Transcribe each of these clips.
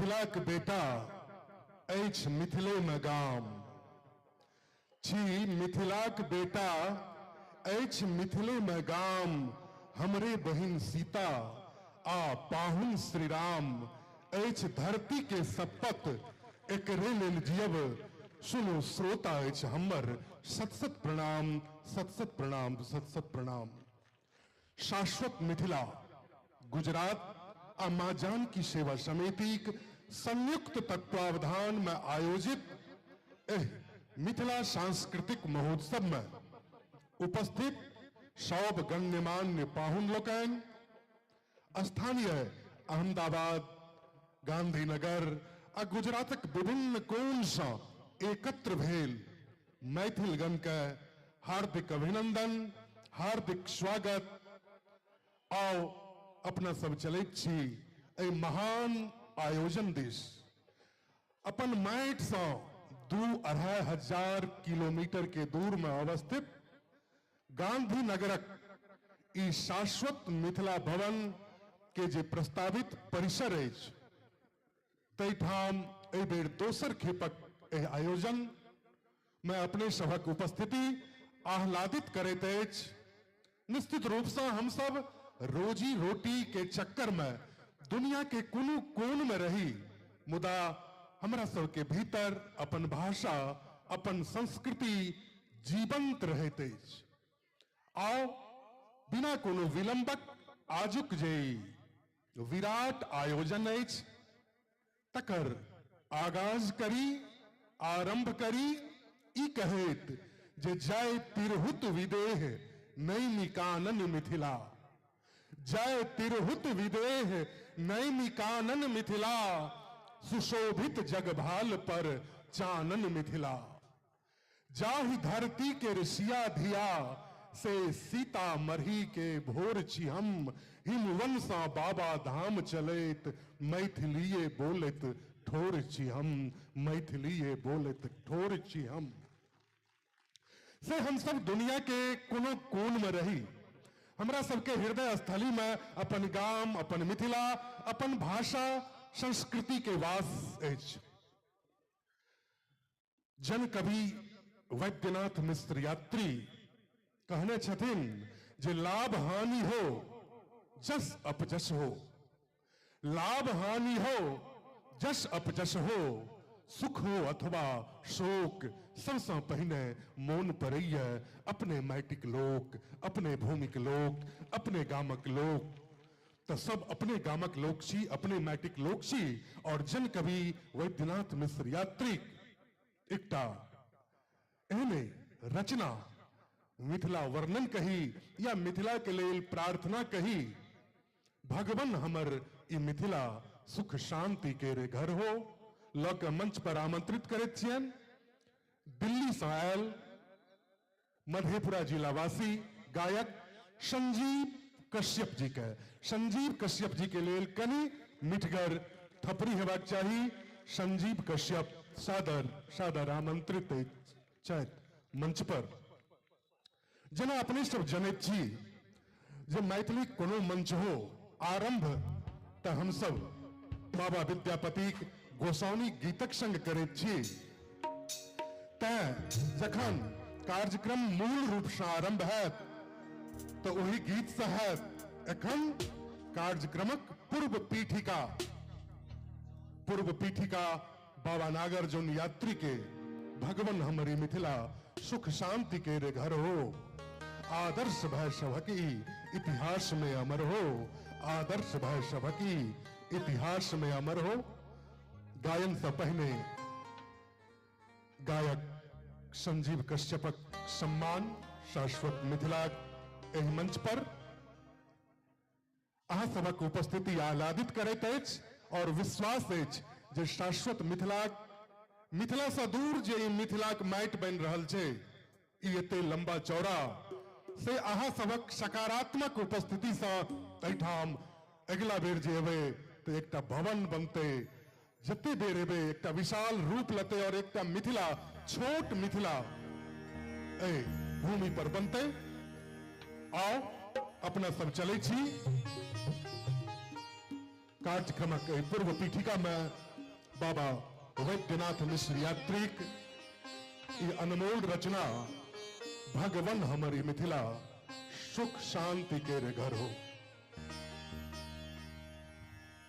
मिथिलाक बेटा अछि मिथिले में गाम। छी मिथिलाक बेटा अछि मिथिले में गाम। हमरे बहिन सीता आ पाहुन श्री राम। अछि धरती के शपथ एकरे लेल जियब। सुनु श्रोता अछि हमर सत सत प्रणाम, सत सत प्रणाम, सत सत प्रणाम। शाश्वत मिथिला गुजरात आ मां जानकी सेवा समितिक संयुक्त तत्वावधान में आयोजित एह मिथिला सांस्कृतिक महोत्सव में उपस्थित सब गण्यमान्य पाहुन लोकनि, स्थानीय अहमदाबाद, गांधीनगर आ गुजरातक विभिन्न कोण सँ एकत्र भेल मैथिलगण के हार्दिक अभिनंदन, हार्दिक स्वागत। आओ अपना सब चलैत छी एहि महान आयोजन दिस। अपन माटि सँ 2-2.5 हजार किलोमीटर के दूर में अवस्थित गांधीनगरक ई शाश्वत मिथिला भवन के जे प्रस्तावित परिसर अछि, तैठाम एहि बेर दोसर खेपक एहि आयोजन में अपने सभक उपस्थिति आह्लादित करैत अछि। निश्चित रूप से हम सब रोजी रोटी के चक्कर में दुनिया के कोनो कोन में रही, मुदा हमरा सबके भीतर अपन भाषा, अपन संस्कृति जीवंत रहैत अछि। आओ बिना कोनो विलंबक आजुक जे विराट आयोजन अछि तकर आगाज करी, आरंभ करी ई कहैत जे जय तिरहुत विदेह नैमिकानन मिथिला। जय तिरहुत विदेह नैमिकानन मिथिला। सुशोभित जगभाल पर चानन मिथिला। जाहि धरती के ऋषिया धिया से सीता मरही के भोर छी हम। हिमवन सा बाबा धाम चलैत मैथिलीये बोलैत ठोर छी हम। मैथिलीये बोलैत ठोर छी हम। से हम सब दुनिया के कोनो कोन में रही, हमरा सबके हृदय स्थली में अपन गाम, अपन मिथिला, अपन भाषा, संस्कृति के वास अछि। जन कवि वैद्यनाथ मिश्र यात्री कहने छथिन जे लाभ हानि हो जस अपजस हो। लाभ हानि हो जस अपजस हो। सुख हो अथवा शोक सबसँ पहिने मोन पड़ैया अपने माटिक लोक, अपने भूमिक लोक, अपने गामक लोक। तो सब अपने गामक लोक छी, अपने माटिक लोक छी। और जन कवि वैद्यनाथ मिश्र यात्री एकटा एहने रचना मिथिला वर्णन कही या मिथिला के लेल प्रार्थना कही। भगवन हमर ई मिथिला सुख शांति के रे घर हो। लऽ के मंच पर आमंत्रित करैत छियनि दिल्ली से आयल मधेपुरा जिलावासी गायक संजीव कश्यप जी के। संजीव कश्यप जी के लेल कनी मिठगर थपड़ी हेबाक चाही। संजीव कश्यप सादर सादर आमंत्रित छथि मंच पर। जेना अपने सब जनैत छी जे मैथिली कोनो मंच हो आरंभ तऽ हम सब बाबा विद्यापति गोसाउनी गीतक संग करैत छी। तैं जखन कार्यक्रम मूल रूप से आरंभ हैत तो वही गीत से हैत। एखन कार्यक्रमक पूर्व पीठिका बाबा नागार्जुन यात्री के भगवन हमारी मिथिला सुख शांति के रे घर हो। आदर्श भय सभकी इतिहास में अमर हो। आदर्श भय सभकी इतिहास में अमर हो। गायन से पहले गायक संजीव कश्यपक सम्मान शाश्वत मिथिला एहि मंच पर अहाँ सबक उपस्थिति आह्लादित करैत अछि। और विश्वास अछि जे शाश्वत मिथिला से दूर जे मिथिलाक माटि बनि रहल छै ई एते लंबा चौड़ा से अहाँ सबक सकारात्मक उपस्थिति से एहिठाम अगिला बेर जे एबै तो एकटा भवन बनते। जते बेर एबै एकटा विशाल रूप लेते और एकटा मिथिला, छोट मिथिला ए भूमि पर बनते। आओ अपना सब चले छी कार्यक्रमक पूर्व पीठिका में बाबा वैद्यनाथ मिश्र यात्रिक ये अनमोल रचना भगवन हमारी मिथिला सुख शांति के रे घर हो।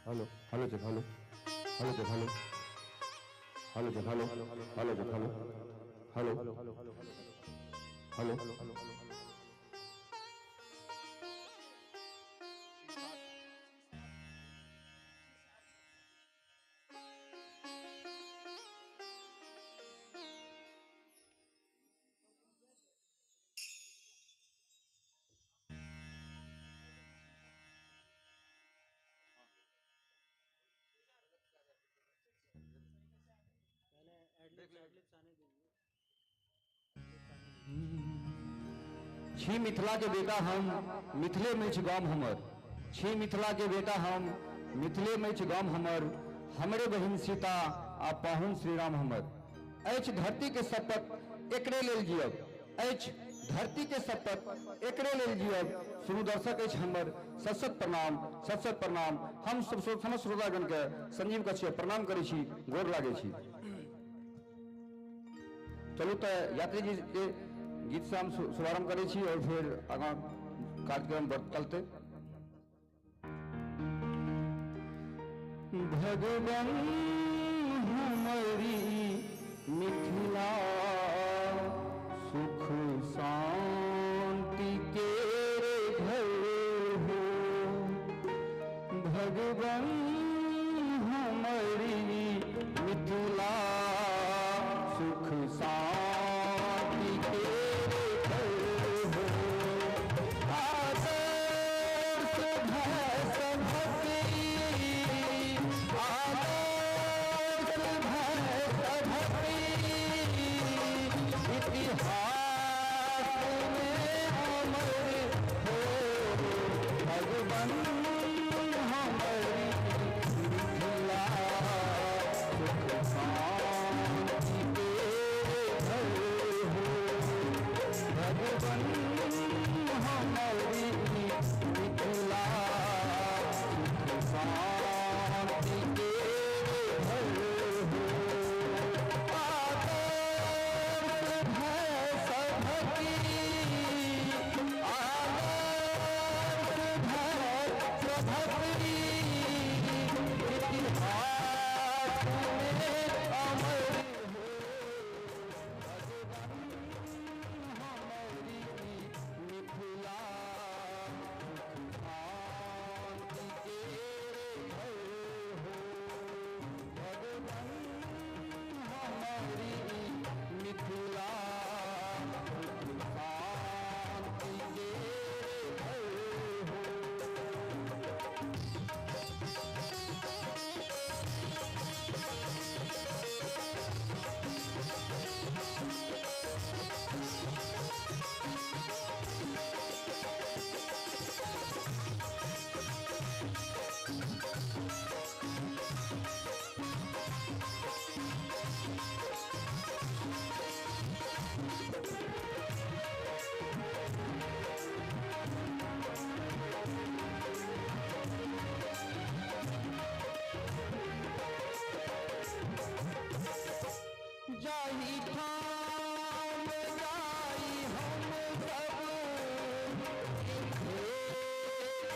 हेलो हेलो जग हेलो हेलो जग हेलो हेलो जग हेलो हेलो जग हेलो हेलो हेलो छी मिथिला के बेटा हम मिथिले में छी गाम हमर। छी मिथिला के बेटा हम मिथिले में छी गाम हमर। हमरे बहिन सीता आ पाहुन श्री राम हमर। अछि धरती के शपथ एकरे लेल जियब। अछि धरती के शपथ एकरे लेल जियब। सुनु दर्शक अछि हमर सत सत प्रणाम। हम सब समस्त श्रोतागण के संजीव कछिया प्रणाम करै छी, गोर लागै छी। चलू तो यात्री जी के गीत से हम शुभारंभ करै छी और फिर आगा कार्यक्रम चलते। भगवान हमारी मिथिला सुख शांति के घर हो। भगवान हमारी मिथिला सुख शांति के घर हो। आदर्श भय सभकी, आदर्श भय सभकी, इतिहास में अमर हो। भगवान हमारी मिथिला सुख शांति के घर हो। भगवान हमारी मिथिला सुख शांति के घर हो। आदर्श भय सभकी, आदर्श भय सभकी, इतिहास में अमर हो। हमारी मिथिला सुख शांति के घर हो। भगवान हमारी मिथिला सुख शांति के घर हो। जाहि ठाम जाई हम सब, इथे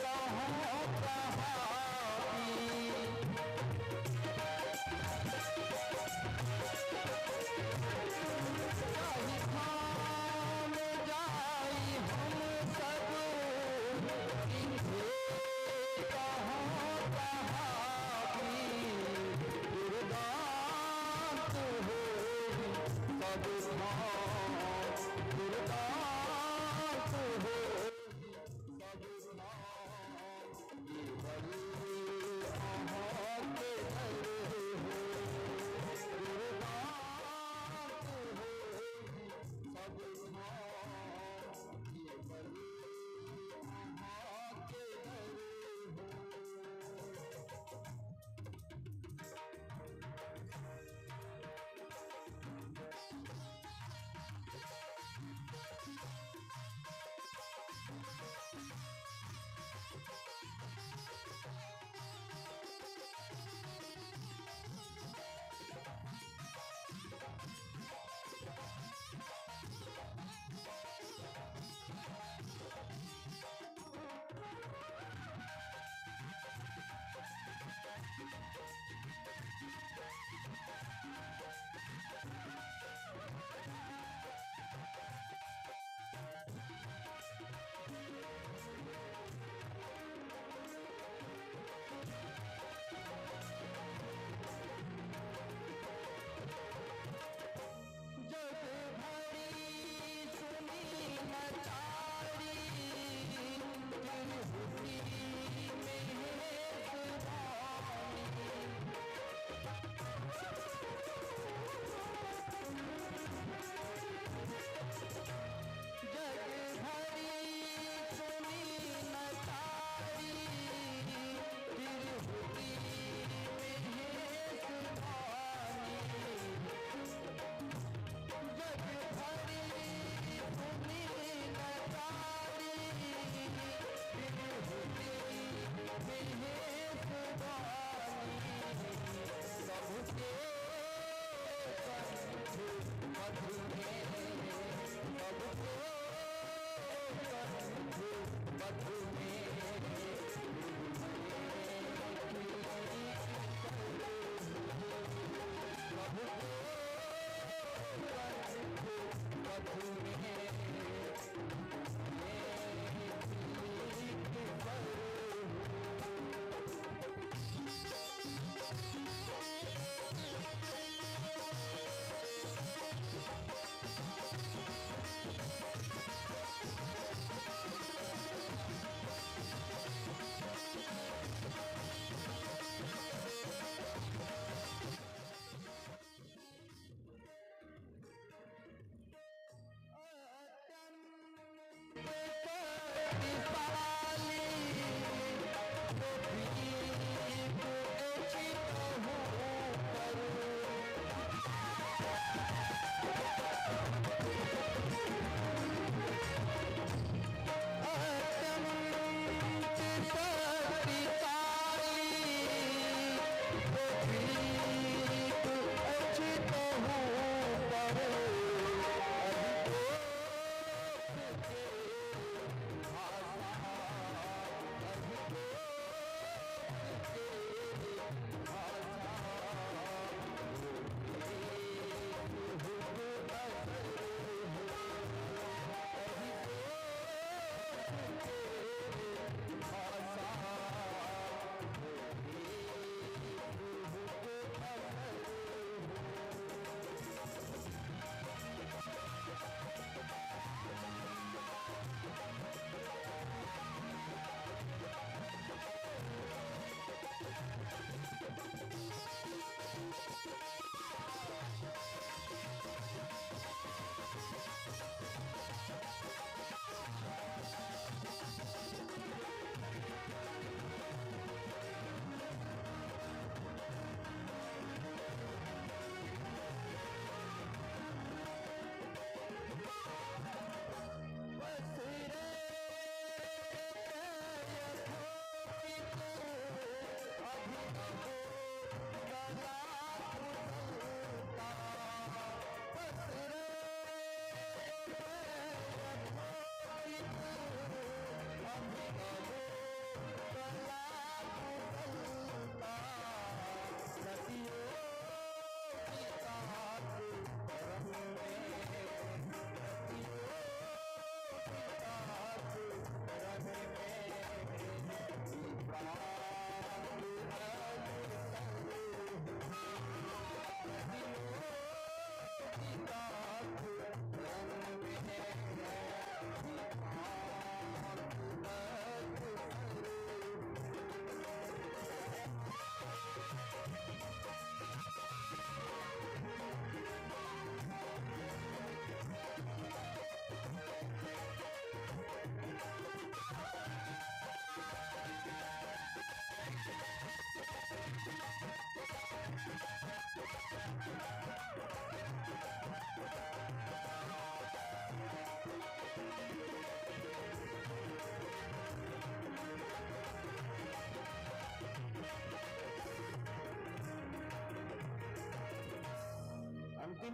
कहाँ कहाई। जाहि ठाम जाई हम सब, इथे कहाँ कहाई। दुर्दांत हो सब ठाम, दुर्दांत हो सब ठाम। केवल अहाँ के घर हो। दुर्दांत हो सब ठाम, केवल अहाँ के घर हो।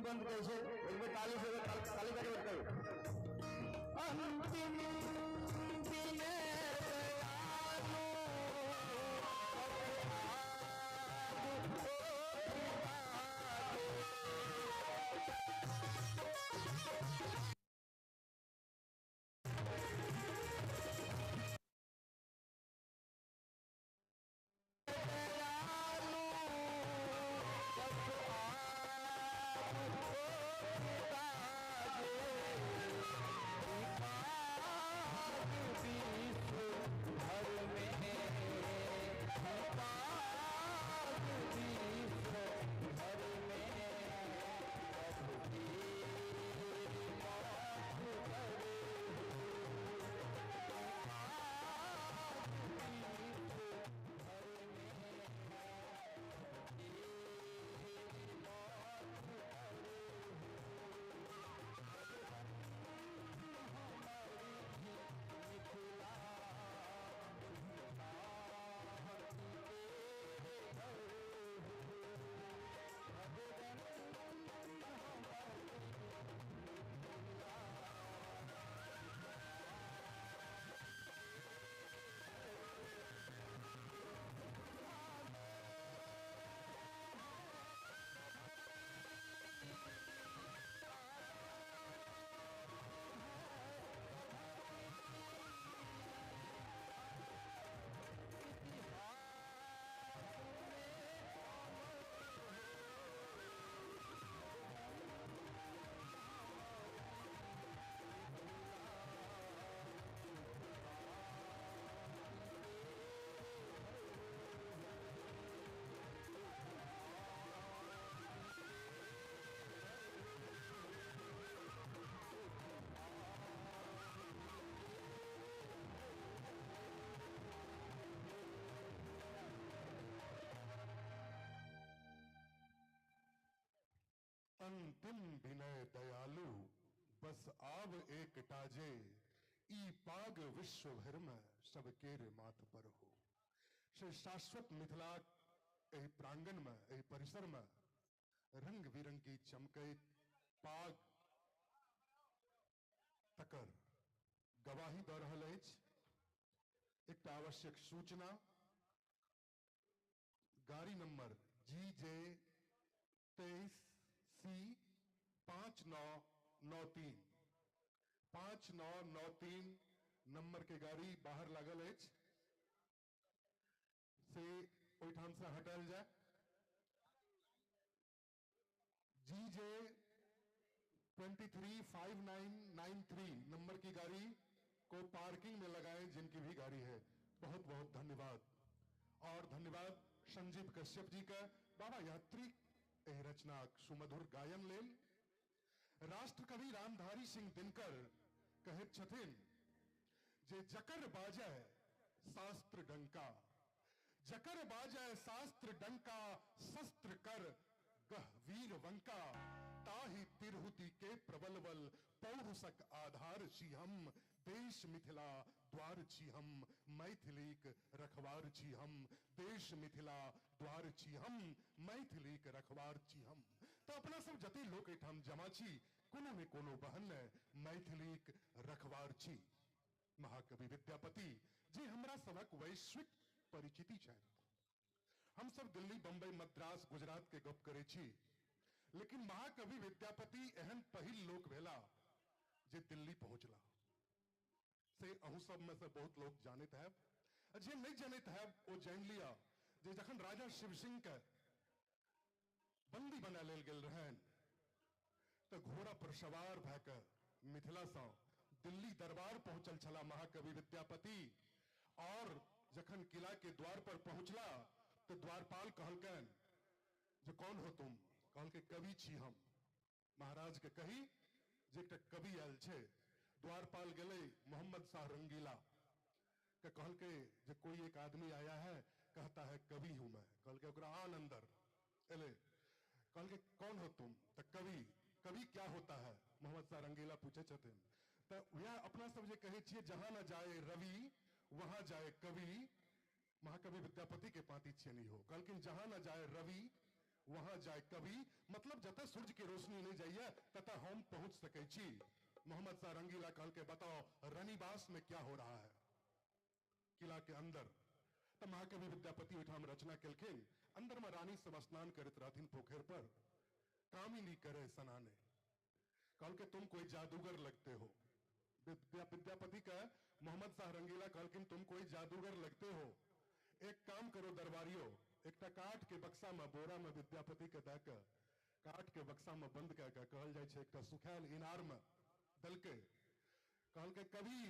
अंतिम बंद कैसे एक बार ताली से ताली करके बताओ। अंतिम दिन अंतिम विनय दयालु बस आव एक टाजे ई पाग विश्व भर में सबकेर माथ पर हो। से शाश्वत मिथिला एहि प्रांगण में एहि परिसर में रंग बिरंगी चमकैत पाग तकर गवाही दऽ रहल अछि। एकटा आवश्यक सूचना, गाड़ी नंबर GJ 23C 5993 नंबर के गाड़ी बाहर लागल अछि से ओहिठाम से हटायल जाए। GJ 235993 नंबर की गाड़ी को पार्किंग में लगाएं जिनकी भी गाड़ी है। बहुत बहुत धन्यवाद। और धन्यवाद संजीव कश्यप जी का। बाबा यात्री एहि रचनाक सुमधुर गायन लेल। राष्ट्र कवि रामधारी सिंह दिनकर कहैत छथिन जे जकर बाजय शास्त्र डंका, जकर बाजय शास्त्र डंका, शस्त्र कर गह वीर वंका, ताहि तिरहुति के प्रबलबल पौरुषक आधार छी हम। देश मिथिला द्वार छी हम, मैथिलीक रखवार छी हम। देश मिथिला द्वार छी हम, मैथिलीक रखवार छी हम। तो अपना सब जते लोक एठाम जमा छी, कोनो ने कोनो बहन मैथिलीक रखवार छी। महाकवि विद्यापति जे हमरा सबक वैश्विक परिचिति छथि। हम सब दिल्ली, बंबई, मद्रास, गुजरात के गप करे छी, लेकिन महाकवि विद्यापति एहन पहिल लोक भेला जे दिल्ली पहुंचला। से अहू सब में से बहुत लोग जानत है, जे नहीं जानत है वो जान लिया जे जखन राजा शिव सिंह के बंदी बना लेल गेल रहन तो घोड़ा पर सवार भए के मिथिला से दिल्ली दरबार पहुंचल छला महाकवि विद्यापति। और जखन किला के द्वार पर पहुंचला तो द्वारपाल कहलकन जे कौन हो तुम? कहल के कवि छी हम। महाराज के कही जे एकटा कवि आयल छे। द्वारपाल गेले मोहम्मद शाह रंगीला के कहल के जे कोई एक आदमी आया है, कहता है कवि हूं मैं। कहल के ओकरा आन अंदर एले। कहल के कौन हो तुम? तो कवि। कवि क्या होता है? मोहम्मद शाह रंगीला पूछे छथिन। तो वह अपना सब जे कहे छिए जहां न जाए रवि वहां जाए कवि, महाकवि विद्यापति के पाती छियनी हो। कहलकिन जहां न जाए रवि वहां जाए कभी मतलब जत सूर्य की रोशनी नहीं जाइए तथा हम पहुंच सके छी। मोहम्मद शाह रंगीला कहल के बताओ रनिवास में क्या हो रहा है किला के अंदर। तो महाकवि विद्यापति ओठाम रचना केलखिन। अंदर में रानी सब स्नान करत रहथिन पोखर पर। कामिनी करे सनाने कहल के तुम कोई जादूगर लगते हो। विद्यापति का मोहम्मद शाह रंगीला कहलकिन तुम कोई जादूगर लगते हो। एक काम करो दरबारियों, एक काठ के बक्सा में बोरा में विद्यापति के दे के काठ के बक्सा में बंद कह के कहल जाए छे एक सुखायल इनार में दल के कहल के कभी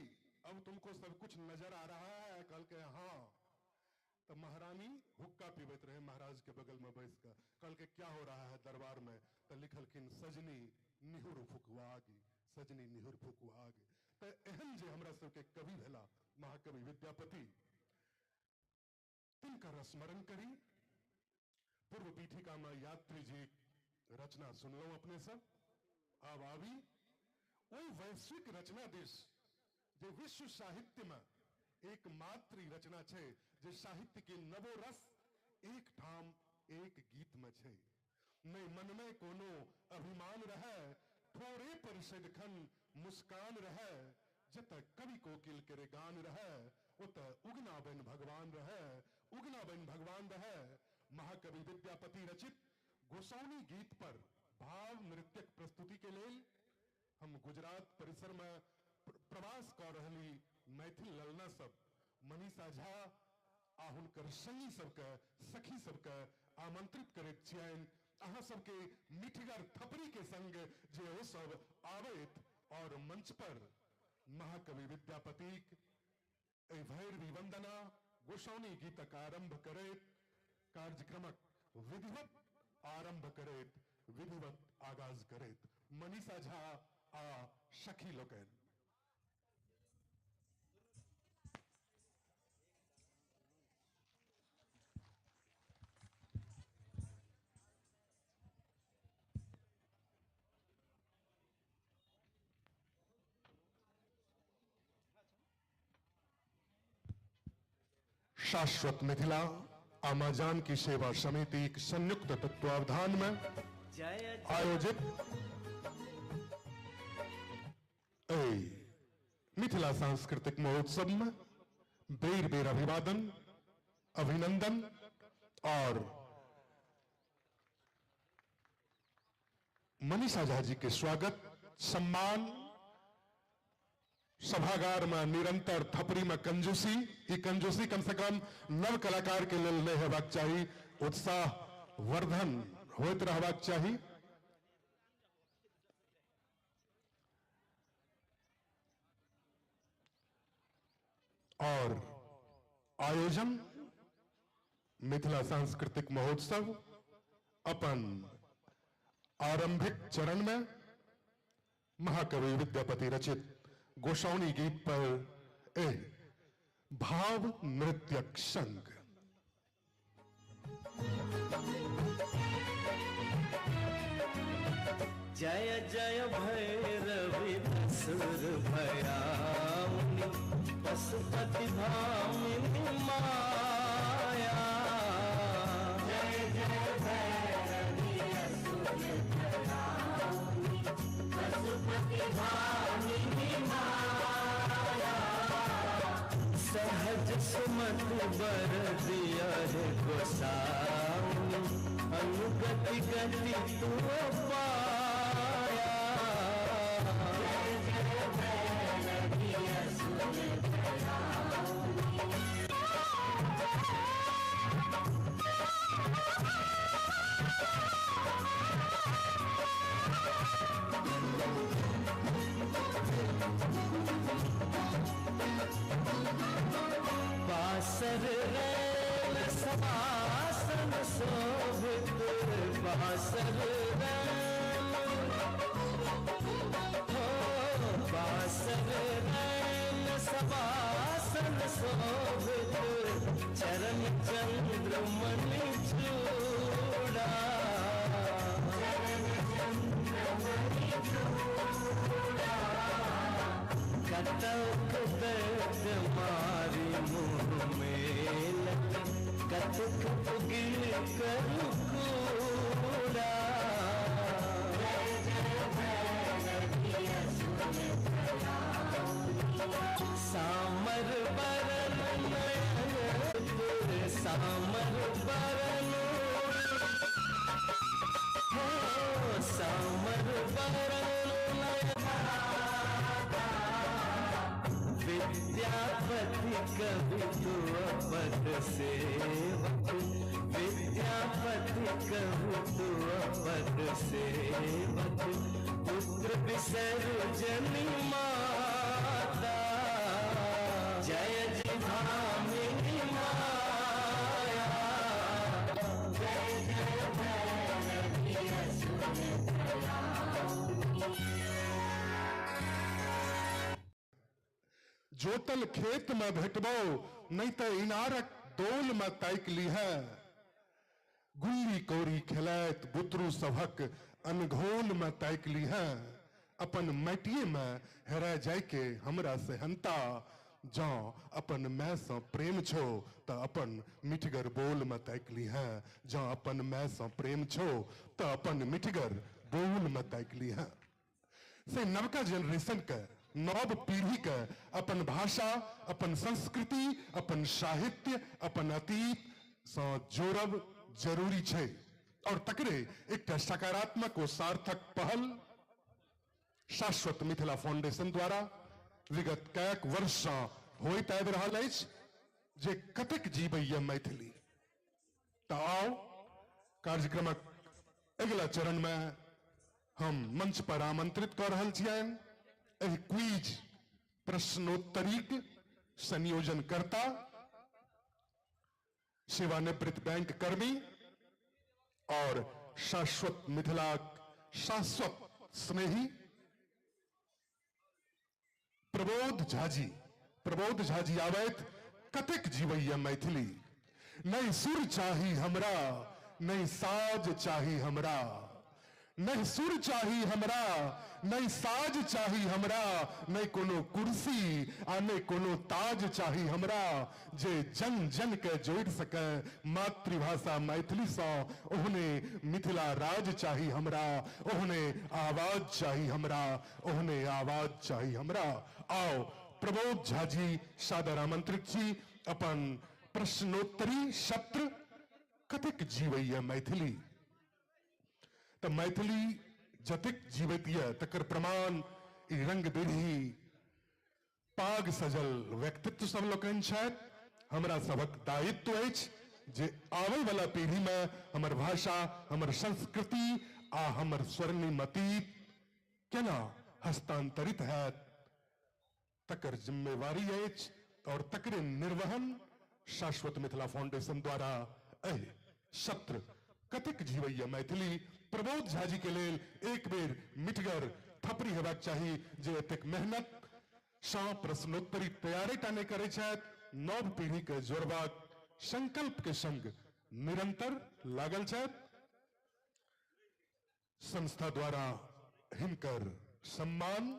अब तुमको सब कुछ नजर आ रहा है। कहल के हाँ। तो महारानी हुक्का पीबत रहे महाराज के बगल में बैस कर। कहल के क्या हो रहा है दरबार में। तो लिखलखिन सजनी निहुर फुकवागी, सजनी निहुर फुकवागी। तो एहन जे हमरा सबके कवि भेला महाकवि विद्यापति तिनकर स्मरण करी। पूर्व पीठिका में यात्री जी रचना सुनलो अपने सब। अब आवी वही वैश्विक रचना दिश जो विश्व साहित्य में एक मात्र रचना छे जो साहित्य के नवो रस एक ठाम एक गीत में छे। नहीं मन में कोनो अभिमान रहे थोड़े परिषद खन मुस्कान रहे। जत कवि कोकिल के गान रहे उत उगना बन भगवान रहे, उगना बन भगवान रहे। महाकवि विद्यापति रचित गोसाउनी गीत पर भाव नृत्यक प्रस्तुति के लिए हम गुजरात परिसर में प्रवास कर रही मैथिल ललना सब मनीषा झा आ हुनकर संगी सबके सखी सबके आमंत्रित करैत छियनि। अहाँ सबके मिठगर थपरी के संग जे ओ सब आबैत और मंच पर महाकवि विद्यापति भैरवी वंदना गोसाउनी गीतक आरंभ करैत कार्यक्रमक विधिवत आरंभ करैत विधिवत आगाज करैत मनीषा झा आ सखी लोकनि। शाश्वत मिथिला आमाजान की सेवा समिति के संयुक्त तत्वावधान में आयोजित मिथिला सांस्कृतिक महोत्सव में बेर बेर अभिवादन अभिनंदन और मनीषा झा जी के स्वागत सम्मान। सभागार में निरंतर थपरी में कंजूसी, ये कंजूसी कम से कम नव कलाकार के लिए नहीं हेबाक चाहिए, उत्साह वर्धन होत रहबाक चाहिए। और आयोजन मिथिला सांस्कृतिक महोत्सव अपन आरंभिक चरण में महाकवि विद्यापति रचित गोसाउनी गीत पर भाव नृत्यक संग। जय जय भैरवी असुर भयाउनि पशुपति भामिनी माया। जय जय भैरवी असुर भयाउनि पशुपति भामिनी माया। सहज सुमत बर दिया है गोसाउनि अनुगति गति तू पाया। जय जय भैरवी असुर भयाउनि। बासर रैन समासन शोभित बासर रैन हो बासर रैन समासन शोभित चरण चंद्र मणि चूड़ा। चरण चंद्र मणि चूड़ा कतक दर्द मारी मुँह में लगी कतक गिर कर सामर बरन हो सामर बरन विद्यापति कवि तू पद सेवक विद्यापति कवि तू पद सेवक पुत्र विसर्जनी माता जय जिभामिनी माया जय जय भैरवी असुर जोतल खेत में भेटबो नहीं तो इनारक डोल में ताक ली है गुल्ली कोरी खेलैत बुतरू सभक अनघोल में ताक ली है अपन मटिए में हेरा जाय के हमरा से हंता जौ अपन मैं से प्रेम छो तो अपन मिठगर बोल में ताक ली है जौ अपन मैं से प्रेम छो तो अपन मिठगर बोल में ताक ली है से नवका जनरेशन के नव पीढ़ी के अपन भाषा अपन संस्कृति अपन साहित्य अपन अतीत से जोड़ब जरूरी है और तकरे एक सकारात्मक और सार्थक पहल शाश्वत मिथिला फाउंडेशन द्वारा विगत कैक वर्ष से होइत आबि रहल अछि जे कतेक जीवैया मैथिली तो आओ कार्यक्रमक अगला चरण में हम मंच पर आमंत्रित कर रहल छियनि एहि क्विज प्रश्नोत्तरीक संयोजनकर्ता सेवानिवृत्त बैंक कर्मी और शाश्वत मिथिला शाश्वत स्नेही प्रबोध झाजी आबैत कतेक जीवैया मैथिली नहीं सुर चाही हमरा नहीं साज चाही हमरा नहीं सुर चाही हमरा नहीं साज चाही हमरा नहीं कोनो कुर्सी आ नहीं कोनो ताज चाही हमरा जे जन जन के जोड़ सके मातृभाषा मैथिली से ओहने मिथिला राज चाही हमरा ओहने आवाज चाही हमरा ओहने आवाज चाही हमरा आओ प्रबोध झा जी सादर आमंत्रित छी अपन प्रश्नोत्तरी सत्र कतेक जीवैया मैथिली तो मैथिली जतिक जीवतीय तकर प्रमाण ई रंग बिरही पाग सजल व्यक्तित्व सब लोकनि छथि हमरा सबक दायित्व अछि जे आबै वाला पीढ़ी में हमर भाषा हमर संस्कृति आ हमर स्वर्णिम अतीत केना हस्तांतरित हैत तकर जिम्मेवारी अछि और तकरे निर्वहन शाश्वत मिथिला फाउंडेशन द्वारा एहि सत्र कतेक जीवैया मैथिली प्रबोध झा जी के लेल एक बेर मिठगर थपरी हेबाक चाही जे एतेक मेहनत सँ प्रश्नोत्तरी तैयारी टाने करै छथि नव पीढ़ी के जोड़बाक संकल्प के संग निरंतर लागल छथि संस्था द्वारा हिनकर सम्मान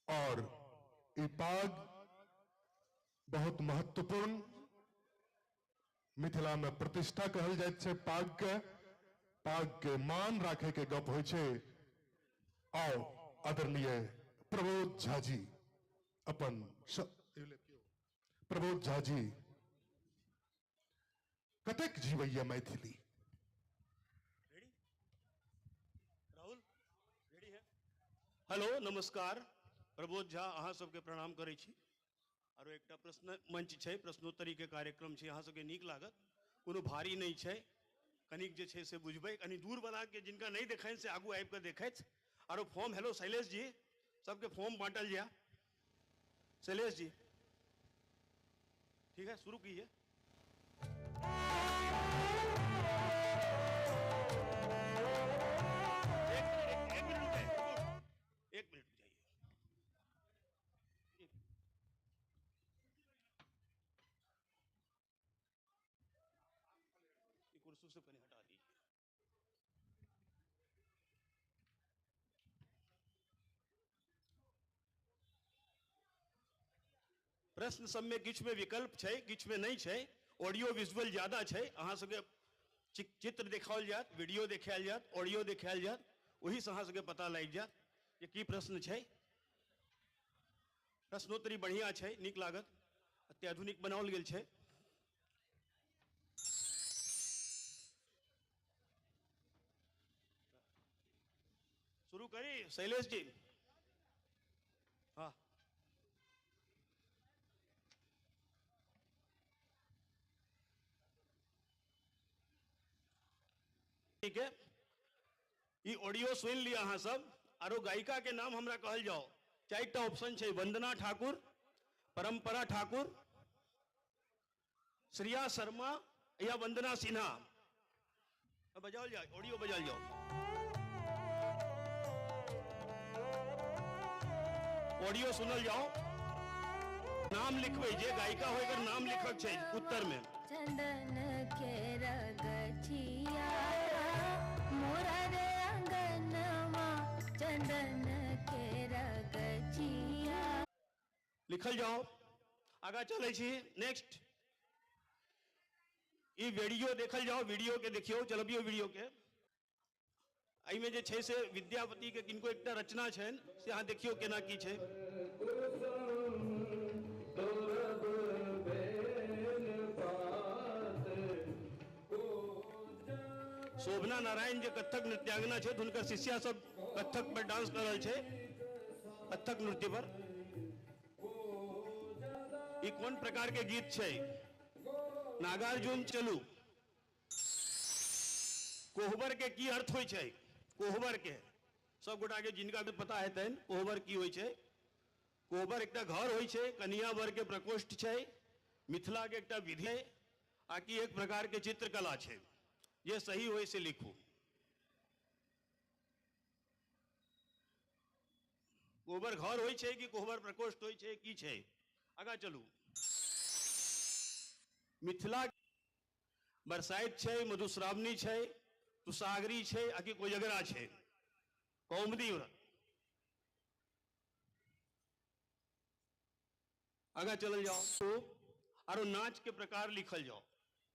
और ई पाग बहुत महत्वपूर्ण मिथिला में प्रतिष्ठा कहल जाइत छै पाग के मान राखे के गप होइ छै आओ आदरणीय प्रबोध झा जी अपन प्रबोध झा जी कतेक जीवैया मैथिली राहुल रेडी है हेलो नमस्कार प्रबोध झा अहाँ सबके प्रणाम करै छी और एकटा प्रश्न मंच छै प्रश्नोत्तरी के कार्यक्रम छै अहाँ सबके नीक लागत कोनो भारी नहीं छै कनिक जे छै से बुझबै कनि दूर बना के जिनका नहीं देखैन से आगू आबि के देखैत और फॉर्म हेलो शैलेश जी सबके फॉर्म बांटल जाए शैलेश जी ठीक है शुरू कीजिए एक मिनट कुर्सी से कहीं हटा दीजिए प्रश्न सब में किछ में विकल्प छै किछ में नहीं छै ऑडियो विजुअल ज्यादा छै अहाँ सबके चित्र देखाओल जात वीडियो देखायल जात ऑडियो देखायल जात वही से अहाँ सबके पता लागि जात कि की प्रश्न छै प्रश्नोत्तरी बढ़िया छै नीक लागत अत्याधुनिक बनाओल गेल छै शुरू करी शैलेश जी। हाँ, ठीक है। ये ऑडियो सुन लिया हाँ सब। आरो गायिका के नाम हमरा कहल जाओ। चारटा ऑप्शन है, वंदना ठाकुर, परंपरा ठाकुर, श्रेया शर्मा या वंदना सिन्हा। अब बजाओ जाओ, ऑडियो बजाओ जाओ। ऑडियो सुनल जाओ। नाम लिखबे, जे गायिका होकर नाम लिखक छै उत्तर में। चंदन के रगछिया मोरा रे अंगनमा, चंदन के रगछिया। लिखल जाओ। आगा चले छी। नेक्स्ट ई वीडियो देखल जाओ। वीडियो के देखियो, चलबियो वीडियो के। आई में जे छै से विद्यापति के किनको एकटा रचना छन से अहाँ देखियो केना की छै। शोभना नारायण जे कथक नृत्यांगना छै, हुनकर शिष्या सब कथक पर डांस कर रहल छै, कथक नृत्य पर। ई कोन प्रकार के गीत छै? नागार्जुन चलू। कोहबर के की अर्थ होय छै? कोहबर के सब गोटा के जिनका भी पता है तैन कोहबर की होय छै। कोहबर एकटा घर होय छै, कन्या वर के प्रकोष्ठ छै, मिथिला के एकटा विधि है, आकि एक प्रकार के चित्रकला छै। ये सही होय से लिखू। कोहबर घर होय छै कि कोहबर प्रकोष्ठ होय छै, की छै? आगा चलू। मिथिला बरसाइत छै, मधुश्रावणी छै, तुषागरी छै, आकि कोजगरा छै, कौमुदी व्रत। आगा चल जाओ। तो आरो नाच के प्रकार लिखल जाओ।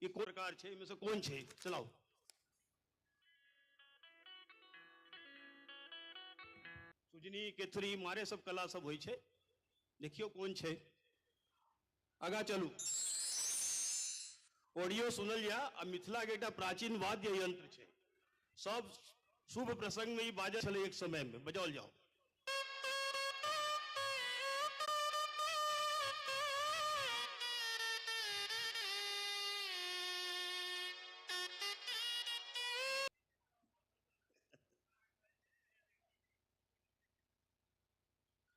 ये कौन प्रकार छै, इनमें से कौन छै? चलाओ। सुजनी, केथरी, मारे सब कला सब होय छै। देखियो कौन छै। आगा चलू। ऑडियो सुनल जा। आ मिथिला के एकटा प्राचीन वाद्य यंत्र छै, सब शुभ प्रसंग में ही बाजल छले एक समय में। बजाओल जाओ।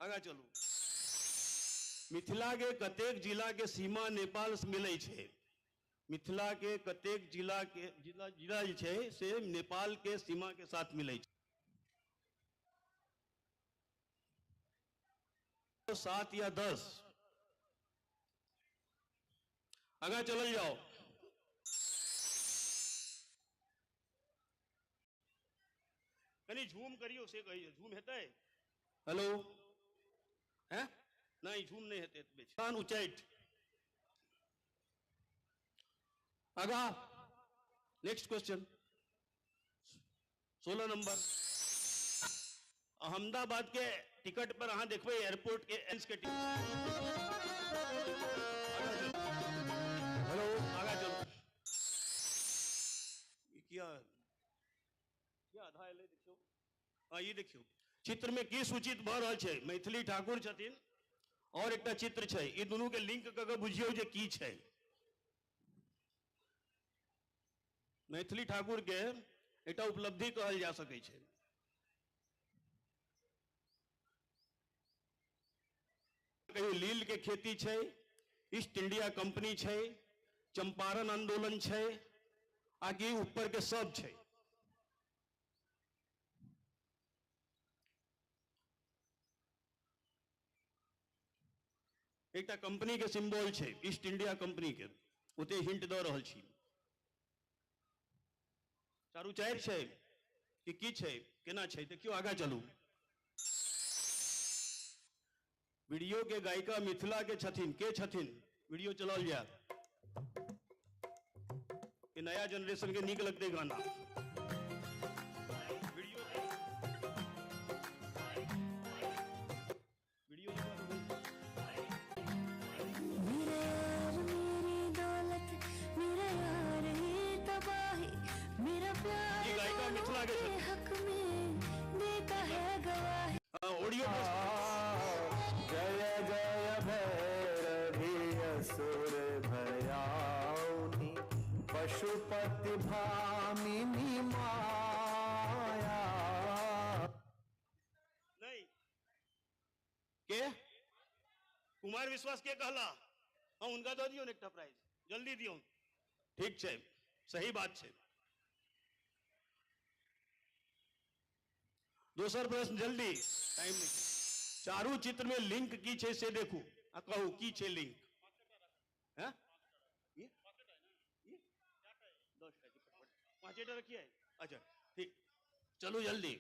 आगा चलू। मिथिला के कतेक जिला के सीमा नेपाल से मिले छै? मिथिला के कतेक जिला जे छै से नेपाल के सीमा के साथ मिले छै। 7 या 10। आगा चलल जाओ। कनी झूम करियो से कहियो। झूम हेतै? हेलो है? नहीं, झूम नहीं हेतै। कान उचैठ। आगा नेक्स्ट क्वेश्चन। 16 नंबर। अहमदाबाद के टिकट पर अहाँ देखबे एयरपोर्ट के एल्स के टिकट। हेलो आगा चलो। क्या क्या आधा ले देखियो। हाँ ये देखियो। चित्र में की सूचित भ रहल छै? मैथिली ठाकुर छथिन और एकटा चित्र छै। ई दुनू के लिंक क के बुझियो जे की छै। मैथिली ठाकुर के एकटा उपलब्धि कहल जा सकै छै। कहीं लील के खेती छै, ईस्ट इंडिया कंपनी छै, चंपारण आंदोलन छै, आगे ऊपर के सब छै। एकटा कंपनी के सिंबल छै, ईस्ट इंडिया कंपनी के। ओते हिंट द रहल छी। चारू चारि छै कि की छै, केना छै? देखियो आगा चलू। वीडियो के गायिका मिथिला के छथिन। के छथिन? वीडियो चलाओल जाए। ये नया जनरेशन के नीक लगते गाना। वीडियो मेरे यार मेरी दौलत, मेरा यार ही तबाही, मेरा प्यार ये गायिका मिथिला के छथिन। हक में देता है ऑडियो जय जय भैरवी असुर भयाउनि पशुपति भामिनी माया। नहीं के कुमार विश्वास के कहला हाँ उनका दो दियो नेक्टा प्राइज जल्दी दियो। ठीक है सही बात है। दोसर प्रश्न जल्दी टाइम नहीं। चारू चित्र में लिंक की छे से देखू आ कहू की छे लिंक हैं ये 5 रखिए अच्छा ठीक चलो जल्दी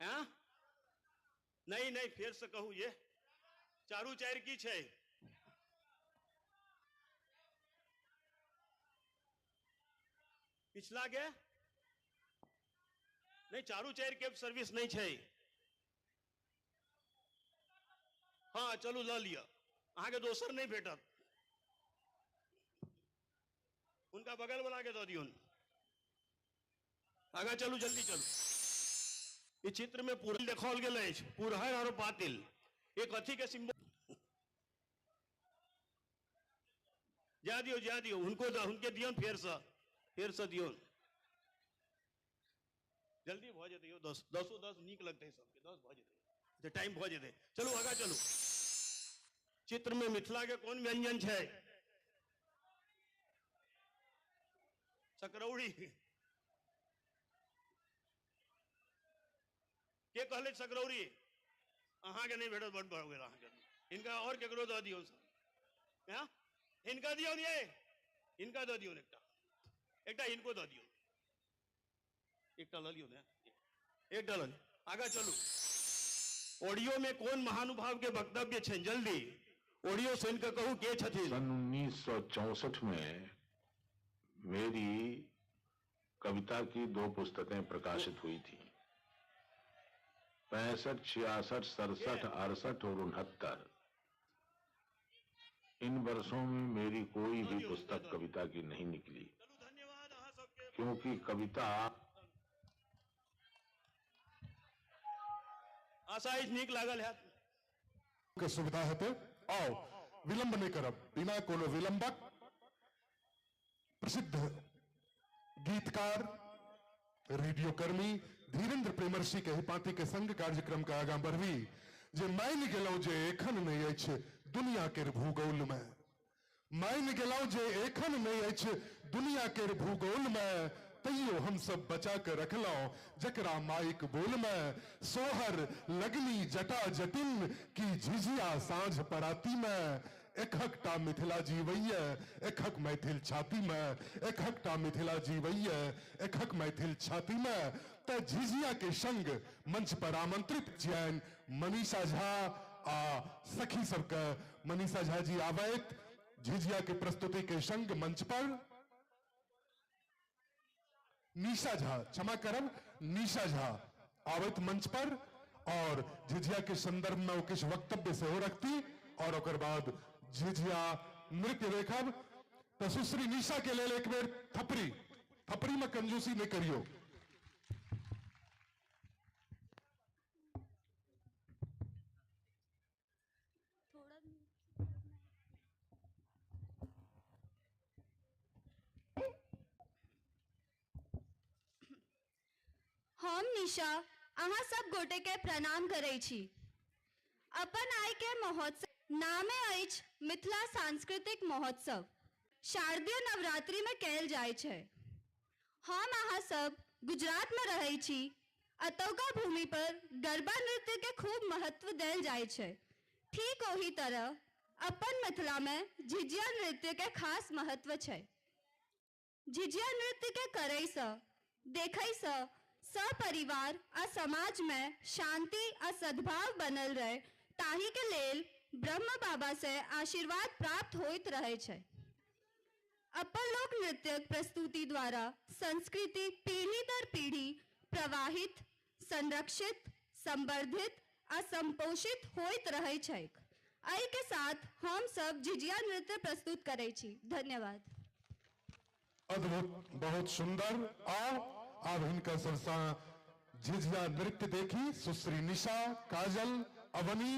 हैं नहीं नहीं फिर से कहू ये चारू चार की छे पिछला के नहीं चारू चार कैब सर्विस नहीं छे। हाँ चलो ला लिया अहाँ के दोसर नहीं भेटत उनका बगल बना के दो दियो आगे चलू जल्दी चलू। इस चित्र में पूरा देखल गेल पुरहर और पातिल एक अथी के सिंबल जा दियो उनके दियो फिर से दियो जल्दी भ जते 10 नीक लगते है सबके 10 भ जते टाइम भ जते चलो आगे चलो। चित्र में मिथिला के कौन व्यंजन है सकरौड़ी के कहले सकरौड़ी अहाँ के नहीं भेटत बड़ बढ़ गेल अहाँ के इनका और केकरो दो दियो हां इनका दियो ये इनका दो दियो एकटा इनको दो दियो एकटा ल लियो ना एकटा ल आगे चलो। ऑडियो में कौन महानुभाव के वक्तव्य छे जल्दी ऑडियो सुन के कहू के छथिन। सन 1964 में मेरी कविता की 2 पुस्तकें प्रकाशित हुई थी 65, 66, 67, 68 और 69। इन वर्षों में मेरी कोई भी पुस्तक कविता की नहीं निकली क्योंकि कविता आसाइज नीक लागल है के सुविधा हेतु आओ विलंब नहीं करब बिना कोनो विलंबक प्रसिद्ध गीतकार रेडियो कर्मी धीरेन्द्र प्रेमर्षि के हिपाती के संग कार्यक्रम का आगा बढ़वी जे मान गेलौ जे एखन नहीं अछि दुनिया के भूगोल में मान गेलौ जे एखन नहीं अछि दुनिया के भूगोल में तैयो हम सब बचा के रखलौ जकरा माइक बोल में सोहर लगनी जटा जटिन की झिझिया साँझ पराती में एकहकटा मिथिला जीवैया एकहक मैथिल छाती में एकहकटा मिथिला जीवैया एकहक मैथिल छाती में त झिझिया के संग मंच पर आमंत्रित जैन मनीषा झा आ सखी सबके मनीषा झा जी आबैत झिझिया के प्रस्तुति के संग मंच पर निशा झा क्षमा करब निशा झा आवत मंच पर और झिझिया के संदर्भ में वो किस वक्तव्य से हो रखती और ओकर बाद झिझिया नृत्य देखब तो सुश्री निशा के लेल एक बेर थपरी में कंजूसी नहीं करियो। हम निशा अहाँ सब गोटे के प्रणाम करै छी। अपन आय के महोत्सव नामे अछि मिथिला सांस्कृतिक महोत्सव शारदीय नवरात्रि में कैल जाय छै। हम अहाँ सब गुजरात में रहै छी अतौका भूमि पर गरबा नृत्य के खूब महत्व देल जाय छै। ठीक ओही तरह अपन मिथिला में झिझिया नृत्य के खास महत्व छै। झिझिया नृत्य के करै सँ देखै सँ सपरिवार आ समाज में शांति आ सद्भाव बनल रहे ताहि के लेल ब्रह्म बाबा से आशीर्वाद प्राप्त होइत रहे छै। अपन लोक नृत्य प्रस्तुति द्वारा संस्कृति पीढ़ी दर पीढ़ी प्रवाहित संरक्षित संवर्धित आ संपोषित होइत रहे छै। एहि के साथ हम सब झिझिया नृत्य प्रस्तुत करै छी। धन्यवाद। अद्भुत बहुत सुंदर आओ अब इनका सरसा झिझिया नृत्य देखी सुश्री निशा, काजल, अवनी।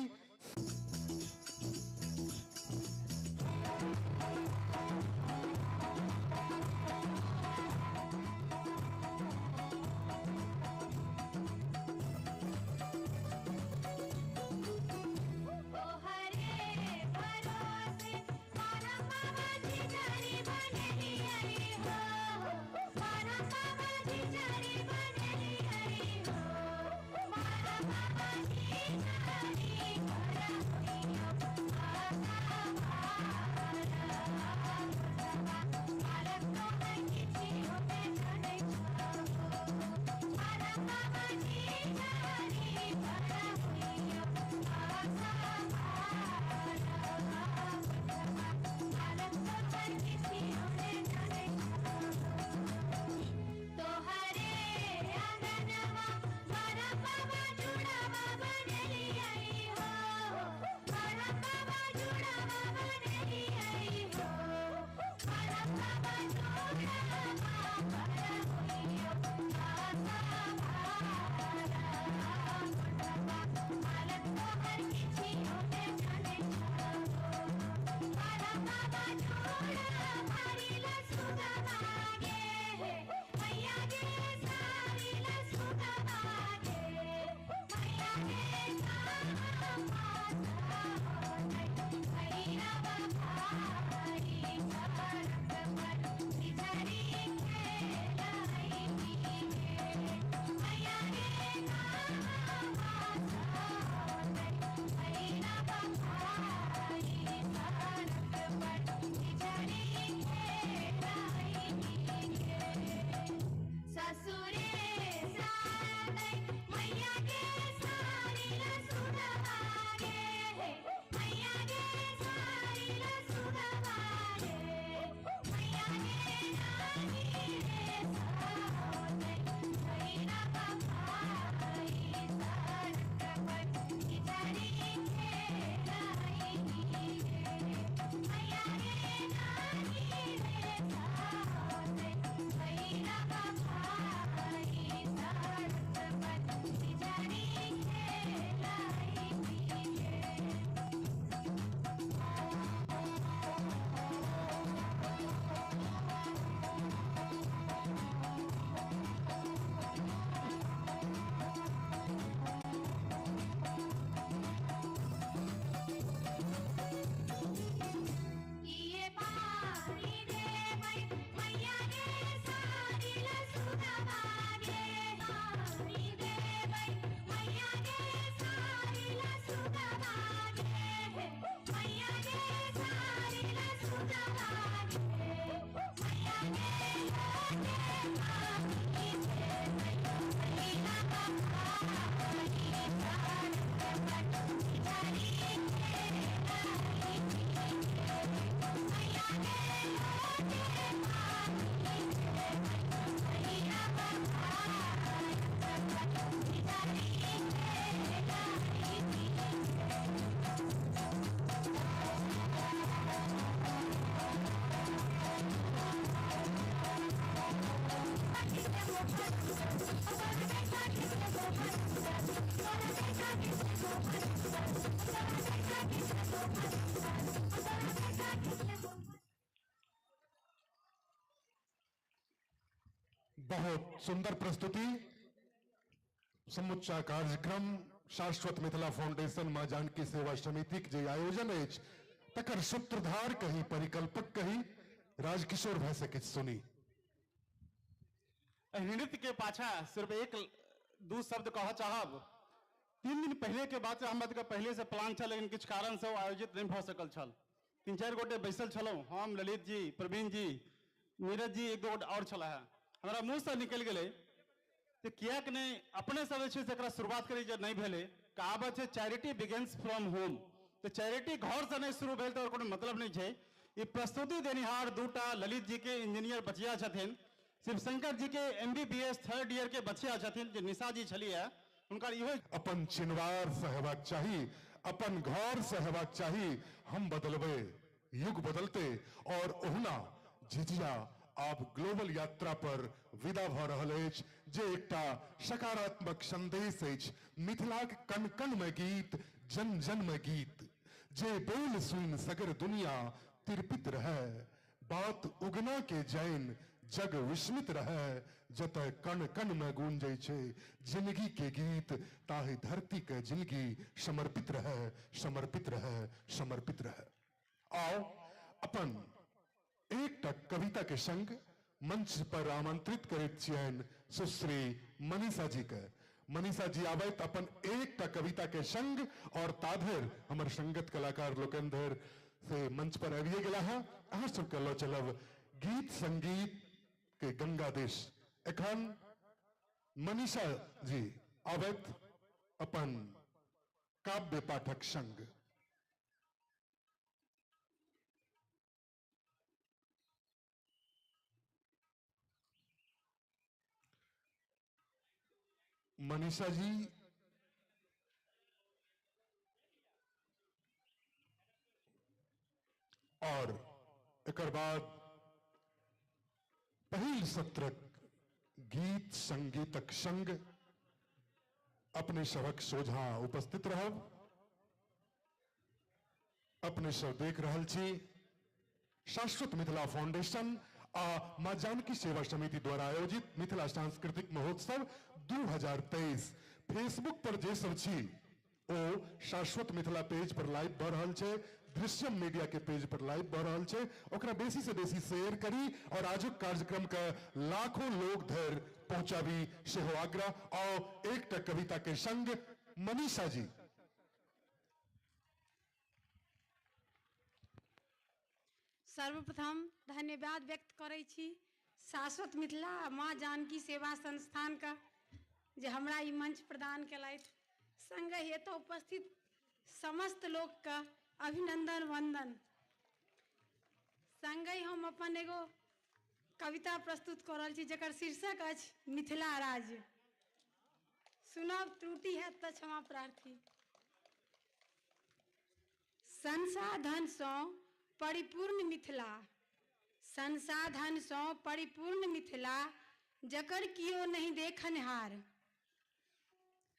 बहुत सुंदर प्रस्तुति। समुच्चा कार्यक्रम शाश्वत मिथिला फाउंडेशन मां जानकी सेवा समिति के जे आयोजन अछि तकर सूत्रधार कही, परिकल्पक कही, राजकिशोर भाई से किछु सुनी। नृत्य के पाछा सिर्फ एक दू शब्द कह चाहब। 3 दिन पहले के बाद हम पहले से प्लान छल, लेकिन किछु कारण से आयोजित नहीं भ सकल छल। 3-4 गोटे बैसल छलौं, हम, ललित जी, प्रवीण जी, नीरज जी, एक दो गोटे और छला है। हमारा मुंह से निकल गए तो किया कि नहीं अपने सब से एकरा शुरुआत करी जब नहीं भेले। कहावत है चैरिटी बिगिंस फ्रॉम होम। तो चैरिटी घर से नहीं शुरू भेल तो कोनो मतलब नहीं है। ये प्रस्तुति देनिहार दूटा ललित जी के इंजीनियर बचिया छथिन, शिवशंकर जी के MBBS 3rd ईयर के बचिया छथिन, जे निशा जी छलिए उनका इहो अपन चिनवार से हेबाक चाही, अपन घर से हेबाक चाही। हम बदलबे, युग बदलते और ओहना झिझिया आब ग्लोबल यात्रा पर विदा भ रहल अछि, जे एकटा सकारात्मक संदेश अछि। मिथिलाक कण कण में गीत, जन जन में गीत, जे बोल सुन सगर दुनिया तिरपित रहे। बात उगना के जैन जग विस्मित रहे, जतय कण कण में गूंजै छै जिंदगी के गीत, ताहि धरती के जिंदगी समर्पित रहे, समर्पित रहे, समर्पित रहे। आओ अपन एकटा कविता के संग मंच पर आमंत्रित करैत छियनि सुश्री मनीषा जी के। मनीषा जी आबैत अपन एकटा कविता के संग और ताधर हमर संगत कलाकार लोकेंद्र से मंच पर आबिए गेला है। अहाँ सबके लऽ चलब गीत संगीत के गंगा देश। एखन मनीषा जी आबैत अपन काव्य पाठक संग। मनीषा जी और एकर बाद पहिल सत्रक गीत संगीतक संग अपने सभक सोझा उपस्थित रहब। अपने सब देख रहल छी शाश्वत मिथिला फाउंडेशन आ मां जानकी सेवा समिति द्वारा आयोजित मिथिला सांस्कृतिक महोत्सव 2023। फेसबुक पर जे सब छी ओ शाश्वत मिथिला पेज पर लाइव भ रहल छै, दृश्यम मीडिया के पेज पर लाइव भ रहल छै, ओकरा बेसी से बेसी शेयर करी और आजुक कार्यक्रम के लाखों लोग धरि पहुंचाबी सेहो आग्रह। और एकटा कविता के संग मनीषा जी। सर्वप्रथम धन्यवाद व्यक्त करै छी शाश्वत मिथिला माँ जानकी सेवा संस्थान का, जे हमरा ई मंच प्रदान केलथि। संगे हेतु उपस्थित समस्त लोक का अभिनंदन वंदन। संगे हम अपन एगो कविता प्रस्तुत कर रहल छी जकर शीर्षक अछि मिथिला राज्य। सुनब त्रुटि है तो क्षमा प्रार्थी। संसाधन सँ परिपूर्ण मिथिला, संसाधन सँ परिपूर्ण मिथिला, जकर कियो नहीं देखनहार।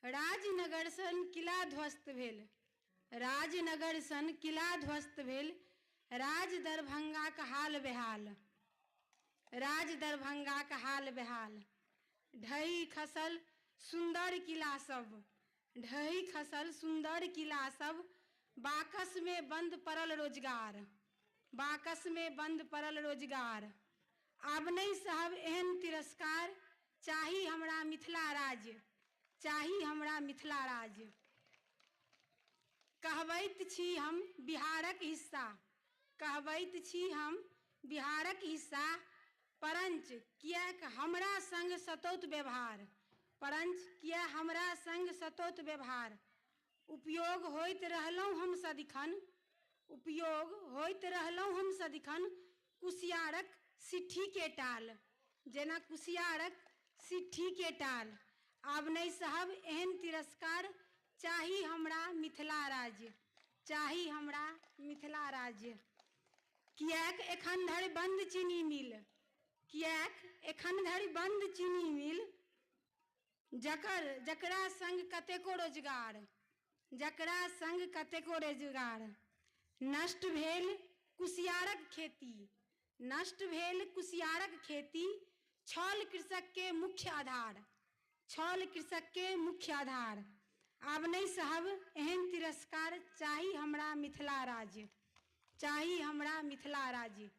राजनगर सन किला ध्वस्त भेल, राजनगर सन किला ध्वस्त भेल, राज दरभंगा का हाल बेहाल, राज दरभंगा का हाल बेहाल। ढहि खसल सुंदर किला सब, ढहि खसल सुंदर किला सब, बाकस में बंद पड़ल रोजगार, बाकस में बंद पड़ल रोजगार। आब नहीं सहब एहन तिरस्कार, चाही हमरा मिथिला राज्य, चाही हमरा मिथिला राज्य। कहबैत छी हम बिहारक हिस्सा, कहबैत छी हम बिहारक हिस्सा, परंच किएक हमरा संग सतौत व्यवहार, परंच किया हमरा संग सतौत व्यवहार। उपयोग होइत रहलहुँ हम सदिखन, उपयोग होइत रहलहुँ हम सदिखन, कुसियारक सिट्ठी के टाल, जेना कुसियारक सिट्ठी के टाल। आब नहीं सहब एहन तिरस्कार, चाही हमरा मिथिला राज्य, चाही हमरा मिथिला राज्य। किएक एखन धरि बंद चीनी मिल, किएक एखन धरि बंद चीनी मिल, जकरा संग कतेको रोजगार, जकरा संग कतेको रोजगार। नष्ट भेल कुसियारक खेती, नष्ट भेल कुसियारक खेती, छल कृषक के मुख्य आधार, छल कृषक के मुख्य आधार। आब नहीं सहब एहन तिरस्कार, चाही हमरा मिथिला राज्य, चाही हमरा मिथिला राज्य।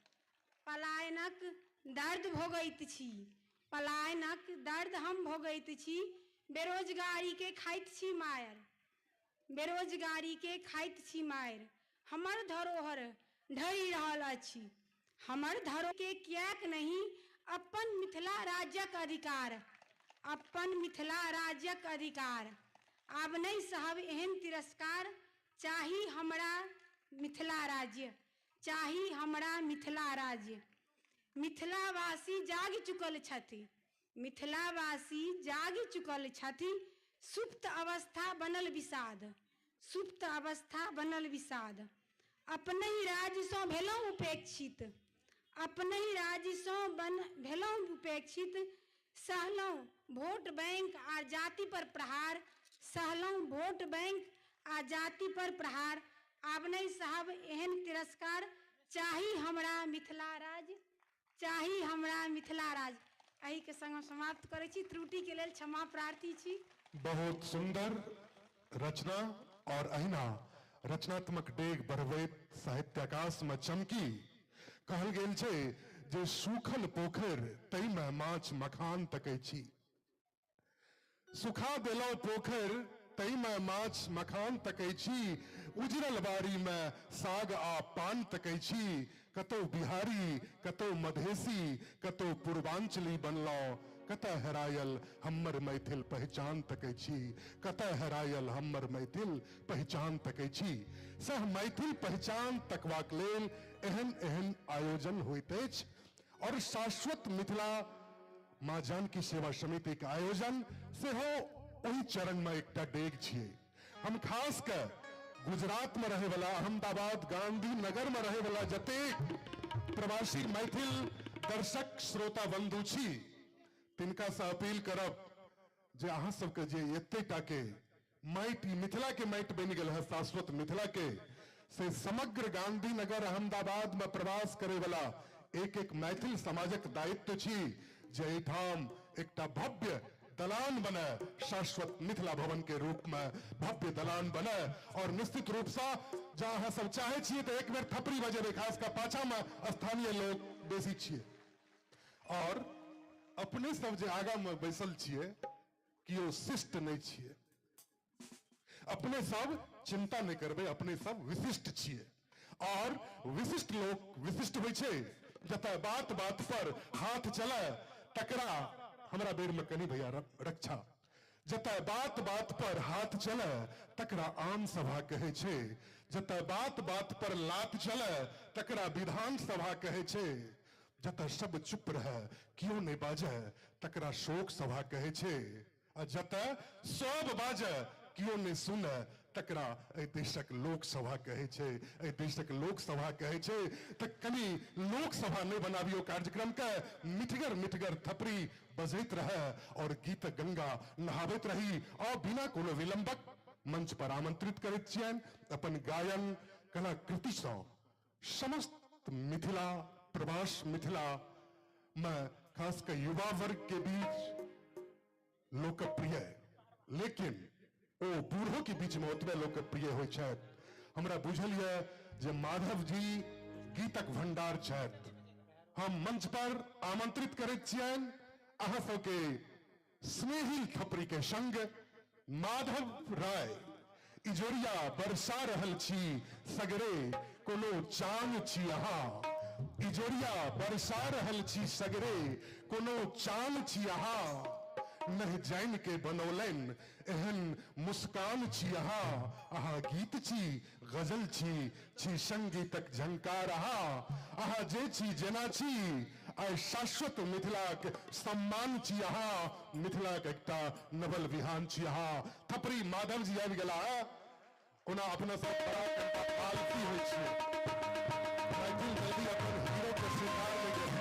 पलायनक दर्द भोगैत छी, पलायनक दर्द हम भोगैत छी, बेरोजगारी के खाइत छी मायर, बेरोजगारी के खाइत छी मायर। हमर धरोहर ढहि रहल अछि, हमर धरोहर के किएक नहीं अपन मिथिला राज्यक अधिकार, अपन मिथिला राज्यक अधिकार। आब नहीं सहब एहन तिरस्कार, चाही हमरा मिथिला राज्य, चाही हमरा मिथिला राज्य। मिथिलावासी जाग चुकल छथि, मिथिलावासी जाग चुकल छथि, सुप्त अवस्था बनल विषाद, सुप्त अवस्था बनल विषाद। अपने ही राज्य सँ भेलहुँ उपेक्षित, अपने ही राज्य सो बन भेलौं उपेक्षित, सहलौं वोट बैंक आ जाति पर प्रहार, सहलौं वोट बैंक आ जाति पर प्रहार। आब नहीं साहब एहन तिरस्कार, चाही हमरा मिथिला राज, चाही हमरा मिथिला राज। एही के संग समाप्त करै छी, त्रुटि के लेल क्षमा प्रार्थी छी। बहुत सुंदर रचना और अहिना रचनात्मक डेग बढ़बैत साहित्याकाश में चमकी। कहल गेल छै जे सूखल पोखर तई में माछ मखान तकै छी, सुखा देलौ पोखर तई में माछ मखान तकै छी, उजरल बारी में साग आ पान तकै छी। कतौ बिहारी कतौ मधेसी कतौ पूर्वांचली बनलौ, कतऽ हेरायल हमर मैथिल पहचान तकै छी, कतऽ हेरायल हमर मैथिल पहचान तकै छी। सह मैथिल पहचान तकबाक लेल एहन एहन आयोजन होइत अछि और शाश्वत मिथिला माँ जानकी सेवा समिति के आयोजन सेहो ओही चरण में एकटा डेग छियै। हम खास के गुजरात में रहे वाला, अहमदाबाद गांधीनगर में रहे वाला जतेक प्रवासी मैथिल दर्शक श्रोता बंधु छी, तिनका से अपील करब जे अहाँ सबके जे एतेटा के माटि मिथिला के माटि बनि गेल है, शाश्वत मिथिला के, से समग्र गांधीनगर अहमदाबाद में प्रवास करे वाला एक एक मैथिल समाजक दायित्व छी जे एठाम एकटा भव्य दलान बने, शाश्वत मिथिला भवन के रूप में भव्य दलान बने। और निश्चित रूप से जहाँ अहाँ सब चाहे छिए तो एक बेर थपड़ी बजेबे, खास का पाछा में स्थानीय लोग बेसी छिए और अपने सब जे आगा में बैसल छिए कियो शिष्ट नहीं छिए। अपने सब चिंता नहीं करबे, अपने सब विशिष्ट छिए और विशिष्ट लोग विशिष्ट होइ छै। जतऽ बात बात पर हाथ चले तकरा, हमरा बेर में कनी भैया रक्षा, जतऽ बात बात पर हाथ चले तकरा आम सभा कहे छै, जतऽ बात बात पर लात चले तकरा विधान सभा कहे छै, जतऽ सब चुप रहे क्यों नहीं बाजे तकरा शोक सभा कहे छै, आ जतऽ सब बाजे क्यों नहीं सुने तकरा एहि देशक लोकसभा कहे छै, एहि देशक लोकसभा कहे छै। तऽ कनी लोकसभा नहीं बनाबियो कार्यक्रम के, मिठगर मिठगर थपड़ी बजैत रहे और गीत गंगा नहाबैत रही। और बिना कोनो विलंबक मंच पर आमंत्रित करैत छियनि अपन गायन कलाकृति सँ समस्त मिथिला प्रवास मिथिला में खास कर युवा वर्ग के बीच लोकप्रिय, लेकिन ओ बूढ़ों के बीच में ओतबे लोकप्रिय होइ छथि। हमरा बुझल ये जे माधव जी गीतक भंडार छथि। हम मंच पर आमंत्रित करैत छियनि अहाँ सबके स्नेहिल थपड़ी के संग माधव राय। इजोरिया बरसा रहल छी सगरे कोनो चान छी अहाँ, इजोरिया बरसा रहल छी सगरे कोनो चान छी अहाँ, नहीं जान के बनौलन एहन मुस्कान छी अहाँ, अहाँ गीत छी गजल छी संगीतक झंकार अहाँ जे छी जेना छी, आइ शाश्वत मिथिलाक सम्मान छी अहाँ, मिथिलाक एकटा नवल विहान छी अहाँ। थपड़ी माधव जी आबि गेला, ओना अपना सब बड़ा आलसी होइ छै, मैथिल जल्दी अपन हीरो के स्वीकार नहीं करै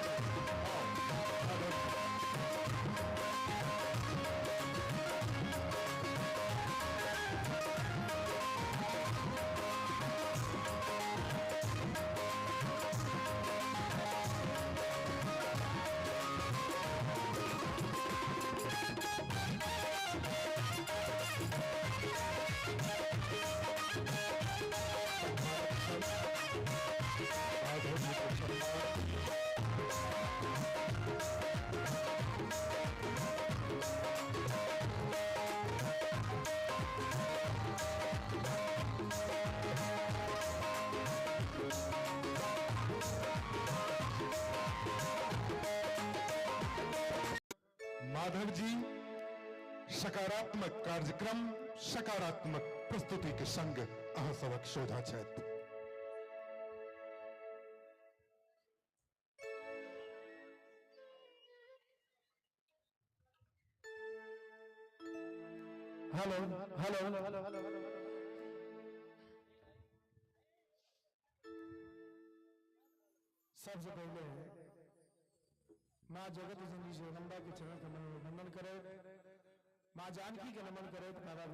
माधव जी सकारात्मक कार्यक्रम सकारात्मक प्रस्तुति के संग अहाँ सबक शोधा छथि। हेलो हेलो सबसे पहले माँ जगत जननी जगदम्बा के चरण कमल में वंदन करे, माँ जानकी के नमन करे, माता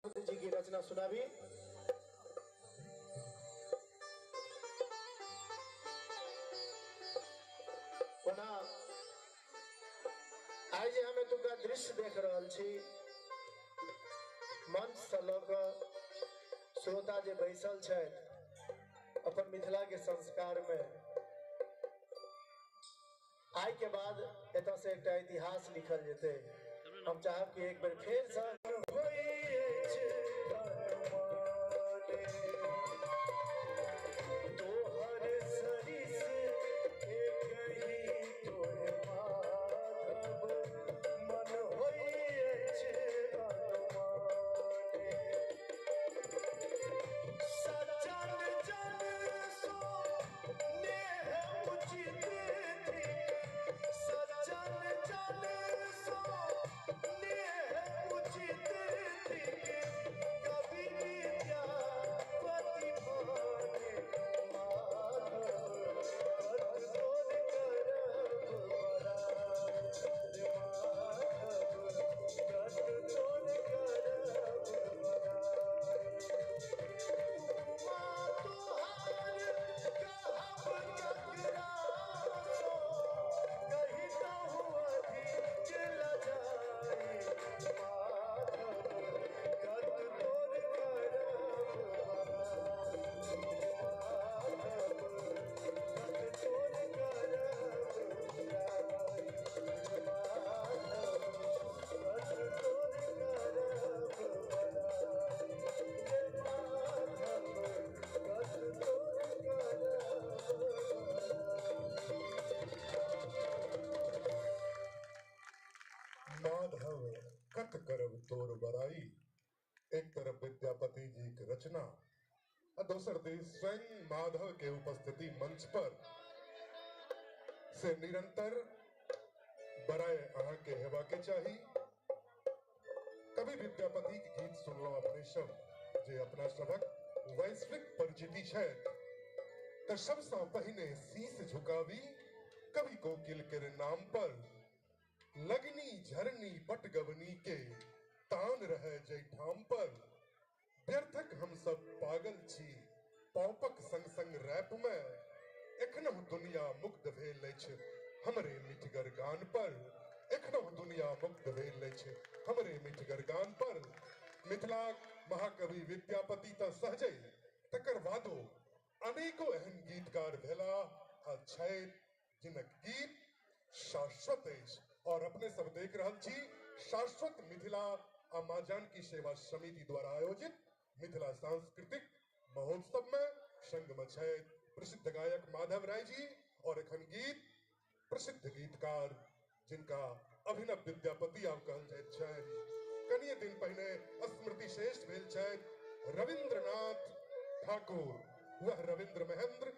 विद्या जी की रचना सुनावी। ओना आइ जे हम एतुका दृश्य देख रहल छी, मंच से लऽ कऽ श्रोता जे बैसल छथि अपन मिथिला के संस्कार में, आइ के बाद एतऽ से एकटा इतिहास लिखल जेतै। हम चाहब कि एक बेर फेर से तोर बराई, एक तरफ विद्यापति जी की रचना और दोसर दिस स्वयं माधव के उपस्थिति मंच पर से निरंतर बराए अहाँ के हेबा के चाही। कभी विद्यापति के गीत सुनलो अपने शब्द जे अपना सबक वैश्विक परिचिति छै, त सबसा पहिने शीस झुकावी कवि कोकिल के नाम पर लगनी झरनी पटगवनी के तान रहे जय ठाम पर व्यर्थक हम सब पागल छी पौपक संग संग रैप में एखनहु दुनिया मुक्त भेल अछि हमरे मिठगर गान पर एखनहु दुनिया मुक्त भेल अछि हमरे मिठगर गान पर मिथिलाक महाकवि विद्यापति त सहजे तकर बादो अनेको एहन गीतकार भेला आ छथि जिनक गीत शाश्वत अछि और अपने सब देख रहल छी शाश्वत मिथिला आ मां जानकी सेवा समिति द्वारा आयोजित मिथिला सांस्कृतिक महोत्सव में संग में छथि प्रसिद्ध गायक माधव राय जी और एखन गीत प्रसिद्ध गीतकार जिनका अभिनव विद्यापति आब कहल जाइत छनि कनिये दिन पहिने स्मृति शेष भेल छथि रविंद्रनाथ ठाकुर वह रविंद्र महेंद्र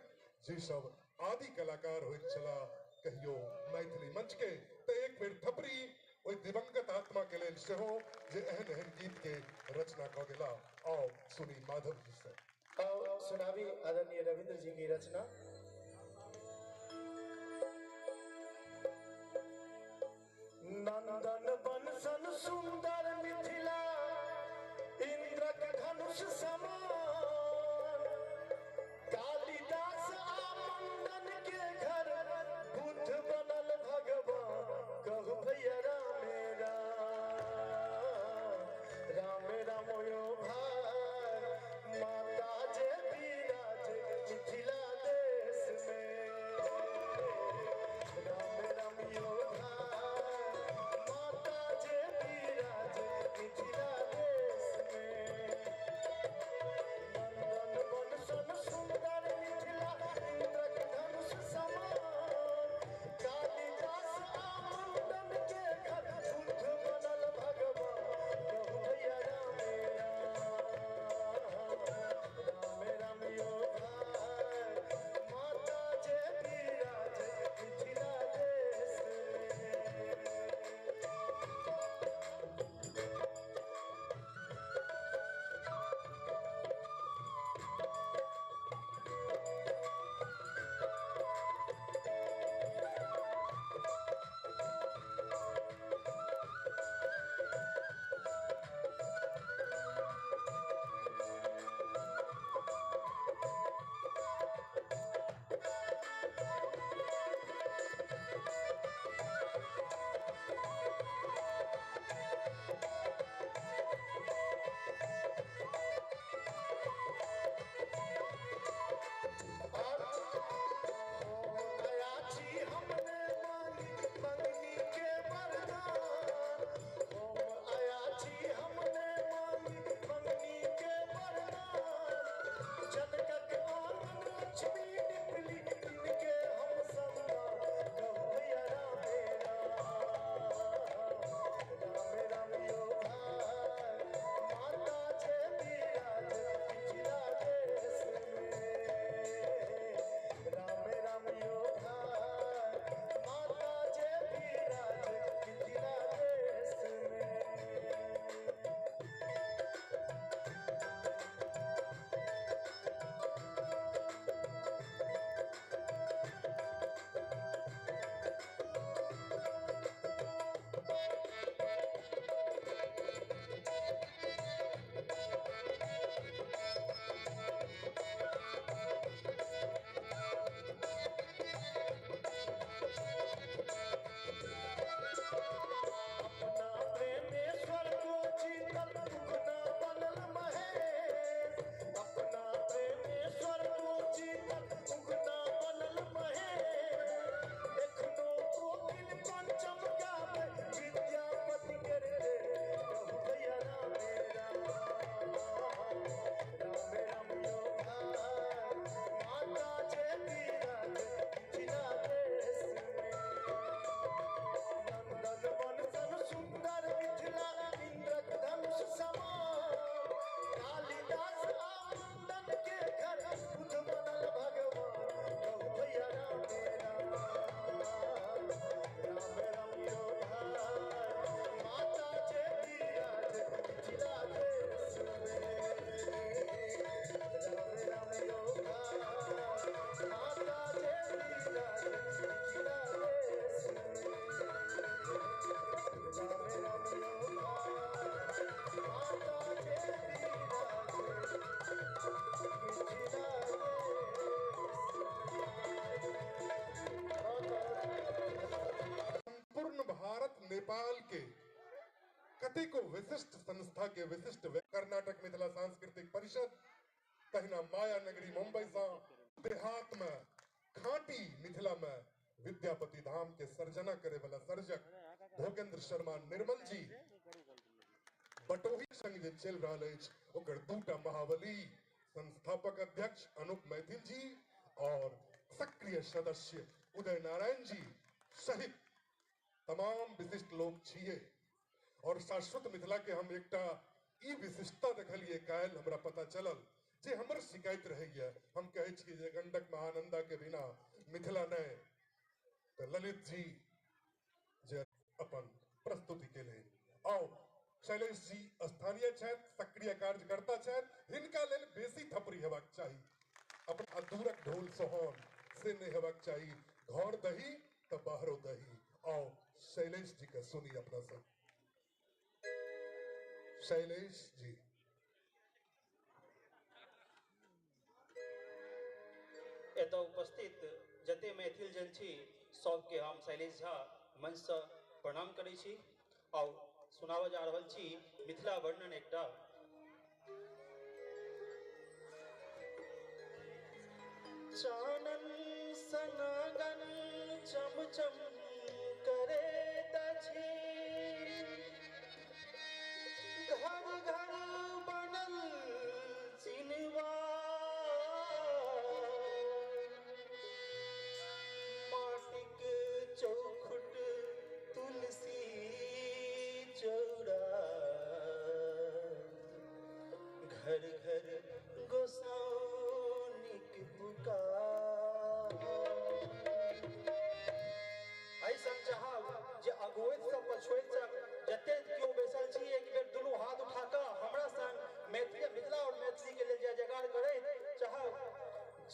जे सब आदि कलाकार होइत छला कहियो मैथिली मंच के त एक बेर थपरी ओइ दिवंगत आत्मा के लेल सेहो जे एहन एहन गीत के रचना क गेला आओ सुनी माधव जी से आओ सुनावी आदरणीय रविंद्र जी की रचना नंदन बंसन सुंदर मिथिला इंद्र के धनुष समान कालिदास आमंडन के घर बुद्ध बनल भगवान कहु भैया राम राम यो भाई माता जे विराज मिथिला देश में राम राम यो भाई माता जे विराज मिथिला देश में नेपाल के कतेको विशिष्ट संस्था के विशिष्ट कर्नाटक मिथिला सांस्कृतिक परिषद तहिना माया नगरी मुंबई से देहात में खाटी मिथिला में विद्यापति धाम के सर्जना करे वाला सर्जक भोगेंद्र शर्मा निर्मल जी बटोही संग जे चल रहा अछि ओकर दूटा महाबली संस्थापक अध्यक्ष अनूप मैथिल जी और सक्रिय सदस्य उदय नारायण जी सहित तमाम विशिष्ट लोग छिए और शाश्वत मिथिला के हम एकटा ई विशिष्टता देखलिए काल हमरा पता चलल जे हमर शिकायत रहैया हम कहे छी जे गंडक महानंदा के बिना मिथिला नहीं तो ललित जी जे अपन प्रस्तुति के लिए आओ शैलेश जी स्थानीय छथि सक्रिय कार्यकर्ता छथि हिनका लेल बेसी थपरी हेबाक चाही अपन अधूरक ढोल सोहन से नहीं हेबाक चाही घर दही तो बाहरो दही आओ शैलेश जी का सुनी अपना सब शैलेश जी एतऽ उपस्थित जते मैथिल जन छी सबके हम शैलेश झा मंच से प्रणाम करै छी और सुनाबऽ जा रहल छी मिथिला वर्णन एकटा चानन सनगन चमचम करे दछि घर घर बनल चिनवा माटिक चौखुट तुलसी चौरा घर घर गोसाउनिक पुकार ऐसन चाहब जे अगुवैत सब पछुवैत सब जते केओ बैसल छी एक बेर दुनू हाथ उठा कऽ हमरा संग मैथिली मिथिला और मैथिली के लेल जय जयकार करे चाहब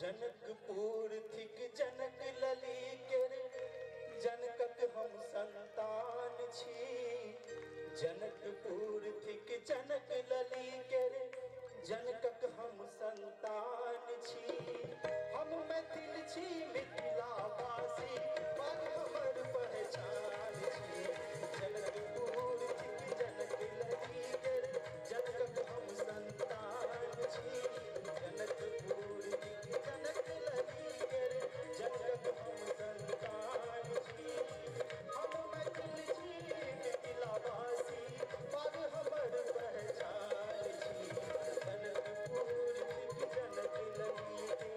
जनकपुर थिक जनक लली के जनकक हम संतान छी जनकपुर थिक जनक लली के जनकक हम संतान छी हम मैथिल छी मिथिला वासी पर हमर पहचान छी जनकपुर थिक जनक लली के जनकक हम संतान छी जनकपुर थिक जनक लली के जनकक हम संतान छी हम मैथिल छी मिथिला वासी पर हमर पहचान छी जनकपुर थिक जनक लली के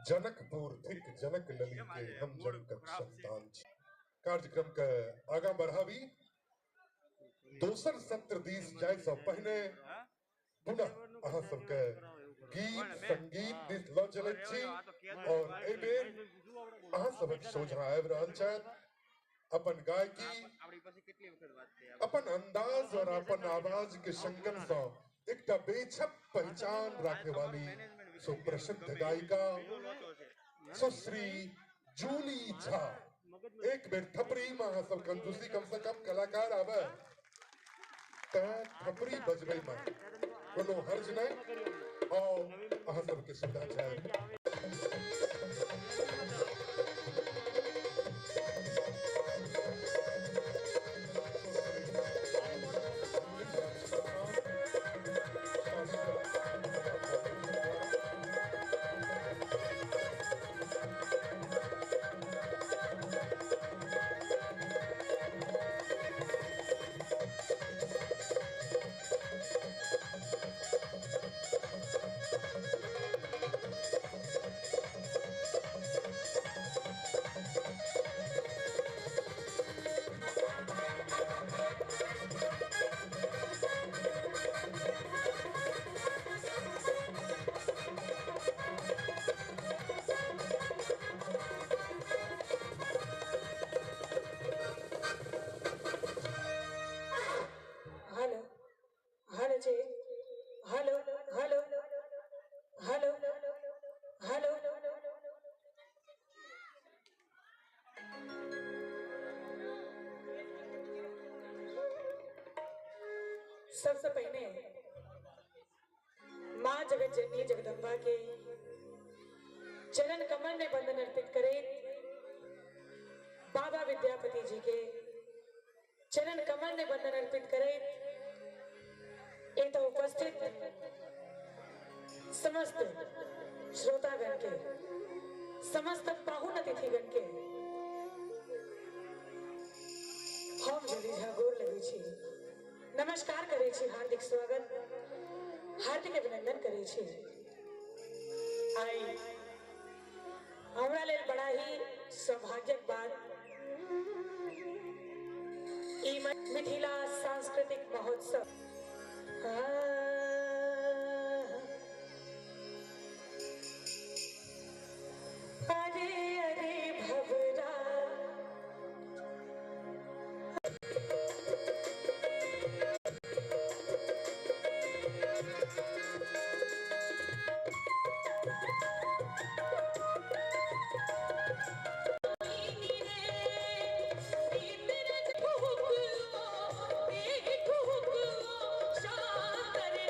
जनकपुर थिक जनक लली के हम जनक संतान छी। कार्यक्रम के आगा बढ़ावी दोसर सत्र दिस जाय से पहले पुनः अहाँ सबके गीत संगीत दिस ल चलैत छी और एहि बेर अहाँ सबक सोझा आबि रहल छथि अपन गायकी, अपन अंदाज और अपन आवाज के संगम से एकटा बेछप पहचान रखने वाली सुप्रसिद्ध गायिका सुश्री जूली झा। एक बेर थपरी में अहाँ सब कंजूसी, कम से कम कलाकार आवे थपरी बजबै में कोनो हर्ज नहीं और अहाँ सबके सुविधा छै। सबसे पहले माँ जगत जननी जगदम्बा के चरण कमल में बंदन अर्पित करें। बाबा विद्यापति जी के चरण कमल में बंदन अर्पित करें। एक तो उपस्थित समस्त श्रोतागण के, समस्त पाहुन अतिथिगण के हम जली झगोर लगे छी, नमस्कार करे छी, हार्दिक स्वागत, हार्दिक अभिनंदन करे छी। आई हमरा लेल बड़ा ही सौभाग्यक बात ई मिथिला सांस्कृतिक महोत्सव अरे अरे भवरा शांत रे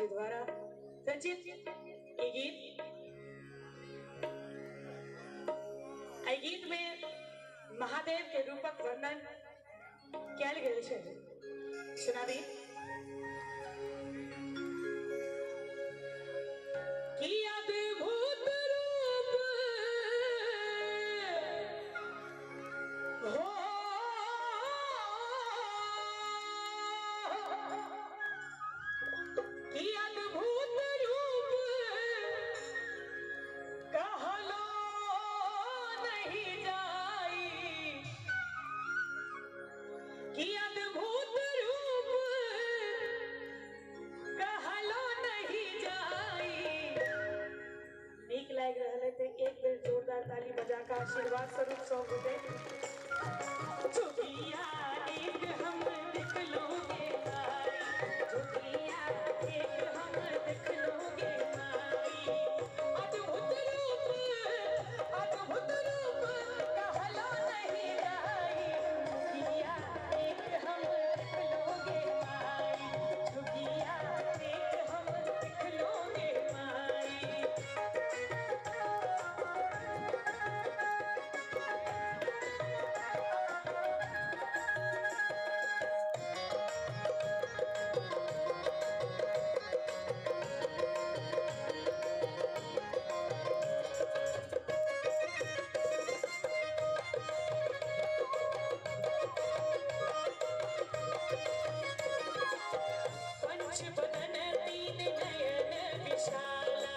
जी द्वारा रचित ये गीत। एहि गीत में महादेव के रूपक वर्णन कयल गेल छै। सुनाबी। की अद्भुत रूप हो की अद्भुत रूप कहलो नहीं जाई की अद्भुत रूप कहलो नहीं जाई। नीक लाग रहल है तो एक बेर जोरदार ताली बजा का आशीर्वाद स्वरूप सौ गोटे चुकिया एक हम देख लोगे माई, चुकिया एक हम देख लोगे माई। अद्भुत रूप कहलो नहीं जाई, चुकिया एक हम देख लोगे माई, चुकिया एक हम देख लोगे माई। पंच बदन तीन नयन विशाला,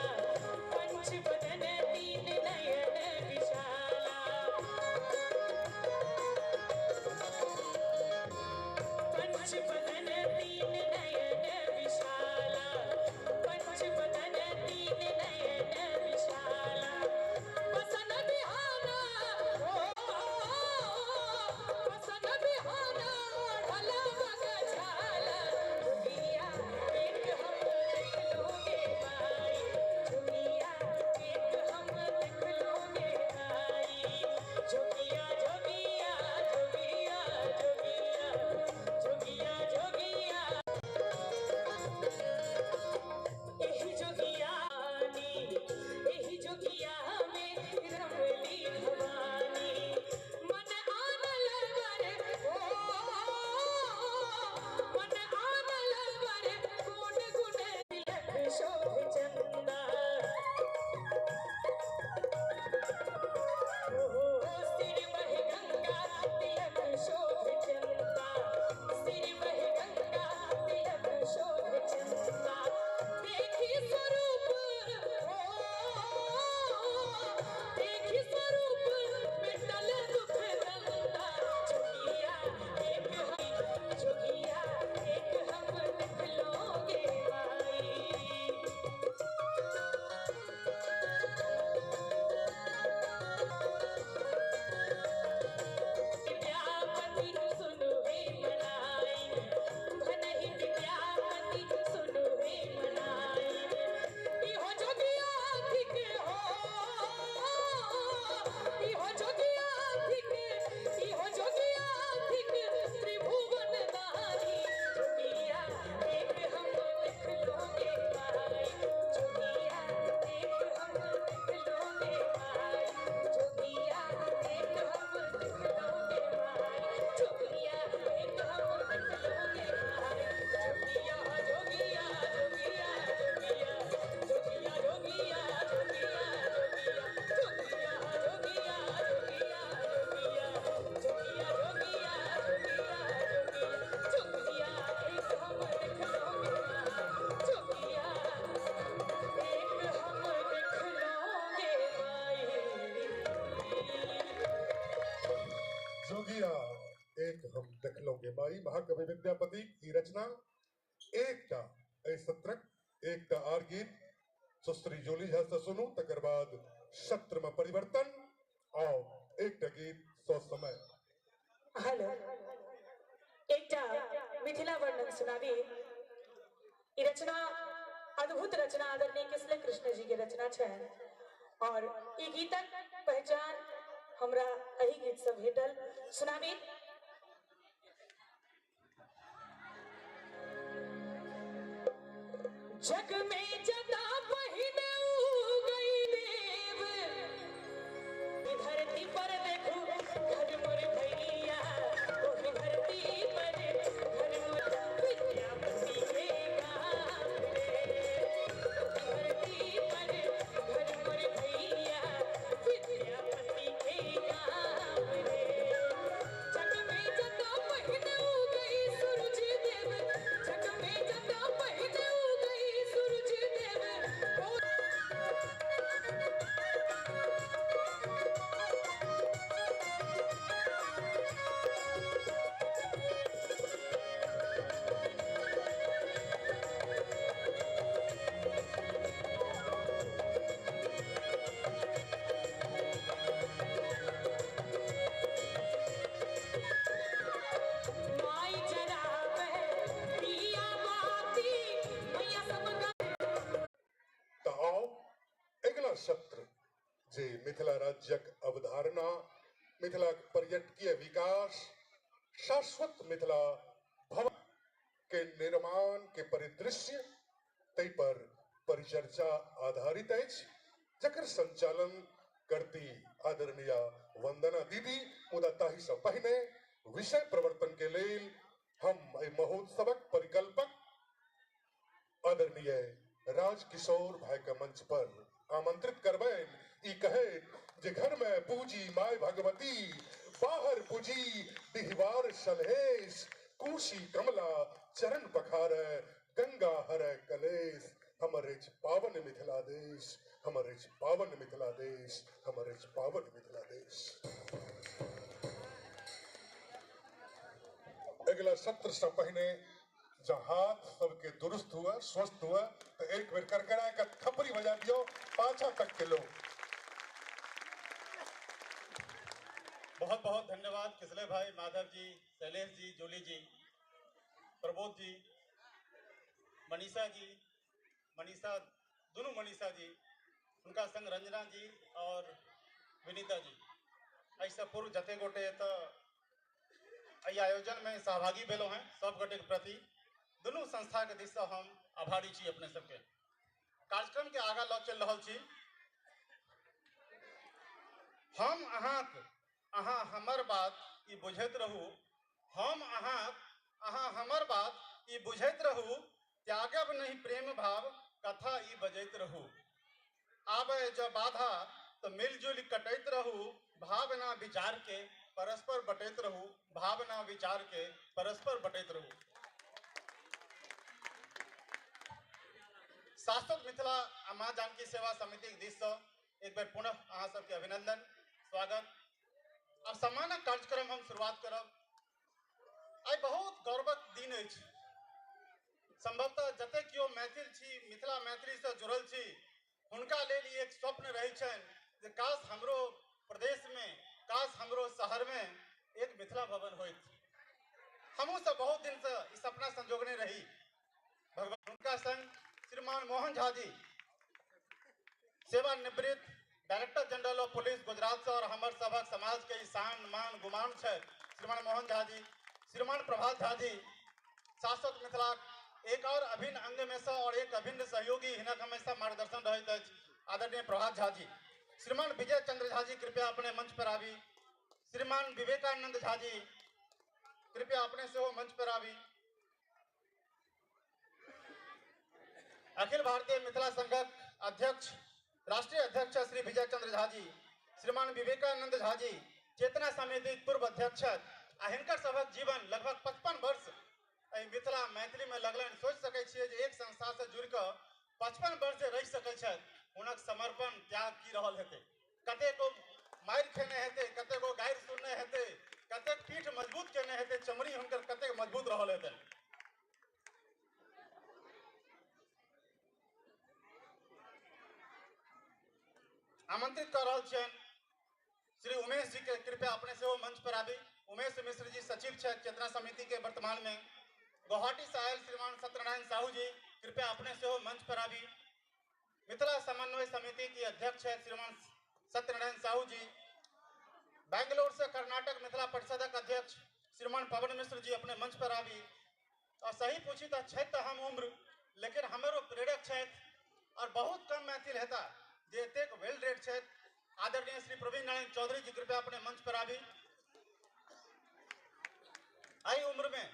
पंच बदन तीन नयन विशाला। पंच बदन तीन नयन विशाला, पंच बदन तीन नयन विशाला। बसन बिहारा बसन बिहारा ढला बगझाला, चुकिया एक हम देख लोगे माई, चुकिया एक हम देख लोगे माई। जोगिया जोगिया जोगिया जोगिया जोगिया जोगिया एही जोगिया एही जोगिया में रमली भवानी। मन आनल वर मन आनल वर गुण गुण तिलक शोभ चंदा। सिर बह गंगा तिलक शोभ चंदा, सिर बह गंगा तिलक शोभ चंदा। देखी स्वरूप देखी स्वरूप मिटल दुख दंदा। चुकिया एक चुकिया एक हम देख लोगे माई। विद्यापति सुनु हे मनाई, भनहि विद्यापति सुनु हे मनाई। इहो जोगिया थिक हो इहो जोगिया थिक इहो जोगिया थिक त्रिभुवन दानी। चुकिया एक हम देख लोगे माई, चुकिया एक हम देख लोगे माई, चुकिया एक हम देख लोगे माई, चुकिया एक हम देख लोगे माई। चुकिया जोगिया जोगिया जोगिया जोगिया जोगिया जोगिया जोगिया जोगिया जोगिया जोगिया जोगिया जोगिया जोगिया जोगिया एक हम देख लोगे माई, चुकिया एक हम देख लोगे माई। जोगिया एक हम देख लोगे माई महाकवि विद्यापति की रचना। एक टा ए सत्रक एक टा आर गीत सुस्त्री जोली है से सुनो तकर बाद शत्र में परिवर्तन और एक टा गीत सो समय। हेलो एकटा मिथिला वर्णन सुनाबी। ई रचना अद्भुत रचना आदरणीय किसले कृष्ण जी के रचना छै और ई गीतक पहचान हमरा एही गीत से भेटल। सुनाबी। जग में जता पहिने गई देव धरती पर देखो घर मोर भैया ओही धरती पर घर मोर विद्यापति के गाँव रे धरती पर घर मोर भैया विद्यापति के गाँव रे जग में जता पहिने गई सूरज देव जग में जता पहिने गई सूरज देव माई जरावे दिया माती मैया सब तो आओ अगला सत्र जे मिथिला राज्यक अवधारणा मिथिला पर्यटकीय विकास शाश्वत मिथिला भवन के निर्माण के परिदृश्य तै पर परिचर्चा आधारित अछि जकर संचालन करती आदरणीय वंदना दीदी मुदा ताहि सँ पहिने विषय प्रवर्तन के लेल हम एहि महोत्सवक परिकल्पक आदरणीय राजकिशोर भाई के मंच पर आमंत्रित करबैन ई कहे जे घर में पूजी माय भगवती बाहर पूजी दिहवार सलहेश कुशी कमला चरण पखारे गंगा हरे कलेश हमर अछि पावन मिथिला देश हमर अछि पावन मिथिला देश हमर अछि पावन मिथिला देश। अगला सत्र से पहले जब हाथ सबके दुरुस्त हुआ स्वस्थ हुआ तो एक बेर करकरा का थपड़ी बजा दियो पाछा तक के लोग। बहुत बहुत धन्यवाद किसले भाई, माधव जी, शैलेश जी, जूली जी, प्रबोध जी, मनीषा जी, दोनों मनीषा जी, उनका संग रंजना जी और विनीता जी, ऐसा पूर्व जते गोटे तो एहि आयोजन में सहभागी भेलो हैं सब गोटे के प्रति दोनों संस्था के दिश से हम आभारी छी। अपने सबके कार्यक्रम के आगा लऽ चल रहल छी। हम अहाँ हमर बात ई बुझैत रहू, हम अहाँ हमर बात ई बुझैत रहू, त्यागब नहीं प्रेम भाव कथा ई बजैत रहू, आबे जब बाधा तो मिलजुल कटैत रहू, भावना विचार के परस्पर बटैत रहू, भावना विचार के परस्पर बटैत रहू। शाश्वत मिथिला आ माँ जानकी सेवा समिति के दिश से एक बार पुनः अहाँ सबके अभिनंदन स्वागत। अब सम्मानक कार्यक्रम हम शुरुआत करब। आई बहुत गौरवक दिन अछि। संभवतः जते कियो मैथिल छी, मिथिला मैथिली से जुड़ल छी, हुनका लेल ई एक स्वप्न रहै छनि जे काश हमरो प्रदेश में, काश हमरो शहर में एक मिथिला भवन होइत। हमहूँ सब बहुत दिन से ई सपना संजोगने रही। भगवान उनका संग श्रीमान मोहन झा जी, सेवानिवृत्त director general of police Gujarat से और हमर सभक समाज के शान मान गुमान है श्रीमान मोहन झा जी, श्रीमान प्रभात झा जी, शाश्वत मिथिला एक और अभिन्न अंग में से और एक अभिन्न सहयोगी हिनक हमेशा मार्गदर्शन रहैत अछि आदरणीय प्रभात झा जी। श्रीमान विजय चंद्र झा जी कृपया अपने मंच पर आबी। श्रीमान विवेकानंद झा जी कृपया अपने से हो मंच पर आबी। अखिल भारतीय मिथिला संघक अध्यक्ष, राष्ट्रीय अध्यक्ष श्री विजय चंद्र झा जी, श्रीमान विवेकानंद झा जी चेतना समिति पूर्व अध्यक्ष आ हिनकर सभक जीवन लगभग 55 वर्ष मिथिला मैथिली में लगलन। सोच सकै छियै जे एक संस्था से जुड़ कऽ 55 वर्ष रहि सकै छथि, हुनक समर्पण त्याग की रहल हेतै। कते को मारि खेने हेतै, कते को गारि सुनने हेतै, कते पीठ मजबूत केने हेतै, चमड़ी हुनकर कते मजबूत रहल हेतै। आमंत्रित कर रहल छियनि श्री उमेश जी के कृपया अपने से वो मंच पर आबी। उमेश मिश्र जी सचिव छथि चेतना समिति के वर्तमान में। गुवाहाटी से आयल श्रीमान सत्यनारायण साहू जी कृपया अपने से वो मंच पर आबी। मिथिला समन्वय समिति की अध्यक्ष है श्रीमान सत्यनारायण साहू जी। बैंगलोर से कर्नाटक मिथिला परिषद के अध्यक्ष श्रीमान पवन मिश्र जी अपने मंच पर आबी। और सही पूछी तो छथि हम उम्र लेकिन हमारो प्रेरक छथि और बहुत कम मैथिल हेता जे एतेक वेल रेड छथि। आदरणीय श्री प्रवीण नारायण चौधरी जी कृपया अपने मंच पर आबी। आई उम्र में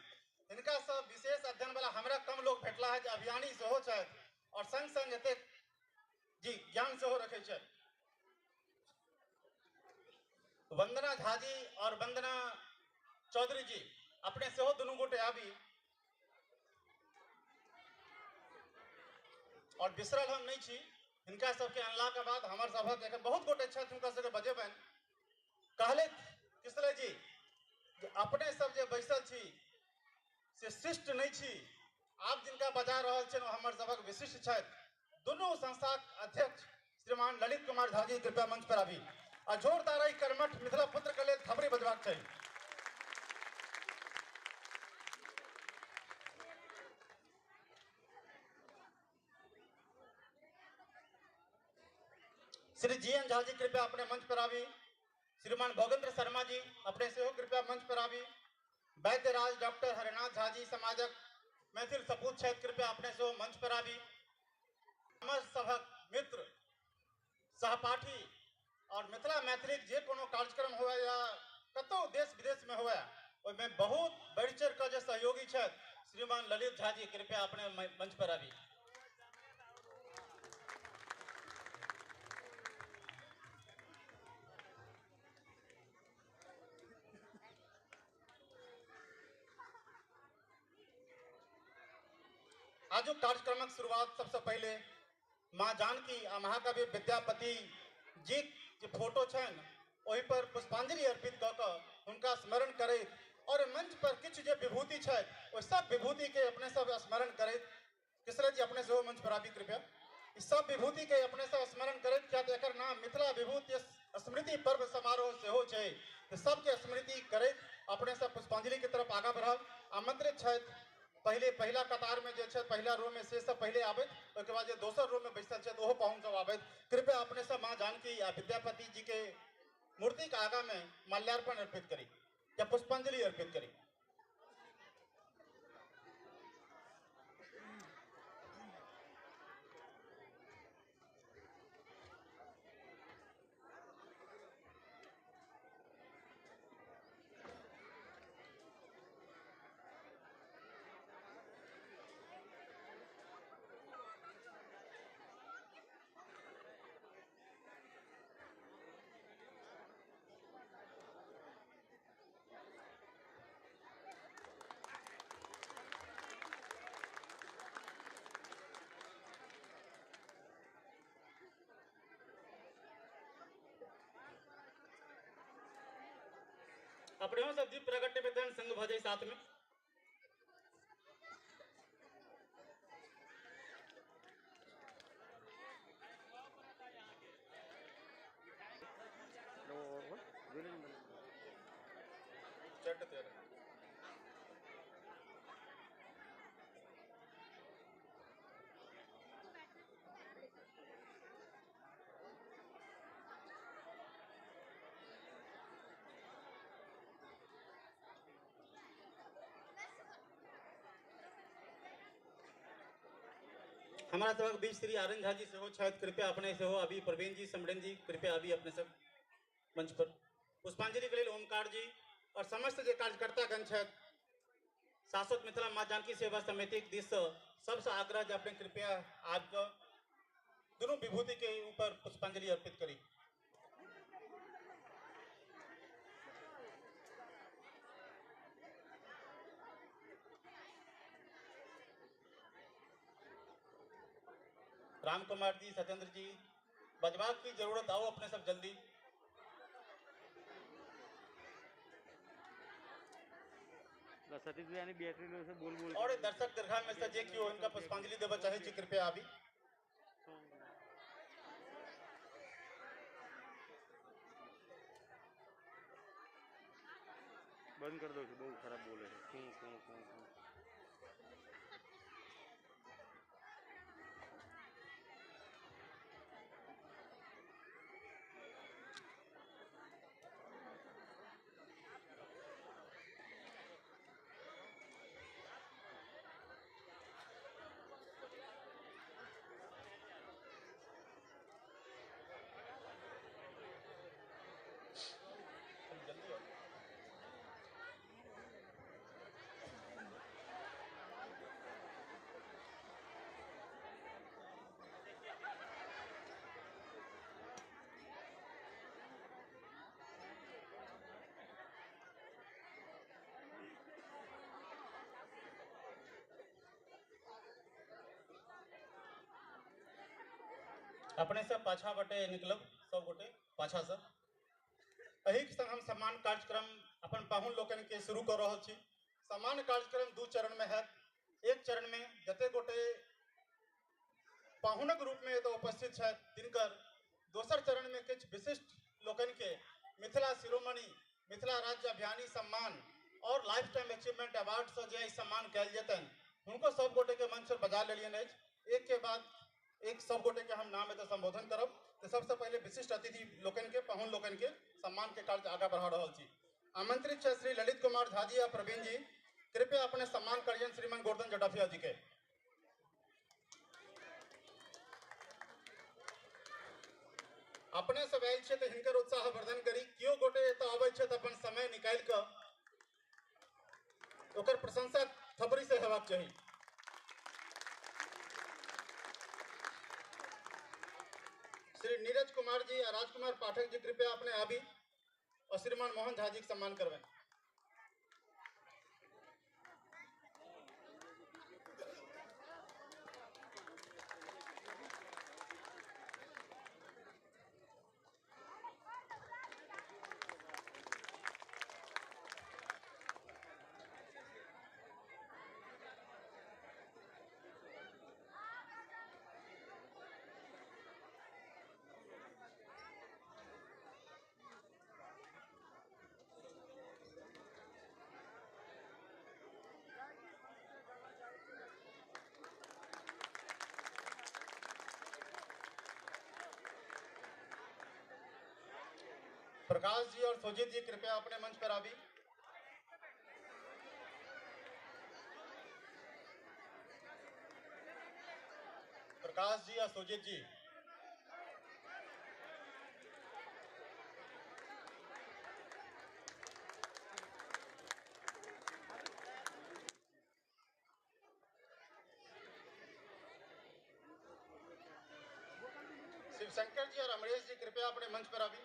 इनका सब विशेष अध्ययन वाला हमरा कम लोग भेटला है जे अभियानी सेहो छथि और संग संग एतेक जी ज्ञान सेहो रखे छथि। वंदना झा जी और वंदना चौधरी जी अपने सेहो दुनू गोटे आबी। और बिसरल हम नहीं छी हिनका सबके अनला के बाद हमर सभक एखन बहुत गोटे छथि हुनका सबके बजेबनि। कहले किसले जी जे अपने सब जे बैसल छी से शिष्ट नहीं छी, आप जिनका बजा रहल छनि हमर सभक विशिष्ट छथि। दुनू संस्थाक अध्यक्ष श्रीमान ललित कुमार झा जी कृपया मंच पर आबी और जोरदार ई कर्मठ मिथिला पुत्र के लेल थपड़ी बजबाक चाही। श्री जीएन झा जी कृपया अपने मंच पर आवी। श्रीमान भोगेंद्र शर्मा जी अपने से हो कृपया मंच पर आवी। वैद्यराज डॉक्टर हरिनाथ झा जी समाजक मैथिल सपूत छथि कृपया अपने से हो मंच पर आवी। हमर सभक मित्र सहपाठी और मिथिला मैथिली जे कोनो कार्यक्रम हुए या कतौ देश विदेश में हुए ओहिमे बहुत बढ़ चढ़ कर जे सहयोगी छथि श्रीमान ललित झा जी कृपया अपने मंच पर आवी। आजु कार्यक्रमक शुरुआत सबसे पहले माँ जानकी आ महाकवि विद्यापति जी के फोटो छन ओहि पर पुष्पांजलि अर्पित क क हुनका स्मरण करैत और मंच पर किछु जे विभूति छथि ओ सब विभूति के अपने सब स्मरण करैत। किसरे जी अपने से मंच पर आबी कृपया। इस सब विभूति के अपने सब स्मरण करैत क्या एकर नाम मिथिला विभूति स्मृति पर्व समारोह सेहो छै। तो सबके स्मृति करैत अपने सब पुष्पांजलि की तरफ आगा बढ़ब। आमंत्रित छथि पहला कतार में जे छथि पहला रो में से सब पहले आबैत ओके बाद जे दोसर रो में बैसल छथि ओहो पाहुन सब आबैत। कृपया अपने सब माँ जानकी आ विद्यापति जी के मूर्ति के आगा में माल्यार्पण अर्पित करी या पुष्पांजलि अर्पित करी। अपने सब दीप प्रगट्य विधान संग भजै साथ में। हमारा सबक बीच श्री आनंद झा जी से हो छथि कृपया अपने से हो अभी। प्रवीण जी समरेन जी कृपया अभी अपने सब मंच पर पुष्पांजलि के लिए ओमकार जी और समस्त जे कार्यकर्ता गण छथि शाश्वत मिथिला माँ जानकी सेवा समिति के दिश सबसे आग्रह जे अपने कृपया आज दोनों विभूति के ऊपर पुष्पांजलि अर्पित करी। राम कुमार जी सत्येंद्र जी बजवाक की जरूरत आओ अपने सब जल्दी। और दर्शक दीर्घा में से जे क्यों इनका पुष्पांजलि देवा चाहे जी कृपया अभी। बंद कर दो बहुत खराब बोले। अपने सब पाछा बटे निकलब सब गोटे पाछा से एहि संग हम सम्मान कार्यक्रम अपन पाहुन लोकन के शुरू कर रहल छी। सम्मान कार्यक्रम दू चरण में है। एक चरण में जते गोटे पाहुनक रूप में तो उपस्थित है तिनकर, दोसर चरण में किछ विशिष्ट लोकन के मिथिला शिरोमणि मिथिला राज्य अभियानी सम्मान और लाइफ टाइम अचीवमेंट अवार्ड से जे सम्मान कल जेतन उनको सब गोटे के मंच पर बजा लेलियन। एक के बाद एक सब गोटे के हम नाम एतऽ संबोधन करब। तो सबसे पहले विशिष्ट अतिथि लोकन के पाहुन लोकन के सम्मान के कार्य आगे बढ़ा रहा छी। आमंत्रित है श्री ललित कुमार झा जी और प्रवीण जी, कृपया अपने सम्मान करियन श्रीमान गोवर्धन जडाफिया जी के। अपने सब आयल छे तो हिनकर उत्साह वर्धन करी। कियो गोटे एतऽ आबै छे तो अपन समय निकाल के ओकर प्रशंसा थपड़ी से हेबाक चाही। श्री नीरज कुमार जी और राजकुमार पाठक जी कृपया अपने आबी और श्रीमान मोहन झा जी के सम्मान करवें। प्रकाश जी और सुजीत जी कृपया अपने मंच पर आबी। प्रकाश जी और सुजीत जी। शिवशंकर जी और अमरेश जी कृपया अपने मंच पर आबी।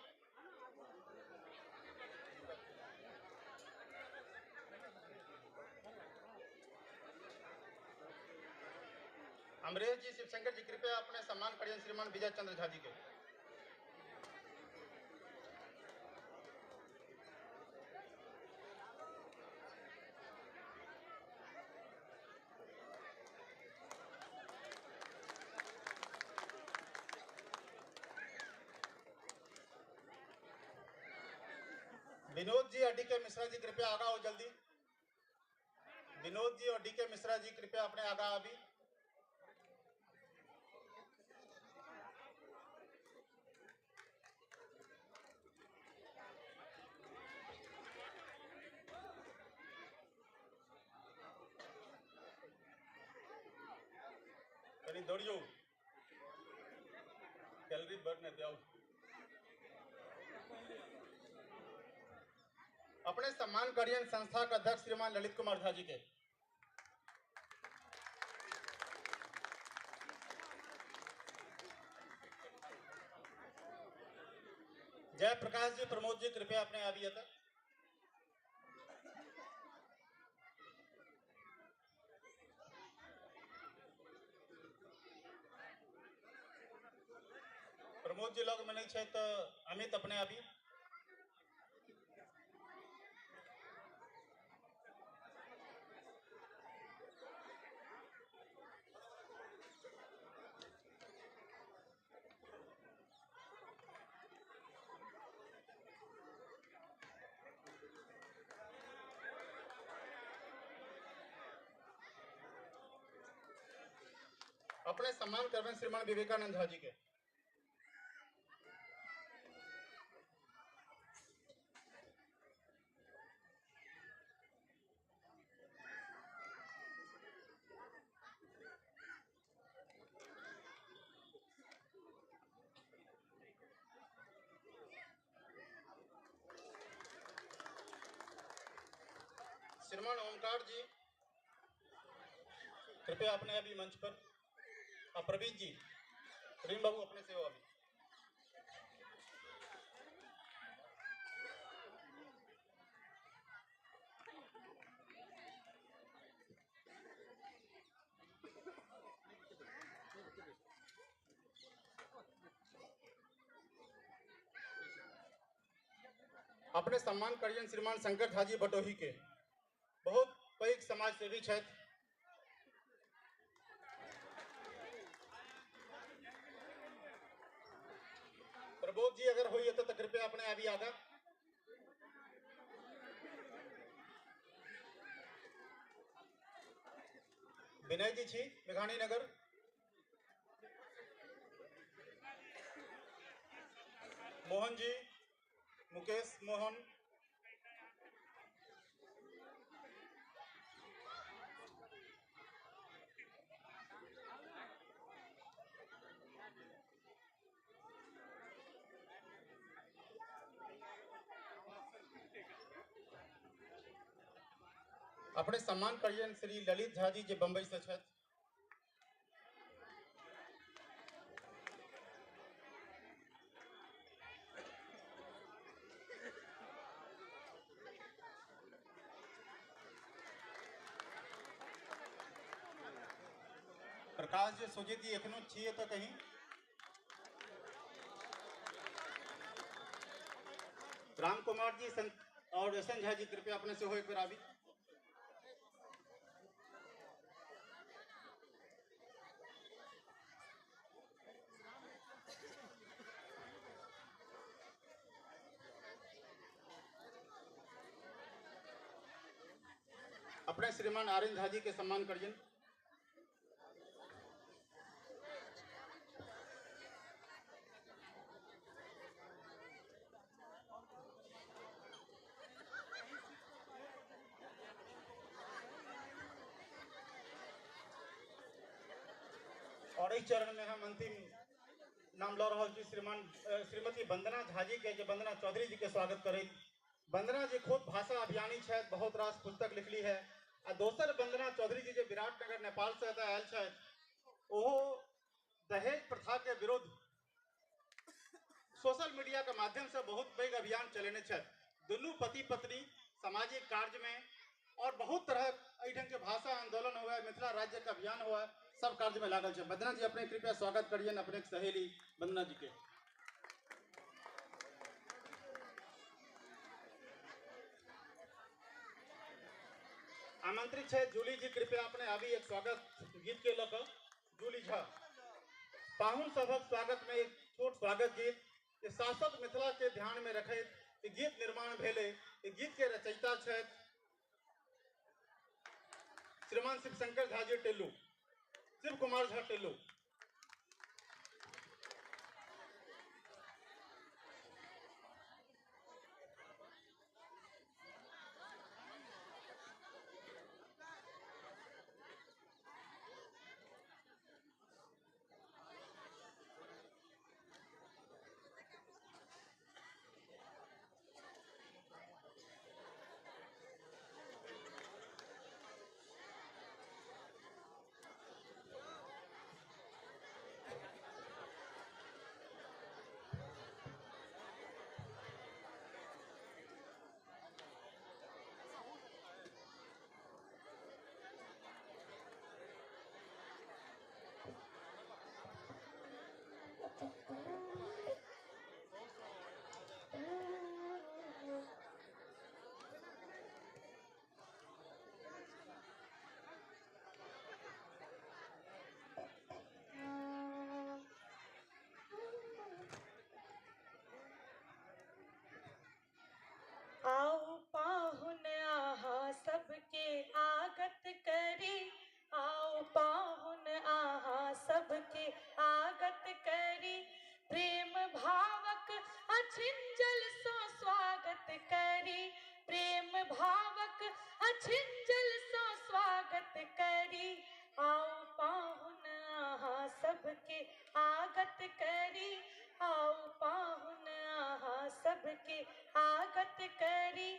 अमरेश जी, शिवशंकर जी कृपया अपने सम्मान करिए श्रीमान विजय चंद्र झा जी के। विनोद जी और डीके मिश्रा जी कृपया आगा हो जल्दी। विनोद जी और डीके मिश्रा जी कृपया अपने आगा अभी। कहीं दौड़ियो कैलोरी बर्न है दिया। अपने सम्मान करियन संस्था का अध्यक्ष श्रीमान ललित कुमार झा जी के। जय प्रकाश जी, प्रमोद जी कृपया अपने आबिए तक। प्रमोद जी लोग में नहीं छे तो अमित अपने अभी। अपने सम्मान करवें श्रीमान विवेकानंद झा जी के। श्रीमान ओमकार जी कृपया अपने अभी मंच पर। प्रवीण जी, प्रवीण बाबू अपने से हो अभी। अपने सम्मान करियन श्रीमान शंकर झा जी बटोही के बहुत पैघ समाज सेवी छथि। प्रबोध जी अगर होइए तो कृपया अपने अभी आगा। विनय जी छी मेघानी नगर। मोहन जी मुकेश मोहन। अपने सम्मान करियन श्री ललित झा जी जे बंबई से छथि। प्रकाश जी सुजीत जी एखनो छिए तो कहीं। राम कुमार जी और रोशन झा जी कृपया अपने से हो एक बार आबी। अपने श्रीमान आर्यन झा जी के सम्मान करिए। और इस चरण में हम अंतिम नाम लो रहा जी श्रीमान श्रीमती वंदना झा जी के वंदना चौधरी जी के स्वागत करें। वंदना जी खुद भाषा अभियानी है, बहुत रास पुस्तक लिखली है। आ दोसर वंदना चौधरी जी विराटनगर नेपाल से आयल है, ओहो दहेज प्रथा के विरुद्ध सोशल मीडिया के माध्यम से बहुत पैघ अभियान चलेने छे। दुनू पति पत्नी सामाजिक कार्य में और बहुत तरह ढंग के भाषा आंदोलन हुआ, मिथिला राज्य का अभियान हुआ, सब कार्य में लागल है। वंदना जी अपने कृपया स्वागत करिए अपने सहेली वंदना जी के। आमंत्रित है जूली जी कृपया अपने अभी एक स्वागत गीत के लक जूली झा। पाहुन सभक स्वागत में एक छोट स्वागत गीत ये शासक मिथिला के ध्यान में रखे गीत निर्माण भेले। गीत के रचयिता है श्रीमान शिवशंकर झा जी टेलू, शिव कुमार झा टेलू। आओ पाहुन आहा सबके आगत करी, आओ पाहुन आहा सबके आगत करी, प्रेम भावक अछिंजल सो स्वागत करी, प्रेम भावक अछिंजल सो स्वागत करी। आओ पाहुन आहा सबके आगत करी, आओ पाहुन आहा सबके आगत करी।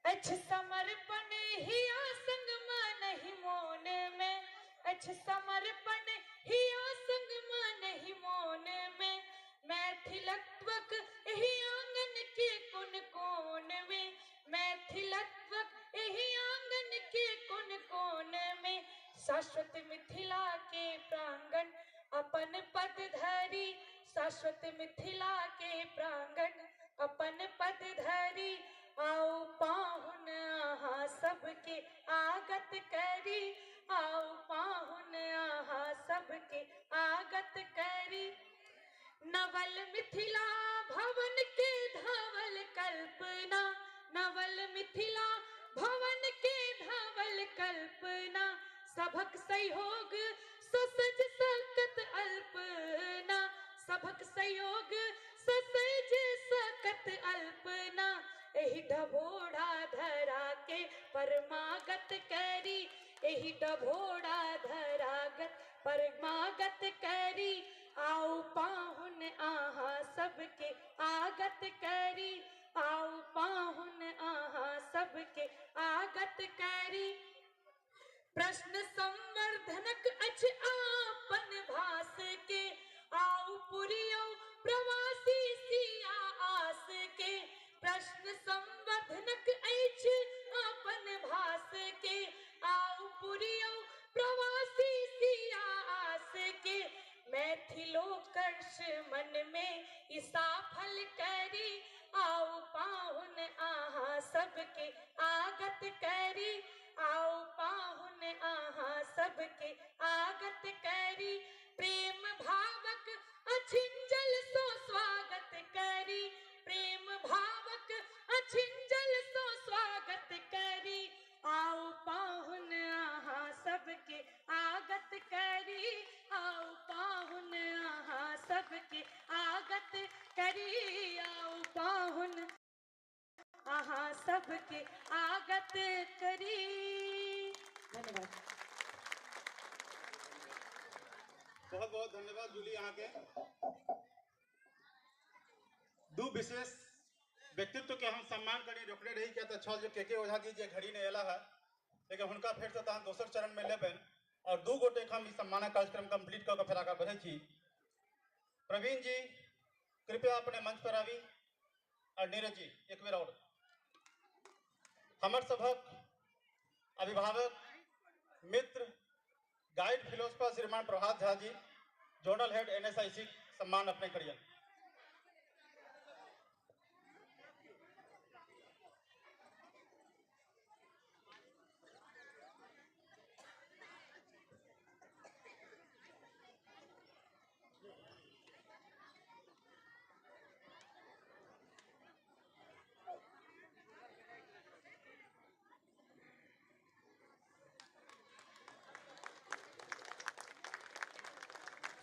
अछ समर्पण हिया संग मन ही मोन में, अछ समर्पण हिया संग मन ही मोन में, मैथिलत्वक ही आंगन के कुन कोन में, मैथिलत्वक ही आंगन के कुन कोन में, शाश्वत मिथिला के प्रांगण अपन पद धरी, शाश्वत मिथिला के प्रांगण अपन पद धरी। सबके आगत करी आओ पाहुन आहा सबके आगत करी नवल मिथिला भवन के धवल कल्पना नवल मिथिला भवन के धवल कल्पना सभक सहयोग ससज सकत अल्पना सभक सहयोग ससज सकत अल्पना एहि डभोड़ा धरा के परमागत करी एहि डभोड़ा धरागत परमागत करी आओ पाहुन आहा सबके आगत करी आओ पाहुन आहा सबके आगत करी प्रश्न संवर्धनक अछ आपन भास के आओ पुरियो प्रवासी सिया आस के प्रश्न संवर्धनक अछ आपन भास के आओ पुरियो प्रवासी सिया आस के मैथिलोकर्ष मन में ईसा फल करी आओ पाहुन आहा सबके आगत करी आओ पाहुन आहा सबके आगत करी प्रेम भावक अछिंजल सो स्वागत करी प्रेम भावक अछिंजल सो स्वागत करी आओ पाहुन आहा सबके आगत करी आओ पाहुन आहा सबके आगत करी आओ पाहुन आहा सबके आगत करी। धन्यवाद। बहुत बहुत धन्यवाद जूली यहाँ के दू विशेष व्यक्तित्व के हम सम्मान करी रोकने रही क्या छल जो के ओझा जी जे घड़ी ने अला है लेकिन हुनका फेर से तहन दोसर चरण में लेबे और दू गोटे हम ई सम्मान कार्यक्रम कंप्लीट कर फिर आगे बढ़े छी। प्रवीण जी कृपया अपने मंच पर आवी और नीरज जी एक बेर और हमर सभक अभिभावक मित्र गाइड फिलोसफर श्रीमान Prabhat Jha ji zonal head NSIC सम्मान अपने करिए।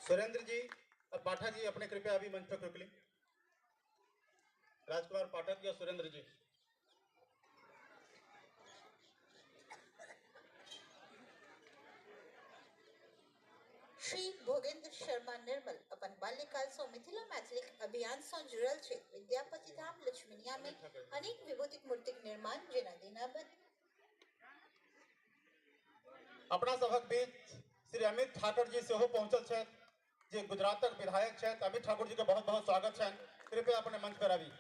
सुरेंद्र जी और पाठक जी अपने कृपया अभी मंच पर क्विकली राजकुमार पाठक या सुरेंद्र जी। श्री भोगेंद्र शर्मा निर्मल अपन बाल्यकाल से मिथिला मैथिलिक अभियान से जुड़ल छै। विद्यापति धाम लक्ष्मीनिया में अनेक विभूतिक मूर्तिक निर्माण जेना दीनाबद्ध अपना सभक बीच श्री अमित ठाकुर जी सेहो पहुंचल छै जे गुजरातक विधायक छथि। अमित ठाकुर जी के बहुत बहुत स्वागत छनि। कृपया अपने मंच पर आबी।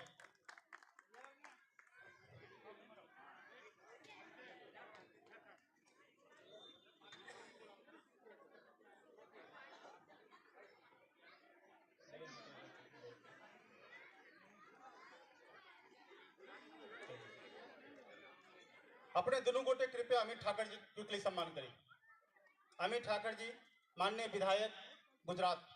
अपने दोनों गोटे कृपया अमित ठाकुर जी क्विकली सम्मान करें। अमित ठाकुर जी माननीय विधायक गुजरात।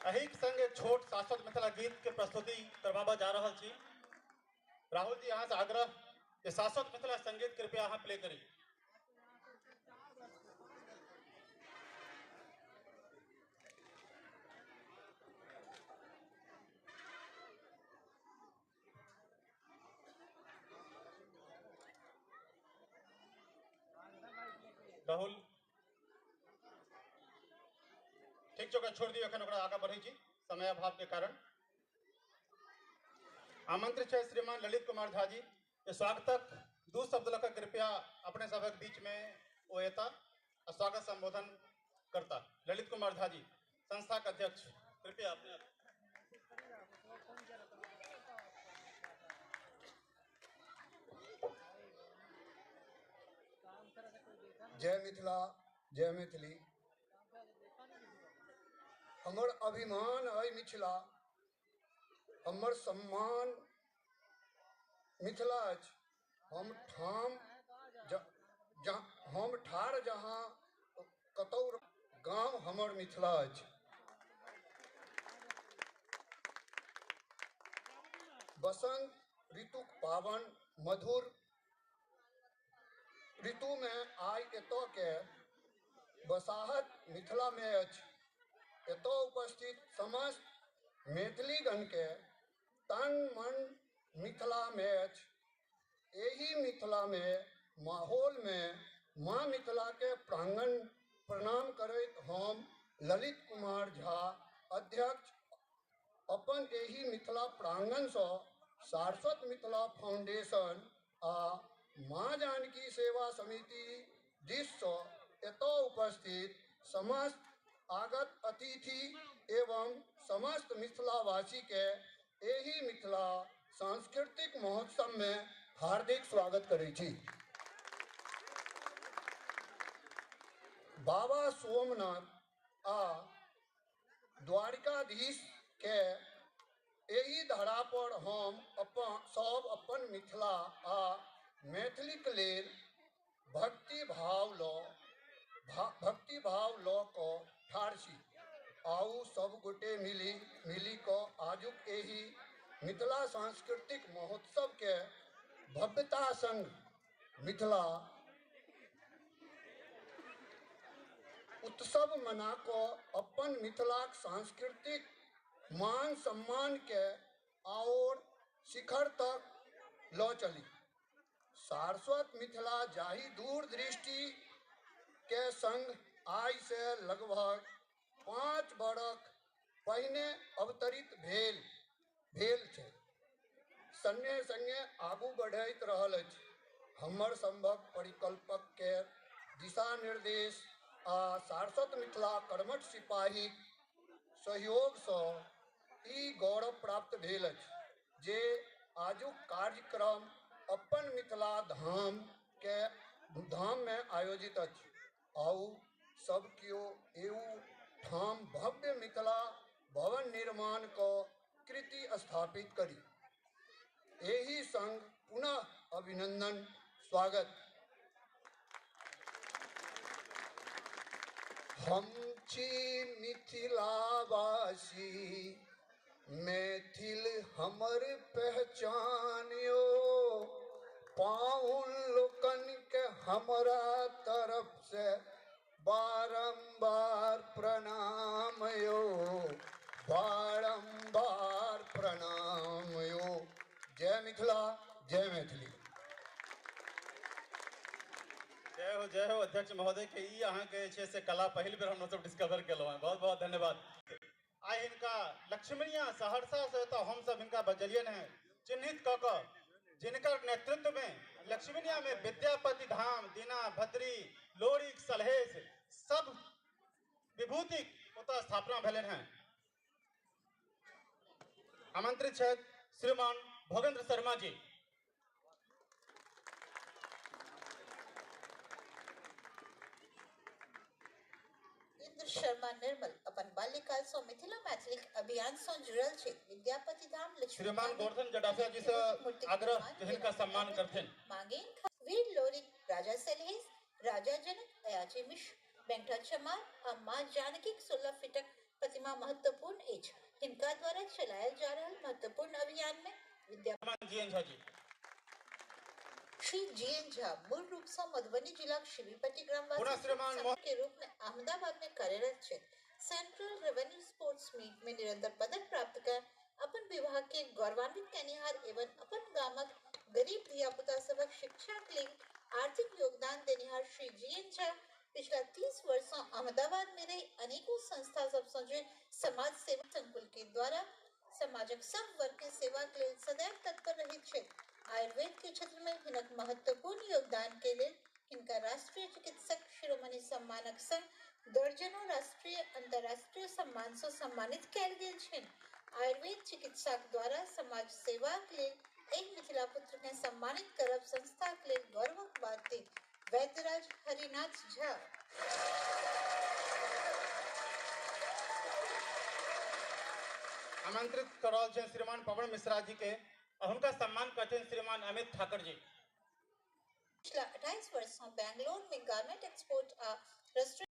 अहिक संग एक छोट शाश्वत मिथिला गीत के प्रस्तुति करवाबा जा रहा छी। राहुल जी यहाँ से आग्रह कि शाश्वत मिथिला संगीत कृपया यहाँ प्ले करी। राहुल ठीक जगह छोड़ दियो, एखन ओकरा आगे बढ़े छी समय अभाव के कारण। आमंत्रित है श्रीमान ललित कुमार झा जी। ये स्वागतक दो शब्द लगा कृपया अपने सभा के बीच में ओएता और स्वागत संबोधन करता। ललित कुमार झा जी, संस्था का अध्यक्ष, कृपया अपने जय मिथिला, जय मैथिली। हमर अभिमान है मिथिला, हमर सम्मान मिथिला अछि। हम ठाड़ जहाँ कतौ गांव हमर मिथिला अछि। बसंत ऋतुक पावन मधुर ऋतु में आइ एतऽ के बसाहत मिथिला में अछि। एतऽ उपस्थित समस्त मैथिलीगण के तन मन मिथिला में अछि। एही मिथिला में माहौल में माँ मिथिला के प्रांगण प्रणाम करैत हम ललित कुमार झा अध्यक्ष अपन एही मिथिला प्रांगण सँ सारस्वत मिथिला फाउंडेशन आ माँ जानकी सेवा समिति दिस सँ एतऽ उपस्थित समस्त आगत अतिथि एवं समस्त मिथिलावासी के एही मिथिला सांस्कृतिक महोत्सव में हार्दिक स्वागत करै छी। बाबा सोमनाथ आ द्वारिकाधीश के एही धरा पर हम अपन मिथिला आ मैथिलीक लेल भक्ति भाव लऽ कऽ ठाढ़ छी। आउ सब गोटे मिली कऽ आजुक एही मिथिला सांस्कृतिक महोत्सव के भव्यता संग मिथिला उत्सव मना कऽ अपन मिथिलाक सांस्कृतिक मान सम्मान के और शिखर तक लऽ चली। सारस्वत मिथिला जाहि दूरदृष्टि के संग आइ से लगभग 5 बरख पहिने अवतरित भेल छै, संगे संगे आगू बढ़ैत रहल अछि। हमर संभव परिकल्पक के दिशा निर्देश आ सारस्वत मिथिला कर्मठ सिपाही सहयोग सँ ई गौरव प्राप्त भेल अछि जे आजुक कार्यक्रम अपन मिथिला धाम में आयोजित अछि। आउ सब कियो एऊ ठाम भव्य मिथिला भवन निर्माण क कृति स्थापित करी। एही संग पुनः अभिनंदन स्वागत। हम छी मिथिलावासी, मैथिल हमर पहचान यो। पाहुन लोकन के हमरा तरफ से बारंबार प्रणाम यो, बारंबार प्रणाम यो। जय मिथिला, जय मैथिली। जय हो अध्यक्ष महोदय के ई अहाँ के छै से कला पहिल बेर हम सब डिस्कवर केलहुँ हैं। बहुत बहुत धन्यवाद। आइ हिनका लक्ष्मणिया सहरसा से तो हम सब हिनका बजलियन हैं चिन्हित क क जिनकर नेतृत्व में लक्ष्मणिया में विद्यापति धाम, दीना भद्री, लोरिक, सलहेश सब विभूति ओतऽ स्थापना भेलन हैं। आमंत्रित है श्रीमान भोगेंद्र शर्मा जी। शर्मा निर्मल अपन बाल्यकाल से मिथिला मैथिली अभियान से जुड़ल छै। विद्यापति धाम श्रीमान गोवर्धन जडाफिया जी से आग्रह जिनका सम्मान करथें। मांगेन वीर लोरिक, राजा सलहेश, राजा जनक, अयाची मिश्र, बेंटा चमार और मां जानकी 16 फीटक प्रतिमा महत्वपूर्ण अछि। हिनका द्वारा चलायल जा रहल महत्वपूर्ण अभियान में विद्यापति श्री जीएन झा मूल रूप से मधुबनी जिला शिवीपट्टी ग्रामवासी के रूप में अहमदाबाद में कार्यरत थे। सेंट्रल रेवेन्यू स्पोर्ट्स मीट में निरंतर पदक प्राप्त कर अपन विभाग के गौरवान्वित कनिहार एवं अपन गामक गरीब धियापुता सबक शिक्षा के लिए आर्थिक योगदान देनिहार श्री जीएन झा पिछला 30 वर्षों अहमदाबाद में रही अनेकों संस्था सब समाज सेवा संकुल के द्वारा समाजक सब वर्ग के सेवा के लेल सदैव तत्पर रहैत छथि। आयुर्वेद के क्षेत्र में हिनक महत्वपूर्ण योगदान के लेल हिनका राष्ट्रीय चिकित्सक शिरोमणि सम्मानक संग दर्जनों राष्ट्रीय अंतर्राष्ट्रीय सम्मान से सम्मानित कयल गेल छनि। आयुर्वेद चिकित्सक द्वारा समाज सेवा के लेल एक मिथिला पुत्र के सम्मानित करब संस्था के लेल गौरवक बात थी। वैद्यराज हरिनाथ झा। आमंत्रित करल छनि श्रीमान पवन मिश्रा जी के और उनका सम्मान करते हैं श्रीमान अमित ठाकुर जी। पिछला 28 वर्षों बैंगलोर में garment export restaurant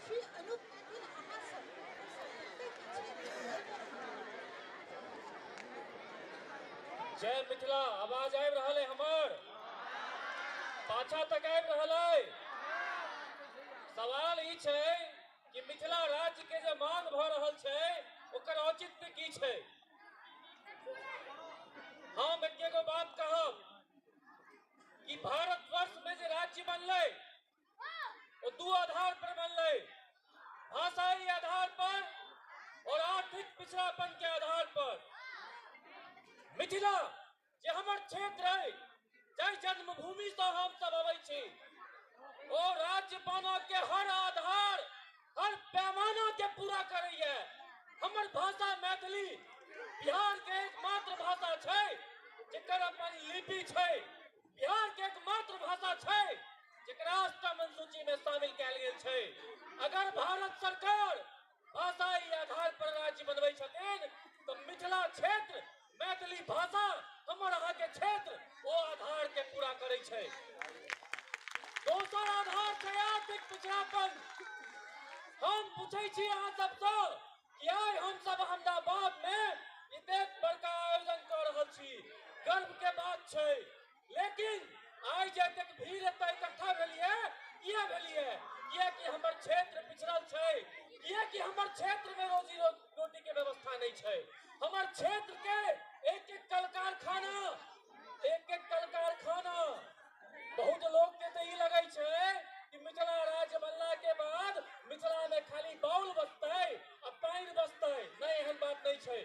Shri Anoop Patil अहाँ सब जय मिथिला आवाज आबि रहल है हमर पाछा तक आबि रहल है। सवाल ई छै कि मिथिला राज्य के जे मांग भ रहल छै ओकर औचित्य की छै। हम एकेगो बात कहब कि भारतवर्ष में जे राज्य बनलै वो दू आधार पर बनलै, भाषाई आधार पर और आर्थिक पिछड़ापन के आधार पर। मिथिला जे हमर क्षेत्र है, जय जन्मभूमि से हम सब अबै छी, ओ राज्य बनो के हर आधार हर पैमाना के पूरा करैया। हमर भाषा मैथिली बिहार के एकमात्र भाषा छै जेकर अपन लिपि छै, बिहार के एकमात्र भाषा छै जेकरा राष्ट्रीय सूची में शामिल कैल गेल छै। अगर भारत सरकार भाषाई आधार पर राज्य बनबै छथिन तो मिथिला क्षेत्र मैथिली भाषा हमर अहाँ के क्षेत्र ओ आधार के पूरा करै छै। दोसर आधार छै आर्थिक पिछड़ापन। हम पूछै छी अहाँ सबसँ कि आइ हम सब अहमदाबाद में एतेक बड़का आयोजन कर रहल छी, गर्व के बात छै, लेकिन आइ जे एतेक भीड़ एतय इकट्ठा भेलिए किया भेलिए? कियाकि हमर क्षेत्र पिछड़ल छै, कियाकि हमर क्षेत्र में रोजी रोटी के व्यवस्था नहीं छै। हमर क्षेत्र के एक एक कल कारखाना बहुत लोग के तो ई लगे छै कि मिथिला राज्य बनला के बाद मिथिला में खाली बाउल बसतै आ पानी बसतै। नहीं, एहन बात नहीं छै।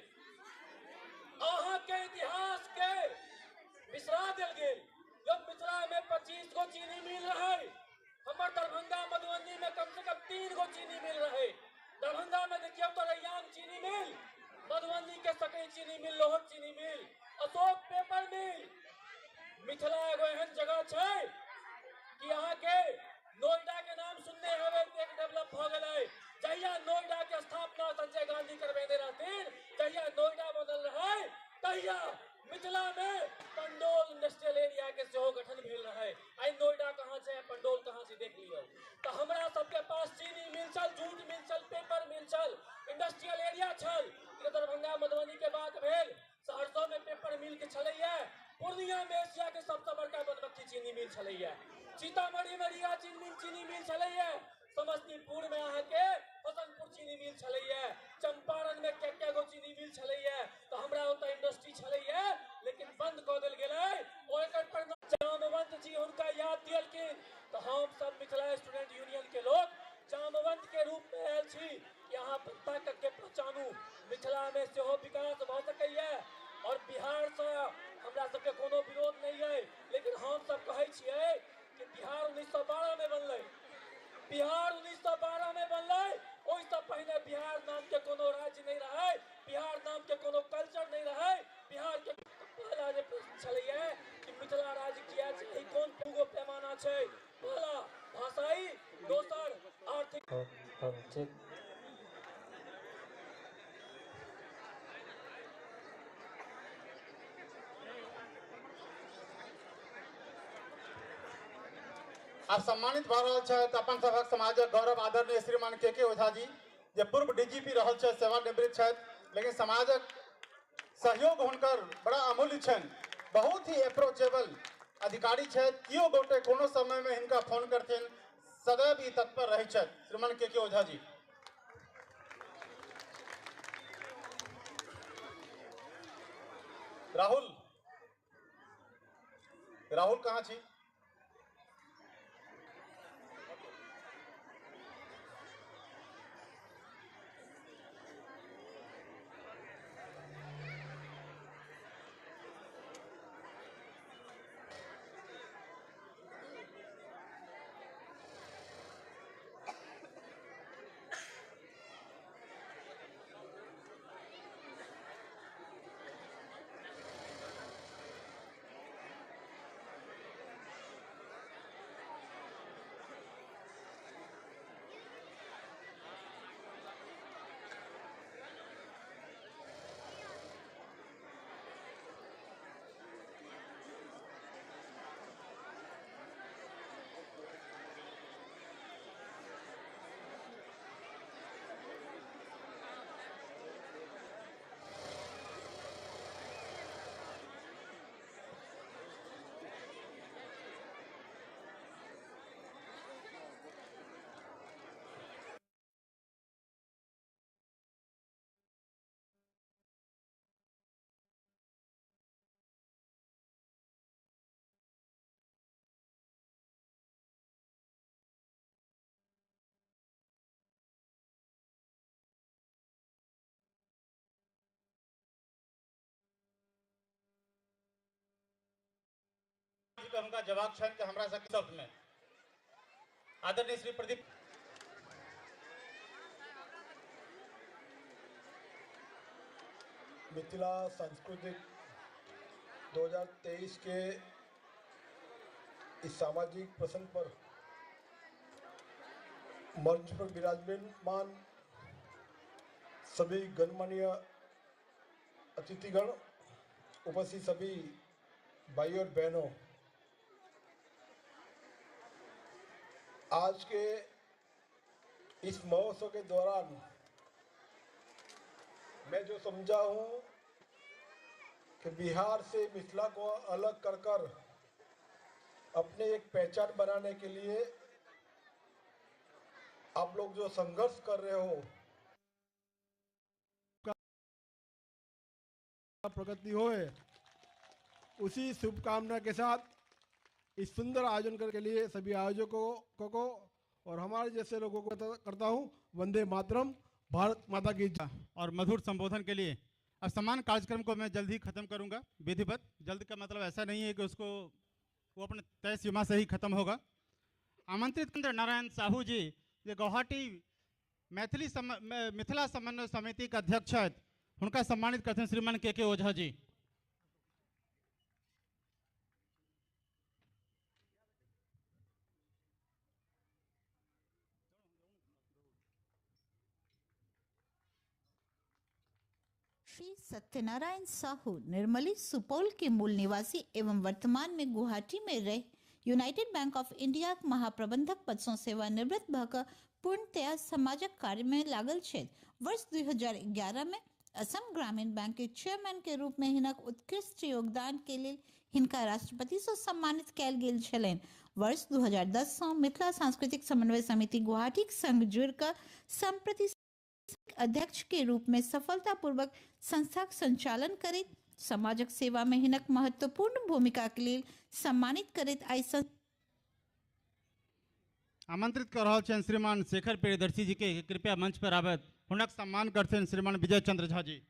अहाँ के इतिहास के बिसरा देल गेल। जब मिथिला में 25 गो चीनी मिल रहे, हमर दरभंगा मधुबनी में कम से कम 3 गो चीनी मिल रहे। दरभंगा में देखियो तो रैयाम चीनी मिल, मधुबनी के सकई चीनी मिल, लोहट चीनी मिल, अशोक पेपर मिल। मिथिला एगो एहन जगह छै कि अहाँ के नोएडा के नाम सुनने हेबै, एक डेवलप भ गेलै। जहिया नोएडा के स्थापना संजय गांधी करबेने रहथिन, जहिया नोएडा बनल रहे, तहिया मिथिला में पंडोल इंडस्ट्रियल एरिया के सेहो गठन भेल रहे। आई नोएडा कहाँ छै, पंडोल कहाँ छै, देख लियो। तो हमरा सबके पास चीनी मिल छल, जूट मिल छल, पेपर मिल छल, इंडस्ट्रियल एरिया छल। दरभंगा मधुबनी के बात भेल, सहरसा में पेपर मिल के छलैया, पूर्णिया में एशिया के सबसे बड़का मधुमक्खी चीनी मिल छलैया, सीतामढ़ी में रिया चीनी मिल छलैया, समस्तीपुर में अहाँ के हसनपुर चीनी मिल छलैया, चंपारण में के गो चीनी मिल छलैया। तो हमरा ओतय इंडस्ट्री छलैया, लेकिन बंद क देल गेलै। ओ एकर परिणाम जामवंत जी हुनका याद दियलखिन। तो हम सब मिथिला स्टूडेंट यूनियन के लोग जामवंत के रूप में आयल छी कि अहाँ पता करके पहचानू। मिथिला में सेहो विकास भ सकैया और बिहार से हमरा सबके कोनो विरोध नहीं है, लेकिन हम सब कहै छियै कि बिहार 1912 में बनलै, बिहार 1912 में बनलै। ओहि से पहले बिहार नाम के कोनो राज्य नहीं रहे, बिहार नाम के कोनो कल्चर नहीं रहे। बिहार के पहला जे प्रश्न छलैया कि मिथिला राज्य किया छै, कोन दूगो पैमाना छै, पहला भाषाई, दोसर आर्थिक। आप सम्मानित भ रहल छथि अपन सभक समाजक गौरव आदरणीय श्रीमान के ओझा जी, जे पूर्व डीजीपी रहल छथि, सेवानिवृत्त छथि, लेकिन समाजक सहयोग हुनकर बड़ा अमूल्य छनि। बहुत ही अप्रोचेबल अधिकारी छथि, कियो गोटे कोनो समय में हिनका फोन करथिन, सदैव ई तत्पर रहै छथि। श्रीमान के ओझा जी। राहुल कहाँ छी? के उनका जवाब छन के हमरा सब शब्द में आदरणीय श्री प्रदीप मिथिला सांस्कृतिक 2023 के इस सामाजिक प्रसंग पर मंच पर विराजमान सभी गणमान्य अतिथिगण, उपस्थित सभी भाई और बहनों, आज के इस महोत्सव के दौरान मैं जो समझा हूँ कि बिहार से मिथिला को अलग कर अपने एक पहचान बनाने के लिए आप लोग जो संघर्ष कर रहे हो, प्रगति होए, उसी शुभकामना के साथ इस सुंदर आयोजन करने के लिए सभी आयोजकों को और हमारे जैसे लोगों को करता हूँ वंदे मातरम, भारत माता की जय। और मधुर संबोधन के लिए अब सम्मान कार्यक्रम को मैं जल्द ही खत्म करूंगा विधिवत। जल्द का मतलब ऐसा नहीं है कि उसको वो अपने तय सीमा से ही खत्म होगा। आमंत्रित नारायण साहू जी जो गुवाहाटी मिथिला समन्वय समिति के अध्यक्ष हैं, उनका सम्मानित करते हैं श्रीमान के ओझा जी। श्री सत्यनारायण साहू निर्मली सुपौल के मूल निवासी एवं वर्तमान में गुवाहाटी में रह यूनाइटेड बैंक ऑफ इंडिया महाप्रबंधक पद से सेवानिवृत्त भऽ पूर्णतया समाजक कार्य में लागल छथि। वर्ष 2011 में असम ग्रामीण बैंक के चेयरमैन के रूप में हिनक उत्कृष्ट योगदान के लिए हिनका राष्ट्रपति से सम्मानित कयल गेल छलनि। वर्ष 2010 से मिथिला सांस्कृतिक समन्वय समिति गुवाहाटी संग जुड़ कर संप्रति अध्यक्ष के रूप में सफलतापूर्वक संस्था संचालन करैत समाजक सेवा में हिनक महत्वपूर्ण भूमिका के लिए सम्मानित करैत आई आमंत्रित कर रहा छन श्रीमान शेखर प्रियदर्शी जी के कृपया मंच पर आबत हुनक सम्मान करते श्रीमान विजय चंद्र झा जी।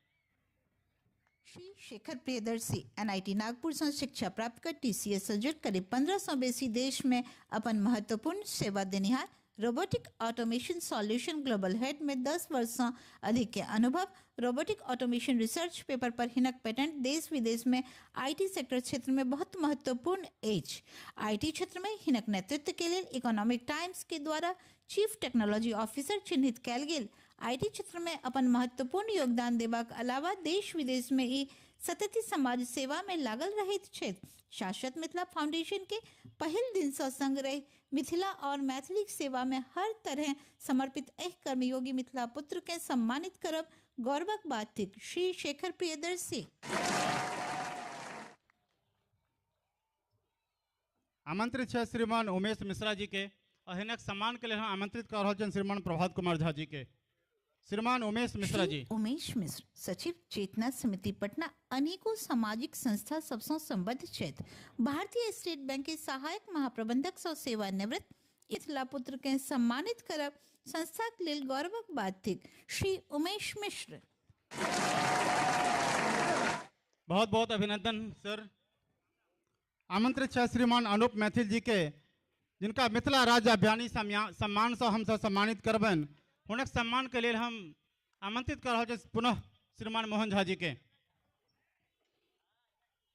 श्री शेखर प्रियदर्शी NIT नागपुर से शिक्षा प्राप्त कर TCS से जुड़ करीब 1500 बेसी देश में अपन महत्वपूर्ण सेवा देनिहार robotic automation solution global head में 10 वर्ष से अधिक के अनुभव। रोबोटिक ऑटोमेशन रिसर्च पेपर पर हिनक पेटेंट देश विदेश में IT सेक्टर क्षेत्र में बहुत महत्वपूर्ण एज। IT क्षेत्र में हिनक नेतृत्व के लिए इकोनॉमिक टाइम्स के द्वारा चीफ टेक्नोलॉजी ऑफिसर चिन्हित कयल गेल। IT क्षेत्र में अपन महत्वपूर्ण योगदान देबाक अलावा देश विदेश में ई सतत समाज सेवा में लागल रहैत छथि। शाश्वत मिथिला फाउंडेशन के पहल दिन से संग रही मिथिला और मैथिली सेवा में हर तरह समर्पित एक कर्मयोगी मिथिला पुत्र के सम्मानित करब गौरवक बात थी। श्री शेखर प्रियदर्शी। आमंत्रित है श्रीमान उमेश मिश्रा जी के और हिनक सम्मान के लिए हम आमंत्रित कर रहा छन श्रीमान प्रभात कुमार झा जी के। श्रीमान उमेश मिश्रा जी। उमेश मिश्र सचिव चेतना समिति पटना अनेकों सामाजिक संस्था सबसे संबद्ध छथि। भारतीय स्टेट बैंक के सहायक महाप्रबंधक से सेवानिवृत्त मिथिला पुत्र के सम्मानित करब संस्था के लिए गौरवक बात थी। श्री उमेश मिश्र। बहुत बहुत अभिनंदन सर। आमंत्रित है श्रीमान अनूप मैथिल जी के, जिनका मिथिला राज्य अभियानी सम्मान से हम सम्मानित करबन। हुनक सम्मान के लिए हम आमंत्रित कर रहे पुनः श्रीमान मोहन झा जी के।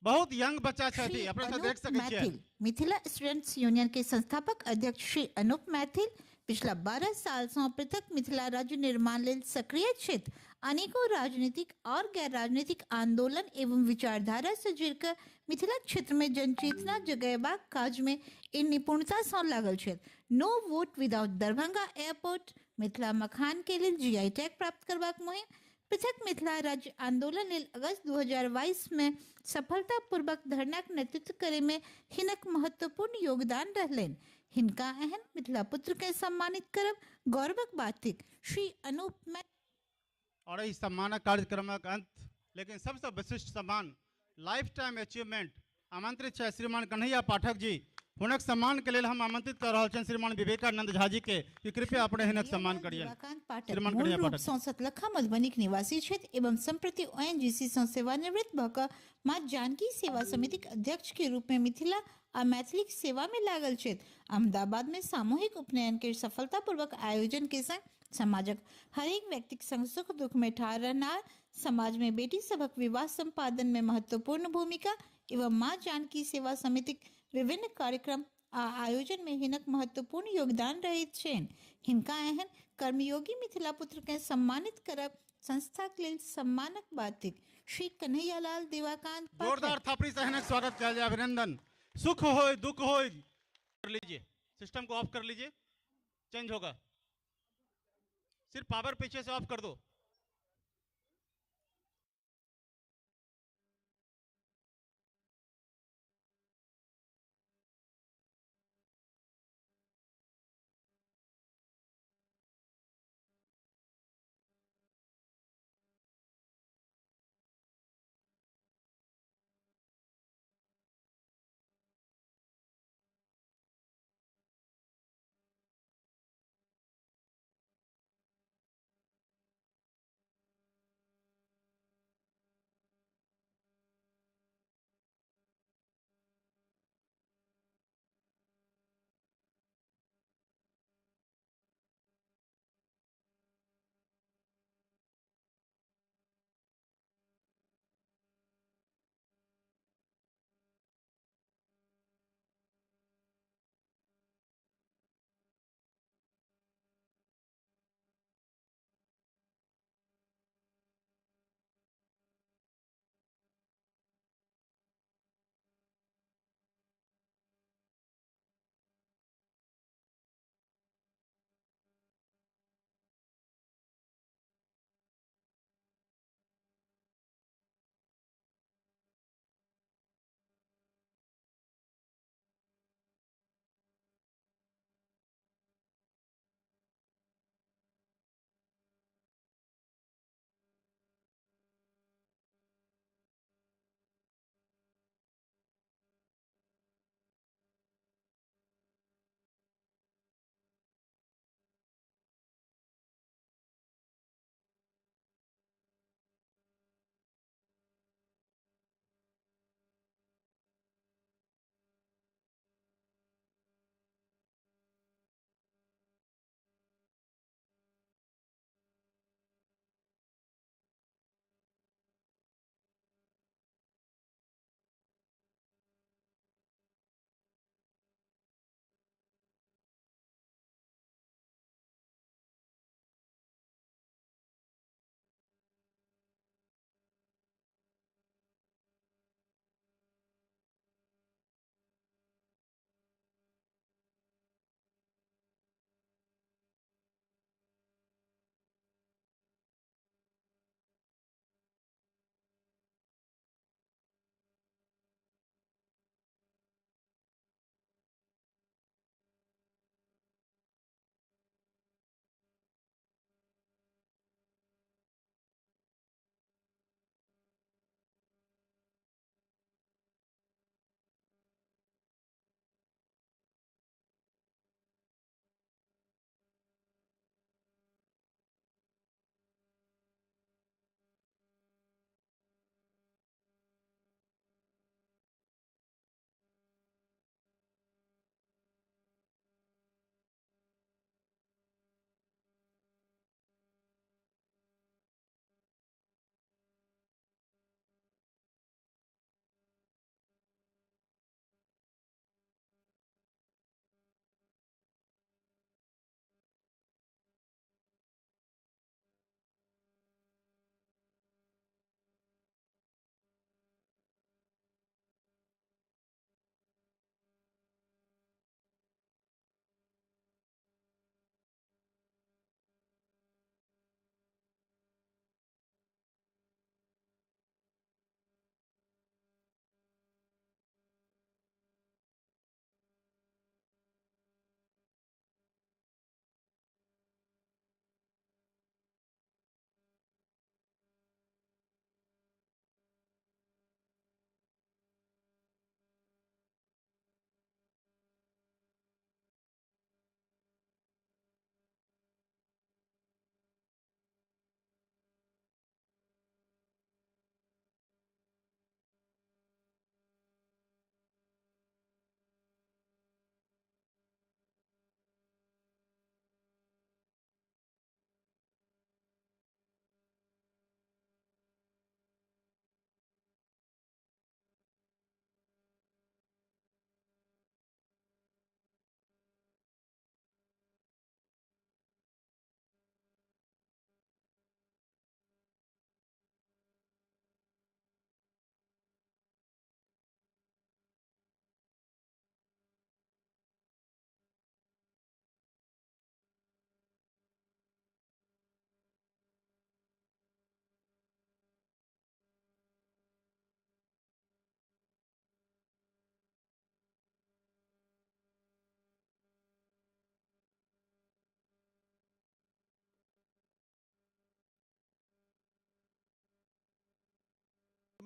बहुत यंग बच्चा छथि, अपने से देख सकै छियै। मिथिला स्टूडेंट्स यूनियन के संस्थापक अध्यक्ष श्री अनूप मैथिल पिछला 12 साल से पृथक मिथिला राज्य निर्माण लेल सक्रिय छथि। अनेकों राजनीतिक और गैर राजनीतिक आंदोलन एवं विचारधारा से जुड़कर मिथिला क्षेत्र में जनचेतना जगेबाक काज में इन निपुणता से लागल छथि। No vote without Darbhanga airport, Mithila मखान के लिए GI टैग प्राप्त करबाक मुहिम, पृथक मिथिला राज्य आंदोलन लेल अगस्त 2022 में सफलतापूर्वक धरना के नेतृत्व करे में हिनक महत्वपूर्ण योगदान रहलनि। हिनका एहन मिथिला पुत्र के सम्मानित करब गौरवक बात थी। श्री अनूप। और इस सम्मान कार्यक्रम का अंत लेकिन सबसे विशिष्ट सम्मान लाइफ टाइम अचीवमेंट आमंत्रित है श्रीमान कन्हैया पाठक जी। हुनक सम्मान के लिए हम आमंत्रित कर रहे हैं श्रीमान विवेकानंद झा जी के कि कृपया अपने हिनक सम्मान करिए। श्रीमान कन्हैया पाठक सतलखा मधुबनी के निवासी क्षेत्र एवं संप्रति ONGC से सेवानिवृत्त भऽ मां जानकी सेवा समिति के अध्यक्ष के रूप में मिथिला आ मैथिली सेवा में लागल छथि। अहमदाबाद में सामूहिक उपनयन के सफलतापूर्वक आयोजन के संग समाजक हरेक व्यक्ति संग सुख दुख में ठाड़ रहनार, समाज में बेटी सभक विवाह संपादन में महत्वपूर्ण भूमिका एवं माँ जानकी सेवा समिति विभिन्न कार्यक्रम आ आयोजन में हिनक महत्वपूर्ण योगदान रहित छेन। हिनका एहन कर्मयोगी मिथिला पुत्र के सम्मानित करब संस्था के लेल सम्मानक बात थिक। श्री कन्हैयालाल देवाकांत पाठक। जोरदार थापड़ी से हिनक स्वागत किया जाए। अभिनंदन। सुख हो दुख हो कर लीजिए, सिस्टम को ऑफ कर लीजिए, चेंज होगा। सिर्फ पावर पीछे से ऑफ कर दो।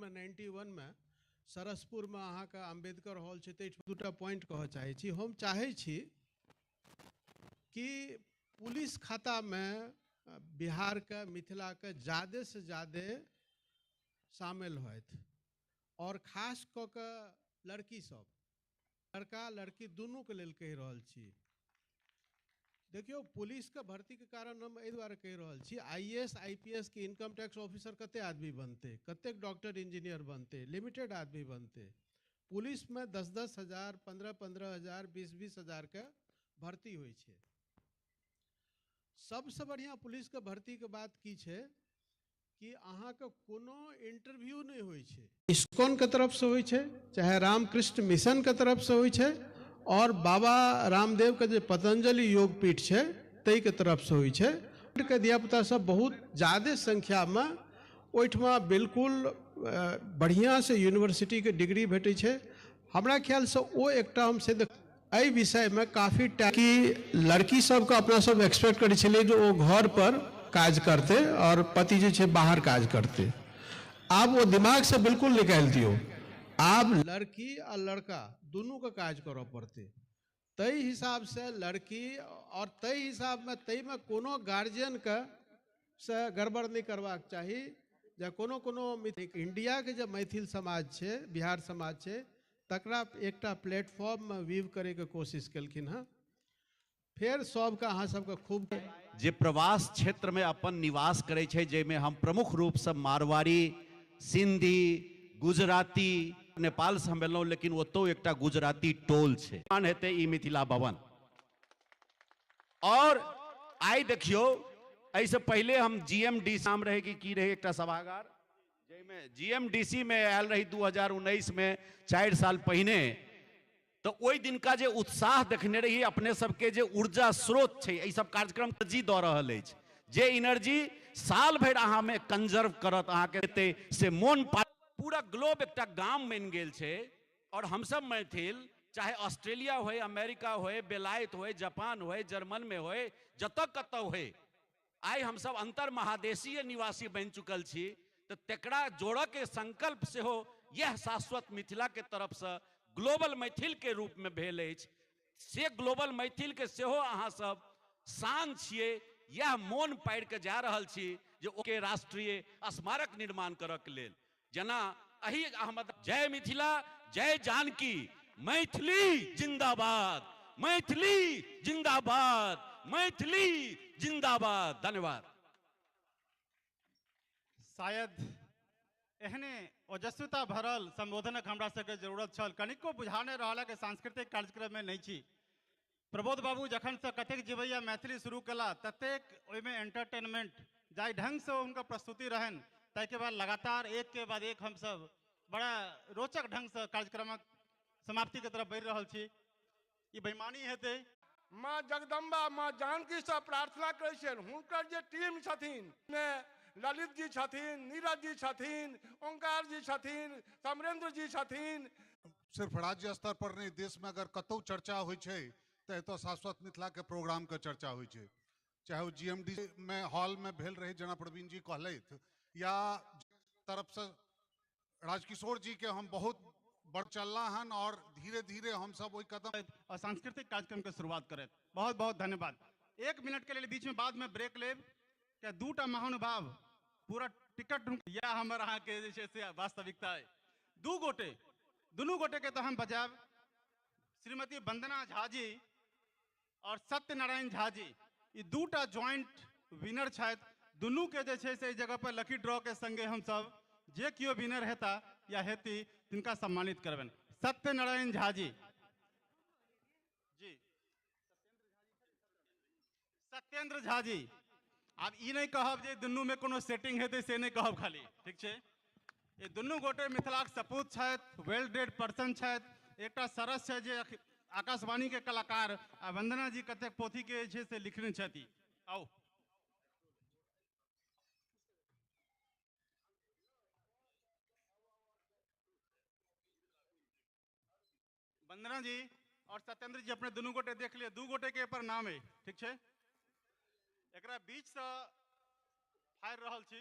में 91 में सरसपुर में अहाँ का अम्बेडकर हॉल छै, तो दूटा पॉइंट कह चाहे छी। हम चाहे छी कि पुलिस खाता में बिहार के मिथिला के ज़्यादा से ज़्यादा शामिल होत, और खास क के लड़की सब, लड़का लड़की दोनों के लेल कह रहल छी। देखियो पुलिस के भर्ती के कारण हम एहि दुआरे कह रहल छी, IAS IPS के इनकम टैक्स ऑफिसर कते आदमी बनते, कते डॉक्टर इंजीनियर बनते, लिमिटेड आदमी बनते। पुलिस में 10-10 हजार, 15-15 हजार, 20-20 हजार के भर्ती होई छे। सबसे बढ़िया पुलिस के भर्ती के बात की छे कि अहाँ के कोनो इंटरव्यू नहीं होई छे। इस्कॉन के तरफ से होई छे, चाहे रामकृष्ण मिशन के तरफ से होई छे, और बाबा रामदेव के जो पतंजलि योग पीठ है तई के तरफ से हुई है। के धियापुता सब बहुत ज़्यादा संख्या में ओहिठमा बिल्कुल बढ़िया से यूनिवर्सिटी के डिग्री भेटे है। हमरा ख्याल से वो एकटा हम से एहि विषय में काफ़ी कि लड़की सबके अपना सब एक्सपेक्ट करे छलिए जो वो घर पर काज करते और पति जो है बाहर काज करते। आप वो दिमाग से बिल्कुल निकाल दियो, आप लड़की और लड़का दोनों का काज करो पड़ते। तई हिसाब से लड़की और तई हिसाब में तई में कोनो गार्जियन का से गड़बड़ नहीं करवाक चाहिए। जे कोनो कोनो इंडिया के जो मैथिल समाज छे, बिहार समाज छे, तकरा एकटा प्लेटफॉर्म में वीव करे के कोशिश कलखिन हैं। फिर सबका अहाँ सबके खूब जे प्रवास क्षेत्र में अपन निवास करे छे, जेमे हम प्रमुख रूप से मारवाड़ी, सिंधी, गुजराती, नेपाल से हम मिललहुँ, लेकिन ओतो एकटा गुजराती टोल छे हेते ई मिथिला भवन। और आई देखियो ऐसे पहले हम GMDC नाम रहे कि रहे एकटा सभागार, जेमे GMDC में आयल रही 2019 में 4 साल पहले। तो ओई दिन का जे उत्साह देखने रही, अपने सबके जे ऊर्जा स्रोत छे, ई सब कार्यक्रम जी दऽ रहल अछि, जे एनर्जी साल भर अहाँ में कंजर्व करत, अहाँ के से मोन पूरा ग्लोब एकटा गाम बन गेल छे। और हम सब मैथिल चाहे ऑस्ट्रेलिया होए, अमेरिका होए, बेलायत होए, जापान होए, जर्मन में होए, जतऽ कतऽ होए, आई हम सब अंतर महादेशीय निवासी बन चुकल छी। तो तेकरा जोड़ के संकल्प से हो यह शाश्वत मिथिला के तरफ से ग्लोबल मैथिल के रूप में भेल अछि। से ग्लोबल मैथिल के सेहो अहाँ सब शान छिए। यह मोन पाड़ि के जा रहल छी जे ओके राष्ट्रीय स्मारक निर्माण करऽ के लेल। जना अही अहमद जय मिथिला, जय जानकी, मैथिली जिंदाबाद, मैथिली जिंदाबाद, मैथिली जिंदाबाद। धन्यवाद। शायद एहने ओजस्विता भरल संबोधनक हमरा सबके जरूरत छल। कनिको बुझाने रहला के सांस्कृतिक कार्यक्रम में नहीं छी। प्रबोध बाबू जखन से कतेक जीवैया मैथिली शुरू कला, ततेक ओहिमे एंटरटेनमेंट जाहि ढंग से उनका प्रस्तुति रहन, ताके बाद लगातार एक के बाद एक हम सब बड़ा रोचक ढंग से कार्यक्रमक समाप्ति के तरफ बढ़ि रहल छी। ई बेईमानी हेतै। माँ जगदम्बा, माँ जानकी से प्रार्थना करे छियनि, हुनकर जे टीम छथिन ने ललित जी छथिन, नीरज जी छथिन, ओंकार जी छथिन, समरेंद्र जी छथिन। सिर्फ राज्य स्तर पर नहीं, देश में अगर कतौ चर्चा होइ छै तो एतो शाश्वत मिथिला के प्रोग्राम के चर्चा होइ छै। चाहे वो GMD में हॉल में भेल रहे, जना प्रवीण जी कहलैथ, या तरफ से राजकिशोर जी के हम बहुत बढ़ चलना हन, और धीरे धीरे हम सब वही कदम और सांस्कृतिक कार्यक्रम के शुरुआत करें। बहुत बहुत धन्यवाद। 1 मिनट के लिए बीच में बाद में ब्रेक लेब। क्या दूटा महानुभाव पूरा टिकट या हमर अहाँ के जे छै से वास्तविकता है। दुनू गोटे के तो हम बजाब। श्रीमती वंदना झा जी और सत्यनारायण झा जी, ये दूटा ज्वाइंट विनर छथि। दुनू के जे छै से जगह पर लकी ड्रॉ के संगे हम सब जे कियो विनर हेता या हेती तिनका सम्मानित करबन। सत्यनारायण झा जी, सत्येंद्र झा जी। आब ई नहीं कहब जे दुनू में कोनो सेटिंग हेतै, से नहीं कहब खाली, ठीक छै। ये दुनू गोटे मिथिलाक सपूत छथि, वेल डेड पर्सन छथि। एकटा सरस छै जे आकाशवाणी के कलाकार, आ वंदना जी कतेक पोथी के जे छै से लिखने छथि। आओ वंदना जी और सत्येंद्र जी अपने दुनू गोटे देख लिया। दू गोटे के पर नाम है, ठीक छै। एकरा बीच से फायर रहल छी।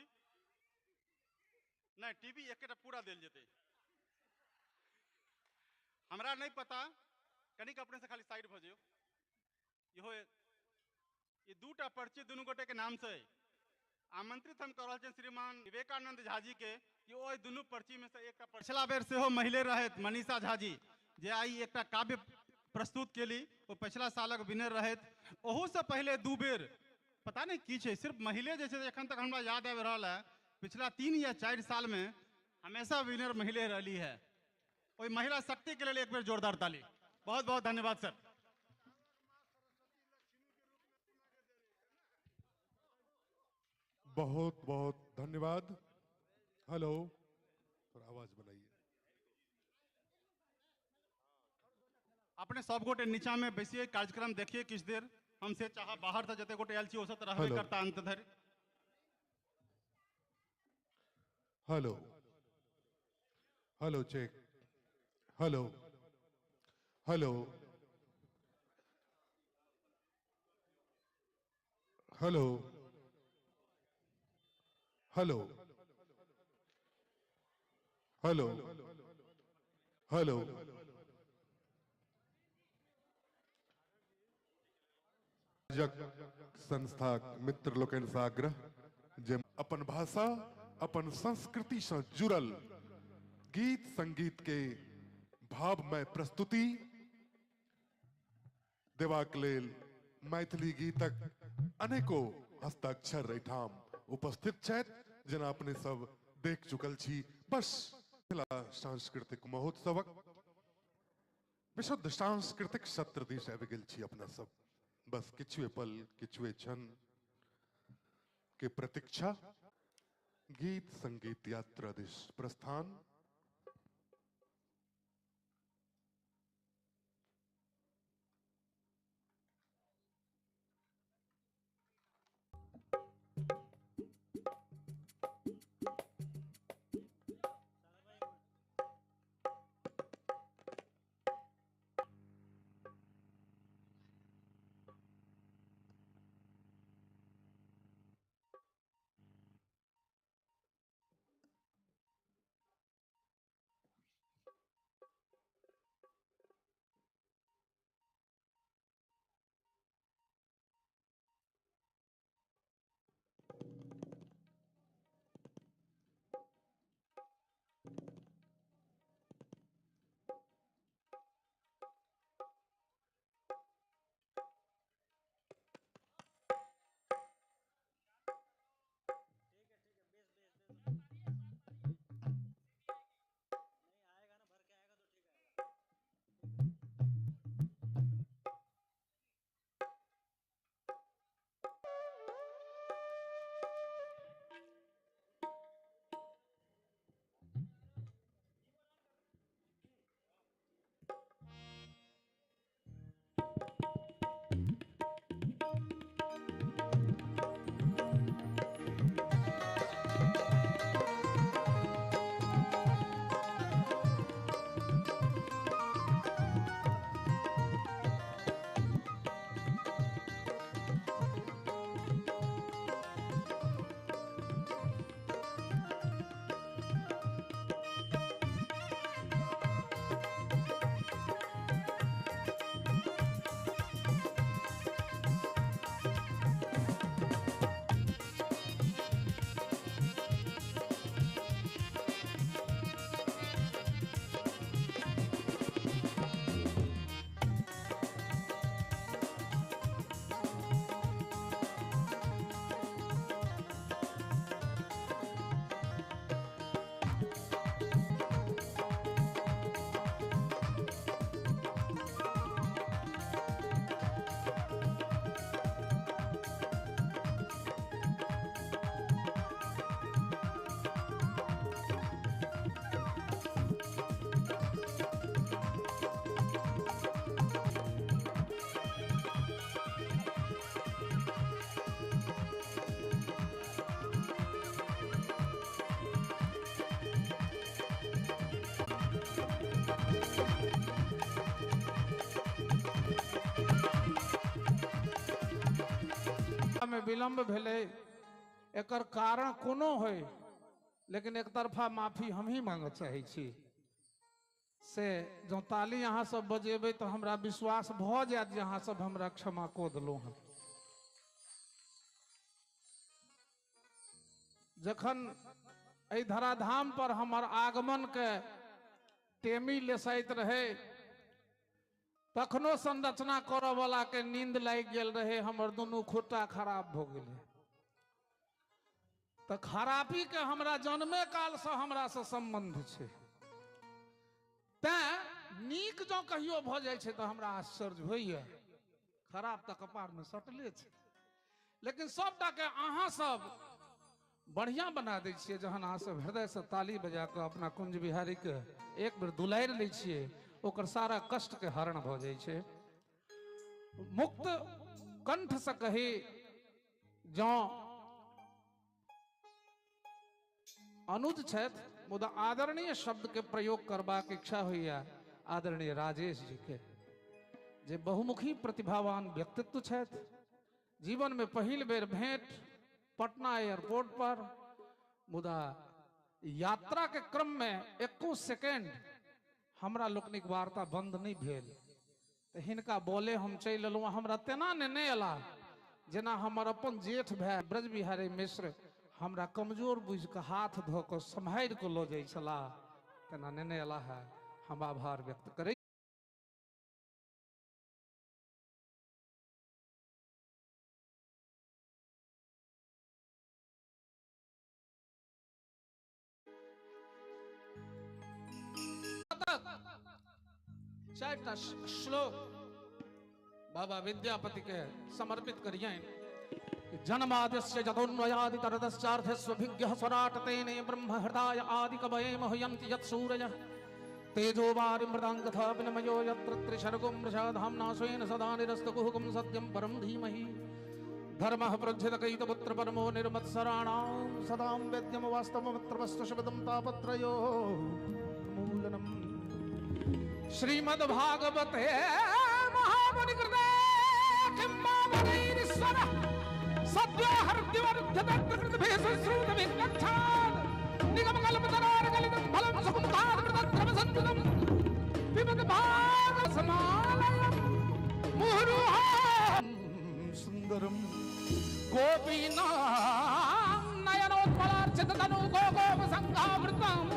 नहीं टीवी एक पूरा दिल जेते हमरा नहीं पता कनिक अपने से खाली साइड भजियो इहो ये दूटा पर्ची दुनू गोटे के नाम से आमंत्रित हम कर रहल छियनि श्रीमान विवेकानंद झा जी के कि ओहि दुनू पर्ची में से एकटा पिछला बेर सेहो महिले रहैत मनीषा झा जी जे आई एकटा काव्य प्रस्तुत केली ओ पिछला सालक विनर रहैत ओहू से पहले दू बेर पता नहीं की छै सिर्फ महिले जे छै एखन तक हमरा याद आबि रहल है पिछला 3 या 4 साल में हमेशा विनर महिले रहली है ओहि महिला शक्ति के लिए एक बेर जोरदार ताली बहुत बहुत धन्यवाद सर बहुत बहुत धन्यवाद। हेलो थोड़ा आवाज बनाइए। अपने सब गोटे नीचा में बैसिए कार्यक्रम देखिए किस देर हमसे चाह बाहर से जते गोटे आयल छी ओसत रहबे हेलो। करता अंत धरि hello hello check hello hello hello hello hello hello संस्था मित्र लोकनि से आग्रह जे अपन भाषा अपन संस्कृति से जुड़ल गीत संगीत के भावमय प्रस्तुति देबाक लेल मैथिली गीतक अनेको हस्ताक्षर एठाम उपस्थित छथि जेना अपने सब देख चुकल छी। बस मिथिला सांस्कृतिक महोत्सवक विशुद्ध सांस्कृतिक सत्र दिस आबि गेल छी अपना सब। बस किछुए पल किछुए क्षण के प्रतीक्षा गीत संगीत यात्रा दिस प्रस्थान। में विलंब भेले एकर कारण कोनो होय लेकिन एक तरफा माफी हम ही मांग चाहे छी से जो ताली अहाँ सब बजेबै तो हमरा विश्वास भ जायत जे अहाँ सब हमरा क्षमा कऽ देलहुँ हँ। जखन एहि धराधाम पर हमर आगमन के टेमी लेसाइत रहे तखनो संरचना करऽ वाला के नींद लागि गेल रहे, हमर दुनू खुट्टा खराब भ गेलै। तो खराबी के हमरा जन्मे काल से हमरा से संबंध छै, तैं नीक जो कहियो भ जाइ छै तो हमरा आश्चर्य होइए। खराब तो कपार में सटले छै, लेकिन सबटा के अहाँ सब बढ़िया बना दै छियै। जहन अहाँ सब हृदय से ताली बजा कऽ अपना कुंज बिहारी के एक बेर दुलारि लै छियै, ओकर सारा कष्ट के हरण भ जाइ छै। मुक्त कंठ से कही जँ अनुज छथि, मुदा आदरणीय शब्द के प्रयोग करबाक इच्छा होइया आदरणीय राजेश जी के, जे बहुमुखी प्रतिभावान व्यक्तित्व छथि। जीवन में पहिल बेर भेंट पटना एयरपोर्ट पर, मुदा यात्रा के क्रम में 1 सेकेंड हमरा लोकनिक वार्ता बंद नहीं भेल। तो हिनका बोले हम चलि एलहुँ, हमरा तेना ने एला जेना हमर अपन जेठ भाई ब्रज बिहारी मिश्र हमरा कमजोर बुझ के हाथ धो के सम्हारि के लो जाइ छलाह, तेना ने एला है। हम आभार व्यक्त करै चारटा श्लोक बाबा विद्यापति के समर्पित करिए। जन्माद्यस्य जतोन्वयादितरतश्चार्थस्वभिज्ञः स्वराटतेने ब्रह्म हृदय आदि कवये मह्यन्ति यत्सूरयः तेजो वारिमृतां तथा विनिमयो यत्र त्रिशर्गो मृषाधाम्ना स्वेन सदा निरस्तकुहकं सत्यं परं धीमहि धर्मः प्रज्वलितकैतपुत्र परमो निर्मत्सराणां सदां वेद्यं वास्तवमत्र वस्तुशब्दं तापत्रयोः मूलनम्। श्रीमद्भागवते महामुनिकृते किम्मावदैरीश्वरः सद्यो हृद्यवरुध्यते प्रकृतिभिः निगमकल्पतरारगलितं फलं सुकुमारमृतद्रवसंयुतं पिबत भागसमालयं मुहुरुहा सुन्दरं गोपीनां नयनोत्पलार्चिततनु गोगोपसङ्गावृतम्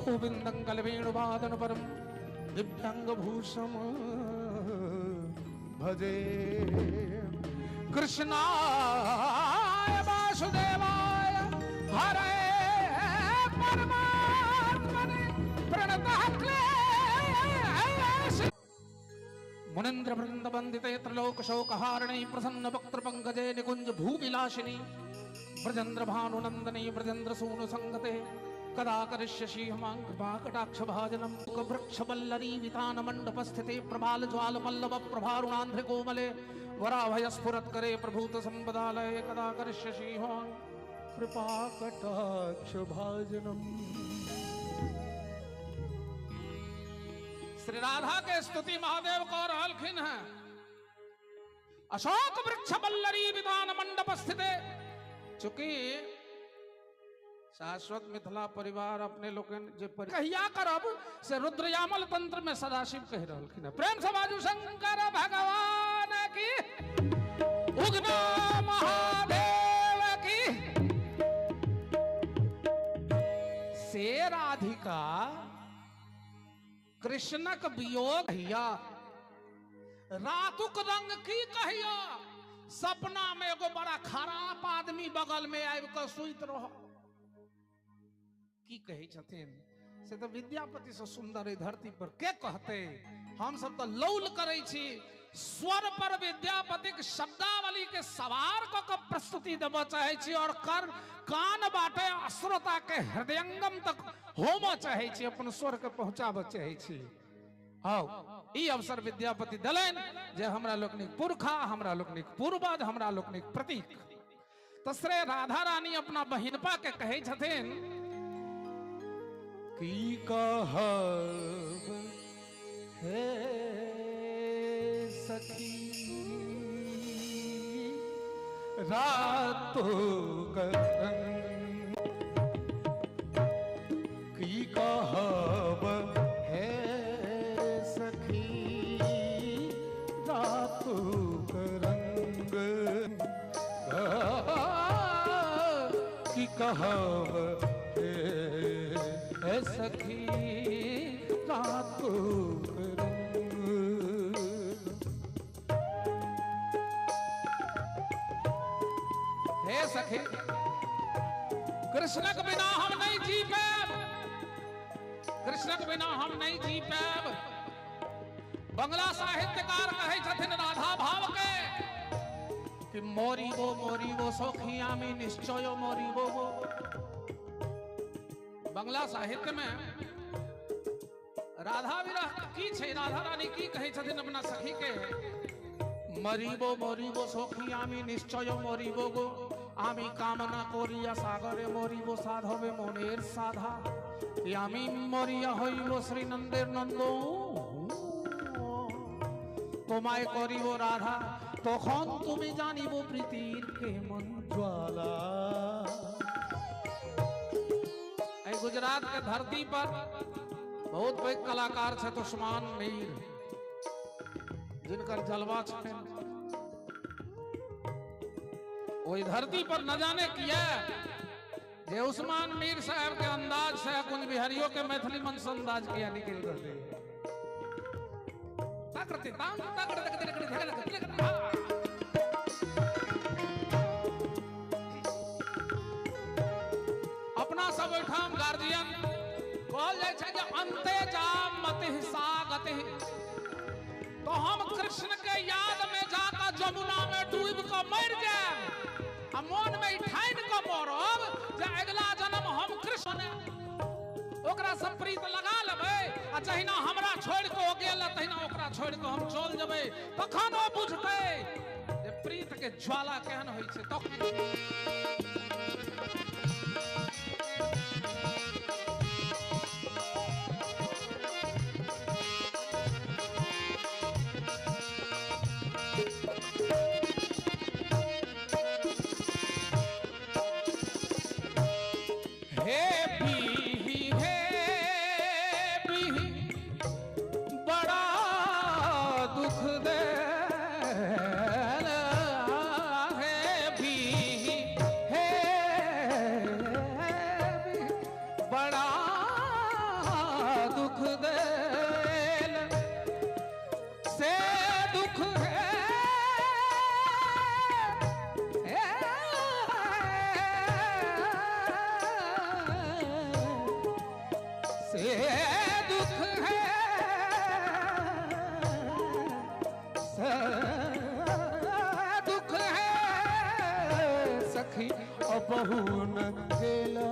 गोविन्दं कलवेणुवादनपरं दिव्याङ्गभूषम् भजे। कृष्णाय वासुदेवाय हरे परमात्मने प्रणतः क्लेश मुनीन्द्र वृंद वंदिते त्रिलोक शोकहारिणी प्रसन्न वक्त्र पंकजे निकुंज भूविलासिनी ब्रजेन्द्र भानुनंदनी ब्रजेन्द्र सूनु संगते कदा करिष्यसि मां कृपा कटाक्ष भाजनम वृक्ष वल्लरी वितान मंडप स्थिते प्रबाल ज्वाल मल्लव प्रभारुणांध्र कोमले वराभय स्फुरत करे प्रभूत संपदालय कदा करिष्यसि मां कृपा कटाक्ष भाजनम। श्री राधा के स्तुति महादेव को रहलखिन है। अशोक वृक्ष वल्लरी वितान मंडप स्थिते, चूंकि शाश्वत मिथिला परिवार अपने लोग कहिया करब से रुद्रयामल तंत्र में सदाशिव कह रहलखिन है। प्रेम से बाजू शंकर भगवान की, उगना महादेव की। से राधिका कृष्णक वियोग कहिया, रातुक रंग की कहिया। सपना में एगो बड़ा खराब आदमी बगल में आबि के सुइत रह की कहे छथिन से तो विद्यापति से सुंदर धरती पर के कहते। हम सब तो लौल करे छी, स्वर पर विद्यापति के शब्दावली के सवार को प्रस्तुति देव चाहे छी और कर कान बाटे श्रोता के हृदयंगम तक होम चाहे छी, अपन स्वर के पहुंचाब चाहे छी। आओ ई अवसर विद्यापति दलन जे हमरा लोकनिक पुरखा, हमरा लोकनिक पूर्वज, हमरा लोकनिक प्रतीक। तो श्री राधा रानी अपना बहिनपा के कहे छथिन की कहब हे सखी रातों का रंग की कहावत है सखी, रातों का रंग की कहावत है सखी, रातों का रंग। हे सखी, कृष्ण के बिना हम नहीं जी पाब, कृष्ण के बिना हम नहीं जी पाब। बंगला साहित्यकार कहे छथिन राधा भाव के कि मोरी वो सौखिया में निश्चय मोरी वो। बंगला साहित्य में राधा विरह की छे, राधा रानी की कहे छथिन अपना सखी के, मरीबो सौखिया में निश्चय मरीबो गो, आमी कामना करिया सागरे मरीबो साधवे मनेर साधा, यामी मरिया हইব श्री नंदेर नंदो, তোমায় করিব রাধা তখন তুমি জানিব প্রীতির কেমন জ্বালা। এই गुजरात के धरती पर बहुत बड़े कलाकार छे उस्मान मीर, जिनकर जलवा छे वही धरती पर न जाने किया जे उस्मान मीर साहब के अंदाज से कुंज बिहारियों के मैथिली मंच अंदाज किया निकल करते अपना सब ठाम गार्जियन कहल जाय छै जे अंते जाम मति सागति, तो हम कृष्ण के याद में जाकर जमुना में डूब कर मर जाए, मन में ठाइन के मरब जे अगला जन्म हम कृष्ण ओकरा से प्रीत लगा लेबै, आ जहिना हमरा छोड़ के हो गेल तहिना ओकरा छोड़ के हम चल जेबै, तखन ओ बुझतै जे प्रीत के ज्वाला केहन होइ छै। बहुन गेला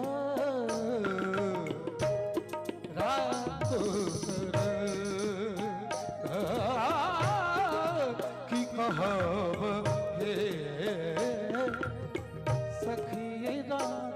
रात की कहावत है सखी, रात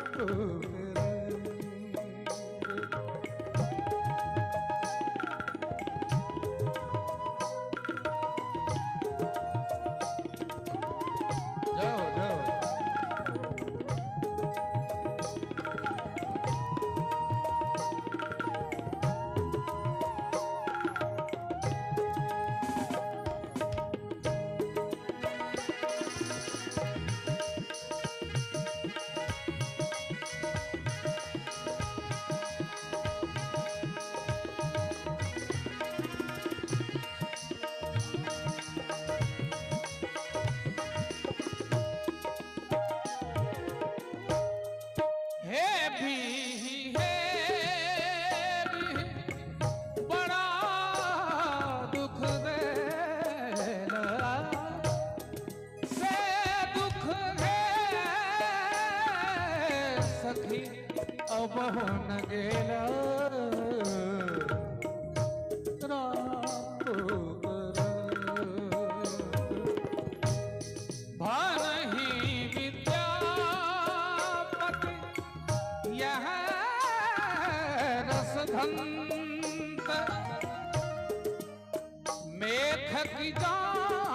मेघ की जान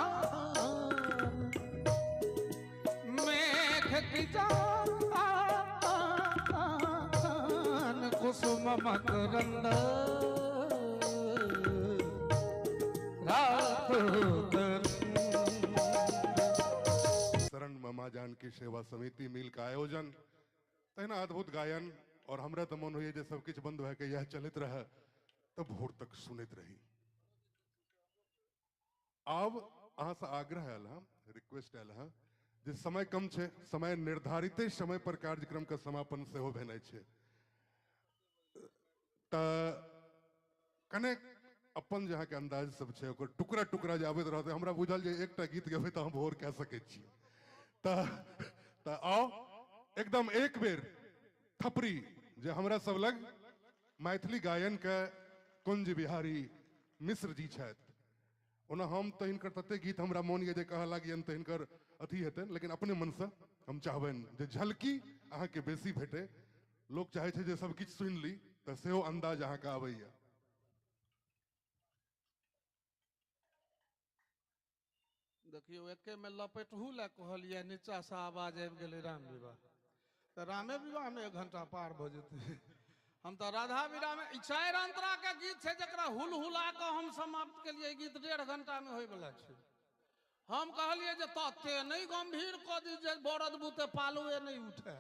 में विजान कुसुम मकरंद रात शरण मामा जानकी सेवा समिति मिल का आयोजन तहना अद्भुत गायन और हमरा तो मन हुई जे सब कुछ बंद है कि यह चलित रहे तो भोर तक सुनित रही। अब अहाँ से आग्रह आयल है, रिक्वेस्ट आयल है जे समय कम छे, समय निर्धारित समय पर कार्यक्रम का समापन से हो भेने छे त कने अपन जहाँ के अंदाज सब छे ओकर टुकड़ा टुकड़ा जे आबैत रहते हमरा बुझल जे एकटा गीत गेबै त हम भोर कह सकै छी त आओ एकदम एक बेर थपरी जे हमरा सब लग मैथिली गायन के कुंज बिहारी मिश्र जी छथि। ओना हम तो हिनकर तते गीत हमरा मोन ये जे कहऽ लागियन त हिनकर अथी हेतै, लेकिन अपने मन से हम चाहबनि जे झलकी अहाँ के बेसी भेटे। लोग चाहे छे जे सब किछ सुनि ली त सेहो अंदाज अहाँ के आबैया। देखियो एके में लपेटहू ला कहलिए नीचा से आवाज आबि गेलै राम विवाह तो रामे विवाह में 1 घंटा पार भ जेतै। हम तो राधा विवाह में 4 अंतरा के गीत है जकरा हुल हुला के हम समाप्त के लिए गीत 1.5 घंटा में होय वाला छै। हम कहलिए जे तते नहीं गंभीर क दी जे बरद बुते पालुए नहीं उठे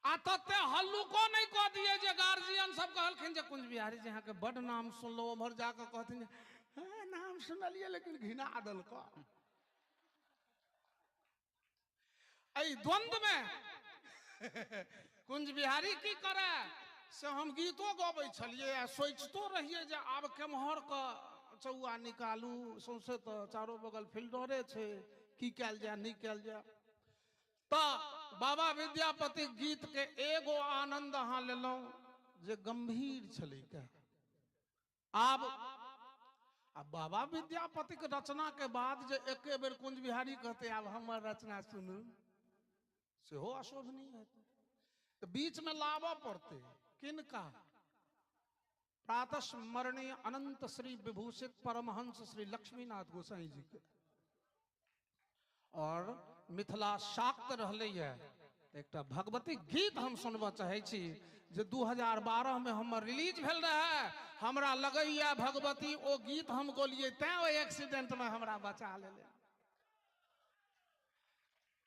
आ तते हल्लुको नहीं क दिए जे गार्जियन सब कहलखिन जे कुंज बिहारी जी अहाँ के बड़ नाम सुनलो उमर जाके कहथिन नाम सुनलिए लेकिन घिना देलको। ऐ द्वंद्व में कुंज बिहारी की करे से हम गीतो गबै छलिए आ सोचितो रहिए जे आब केम्हर क चौआ निकालू, सौंसे तो चारों बगल फिल्डरे छे, की कैल जाए नहीं कैल जाए। तो बाबा विद्यापति गीत के एगो आनंद अहाँ लेलौं जे गंभीर छलै के। अब बाबा विद्यापति के रचना के बाद जे एके बेर कुंज बिहारी कहते अब हमर रचना सुनू सेहो अशोभनीय हेतै। तो बीच में लाबऽ पड़ते किनका? प्रातः स्मरणीय अनंत श्री विभूषित परमहंस श्री लक्ष्मीनाथ गोसाई जी के और मिथिला शाक्त रहले है। एकटा भगवती गीत हम सुनबा चाहे छी जे 2012 में हमर रिलीज भेल रहे। हमरा लगैया भगवती ओ गीत हम गोलिए तैं ओ एक्सीडेंट में हमरा बचा लेले।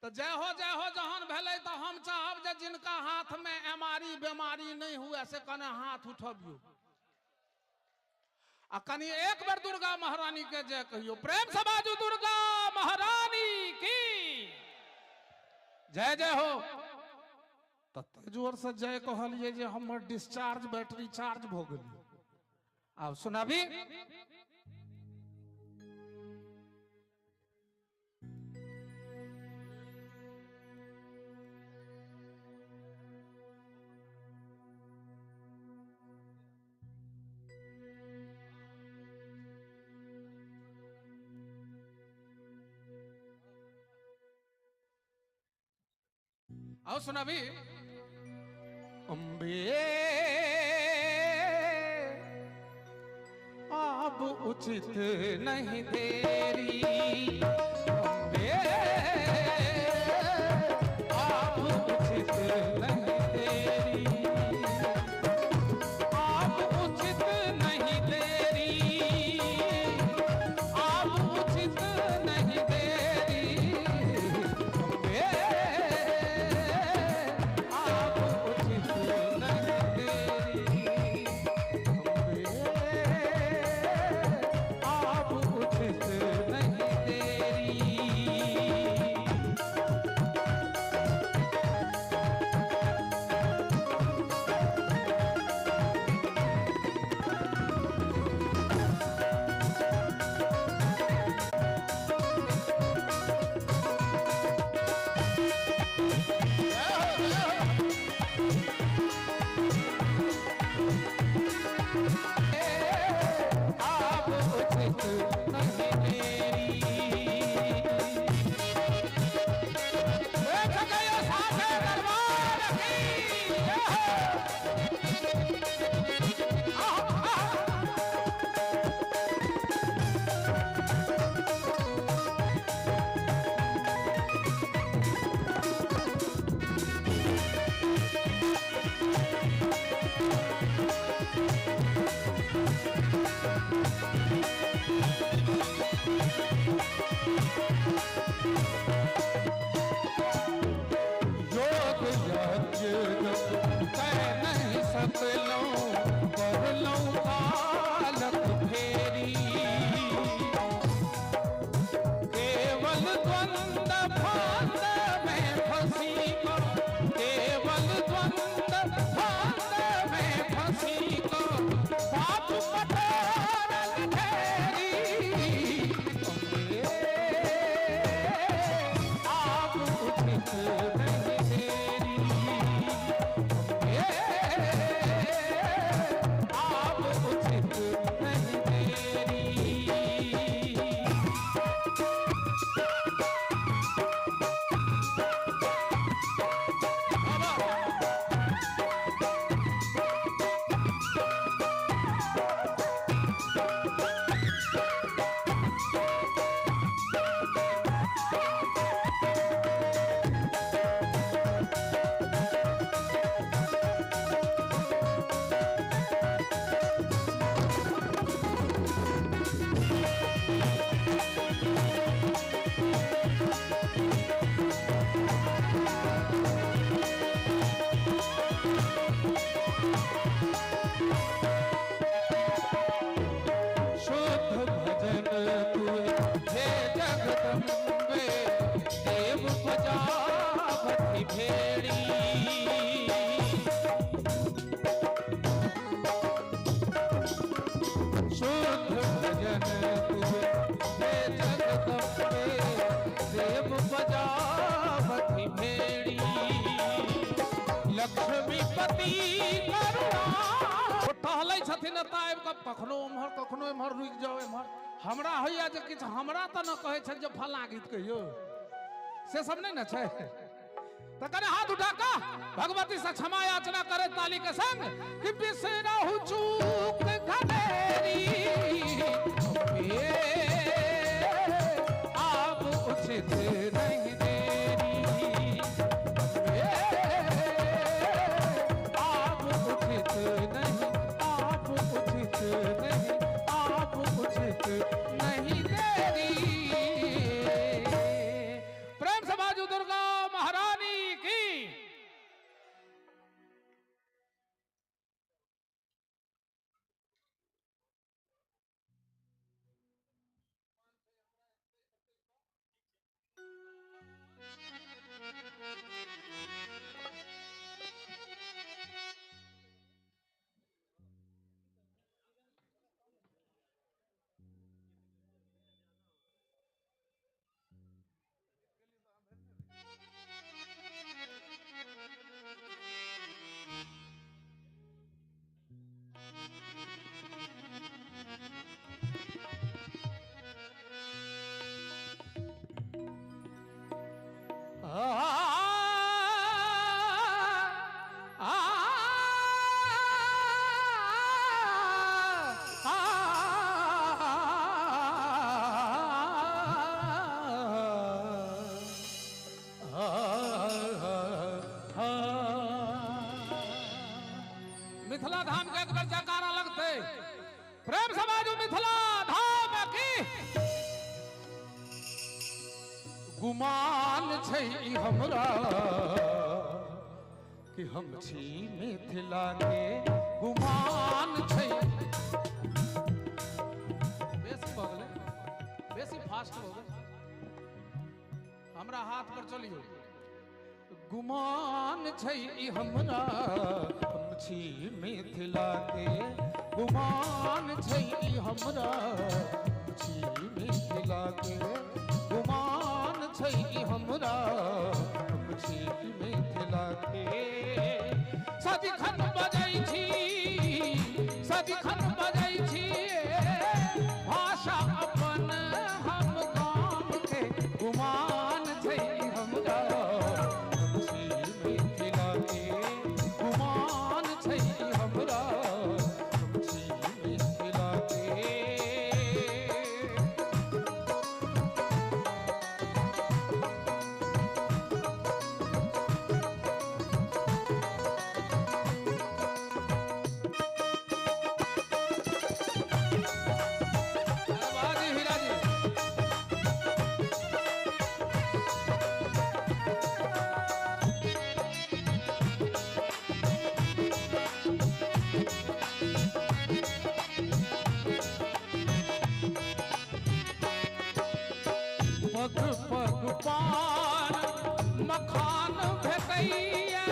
तो जय हो जहान भेले तो हम चाहब जे जिनका हाथ में एमारी बीमारी नहीं हुए से कने हाथ उठबियो आ कनी एक बार दुर्गा महारानी के जय कहियो। प्रेम से बाजू दुर्गा महारानी की जय जय हो। तते जोर से जय कहलिए जे हमर डिस्चार्ज बैटरी चार्ज भ गेल। अब सुनाबी आओ सुनाबी। अम्बे अब उचित नहीं तेरी, अम्बे अब उचित नहीं तेरी, अब उचित नहीं तेरी, अब उचित नहीं तेरी, अम्बे आप उचित नहीं तेरी। भेड़ी शुद्ध भजन तुझे हे जगदम्बे देव बजावती भेड़ी लक्ष्मीपति करुणा टहलै छथिन ताइब का कखनो एम्हर रुक जाओ एम्हर हमरा होइया जे किछ हमरा त न कहै छै जे फला गीत कहियो से सब नहीं न छै त कने हाथ उठा का भगवती से क्षमा याचना करे ताली के संग कि बिसरहु चूक घनेरी ये आप उचित नहीं देरी ये आप उचित नहीं आप उचित नहीं आप उचित नहीं देरी प्रेम से बाजू दुर्गा महारानी की मिथिला धाम के एक बार जयकारा लगते प्रेम समाज मिथिला धाम की गुमान छै ई हमरा कि हम छी मिथिला के गुमान छै बेसी भ गेलै बेसी फास्ट हो गेल हमरा हाथ पर चलियो गुमान छै ई हमरा हम छी मिथिला के गुमान छै ई हमरा हम छी मिथिला के गुमान छै ई हमरा हम छी मिथिला के सदिखन बजै छी सदिखन बजै छी भाषा अपन हम गाम के गुमान छै ई हमरा हम छी मिथिला के गुमान छै ई हमरा हम छी मिथिला के पग पग पान मखान भेटैया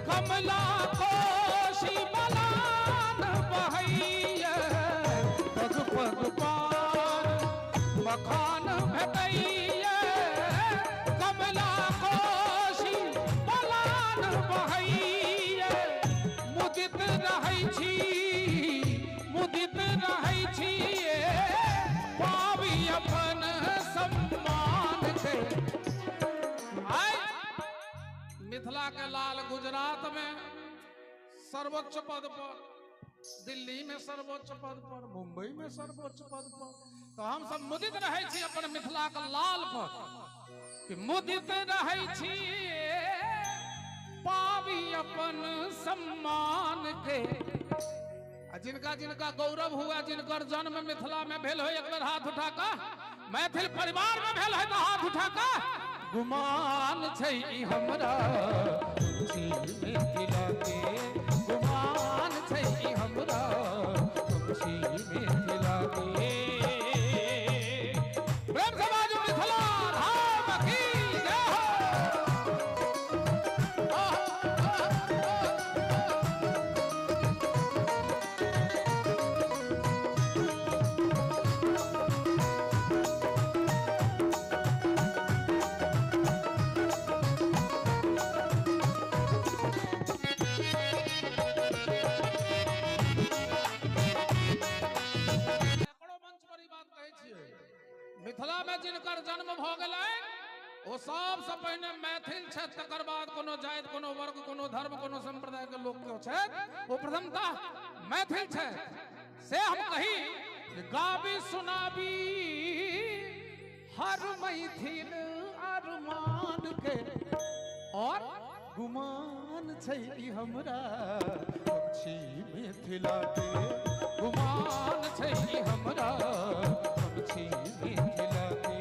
कमला कोशी बलान बहैया पग पग पान मखान भेटैया कमला कोशी बलान बहैया मुदित रहै छी मुदित रहै छी पावी अपन सम्मान के मिथिला के लाल गुजरात में सर्वोच्च पद पर दिल्ली में सर्वोच्च पद पर मुंबई में सर्वोच्च पद पर तो हम सब मुदित रहे छी अपन मिथिला के लाल पर कि मुदित रहे छी पावी अपन सम्मान के जिनका जिनका गौरव हुआ जिनकर जन्म मिथिला में भेल हो एक बार हाथ उठा का मैथिल परिवार में भेल है तो हाथ उठा का गुमान छै ई हमरा छी मिथिला के गुमान छै ई हमरा छी मिथिला के प्रेम समाज मिथिला धाम की जय हो मिथिला में जिनकर जन्म भ गेलै ओ सबसे पहिने मैथिल छथि, तकर बाद कोनो जाति, कोनो वर्ग, कोनो धर्म, कोनो संप्रदाय के लोग केओ छथि ओ प्रथमतः मैथिल छथि। से हम कही गाबी सुनाबी हर मैथिल अरमान के और गुमान छै हमरा छी मिथिला के, गुमान छै हमरा छी मिथिला के।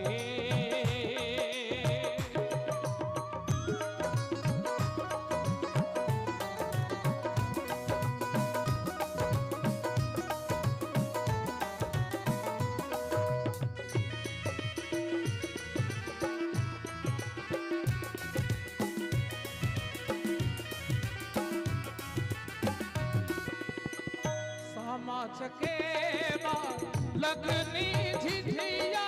चकेवा लगनी झिझिया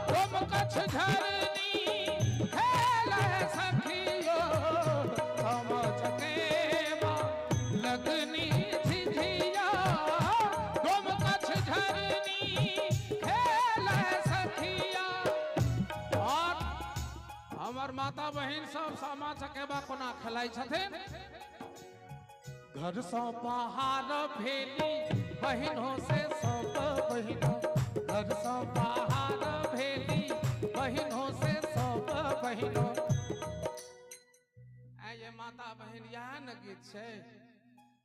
तुम कछ झरनी खेल सखियो, हम चकेवा लगनी झिझिया तुम कछ झरनी खेल सखिया। और हमर माता बहन सब सामा चकेवा कोना खेलाइ छथिन। घर से बाहर भेली बहिनों से सब बहिनों, घर से बाहर भेली बहिनों से सब बहिनों। ये माता बहन यह न गीत है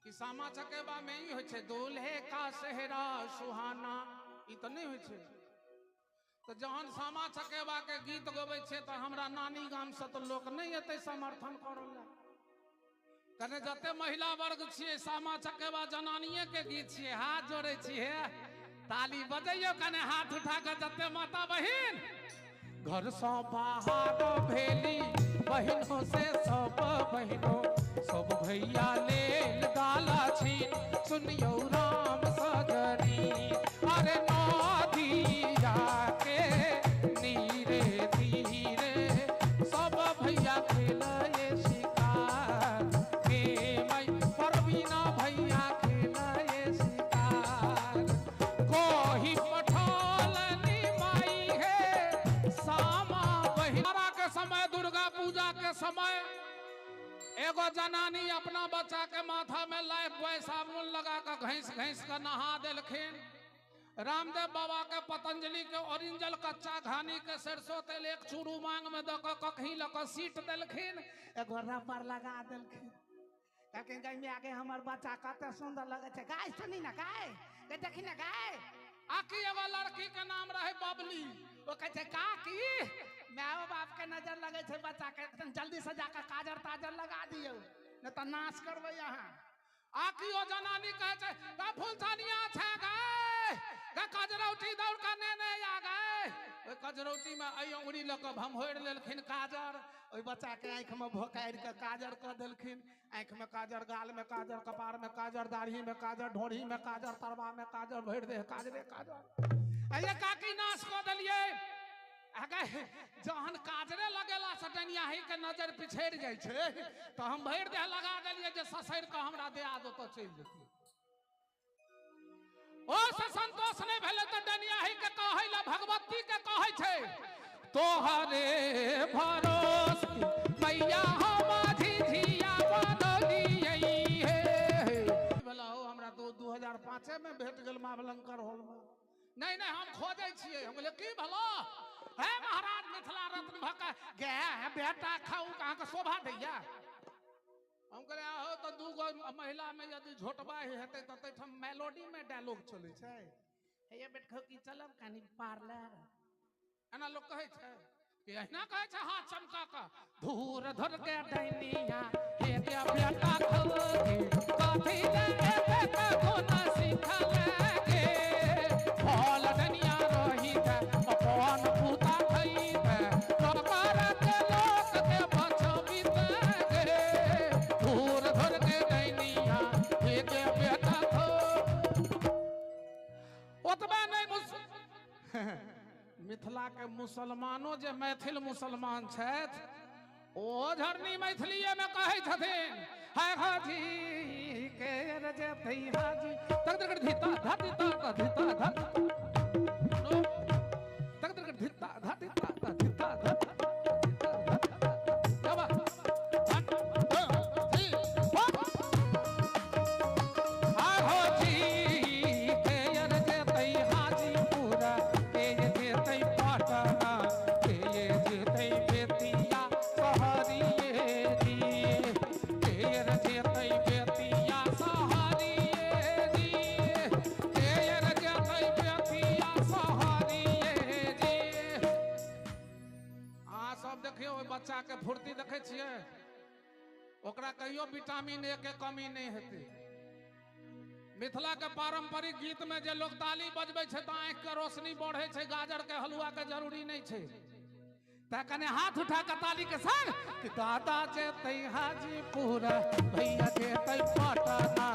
कि सामा चकेबा में ही हो छे दूल्हे का सेहरा सुहाना, ई तो नहीं हो छे। तो जहन सामा चकेबा के गीत गबै छे तो हमरा नानी गाम से तो लोग नहीं एते समर्थन करला। कने जते महिला वर्ग छिए सामा चकेबा जनानिए के गीत छिए, हाथ जोड़े छिए, ताली बजैयो कने हाथ उठा के जते माता बहिन। घर से बाहर भेली बहिनों से सब बहिनों, सब भैया लेल गाला छीन सुनियो राम सजनी। अरे नदिया के नीरे तीरे सब भैया खेलाए शिकार के, मैं परवीना भैया खेलाए शिकार। कोही पठालनी माई है सामा बहिना के समय, दुर्गा पूजा के समय एगो जनानी अपना बच्चा के माथा में लाइफ बॉय साबुन लगा कर घैस घैस कर नहा देलखिन। रामदेव बाबा के पतंजलि के ओरिजिनल कच्चा घानी के सरसों तेल एक चूरू मांग में दक कखी लक सीट देलखिन, एगो रबर लगा देलखिन। कहखिन गाय में आगे हमर बच्चा कते सुंदर लगे छे, गाय सुनी ना गाय, देखी ना गाय। आकी एगो लड़की के नाम रहे बबली, वो कहे छे का की माओ बाप के नजर लगे छे बच्चा के, जल्दी से जाकर काजर ताजर लगा दियो न तो नाश करबे यहाँ। आकी ओ जनानी कहे छे का फुलछनिया छे गाय, का कजरौटी दौड़ का ने आ गए। ओइ कजरौटी में आई अंगुरी ल के भमहोड़ लेलखिन काजर, ओइ बच्चा के आंख में भोकाइर के काजर क देलखिन। आंख में काजर, गाल में काजर, कपार में काजर, दाढ़ी में काजर, ढोढ़ी में काजर, तरवा में काजर, भर दे काजरे काजर। अये काकी नाश क देलिए। जहन काजरे लगेला सटनिया ही के नजर पिछड़ जाय छे तो हम भर दे लगा देलिए जे ससैर के हमरा दे आदो तो चल जेती। ओ से संतोष नहीं भेले तो डनिया ही के कहै ला भगवती के कहै छे तोहरे भरोस मैया हम झिझिया बनलियै हे। भला हो हमरा तो 2005 में भेट गेल मावलंकर हॉल में। नहीं नहीं हम खोजे छियै। हम बोले की भला है महाराज मिथिला रत्न भका गे बेटा खाऊ कहाँ का शोभा दैया। हम कहले हो तो दूगो महिला में यदि झोटबा हेतै त तैठम मेलोडी में डायलॉग चलै छै। हे ये बेटखो की चलब कनी पार्लर एना लोग कहै छै कि एना कहै छै हाथ चमका का धूर धर के डैनिया हे दे बेटा खोगे कथी दे बेटा कोना सिखल के फल डनिया रही दे अपन पुता खई दे नरकार के लोक के बचबी दे धूर धर के डैनिया हे दे बेटा खो। ओतबे नहीं मिथिला के मुसलमानो जे मैथिल मुसलमान छथि ओ झरनी मैथिलीए में कहै छथिन हाय हाजी के रजे थई हाजी तक तक धीता धीता धीता धीता तक तक बच्चा के फुर्ती देखे छियै, ओकरा कहियो विटामिन ए के कमी नहीं हेतै। मिथिला के पारंपरिक गीत में जे लोग ताली बजबै छै तऽ आँखि के रोशनी बढ़ै छै, गाजर के हलुआ के जरूरी नहीं छै। ता कने हाथ उठा के ताली के संग कि दादा जेतै हाजीपुर, भैया जेतै पटना,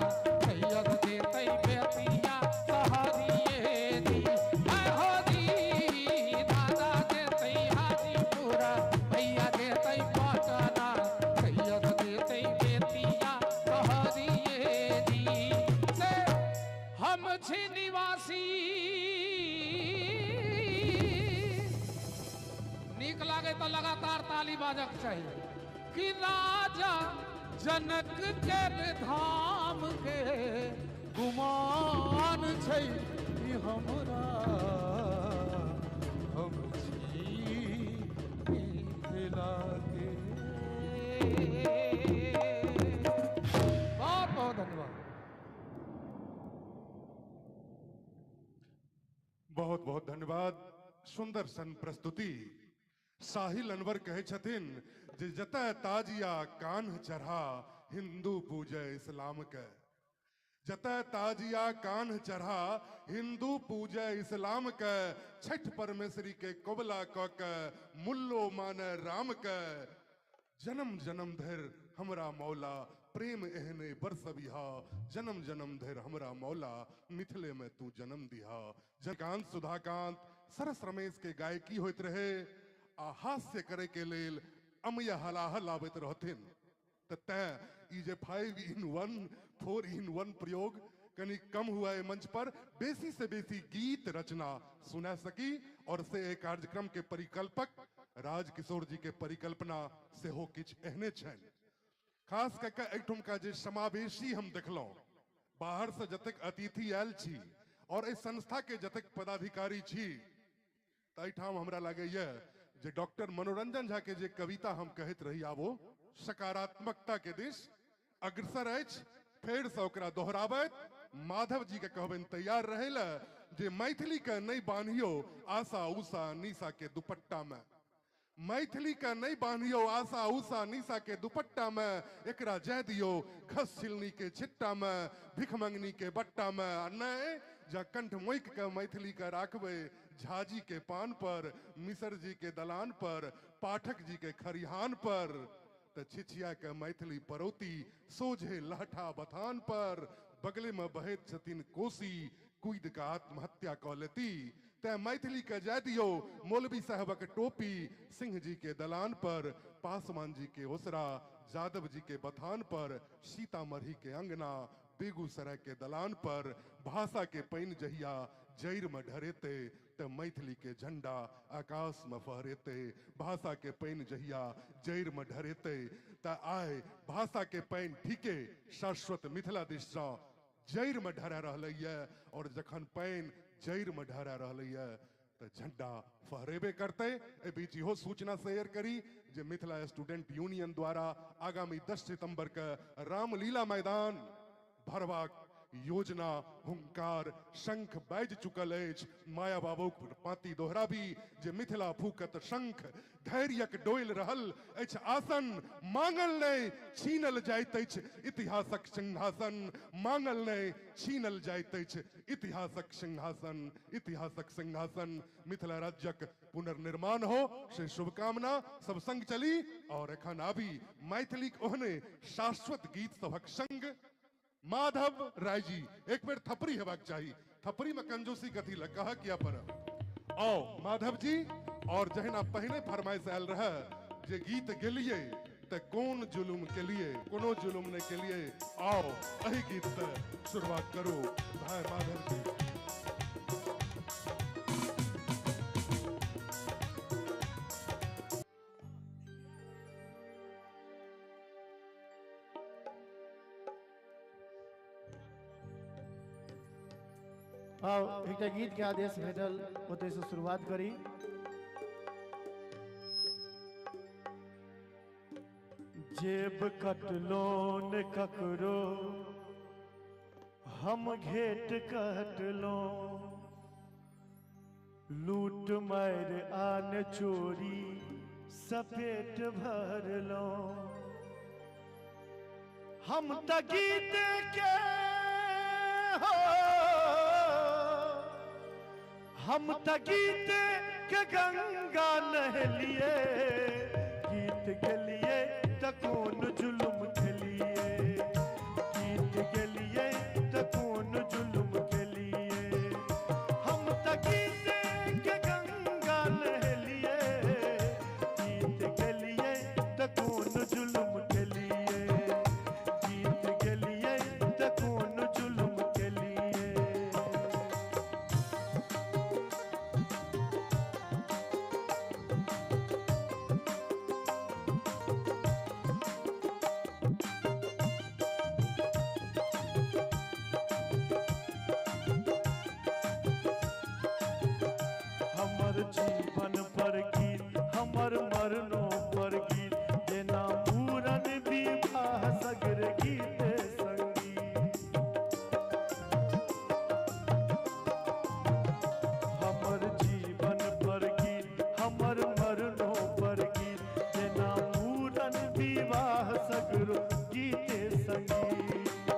भैया जेतै बेतिया सहरिये दी, आय हो दी। दादा जेतै हाजीपुर, भैया जेतै पटना, भैया जेतै बेतिया सहरिये दी। से हम छी निवासी, नीक लागे तो लगातार ताली बाजक चाहिए कि राजा जनक के धाम के गुमान छै कि हमरा हम छी मिथिला के। बहुत बहुत धन्यवाद। बहुत बहुत धन्यवाद। सुंदर सन प्रस्तुति। साहिल अनवर कहे छथिन जे जतय ताजिया कान्ह चढ़ा, हिंदू पूजे इस्लाम के। जतय ताजिया कान्ह चढ़ा, हिंदू पूजे इस्लाम के। छठ परमेश्वरी के कोबला क के, मुल्लो माने राम के। जन्म जन्म धर हमरा मौला, प्रेम एहने बरसबिहा। जन्म जन्म धर हमरा मौला, मिथिले में तू जन्म दिहा। जयकांत सुधाकांत सरस रमेश के गायकी होइत रहे आ हास्य करे के लेल अमय हलाहल आबैत रहथिन। तैं ई जे 5 in 1 4 in 1 प्रयोग कनी कम हुआ है मंच पर, बेसी से बेसी गीत रचना सुना सकी। और से एक कार्यक्रम के परिकल्पक राजकिशोर जी के परिकल्पना से हो किछ एहने छन। खास करके एकठुम का जे समावेशी हम देखलौं, बाहर से जतेक अतिथि आयल छी और इस संस्था के जतेक पदाधिकारी छी, तैठाम हमरा लागैया जे डॉक्टर मनोरंजन झा के जे कविता हम कहत रही आबो सकारात्मकता के दिश अग्रसर अछि। फेर से ओकरा दोहराबैत माधव जी के कहबनि तैयार रहे ला जे मैथिली के नहीं बांधियो आशा उषा निशा के दुपट्टा में। मैथिली के नहीं बांधियो आशा उषा निशा के दुपट्टा में। एकरा जय दियो घस छिलनी के छिट्टा में, भिखमंगनी के बट्टा में। नहीं जा कंठ मोइक के मैथिली का राखबे झाजी के पान पर, मिसर जी के दलान पर, पाठक जी के खरिहान पर। त छिछिया के मैथिली परौती सोझे लहठा बथान पर। बगले में बहत छथिन कोसी, कुद का आत्महत्या क लेती। तै मैथिली के जय दियो मौलवी साहबक टोपी, सिंह जी के दलान पर, पासवान जी के ओसरा, जादव जी के बथान पर, सीतामढ़ी के अंगना, बेगूसराय के दलान पर। भाषा के पैन जहिया जैर में ढरेते, त मैथिली के झंडा आकाश में फहरेते। भाषा के पैन जहिया जैर में ढरेते, त आय भाषा के पैन ठीके शाश्वत मिथिला दिश सँ जैर में ढरा रहलैया। और जखन पैन जैर में ढरा रहलैया त झंडा फहरेबे करते। ए बीच इहो सूचना शेयर करी जे मिथिला स्टूडेंट यूनियन द्वारा आगामी 10 सितंबर के रामलीला मैदान भरबाक योजना हुंकार शंख बाजि चुकल अछि। माया बाबूक पाती दोहराबी जे मिथिला फूकत शंख, धैर्यक डोइल रहल अछि आसन। मांगल नहीं छीनल जाइत अछि इतिहासक सिंहासन। मांगल नहीं छीनल जाइत अछि इतिहासक सिंहासन। इतिहासक सिंहासन मिथिला राज्यक पुनर्निर्माण हो से शुभकामना सब संग चली। और एखन आबी मैथिलीक ओहने शाश्वत गीत सभक संग माधव राय जी। एक बेर थपरी हेबाक चाहिए, थपरी में कंजूसी कथी लग कहा किया पर आओ माधव जी। और जहना पहले फरमाइश आयल रहे जे गीत गेलिए ते कौन जुलुम के लिए, कोनो जुलुम ने के लिए, आओ अही गीत से शुरुआत करो भाई माधव जी। आओ एक गीत के आदेश भेटल ओते से शुरुआत करी। जेब कटलो न ककरो हम घेट कटलो, लूट मार आन चोरी सपेट भर लो हम त गीत के हो हम त गीत के गंगा नहलिए गीत के लिए त कौन जुल्म के लिए गीत के लिए त कौन जुल्म के लिए हम त गीत के गंगा नहलिए गीत के लिए त कौन जुल्म के लिए गीत के लिए त कौन जुल्म के लिए हमर जीवन पर गीत हमर मरणों पर गीत जेना मूरन विवाह सगर गीत संगीत हमर जीवन पर गीत हमर मरणों पर गीत जेना मूरन विवाह सगर गीत संगीत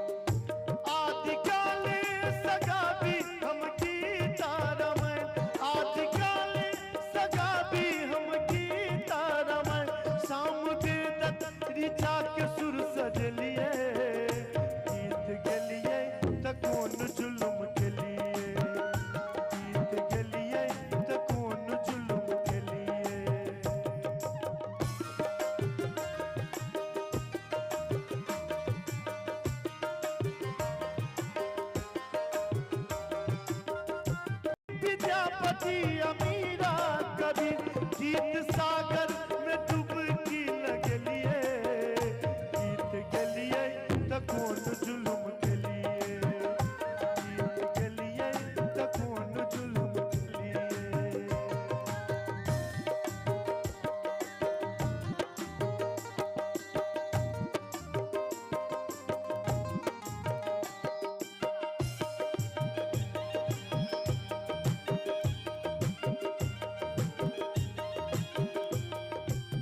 आदिकाले सगाबी हम गीता रमन आदिकाले सगाबी हम गीता रमन शाम के दत्त ऋचा के सुर सजलिए गीत के लिए त कौन जुल्म के लिए गीत के लिए त कौन जुल्म के लिए विद्यापति अमीरा कवि गीत सागर में डुबकी लगलिए गीत के लिए त कौन जुल्म के लिए गीत के लिए त कौन जुल्म के लिए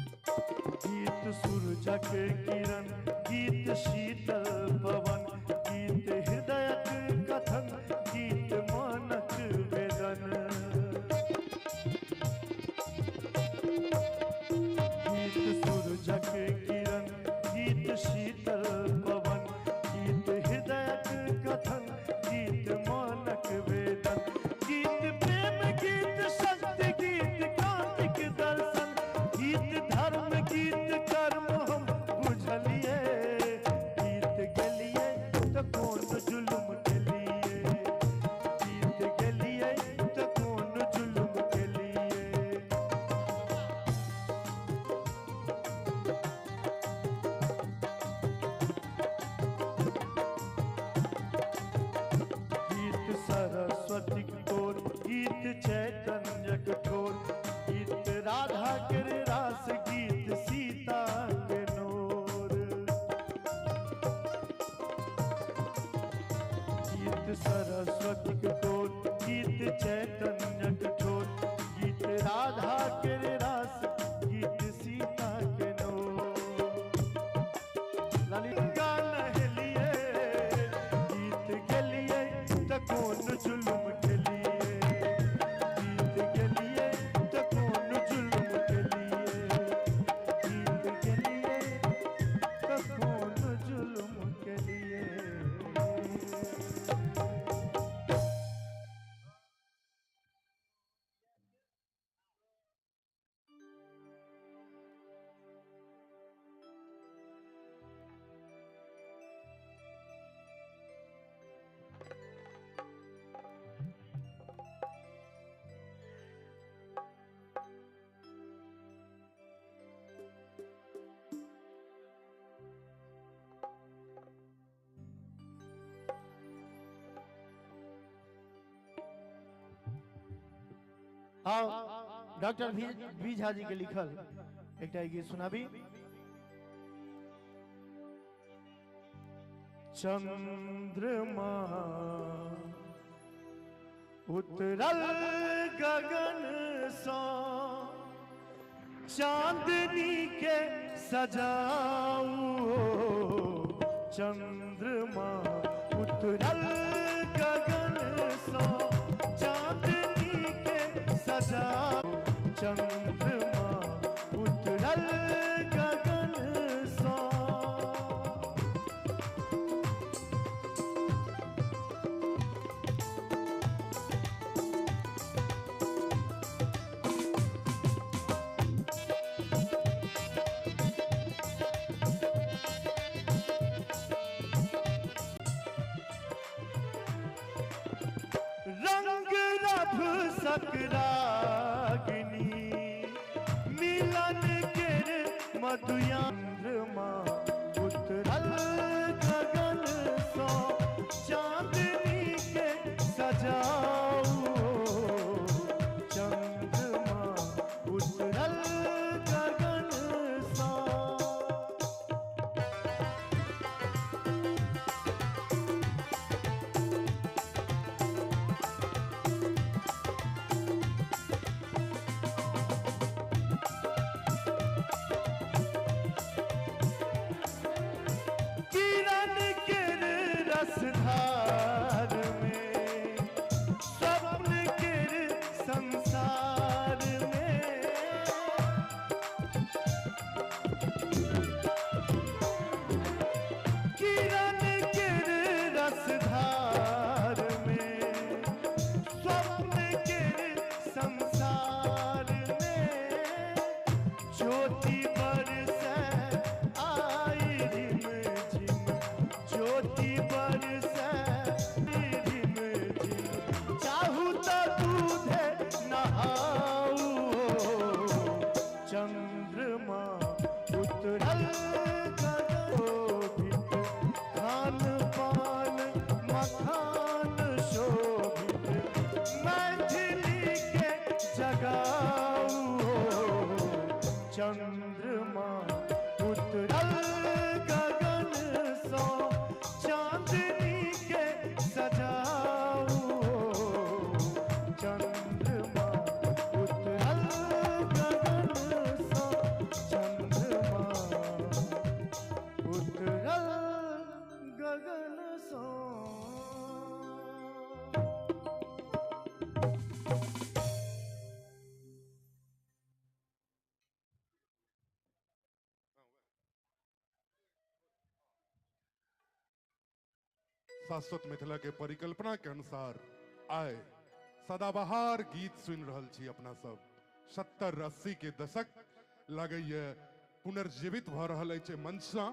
गीत सूरज के किरण गीत शीतल पवन गीत हृदयक कथन गीत मनक वेदन गीत सूरज के किरण गीत शीतल पवन गीत हृदयक कथन गीत मनक वेदन गीत प्रेम गीत शक्ति गीत कांतिक दर्शन गीत धर्म गीत कर्म हम बुझलिए गीत के लिए त कौन जुल्म के लिए गीत के लिए त कौन जुल्म के लिए गीत सरस्वती कोर गीत चैतन्य कोर गीत राधा के रास गीत सीता के नूर गीत सरस्वती कोर गीत चैतन्य कोर गीत राधा के रास गीत सीता के नूर ललिता नहलिए गीत के लिए त कौन जुल्म के लिए गीत के लिए त कौन जुल्म के लिए गीत के लिए त कौन जुल्म के लिए आओ डॉक्टर भी झा जी के लिखल एक गीत सुनाबी चंद्रमा उतरल गगन सा चांदनी के सजाऊं चंद्रमा उतरल गगन सो चांदनी के सजाऊं चंद्रमा उतरल गगन सो रंग रभ सकरागिनी मिलन गिर मधुयंद्रमा उतरल गगन सो चांदनी के सजाऊं चंद्रमा उतरल गगन सो किरण किर रसधार में स्वप्न किर संसार में किरण किर रसधार में स्वप्न किर संसार में ज्योति बरसे आई रिम झिम ज्योति बरसे रिम झिम चाहू तो दूधे नहाऊ चंद्रमा उतरल गगन खान पान मखान शोभित मैथिली के जगाऊ चंद्रमा उतरल गगन सो चांदनी के सजाऊं चंद्रमा उतरल गगन सो चंद्रमा उतरल गगन सो शाश्वत मिथिला के परिकल्पना के अनुसार आए सदाबहार गीत सुन रहल छी अपना सब 70-80 के दशक लगे पुनर्जीवित भ रहल अछि मंच सँ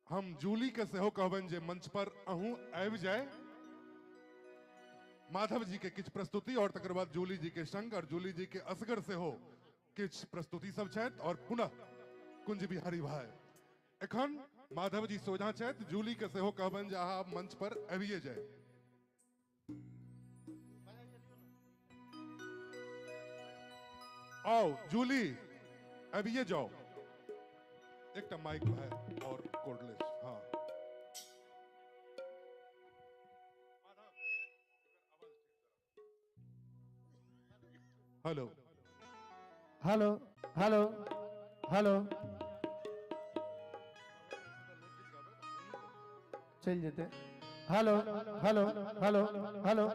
हम जूली के सेहो कहबनि जे मंच पर अहूँ आबि जाए माधव जी के किछ प्रस्तुति और तकर बाद जूली जी के संग और जूली जी के असगर सेहो किछ प्रस्तुति सब छथि और पुनः कुंज बिहारी भाई एखन माधव जी सोझा छथि जूली के सेहो कहबनि जे अहाँ मंच पर आबिए जाए आओ जूली अबिए जाओ एक माइक है और कोर्डलेस हाँ हेलो हेलो हेलो हेलो चल जेते हेलो हेलो हेलो हेलो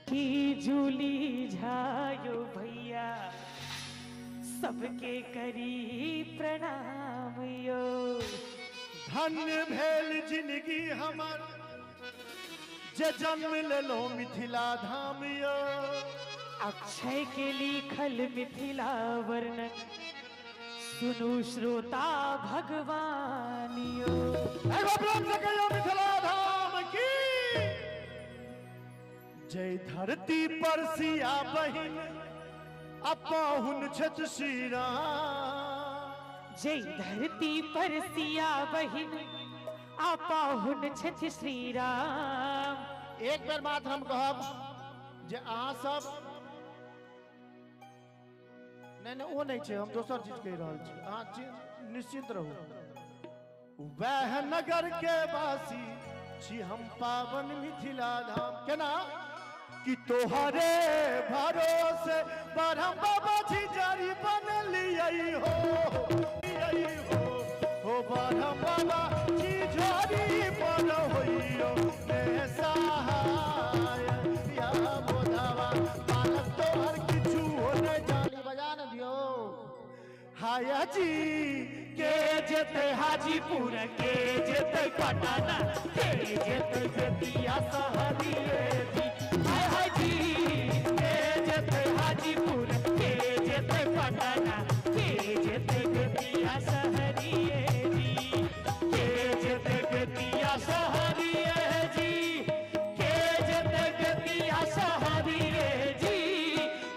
की जूली झायो भैया सबके करी प्रणाम यो धन्य भेल जिंदगी हमर जे जन्म लेलो मिथिला धाम यो अक्षय के लिखल मिथिला वर्णन सुनु श्रोता भगवान यो एगो प्रेम से कहियो मिथिला धाम की जय धरती पर सिया बहिन अपाहुन छत श्री राम जय धरती पर सिया बहिन अपाहुन छत श्री राम एक बेर बात हम कहब जे अहाँ सब नहीं वो नहीं छे हम दोसर चीज कह रहल छी अहाँ निश्चिंत रहू वह नगर के वासी छी हम पावन मिथिला धाम केना कि तोहरे भरोसे बरहम बाबा जी जारी बन लियई हो बरहम बाबा जी जारी बन होइयो ने सहाय या बोधावा बालक तोहर किछु होने जानी बजा न दियो हाया जी के जेते हाजीपुर के जेते पटना के जेते बेतिया सहरिए जी हाय हाय जी के जेते हाजीपुर के जेते पटना के जेते बेतिया सहरिए जी के जेते बेतिया सहरिए जी के जेते बेतिया सहरिए जी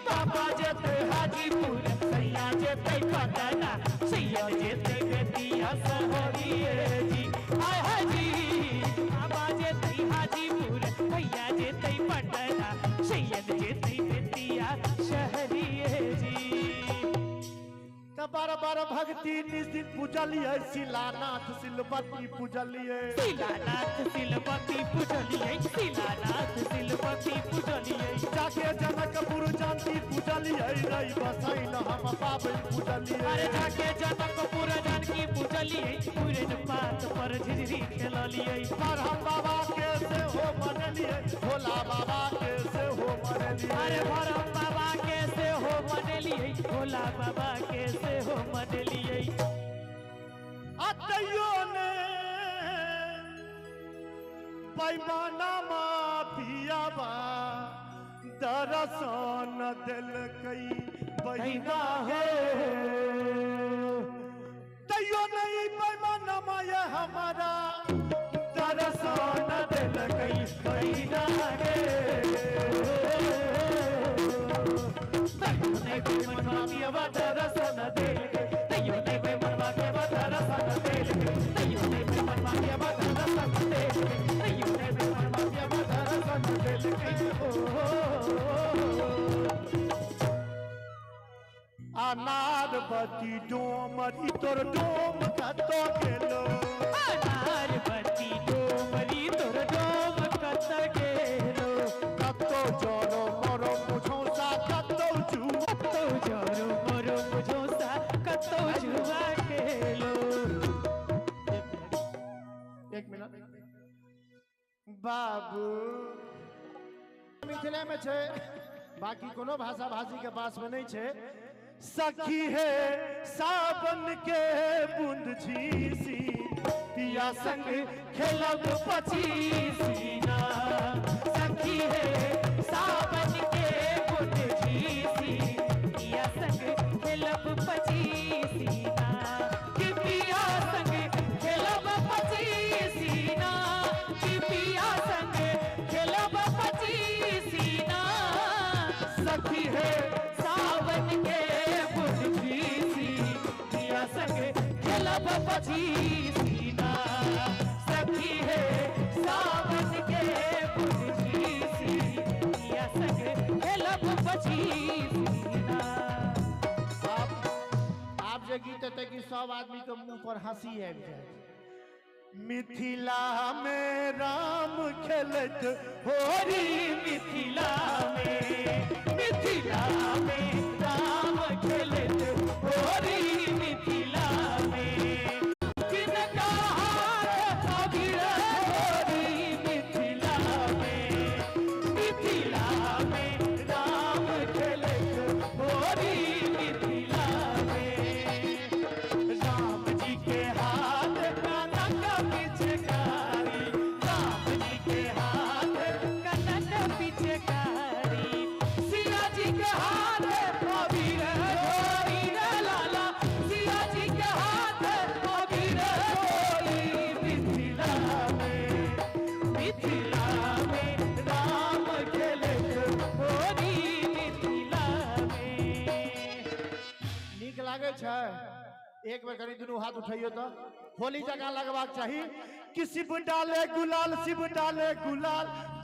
पापा जेते हाजीपुर सैया जेते पटना सैया जेते बेतिया सहरिए जी हाय हाय जी बाबा जेते हाजीपुर भैया जेते पटना सैयद जेते बेतिया सहरिए जी बार बार भक्ति निज दिन पूजलिए शिलानाथ सिलवती पूजलिए शिलानाथ सिलवती पूजलिए शिलानाथ सिलवती पूजलिए जाके जनकपुर जानती पूजलिए रही बसैन हम पाबन पूजलिए अरे जाके जनकपुर जानकी पूजलिए पूरन पात पर झिझरी खेललिए पर हम बाबा के से हो मनलिए भोला बाबा के से हो मनलिए अरे भरम बाबा के से हो मनलिए भोला बाबा के से हो मनलिए अतयो ने पैमाना माफियाबा दरसन दिल कई बहिना है तयो नहीं पैमाना माया हमारा दरसन दिल कई बहिना है तयो नहीं पैमाना माफियाबा दरसन दिल तयो नहीं पैमाना माफियाबा दरसन दिल तयो नहीं पैमाना माफियाबा दरसन दिल तयो नहीं पैमाना माफियाबा दरसन दिल अनारबती डोमरी तोर डोम कतो गेलो अनारबती डोमरी तोर डोम कतो गेलो कतो जोरो मोरो मुझोसा कतो जोरो मोरो मुझोसा कतो जुआ गेलो एक मिनट बाबू मिथिला में छे बाकी कोनो भाषा भाषी के पास में नहीं छे सखी है सावन के बूंद झीसी पिया संग खेलब पचीसी ना सखी है सावन के बूंद झीसी पिया संग खेलब पचीसी ना कि पिया संग खेलब पचीसी ना कि पिया संग खेलब पचीसी ना सखी है सावन के खेलब पचीसी ना सखी है सावन के पचीसी पिया संग खेलब पचीसी ना आप जे गीत ते कि सब आदमी के मुंह पर हंसी आबि जाए मिथिला में राम खेलत होरी मिथिला में राम खेलत होरी मिथिला में जिनका हाथ अबीर होरी मिथिला में राम खेलत होरी मिथिला में राम जी के हाथ कनक पिचकारी राम जी के हाथ कनक पिचकारी सिया जी के हाथ अबीर होरी लाला सिया जी के हाथ अबीर होरी मिथिला में राम खेलत होरी मिथिला में नीक लागे छै एक बेर कनी दुनू हाथ उठाइयो तो होली जगह लगवाक चाहिए कि शिव डाले गुलाल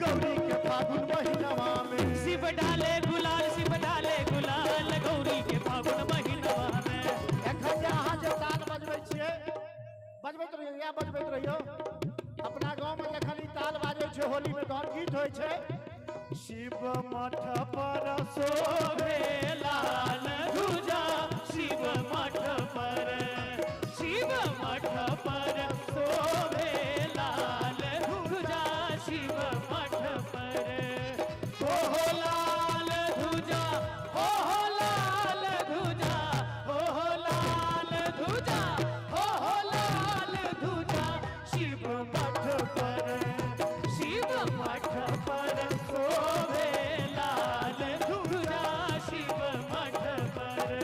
गौरी के फागुन महीनवा में शिव डाले गुलाल गौरी के फागुन महीनवा में एखन जे अहाँ जे ताल बजबै छियै बजबैत रहियो या बजबैत रहियो अपना गांव में जखन ई ताल बाजै छै होली में तहन गीत होइ छै शिव मठ पर शोभे लाल ध्वजा, शिव मठ पर, शिव मठ पर शोभे लाल ध्वजा, शिव मठ पर। ओहो लाल ध्वजा, ओहो लाल ध्वजा, ओहो लाल ध्वजा, ओहो लाल ध्वजा, शिव मठ पर, शिव मठ पर शोभे लाल ध्वजा, शिव मठ पर।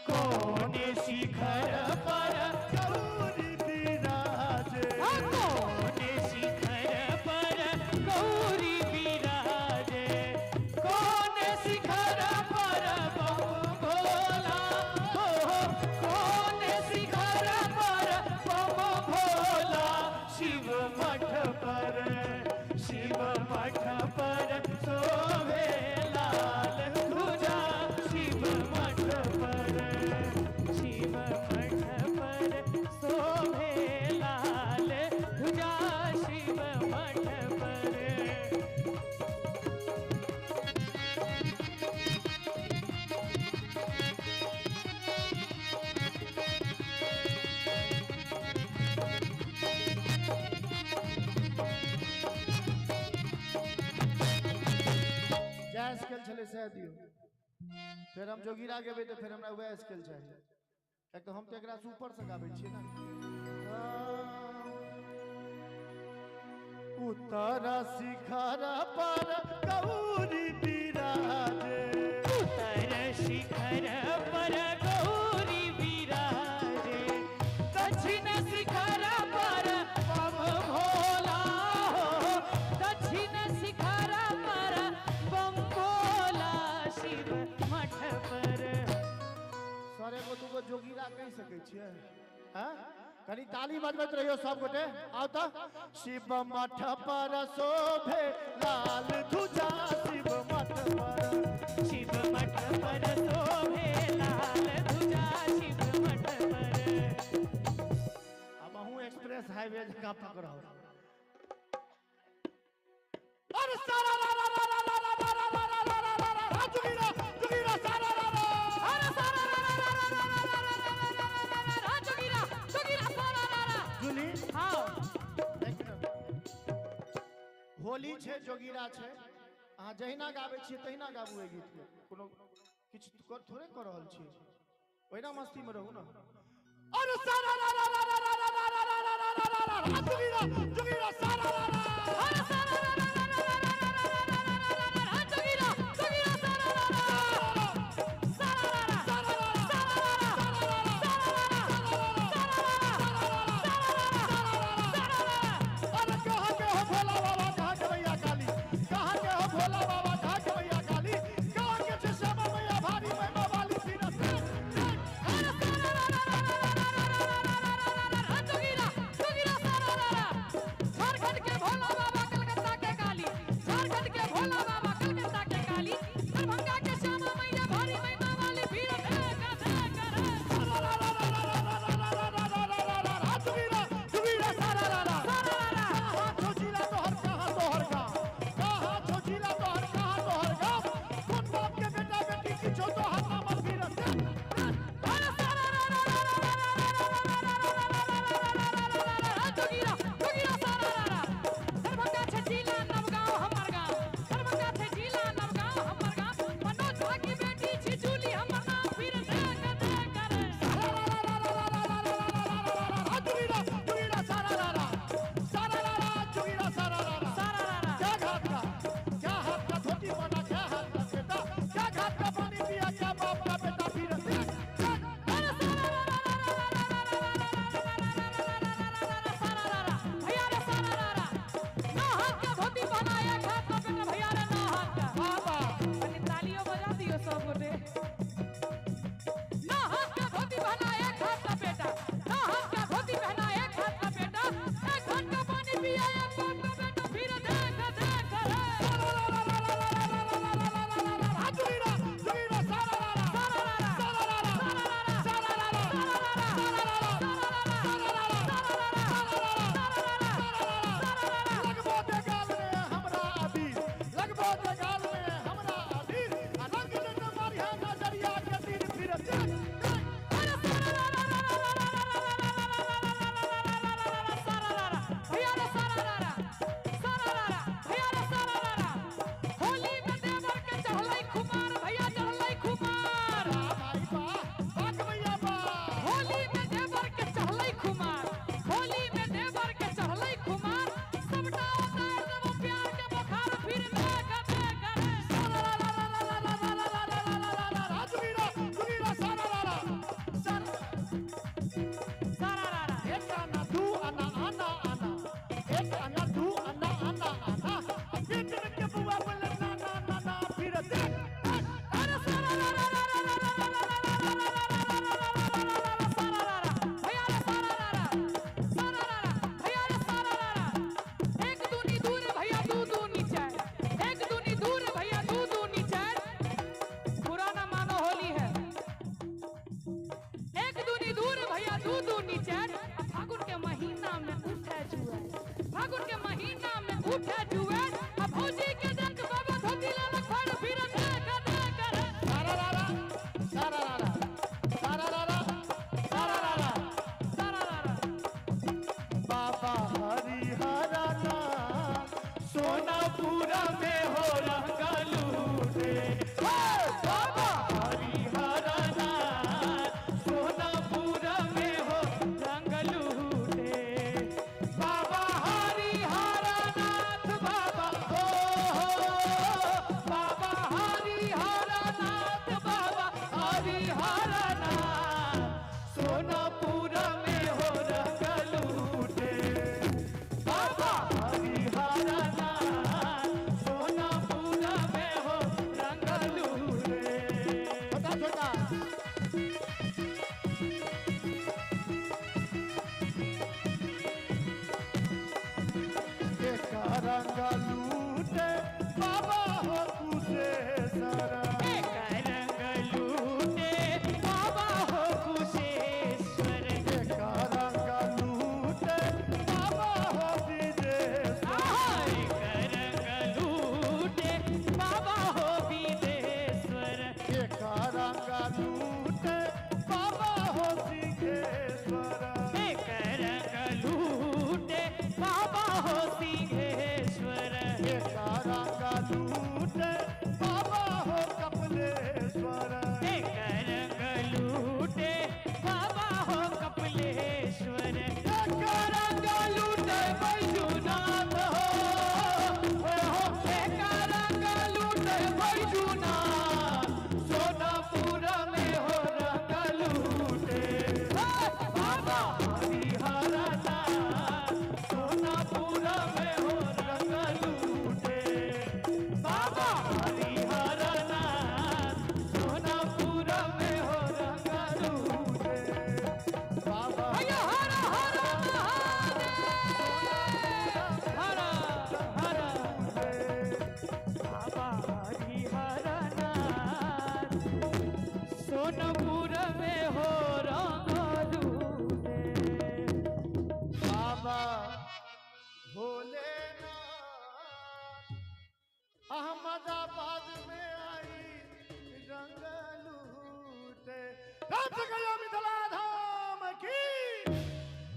कोने शिखर पर गौरी विराजे, कोने शिखर पर गौरी विराजे, कोने शिखर पर बम भोला, हो कोने शिखर पर बम भोला, शिव मठ पर, शिव मठ पर शोभे लाल ध्वजा, शिव मठ पर, शिव मठ पर शोभे लाल ध्वजा, शिव मठ पर। जय स्केल छले से दियो, फिर हम जोगिरा गेबे तो फिर हमरा वह स्केल चाहिए, एक तो हम तो एकरा से ऊपर से गाबै छियै ना। उत्तर शिखर पर गौरी विराजे, उत्तर शिखर पर गौरी विराजे, दक्षिण शिखर पर बम भोला, हो दक्षिण शिखर पर बम भोला, शिव मठ पर। सर एगो दूगो जोगिरा कह सकै छियै, हां कनी ताली बजबैत रहियो सब गोटे। आओ तो शिव मठ पर शोभे लाल ध्वजा, शिव मठ पर, शिव मठ पर शोभे लाल ध्वजा, शिव मठ पर। अब हूं एक्सप्रेस हाईवे जगह पकड़ो। अरे सारा रा रा रा रा रा रा रा रा रा रा रा रा रा रा जोगिरा जोगिरा सारा रा रा, अरे सारा रा रा रा रा रा रा रा रा रा रा रा रा जोगिरा जोगिरा सारा रा रा। जुली हां होली छे जोगिरा छे, अहाँ जहिना गाबै छियै तहिना गाबू ए गीत के, कोनो किछ थोड़े कर रहल छी, ओहिना मस्ती में रहू ना। अरे सारा रा रा रा रा रा रा रा रा रा रा रा रा रा जोगिरा जोगिरा सारा रा रा, अरे सारा रा रा रा रा रा रा रा रा रा रा रा जोगिरा जोगिरा सारा रा रा, सारा रा रा सारा रा रा सारा रा रा सारा रा रा अरे कहाँ के हो भोला बाबा, कहाँ के मैया काली, कहाँ के हो भोला बाबा, कहाँ के मैया काली, कहाँ के छे श्यामा मैया भारी महिमा वाली सीना से। अरे सारा रा रा रा रा रा रा रा रा रा रा रा जोगिरा जोगिरा सारा रा रा, झारखंड के भोला सोनापुरा में हो रंगा लूटे बाबा हरिहरा नाथ सोनापुरा में हो रंग लूटे बाबा हरिहरा नाथ बाबा हो बाबा हरिहरा नाथ बाबा हरिहरा नाथ सोनापुरा में हो रंग लूटे बाबा हरिहरा नाथ सोनापुरा में हो रंग लूटे छोटा रंगा लूटे बाबा हो कुशेश्वर रंग लूटे बाबा हो कुशेश्वर रंग लूटे बाबा हो विदेश्वर रंग लूटे बाबा हो विदेश्वर रंग लूटे बाबा हो सिंहेश्वर रंग लूटे बाबा हो सिंहेश्वर रंग लूटे बाबा हो कपिलेश्वर रंग लूटे बाबा हो कपिलेश्वर रंग लूटे बैजूनाथ हो रंग लूटे बैजूनाथ सोनापुरा में हो रंग लूटे बाबा हरिहरा नाथ सोनापुरा में हो रंग लूटे बाबा हरिहरा नाथ सोनापुरा में हो रंग लूटे बाबा हरा हरा हरा हरा बाबा हरिहरा नाथ सोनापुरा में हो रंग लूटे बाबा भोलेनाथ अहमदाबाद में आई रंग लूटे मिथिला धाम की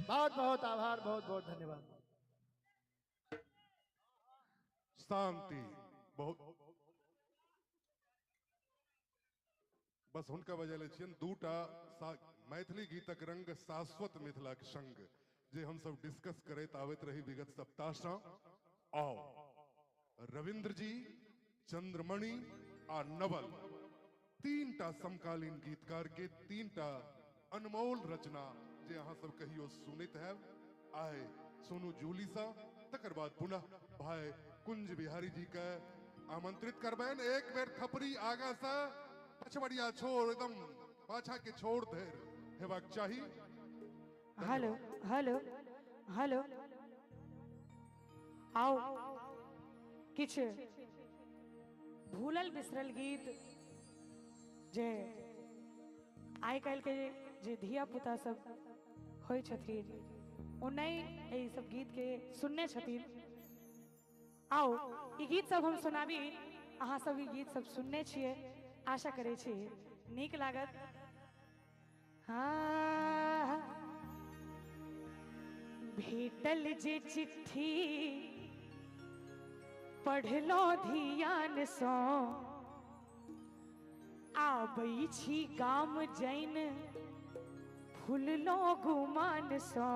बहुत बहुत आभार बहुत बहुत धन्यवाद शांति बहुत बस हुनका वजह ले छियन दूटा मैथिली गीतक रंग शाश्वत मिथिलाक संग जे हम सब डिस्कस करैत आबैत रही विगत सप्ताह सँ आओ रविंद्र जी चंद्रमणि आ नवल तीनटा समकालीन गीतकार के तीनटा अनमोल रचना जे अहाँ सब कहियो सुनैत हैब आए सोनू जूली सा तकर बाद पुनः भाई कुंज बिहारी जी के आमंत्रित करबैन एक बेर थपरी आगा सा पछबड़िया छोड़ एकदम पाछा के छोड़ देर हेबाक चाही हेलो हेलो हेलो आओ किछ भूलल बिसरल गीत जे आइ काल्हि के जे धिया पुता सब होइ छथिन ओ नहि एहि सब गीत के सुनने छथिन आओ ई गीत सब हम सुनाबी अहाँ सब ई गीत सब सुनने छियै आशा करै छी नीक लागत हाँ भेटल जे चिट्ठी पढ़लो ध्यान सँ आबै छी गाम जैन फुललो गुमान सँ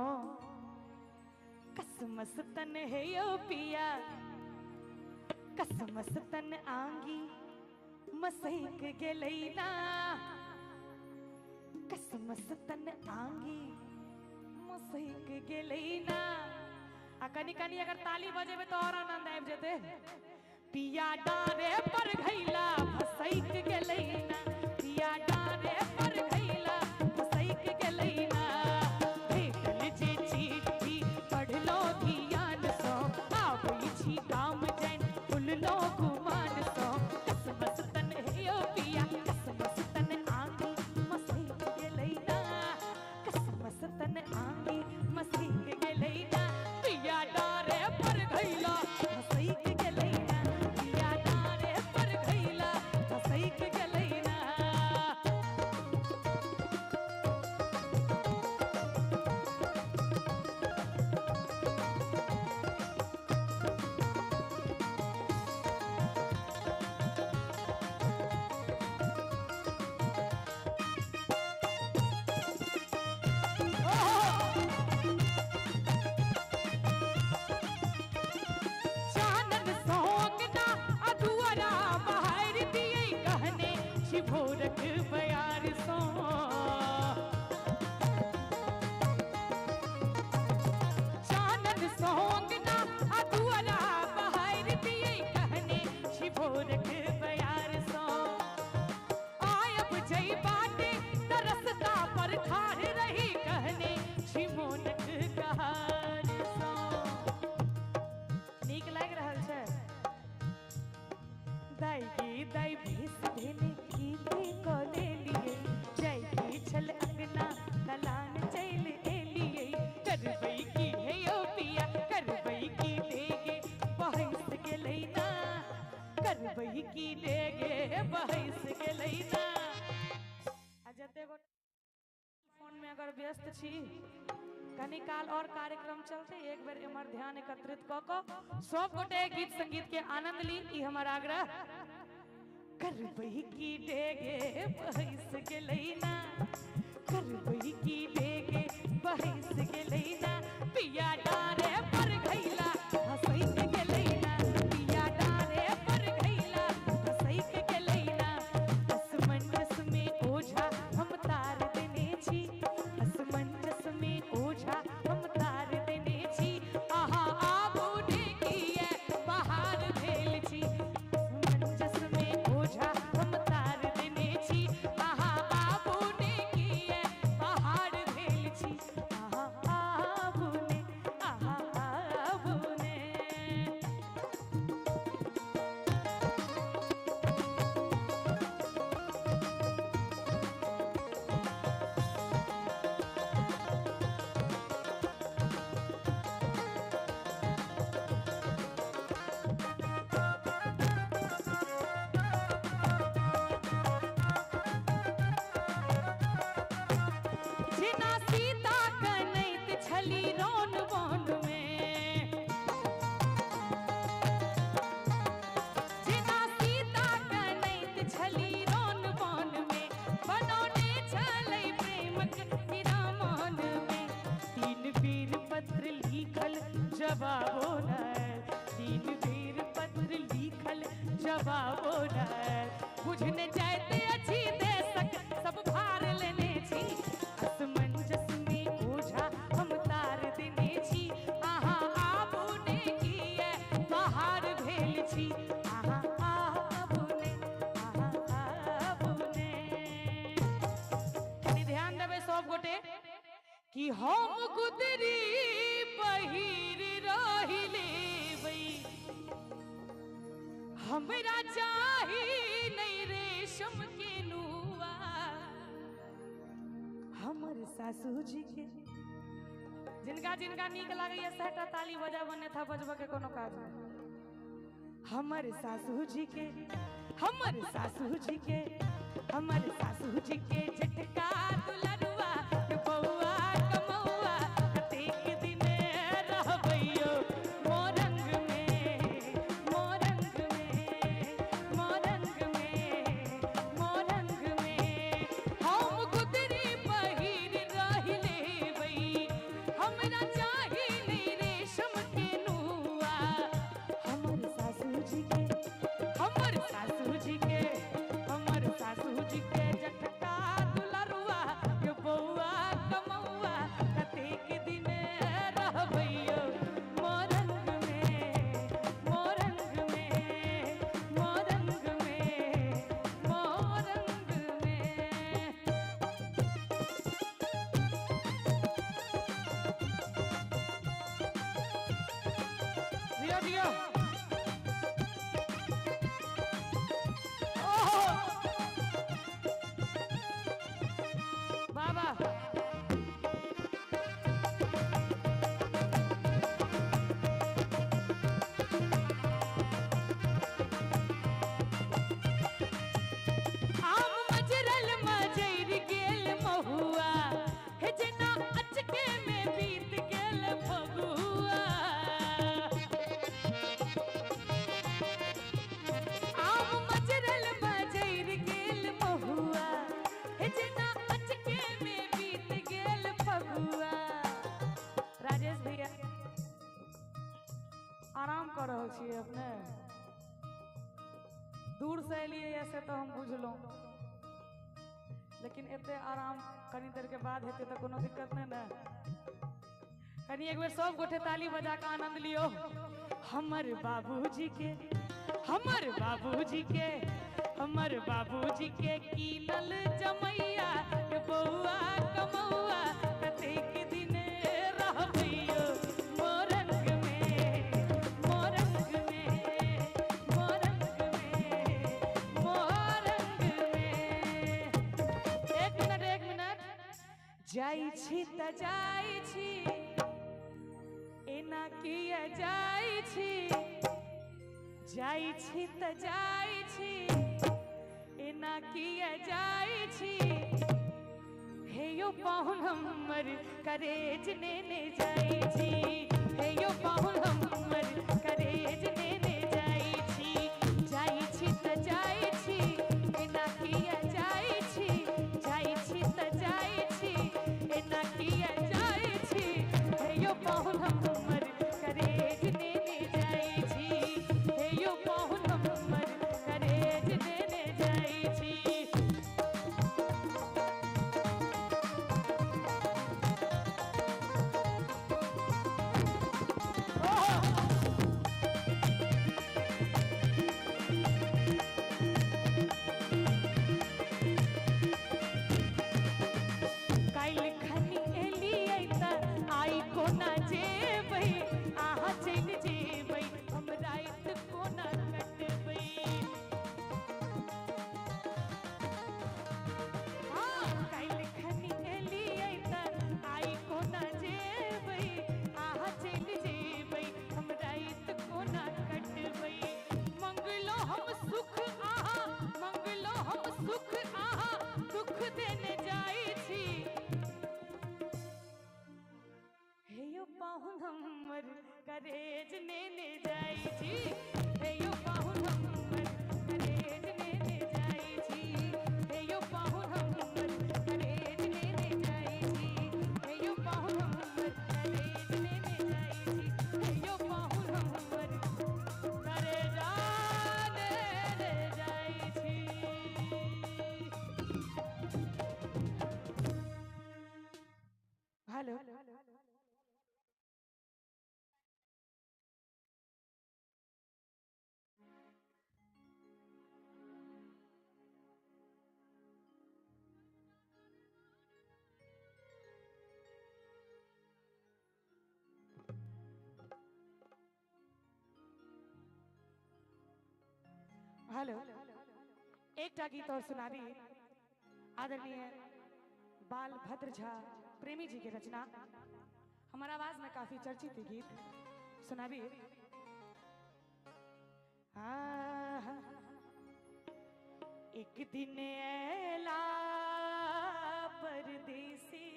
कसमस तन है यो पिया कसमस तन आंगी मसैक गेलैना कसमस तन आंगी मसैक गेलैना आ कनी कनी अगर ताली बजेबे तो और आनंद आबि जेते पिया डारे पर घैला फसैक गेलैना पिया डारे पर घैला फसैक गेलैना भेटल जे चिट्ठी पढ़लो ध्यान सँ आबै छी गाम जैन फुललो गुमान सँ कसमस तन हे ओ पिया कसमस तन आंगी मसैक गेलैना कसमस तन आंगी मसैक गेलैना पिया डारे पर घैला फसैक गेलैना पिया डारे पर घैला फसैक गेलैना दाई दाई भेस देने की को ले लिए जय की छल अंगना दलान चल लिए करबई की है यो पिया करबई की लेगे बहस के लैना करबई की लेगे बहस के लैना जते गो फोन में अगर व्यस्त छी कनी काल और कार्यक्रम चलते एक बार हमार ध्यान एकत्रित क क सब गोटे गीत संगीत के आनंद ली ई हमार आग्रह करबई की डेगे बहस के लैना करबई की डेगे बहस के लैना पिया डारे पर घैला हंसई के लैना पिया डारे पर घैला हंसई के लैना असमंजस में ओझा हम तार देने छी असमंजस में ओझा हम तार देने छी आहा आबूने किए बाहर भेल छी असमंजस में ओझा हम तार देने छी आहा आबूने किए बाहर भेल छी आहा आबूने आहा आबूने जिना सीता कनैत छली रोन बोन में जिना सीता कनैत छली रोन बोन में बनौने छलै प्रेमक विरामन में तीन वीर पत्र लिखल जवाबो न तीन वीर पत्र लिखल जवाबो न बुझने जाते अछि देशक सब भार लेने छी असमंजस में ओझा हम तार देने छी आहा आबूने किए बाहर भेल छी आहा आबूने आहा आबूने कनी ध्यान देबे सब गोटे कि हम गुदरी पहिर रहिले हमरा चाही नहीं रेशम के नुआ हमर सासू जी के जिनका जिनका नीक लागैया सहटा ताली बजा बने था बजबा के कोनो काज नहीं हमर सासू जी के हमर सासू जी के हमर सासू जी के झटका दुलरुआ के बौआ कमौआ कतेक दिन रहबैयो मोरंग में मोरंग में मोरंग में मोरंग में हम गुदरी पहिर रहिले बई हमरा चाही नहीं रेशम के नुआ हमर सासू जी के हमर सासू जी के हमर सासू जी के जटका दुलरुआ के बौआ कमौआ कतेक दिन रहबैयो मोरंग में मोरंग में मोरंग में मोरंग में दिया दिया बाबा आम मजरल मजर गेल महुआ हे जना अचके में बीत गेल फगुआ आम मजरल मजर गेल महुआ हे जना अचके में बीत गेल फगुआ राजेश भैया आराम कर रहल छियै अपने दूर से एलिए ऐसे तो हम बुझलौं लेकिन एते आराम कनी देर के बाद हेते तो कोनो दिक्कत नहीं ना कनी एक बेर सब गोटे ताली बजा के आनंद लियो हमर बाबूजी के हमर बाबूजी के हमर बाबूजी के कीनल जमैया के बौआ कमौआ कतेक दिन रहबैयो मोरंग में मोरंग में मोरंग में जाई छी त जाई छी एना किया जाई छी जाई छी त जाई छी एना किया जाई छी हे यो पाहुन हमर करेज नेने जाई छी हे यो पाहुन हमर करेज नेने जाई छी त जाई छी एना किया जाई छी जाई छी त जाई छी एना किया जाई छी हे यो पाहुन हमर करेज नेने जाई छी हे यो पाहुन हमर करेज नेने जाई छी करेज नेने जाई छी हे यो पाहुन हमर करेज नेने जाई छी हे यो पाहुन हमर करेज नेने जाई छी हे यो पाहुन हमर करेज नेने जाई छी हे यो पाहुन हमर करेज नेने जाई छी हेलो हेलो एक टा गीत और सुना दी आदरणीय बाल भद्र झा प्रेमी जी की रचना हमारा आवाज में काफी चर्चित गीत सुना दी एक दिन ऐला परदेसी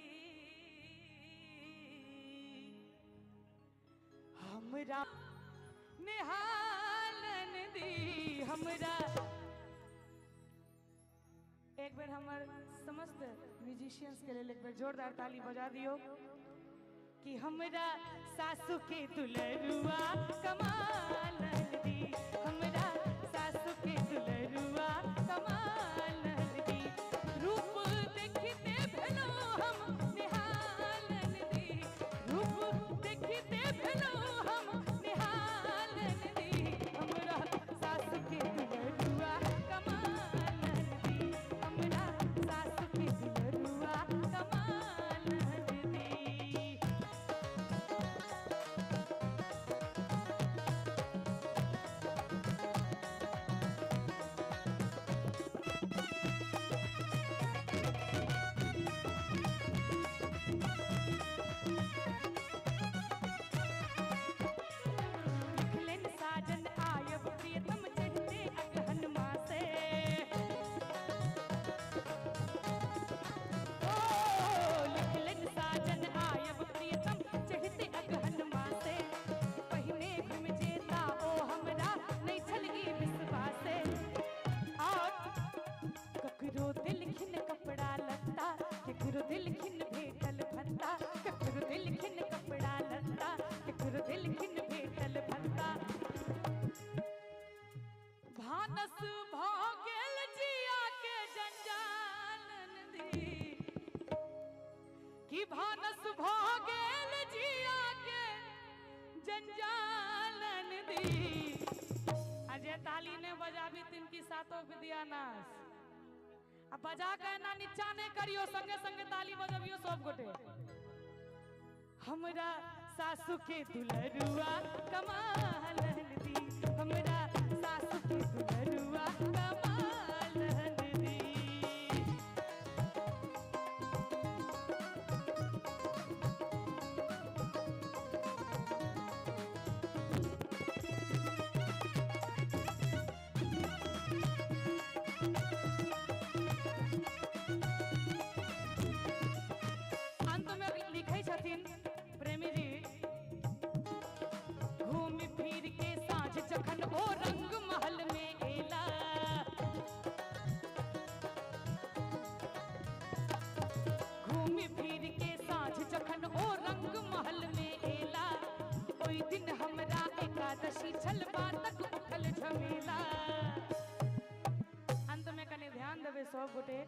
हमरा निहालन दी हमरा एक बार हमार समस्त म्यूजिशियंस के लिए एक बार जोरदार ताली बजा दियो कि हमरा सासू के दुलरुआ कमालन दी हमरा सासू के दुलरुआ कमालन दी रूप देखते भेलो हम निहालन दी रूप देखते भेलो हम निहालन दी हमरा सासू के दुलरुआ कमालन दी हमरा सासू के दुलरुआ कमालन दी भानस भागेल जिया के जंजालन दी अजय ताली ने बजाबी तिनकी सातों विद्यानाश अब बजा के ना नीचा नहीं करियो संगे संगे ताली बजाबियो सब गोटे हमरा सासू के दुलरुआ कमालन दी हमरा सासू के दुलरुआ कमालन दी सब गोटे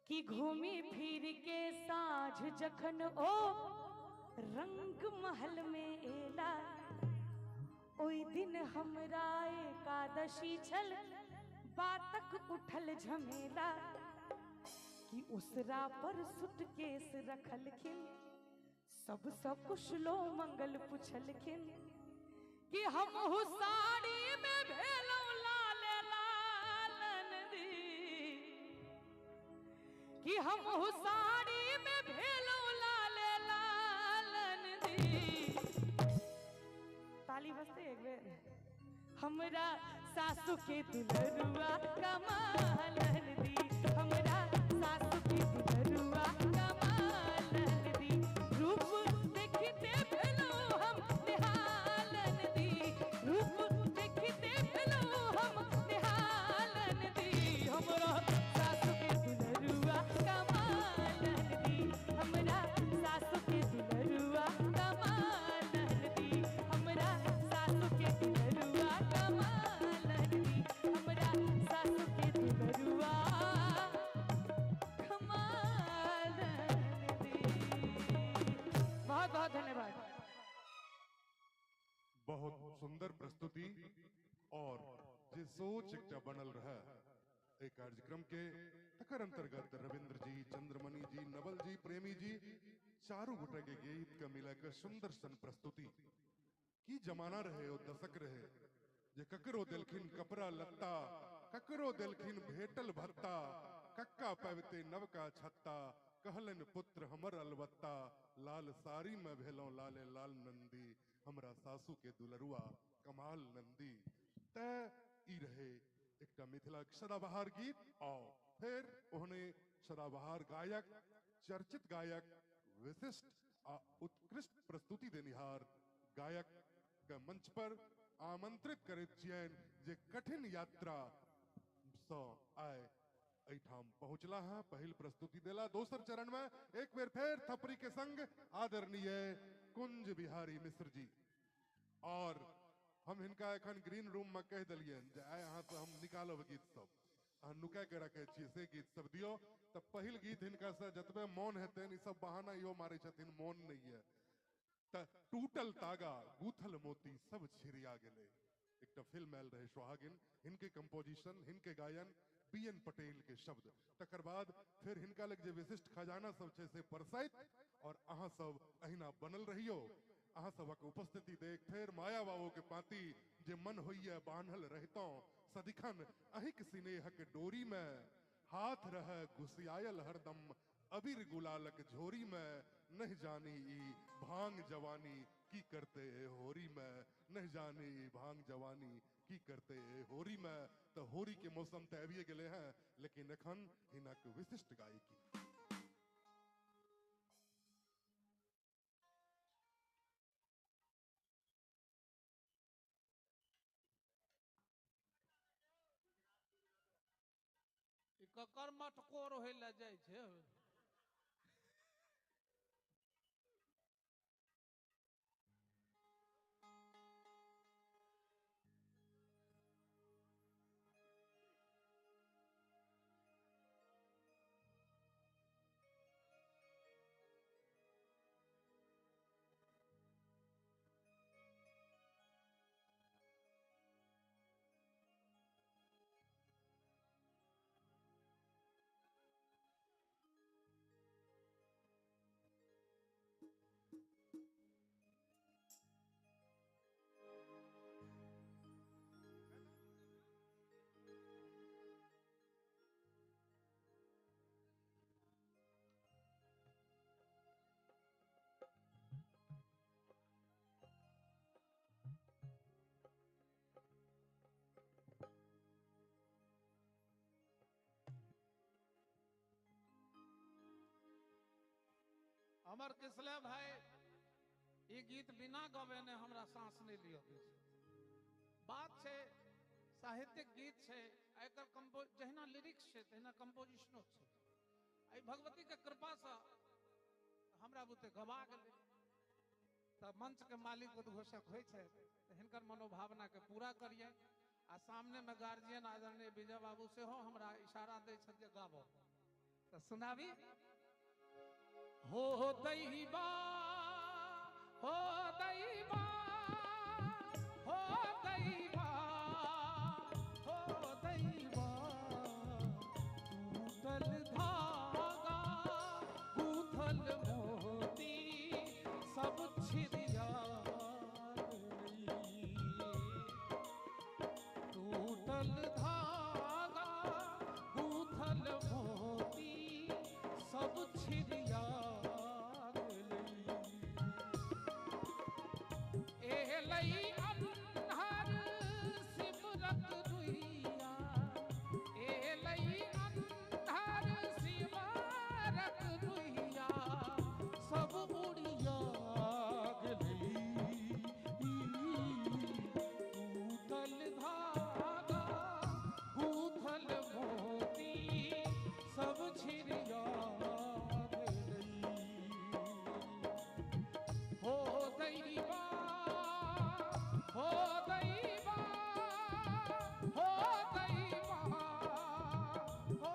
कि घूमी फिर के साँझ जखन ओ रंग महल में एला ओई दिन हमरा एकादशी छल बातक उठल झमेला कि उसरा पर सुटकेस रखलखिन सब कुशलो मंगल पुछलखिन कि हम साड़ी में भेलौ लाल लालन दी कि हम साड़ी में भेलौ लाल लालन दी। ताली बजते एक बेर। हमरा सासु के दुलरुआ कमालन दी हमरा सासु के दुलरुआ कमालन दी रूप देखते भेलौ हम निहालन दी रूप देखते भेलौ हम निहालन दी हमरा सासु के दुलरुआ कमालन दी हमरा सासु के दुलरुआ कमालन दी हमरा सासु के दुलरुआ कमालन दी हमरा सासु के दुलरुआ बहुत बहुत धन्यवाद। बहुत सुंदर प्रस्तुति और जे सोच एकटा बनल रहे एक कार्यक्रम के तकर अंतर्गत रविंद्र जी, चंद्रमणि जी, नवल जी, प्रेमी जी चारों गोटे के गीत के मिला के सुंदर सन प्रस्तुति की जमाना रहे और दशक रहे जे ककरो दिलखिन कपड़ा लत्ता ककरो दिलखिन भेटल भत्ता कक्का पवते नवका छत्ता कहलन पुत्र हमर अलवत्ता लाल साड़ी में भेलों लाले लाल नंदी हमरा सासू के दुलरुआ कमाल नंदी तय ई रहे एक मिथिला सदाबहार गीत और फिर उन्हें सदाबहार गायक चर्चित गायक विशिष्ट उत्कृष्ट प्रस्तुति देनिहार गायक के मंच पर आमंत्रित करे छियन जे कठिन यात्रा सो आए ऐठाम पहुंचला है पहिल प्रस्तुति देला दोसर चरण में एक बेर फिर थपरी के संग आदरणीय कुंज बिहारी मिश्र जी और हम इनका एखन ग्रीन रूम में कह दिलिए जे आइ अहाँ से हम निकालब गीत सब अहाँ नुका के रखे छिए से गीत सब दियो तब पहिल गीत इनका से जतबे मौन हेतन ई सब बहाना इहो मारे छथिन मौन नहीं है त टूटल तागा गूथल मोती सब छिरिया गेले एक फिल्म आयल रहे सुहागिन इनके कंपोजिशन इनके गायन बीएन पटेल के शब्द तकर बाद फिर हिनका लग जे विशिष्ट खजाना सब छे से परसाइत और अहाँ सब अहिना बनल रहियो अहाँ सबक उपस्थिति देख फिर माया बाबू के पाती जे मन होइए बांधल रहतो सदिखन अहिक सिनेह के डोरी में हाथ रह घुसियायल हरदम अबीर गुलालक झोरी में नहीं जानी ई भांग जवानी की करते होरी में नहीं जानी ई भांग जवानी की करते होरी में तो होरी के मौसम तो अभी गए हैं लेकिन एखन हिनक विशिष्ट गायकी ककर मटकोर होय ला जाय छै हमर किसले भाई ये गीत बिना गवे ने हमरा सांस नहीं लियो बात छे साहित्यिक गीत छे एकर जहिना लिरिक्स छे तहिना कंपोजिशनो छे आई भगवती के कृपा से हमरा बुते गवा गेले त मंच के मालिक उद्घोषक होय छे त हिनकर मनोभावना के पूरा करिए आ सामने में गार्जियन आदरणीय विजय बाबू से हो हमरा इशारा दे छे गाबो तो सुनाबी। हो दैबा हो दैबा हो दैबा हो दैबा टूटल धागा गूंथल मोती सब छिरिया गई। टूटल धागा गूंथल मोती सब छिरिया गई। अन्हर सिमरत रुइया एलई अन्हर सिमरत रुइया सब उड़िया गई। टूटल धागा गूंथल मोती सब छिरिया गई। हो दैबा हो दैबा हो दैबा हो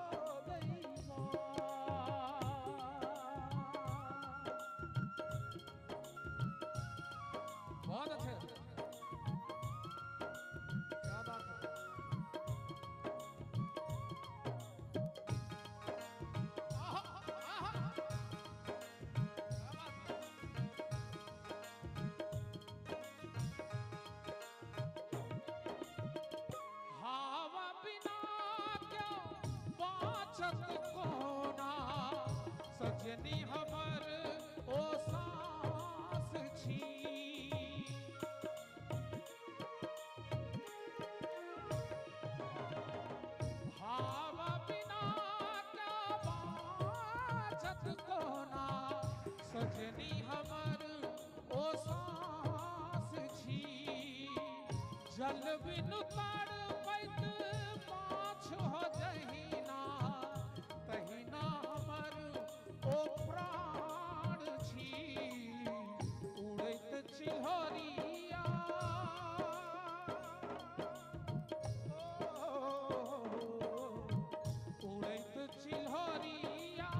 दैबा। बहुत अच्छे, क्या बात है। हवा बिना क्यों बाँचत कोना सजनी हमर ओ सांस छी। हवा बिना क्यों बाँचत कोना सजनी हमर ओ सांस छी। जल बिनु तड़पैत माछ हो जहिना तहिना हमर ओ प्राण छी। उड़ैत चिल्हरिया उड़ैत चिल्हरिया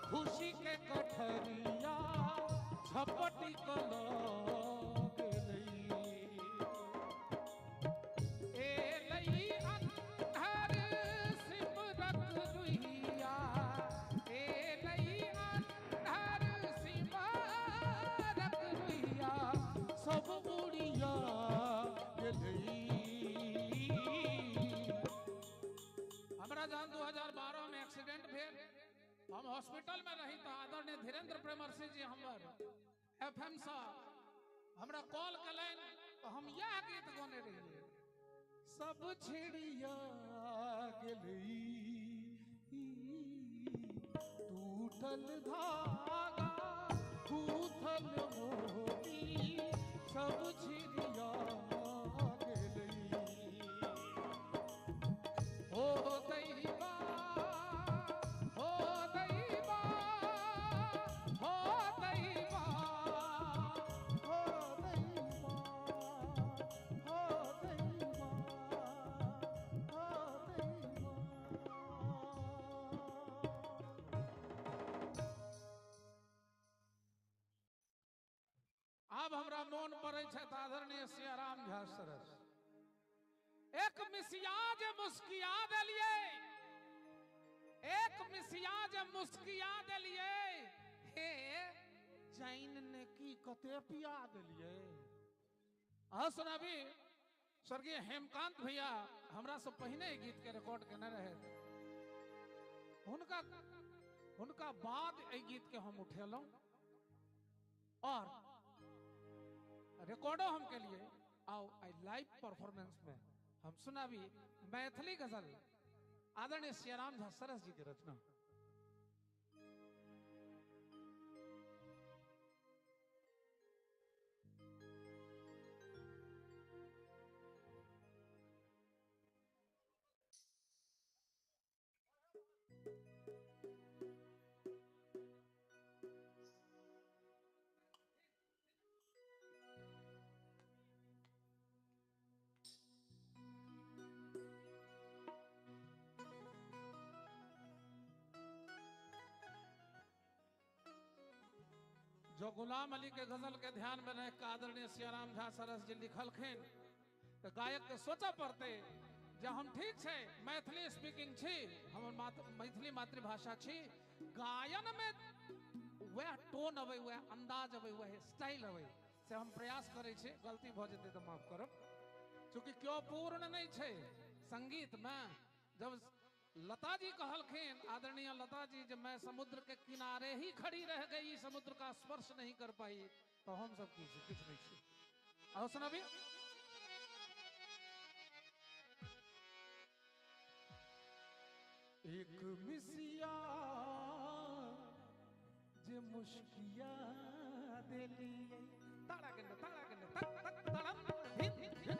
खुशी के कठरिया झपटी कला सब उड़िया गई। हमरा जहन 2012 में एक्सीडेंट भेल हम हॉस्पिटल में रही तो आदरणीय धीरेन्द्र प्रेमरसी जी हमर FM साहब हमरा कॉल कलन तो हम यह गीत गाने रहिए। सब छिड़िया गई टूटल धागा गूंथल मोती सब छिड़िया गई। हो दैबा हो दैबा हो दैबा हो दैबा हो दैबा हो दैबा। अब हमरा मोन पड़े छे आदरणीय सियाराम झा सरस एक मिसिया जे मुस्किया देलिए एक मिसिया जे मुस्किया देलिए हे जैन ने की कते पिया देलिए। आ सुनाबी स्वर्गीय हेमकांत भैया हमरा से पहले गीत के रिकॉर्ड करने रहे हुनका बाद ए गीत के हम उठेलौं और रिकॉर्डो हम के लिए आओ आई लाइव परफॉर्मेंस में हम सुनाबी मैथिली गजल आदरणीय सियाराम झा सरस जी की रचना। जो गुलाम अली के गजल के ध्यान में रह के आदरणीय सियाराम झा सरस जी लिखलखिन तो गायक के सोचा पड़ते जब हम ठीक छे मैथिली स्पीकिंग छी हमर मैथिली मातृभाषा छी गायन में वह टोन अबै वह अंदाज अबै वह स्टाइल अबै से हम प्रयास करै छी गलती भ जेतै तो माफ करब चूंकि क्यों पूर्ण नहीं छे संगीत में जब लता जी कहलखिन आदरणीय लता जी जब मैं समुद्र के किनारे ही खड़ी रह गई समुद्र का स्पर्श नहीं कर पाई तो हम सब कुछ नहीं छी आओ सुना भी एक मिसिया जे मुश्किया दिली ताड़ा के तक तक तड़म धिन धिन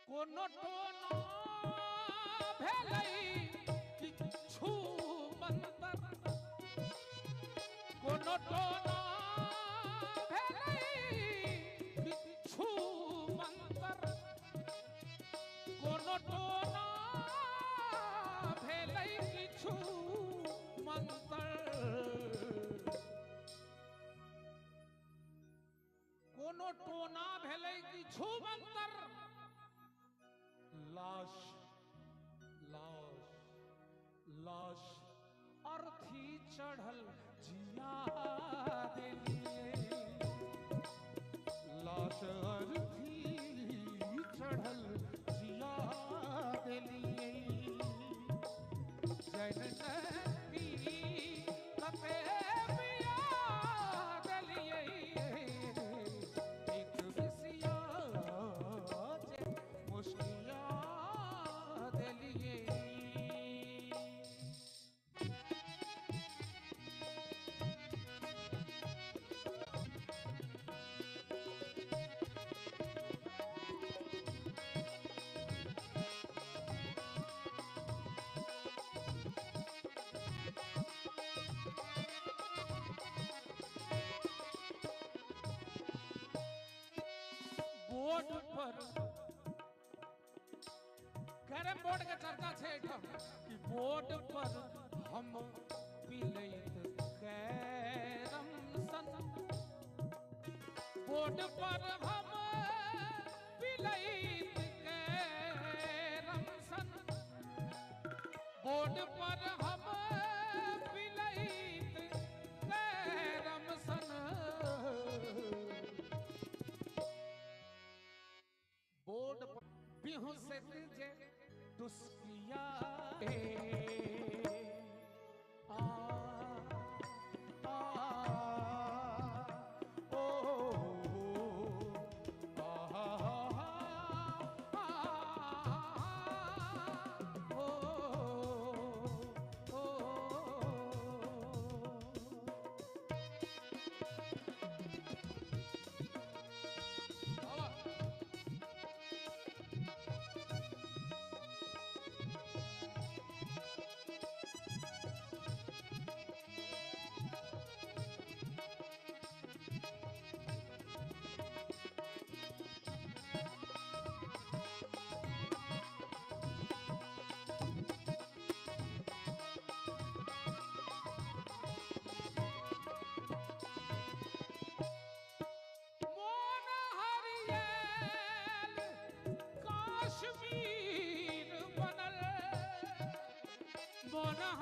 कोनो टोना भेलै किछु मंतर कोनो टोना भेलै किछु मंतर कोनो टोना भेलै किछु मंतर कोनो टोना भेलै किछु मंतर लाश लाश लाश अर्थी चढ़ल जिया देलिए लाश अर्थी चढ़ल जिया देलिए जैन नबी कते पिया देलिए एक बिसिया जे मुश्किया बोर्ड पर कैरम बोर्ड के चर्चा छे एठम कि बोर्ड पर हम पिलैत कैरम सन बोर्ड पर हम पिलैत कैरम सन बोर्ड पर हम पिलैत कैरम सन बोर्ड पर बिहु से जे दुस्किया आ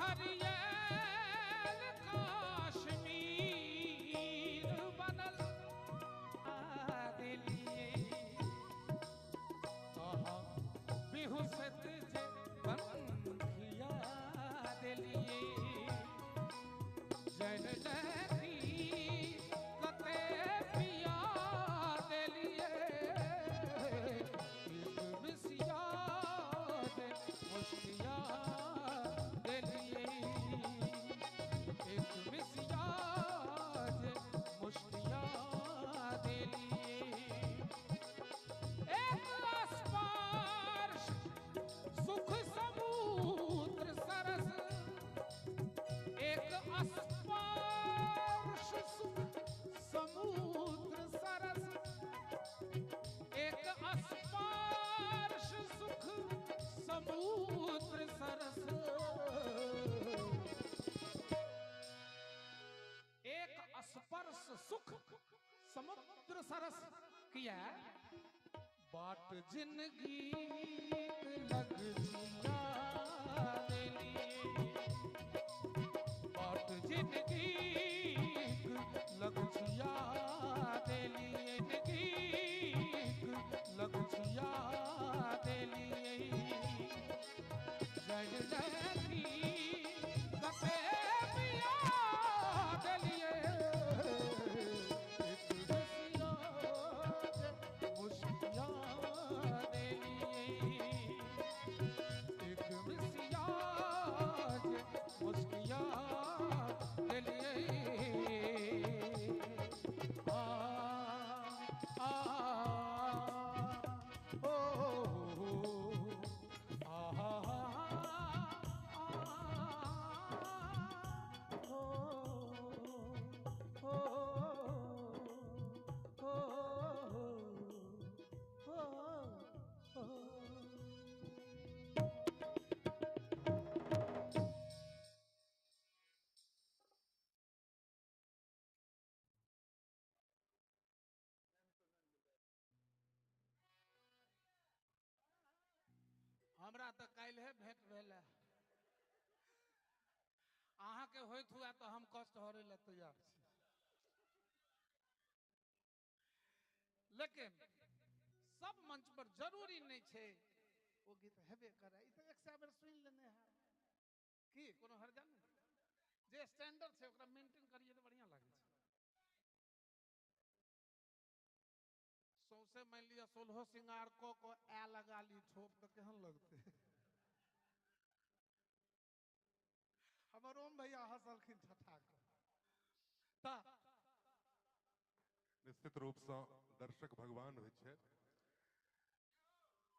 हरियल काश्मीर बनल दिलिए कहा बिहुसत जे बंधिया दिलिए जन लहरी कते पिया दिलिए एक मिसिया दे मुश्किया दिलिए एक मिसिया दे मुश्किया दिलिए एक स्पर्श सुख समुद्र सरस एक स्पर्श सुख समुद्र सरस एक स्पर्श सुख समुद्र सरस एक स्पर्श सुख समुद्र सरस किया बाट जिंदगी लग जिया दिलिए बाट जिंदगी लग जिया दिलिए लग जिया दिलिए जय जयती कते पिया दिलिए एक रसिया मुश्किया दिलिए एक रसिया मुश्किया दिलिए हमरा तो काल्हे भेंट भेल अहाँ के होइत हुआ तो हम कष्ट हरे ला तैयार छी लेकिन सब मंच पर जरूरी नहीं छे वो गीत हेबे करे ई तो एक से बेर सुन लेने है की कोनो हर्जा नहीं जे स्टैंडर्ड छे ओकरा मेंटेन करिए तो बढ़िया लागे छे सौसे मान लिया 16 सिंगार को ए लगा ली छोप तो केहन लगते हमर ओम भैया हंसलखिन छठा ता निश्चित रूप से दर्शक भगवान होइ छै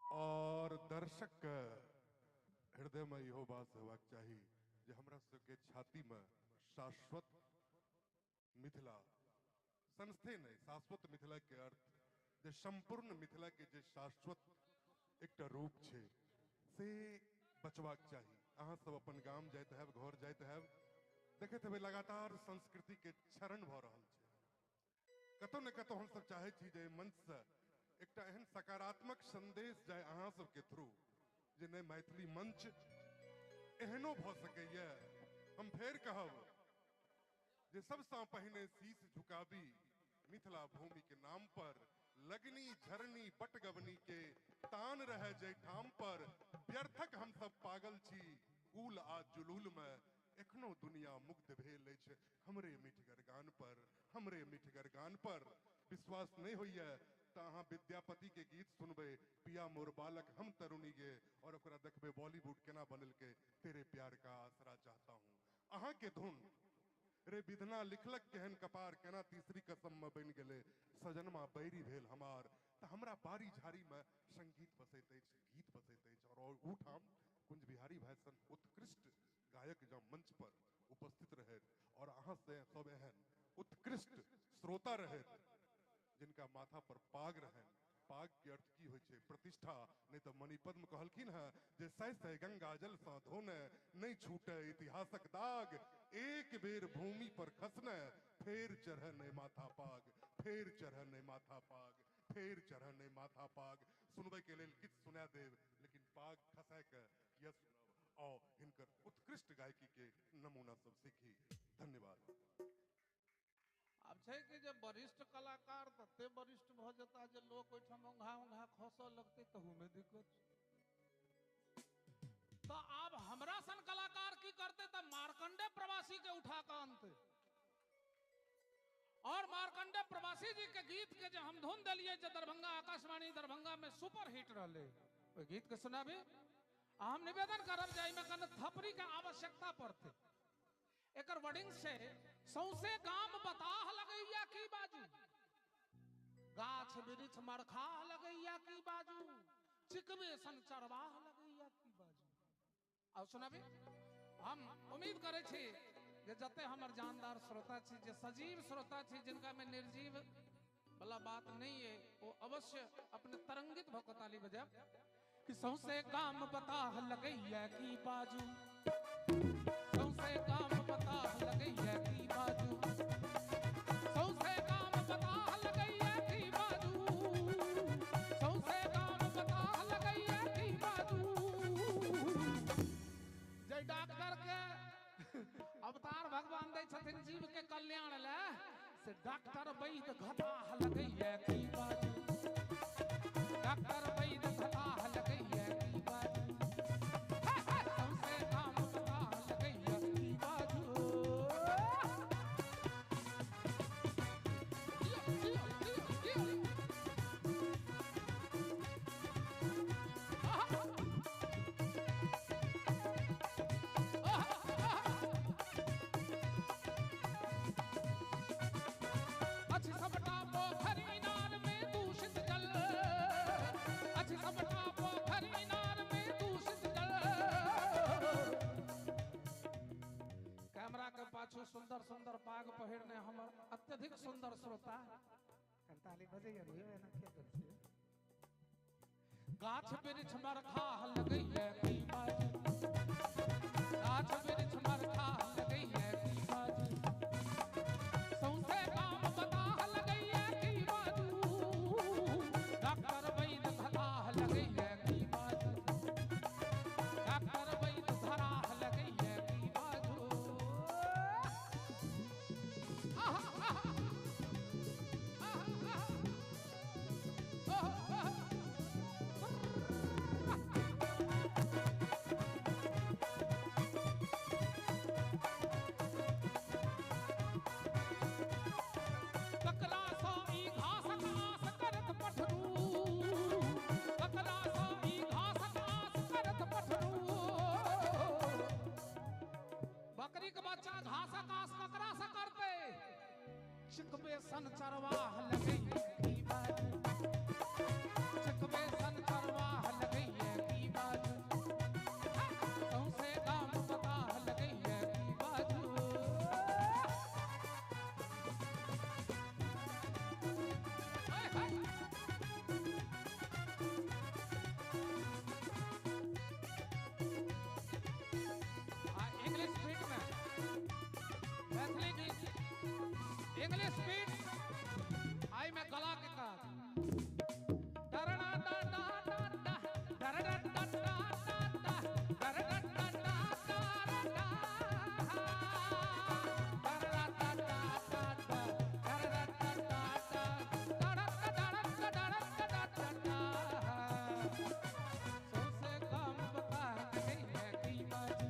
और दर्शक के हृदय में इहो बात हेबाक चाही जे हमरा सबके छाती में शाश्वत मिथिला संस्थे नहीं शाश्वत मिथिला के अर्थ जे संपूर्ण मिथिला के जे शाश्वत एकटा रूप छे से बचबाक चाही अहाँ सब अपन गाम जाइत हैब घर जाइत हैब देखैत हेबै लगातार संस्कृति के क्षरण भ रहल छै कतौ न कतौ हम सब चाहे छी जे मंच से एकटा एहन सकारात्मक संदेश जाए अहाँ सब के थ्रू जे नहीं मैथिली मंच एहनो भ सकैया हम फेर कहब जे सबसे पहिने शीश झुकाबी मिथिला भूमि के नाम पर लगनी झरनी बटगवनी के तान रहे जय ठाम पर व्यर्थक हम सब पागल छी कुल आ जुलूल में एखनो दुनिया मुग्ध भेल अछि हमरे मिठगर गान पर हमरे मिठगर गान पर विश्वास नहीं होइए तो अहाँ विद्यापति के गीत सुनबे पिया मोर बालक हम तरुणी गे और ओकरा देखबे बॉलीवुड केना बनल के तेरे प्यार का आसरा चाहता हूँ अहाँ के धुन रे विधना लिखलक केहन कपार केना तीसरी कसम में बन गेले सजनमा बैरी भेल हमार तो हमरा बारी झारी में संगीत बसैत अछि गीत बसैत अछि और उठाम कुंज बिहारी भाई सन उत्कृष्ट गायक जब मंच पर उपस्थित रहे और अहाँ से सब एहन उत्कृष्ट श्रोता रहे जिनका माथा पर पाग रहे पाग के अर्थ की होय छे प्रतिष्ठा नहीं तो मणिपद्म कहलखिन है जे सह सह गंगा जल सा धोने नहीं छूटे इतिहासक दाग एक बेर भूमि पर खसने फेर चढ़ने माथा पाग फेर चढ़ने माथा पाग फेर चढ़ने माथा पाग सुनबे के लेल किछ सुना देव लेकिन पाग खसाय के यस और इनकर उत्कृष्ट गायकी के नमूना सब सीखी। धन्यवाद। अब छै कि जे वरिष्ठ कलाकार तते वरिष्ठ भ जेता जे लोक ओइठाम ओंघा ओंघा खसऽ लगतै तहू में दिक्कत छै। तो आब हमरा सन कलाकार की करते त मार्कंडे प्रवासी के उठा के आनते और मार्कंडे प्रवासी जी के गीत के जो हम धुन दिलिए जो दरभंगा आकाशवाणी दरभंगा में सुपर हिट रहले ओइ गीत के सुनाबे। हम निवेदन करब जाय में कन थपरी के आवश्यकता पड़ते। एकर वर्डिंग से सौसे गाम बताह लगैया की बाजू, गाछ वृक्ष मरखा लगैया की बाजू, चिकबे सन चरवाह लगैया की बाजू। और सुनाबी हम उम्मीद करे छी जे जते हमर जानदार श्रोता छी जे सजीव श्रोता छी जिनका में निर्जीव वाला बात नहीं है वो अवश्य अपने तरंगित भौक ताली बजाब कि सौसे गाम बताह लगैया की बाजू, सौसे गाम बताह लगैया की बाजू, सौसे गाम बताह लगैया की बाजू, सौसे गाम बताह लगैया की बाजू। जय डॉक्टर के अवतार भगवान दै छथिन जीव के कल्याण ले से डॉक्टर वैद घटाह लगैया की बाजू, डॉक्टर वैद घटाह लगैया की बाजू, सौसे गाम बताह लगैया की बाजू। अच्छी सबटा पोखर इनार में दूषित जल, अच्छी सबटा पोखर इनार में दूषित जल। कैमरा के पाछू सुंदर सुंदर पाग पहिरने हमर अत्यधिक सुंदर श्रोता ताली बजैया रे ना के करछे। गाछ वृक्ष मरखा लगैया की बाजू, गाछ वृक्ष मरखा लगैया की बाजू, सौसे गाम बताह लगैया की बाजू, डॉक्टर वैद घटाह लगैया की बाजू, डॉक्टर वैद धराह लगैया की बाजू। ककरा सो ई घासक आस करत पठरू, ककरा सो ई घासक आस करत पठरू। बकरी के बच्चा घासक आस ककरा से करते, चिकबे सन चरवाह लगैया की बाजू, चिकबे सन चरवाह लगैया की बाजू, सौसे गाम बताह लगैया की बाजू। इंग्लिश बीट में मैथिली गीत इंग्लिश बीट आई में गला के का डरना डा डा डा डा डरना डा डा डा डा डरना डा डा डा डा डरना डा डा डा डा डरना डा डा डा डरक डरक डरक डा डा। सौसे गाम बताह लगैया की बाजू,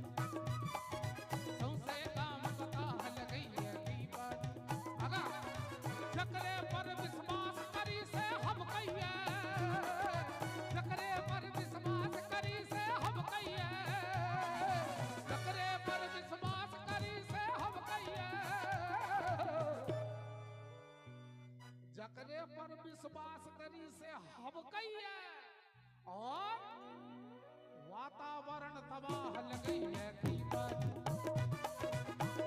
सौसे गाम बताह लगैया की बाजू। अगा जकरे पर विश्वास करी से हम कहिए, जकरे पर विश्वास करी से हम कहिए, जकरे पर विश्वास करी से हम कहिए, जकरे पर विश्वास करी से हम कहिए। और वातावरण तबाह लगैया की बाजू,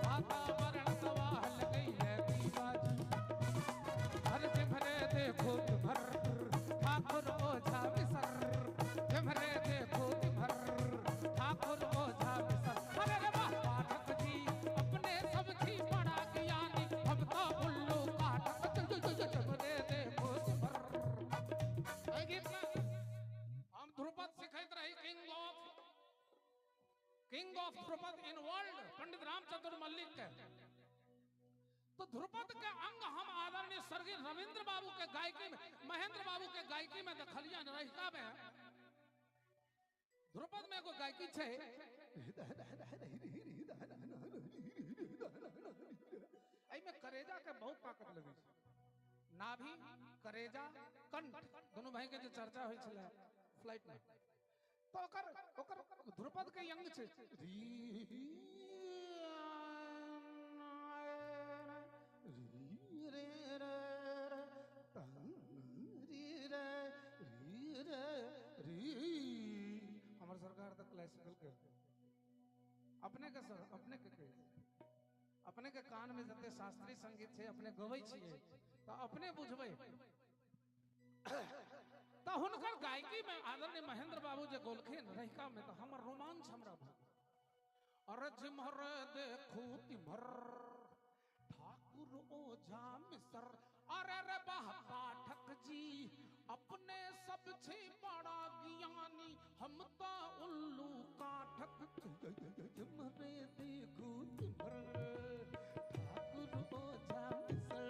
वातावरण तबाह लगैया की बाजू। हर जिम्हरे देखो तिम्हर ठाकुर ओझा विसर, जिम्हरे देखो तिम्हर ठाकुर ओझा विसर। अरे रे वाह पाठक जी अपने सब थी बड़ा ज्ञानी, हम तो उल्लू पाठक जिम्हरे देखो तिम्हर। एहि गीत में हम ध्रुपद सिखैत रही king of of Dhrupad in world Pandit Ramchandra Mallik के। तो ध्रुपद के अंग हम आदरणीय स्वर्गीय रविंद्र बाबू के गायकी में, महेंद्र बाबू के गायकी में देखलिया रहिका में ध्रुपद में एगो गायकी छे आई में करेजा के बहुत ताकत लगी छे। नाभि, करेजा, कंठ दोनों भाई के जो चर्चा होई छले फ्लाइट में, तो ओकर ध्रुपद के अंग छे हमार सरकार तो क्लासिकल के अपने के सर अपने के कान में जते शास्त्रीय संगीत छे अपने गवै छिए तो अपने बुझबै। तो हुनकर गायकी में आदरणीय महेंद्र बाबू जे गोलखिन रहिका में तो हमर रोमांच हमरा भ अरे जिमहर देखू तिमहर ठाकुर ओझा मिसर अरे रे बाह पाठक जी अपने सब छे बड़ा ज्ञानी हम तो उल्लू काठक जिमहर देखू तिमहर ठाकुर ओझा मिसर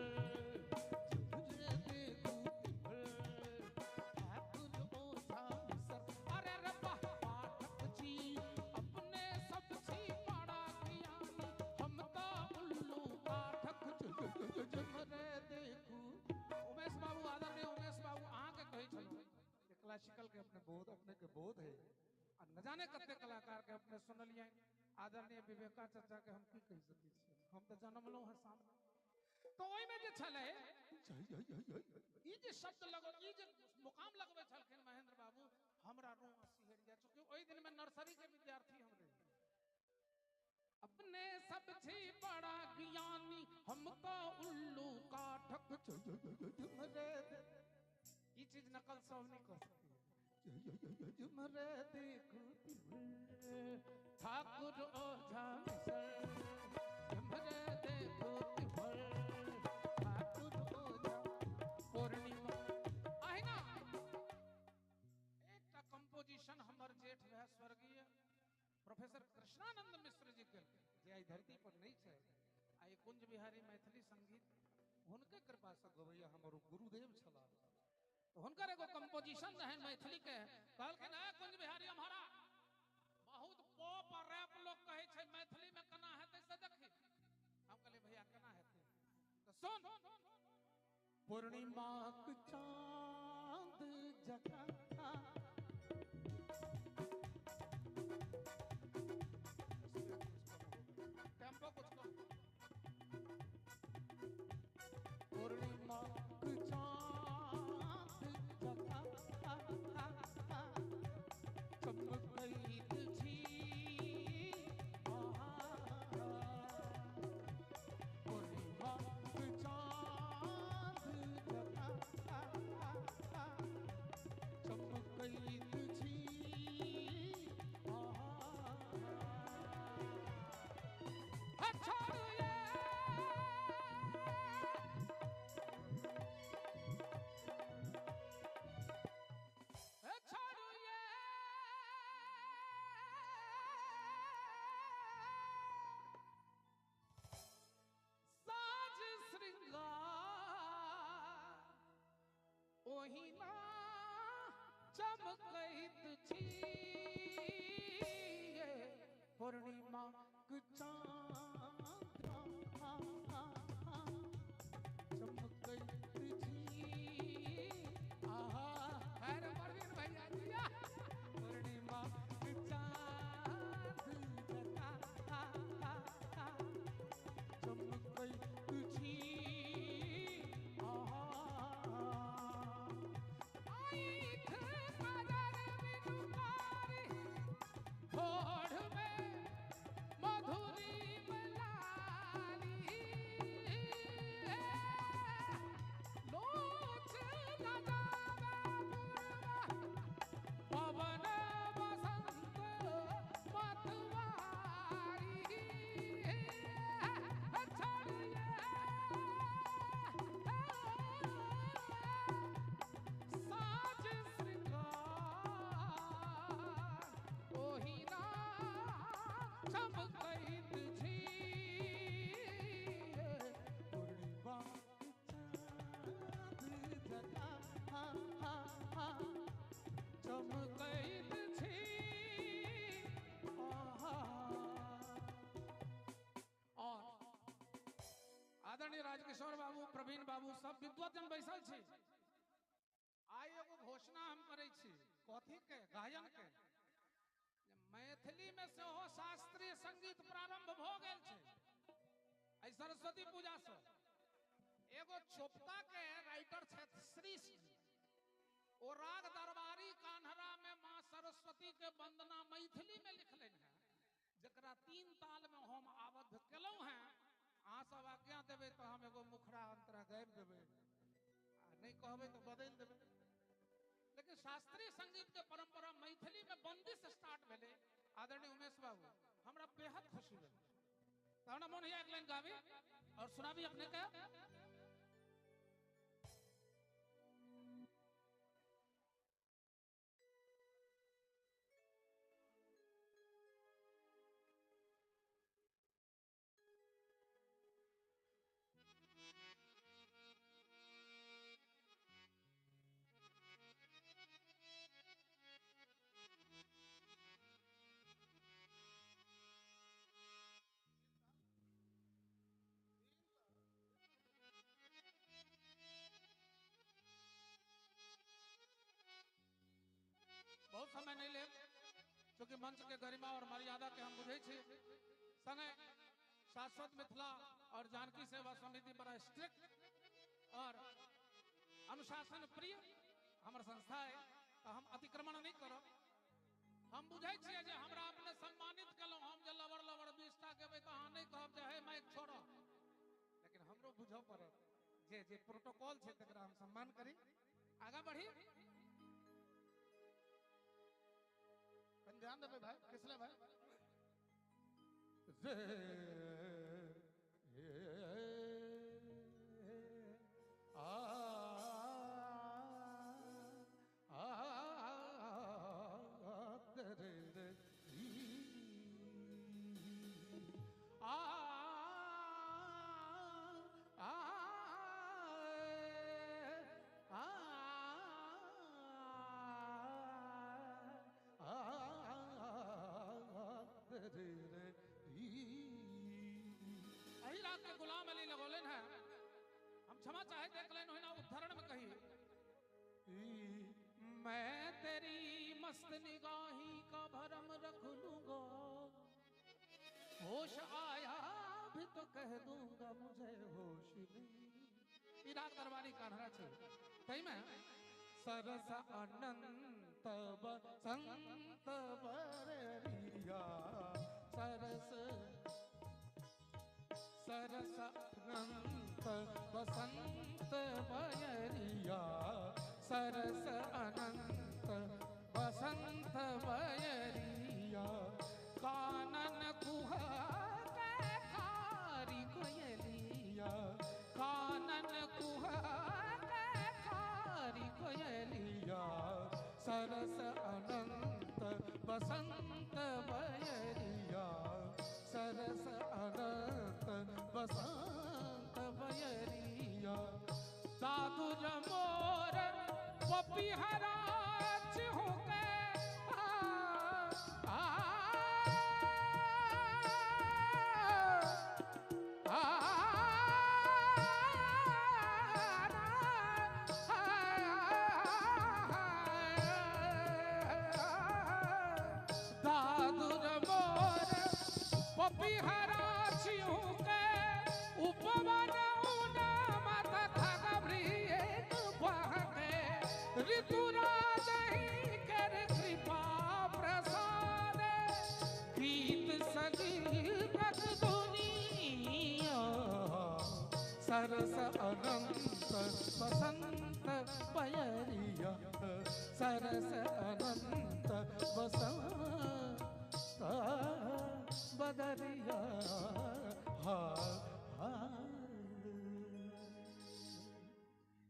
जिमहर देखू तिमहर ठाकुर ओझा मिसर अरे रे बाह पाठक जी अपने सब छे बड़ा ज्ञानी हम तो उल्लू काठक जिमहर देखू। उमेश बाबू आदरणीय उमेश बाबू अहाँ के कहे छलो क्लासिकल के अपने बोध है आ न जाने कते कलाकार के अपने सुनलिए। आदरणीय विवेका चर्चा के हम की कह सकै छी, हम तो जन्मलो है सामने। तो ओइ में जे छले ई जे शब्द लगो ई जे मुकाम लगबे छलखिन महेंद्र बाबू हमरा रोआ सिहर गया, चूंकि ओइ दिन में नर्सरी के विद्यार्थी हम रहे। अपने सब छे बड़ा ज्ञानी हम तो उल्लू काठक ये चीज नकल सब नहीं कर सकती। जुमरे देखो ठाकुर ओझा मिसर जुमरे देखो ठाकुर ओझा पूर्णिमा आहे ना एकटा कंपोजिशन हमर जेठ है स्वर्गीय प्रोफेसर कृष्णानंद मिश्र जी के जे आई धरती पर नहीं छे आई कुंज बिहारी मैथिली संगीत हुनके कृपा से गवैया हमर गुरुदेव छला। तो हुनकर एगो कंपोजिशन रहन मैथिली के कहलखिन है कुंज बिहारी हमारा बहुत पॉप और रैप लोग कहे छे मैथिली में केना हेतै से देखी। हम कहले भैया केना हेतै तो सुन पूर्णिमा के चांद जगा टेम्पो कुछ कम पूर्णिमा के चांद जगा चमक गई तुझी पूर्णिमा के चांद जगा चमक गई तुझी ओहिना चमकैत छी पूर्णिमा के चांद चमकैत छी अरे परवीन भैया दिया पूर्णिमा के चांद जगा चमकैत छी मधुरी राजकिशोर बाबू, प्रवीण बाबू सब विद्वत जन बैसल छी। आइ एगो घोषणा हम करै छी, कथी के गायन के। मैथिली में सेहो शास्त्रीय संगीत प्रारंभ भ गेल छै। आई सरस्वती पूजा से एगो चोपता के राइटर छथि श्रीश जी, ओ राग दरबारी कान्हरा में माँ सरस्वती के वंदना मैथिली में लिखलन है, जकरा 3 ताल में हम आबद्ध केलहुं हैं। अहाँ सब आज्ञा देबै तो हम एगो मुखरा अंतरा गाबि देबै, आ नहीं कहबै तो बदल देबै। लेकिन शास्त्रीय संगीत के परंपरा मैथिली में बंदिश स्टार्ट भेले। आदरणीय उमेश बाबू, हमरा बेहद खुशी भेल। तहन मोन है एक लाइन गाबी और सुनाबी अपने के। बहुत समय नहीं ले, क्योंकि मंच के गरिमा और मर्यादा के हम बुझे छी। संगे शाश्वत मिथिला और जानकी सेवा समिति बड़ा स्ट्रिक्ट और अनुशासन प्रिय हमर संस्था है, तो हम अतिक्रमण नहीं करब। हम बुझे छिए जे हमरा अपने सम्मानित कलहुं, हम जे लबर लबर 20 टा केबै तो अहाँ नहीं कहब जे हे माइक छोड़ो, लेकिन हमरो बुझब पड़त जे जे प्रोटोकॉल छै तकरा हम सम्मान करी। आगा बढ़ी, ध्यान देवे भाई, किसले भाई अही रात के गुलाम अली लगोलन है। हम क्षमा चाहे देख लेन होना उदाहरण में कही, मैं तेरी मस्त निगाही का भरम रख लूंगा, होश आया भी तो कह दूंगा मुझे होश नहीं। राग दरबारी कान्हरा छे तई में सरस अनंत बसंत बररिया, सरस सरस अनंत बसंत बयरिया, सरस अनंत बसंत बयरिया, कानन कुहा के खारी कोयलिया, कानन कुहा के खारी कोयलिया, सरस अनंत बसंत बयरिया, सरस अनंत बसंत बयरिया। साधु जमोर पपिहरा चिहु के पपिहरा छिहु के उपवन उना मत थगब्रिए बहके, ऋतुराज ही कर कृपा प्रसाद, गीत संगीत दुनिया, सरस अनंत बसंत बयरिया, सरस अनंत बसंत बदरिया।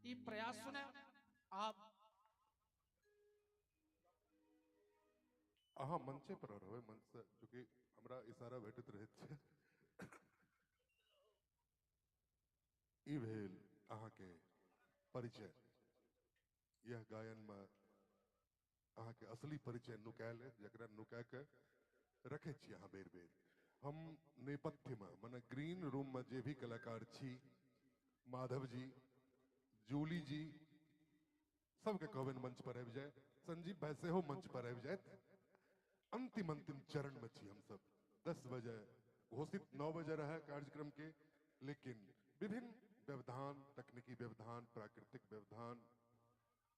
ई प्रयास सुने आप अहाँ मंचे पर रहबै, मंच से चूंकि हमरा इशारा भेटत रहैत छै। ई भेल अहाँके परिचय। यह गायन में अहाँके असली परिचय नुकायल है, जकरा नुका के रखे छी अहाँ बेर बेर। हम नेपथ्य में माने ग्रीन रूम में जे भी कलाकार छी माधव जी, जूली जी सबके कहबन मंच पर आबि जाए, संजीव भाई से हो मंच पर आबि जाए। अंतिम चरण में छी हम सब। 10 बजे घोषित 9 बजे रहे कार्यक्रम के, लेकिन विभिन्न व्यवधान, तकनीकी व्यवधान, प्राकृतिक व्यवधान,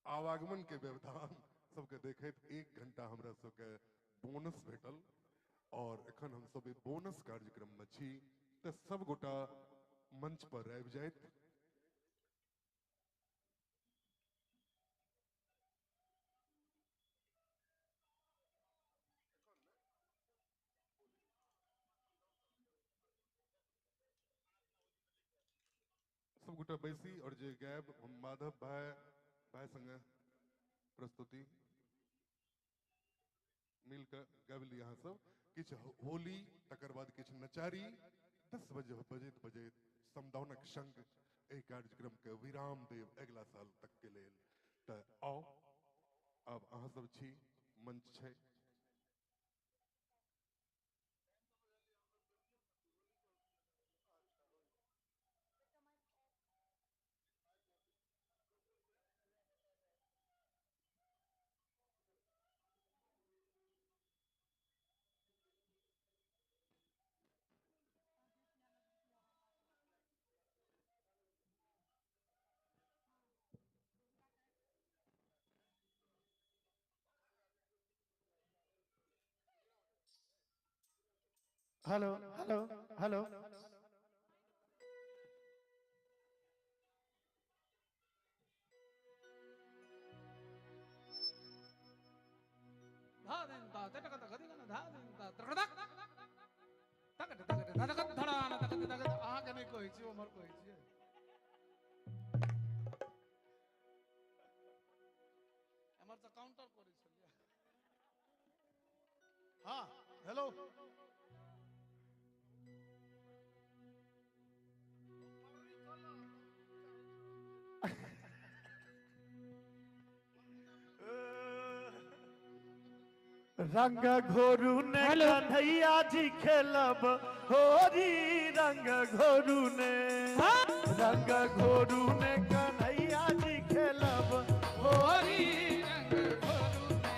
आवागमन के व्यवधान सबके देखैत 1 घंटा हमरा सबके बोनस भेटल और एखन हम सब बोनस कार्यक्रम में छी। तो सब गोटा मंच पर आबि जाइत। सब गोटा बैसी और जे गायब हम माधव भाई संगे प्रस्तुति मिलकर गाबि ली। अहाँ सब किछ होली, तकर बाद किछ नचारी, 10 बजे बजैत समदाउनक संग एहि कार्यक्रम के विराम देव अगला साल तक के लेल। तो आओ, अब अहाँ सब छी, मंच छै। हेलो हेलो हेलो अहाँके नहीं कहै छी, उमर कहै छियै। हमर तऽ काउंटर करै छलियै। हाँ हेलो रंग घोरू ने कन्हैया जी खेलब होरी, रंग घोरू ने रंग घोरू ने कन्हैया जी खेलब होरी, रंग घोरू ने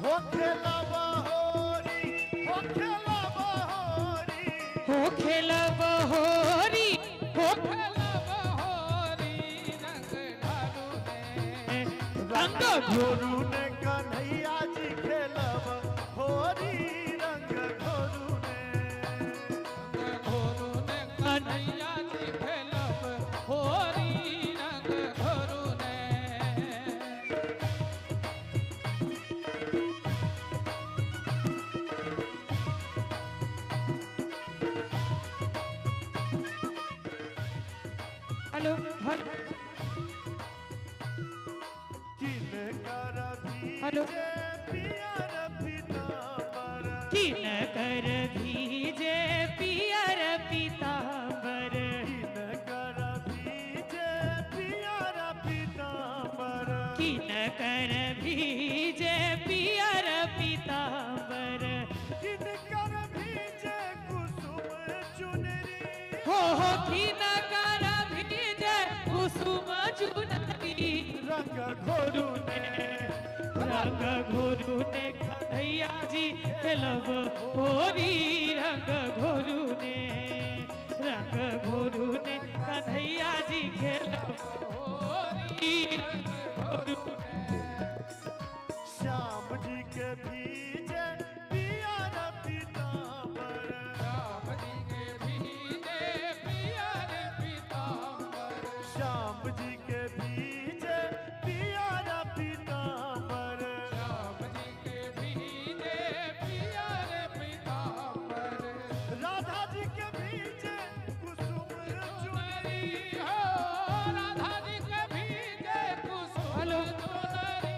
हो खेलब होरी, हो खेलब होरी, हो खेलब होरी, हो खेलब होरी, रंग घोरू ने रंग घोरू ने कन्हैया जी खेलब होरी, रंग घोरू ने कन्हैया जी खेलब होरी, रंग घोरू ने। हेलो हेलो किन कर भीजे पियर पीतांबर, किन कर भीजे पियर पीतांबर, किन कर भीजे कुसुम चुनरी, हो किन कर भीजे कुसुम चुनरी, रंग घोरू ने रंग घोरू ने कन्हैया जी खेलब होरी, रंग घोरू ने रंग घोरू ने कन्हैया जी खेलब होरी, रंग घोरू ने। श्याम जी के भीजे पियर पीतांबर, श्याम जी के भीजे पियर पीतांबर, श्याम जी के भीजे पियर पीतांबर, श्याम जी के भीजे पियर पीतांबर, राधा जी के भीजे कुसुम चुनरी, हो राधा जी के भीजे कुसुम चुनरी,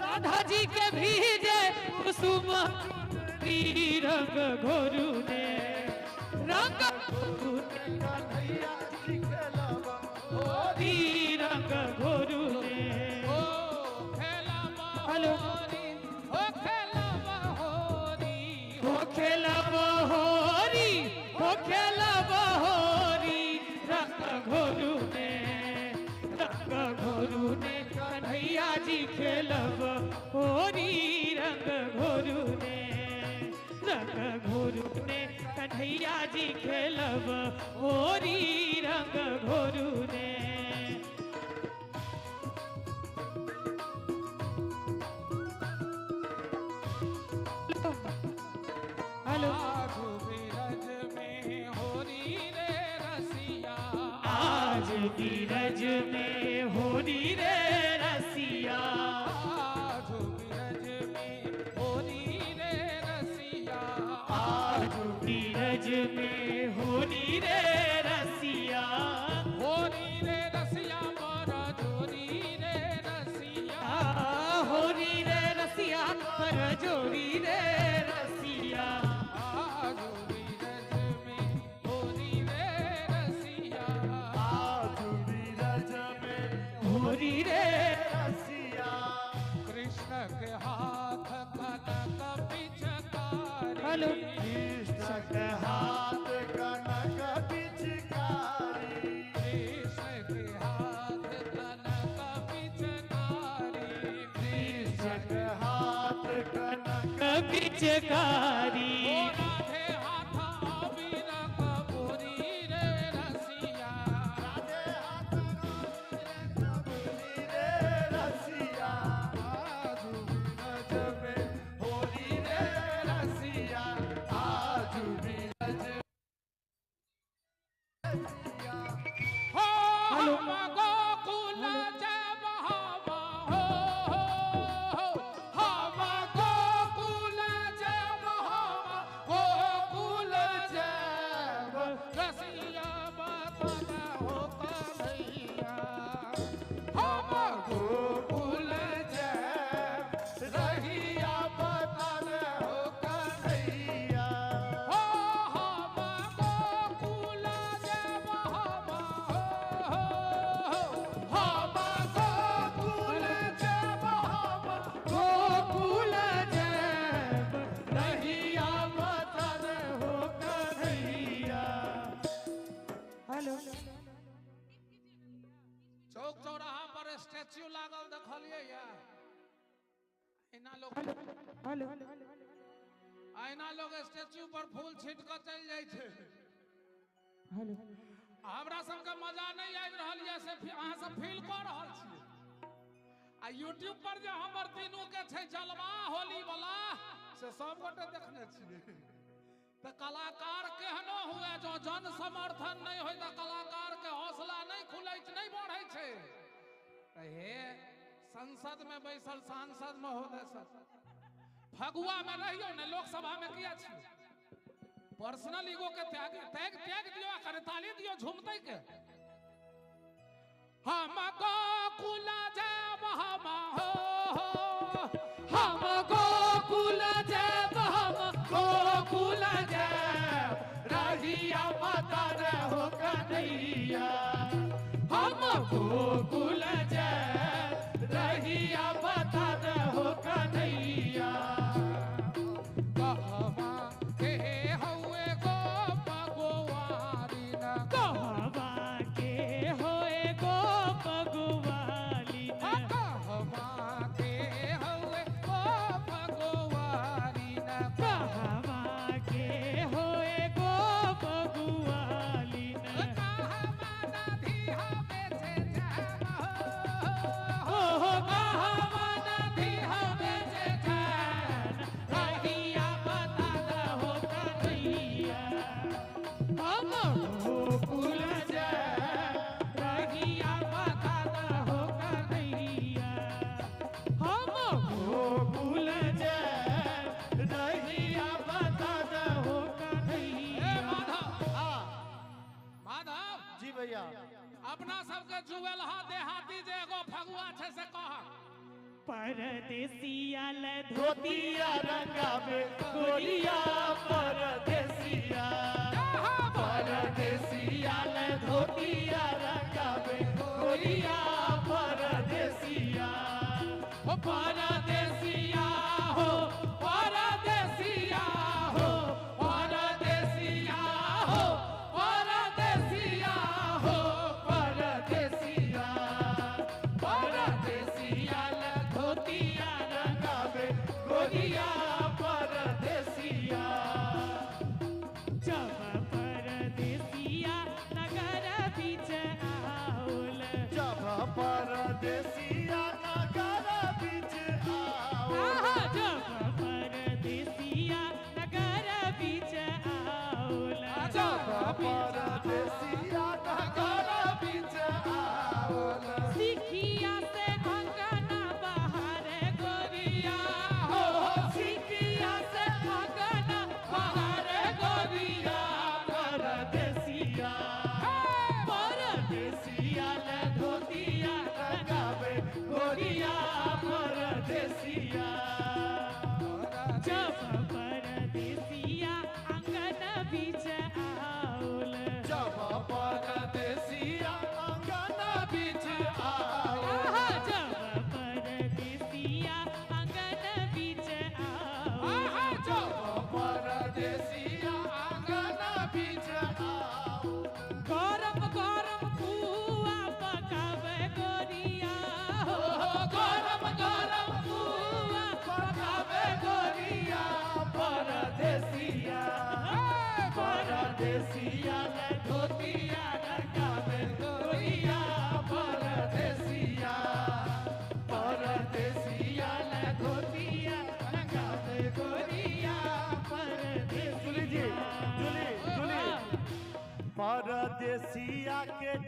राधा जी के भीजे कुसुम चुनरी, रंग घोरू ने रंग घोरू ने कन्हैया जी खेलब होरी, रंग घोरू ने हो खेलब होरी, हो खेलब होरी, हो खेलब होरी, हो खेलब होरी, रंग खेलब होरी रंग घोरू ने कन्हैया जी खेलब होरी रंग घोरू ने। हेलो आज बीरज में होरी रे रसिया, आज बीरज में होरी रे रसिया, आज बीरज में होरी रे रसिया, आज बीरज में होरी रे रसिया, होरी रे रसिया पर जोरी रे रसिया, होरी रे रसिया पर जोरी रे रसिया, आज बीरज में होरी रे रसिया, आज बीरज में होरी रे रसिया, कृष्ण के हाथ कनक पिचकारी, हेलो कृष्ण के हाथ कनक पिचकारी, कृष्ण के हाथ कनक पिचकारी, कृष्ण के हाथ कनक पिचकारी, राधे हाथ अबीर कपूरी रे रसिया, राधे हाथ कपूरी रे रसिया, आज बीरज में होरी रे रसिया, आज बीरज हो हम गोकुल जब हम हो हम गोकुल जब हम गोकुल जब रसिया बता हो कन्हैया, हम गोकुल जब रहिया बतन हो कन्हैया, हो हम गोकुल जब हम हम गोकुल जब हम गोकुल जब रहिया बतन हो कन्हैया। हेलो चौक चौराहा पर स्टैच्यू लागल देखलिए या एना लोग हेलो आइना लोग स्टैच्यू पर फूल छीट कर चल जाय छे, हेलो हमरा सबके मजा नहीं आबि रहल ये से अहाँ सब फील कर रहल छी। आ यूट्यूब पर जे हमर तीनों के छै जलवा होली वाला से सब गोटे देखने छियै। तो कलाकार केहनो हुए जो जन समर्थन नहीं होय तो कलाकार के हौसला नहीं खुलै छै, नहीं बढ़ै छै। तो हे संसद में बैसल सांसद महोदय सब फगुआ में रहियो ने, लोकसभा में किया छी पर्सनल ईगो के त्याग त्याग त्याग दियो, करे ताली दियो झूमते के। हम गोकुल जब हम हो हम गोकुल जब हम गोकुल जब रहिया बतन हो कन्हैया, हम गोकुल जब रहिया बतन हो कन्हैया, कहवा के हउए गोप गोवारी न, कहवा के होए गोप गुवाली न, कहवा के हउए गोप गोवारी न, कहवा के होए गोप गुवाली न, कहवा नदी हमें से जाम ओ कहवा नदी हमें से जान रहिया बतन हो कन्हैया, हम गोकुल जब रहिया बतन हो कन्हैया, हम गोकुल जब रहिया बतन हो कन्हैया। माधव जी भैया अपना सबके जुएलहा देहाती जे एगो फगुआ छै से कह। परदेसिया ले धोतिया रंगावे गोरिया परदेसिया, परदेसिया ले धोतिया रंगावे गोरिया परदेसिया, ओ परदेसिया हो परदेसिया हो परदेसिया हो परदेसिया हो परदेसिया, परदेसिया ले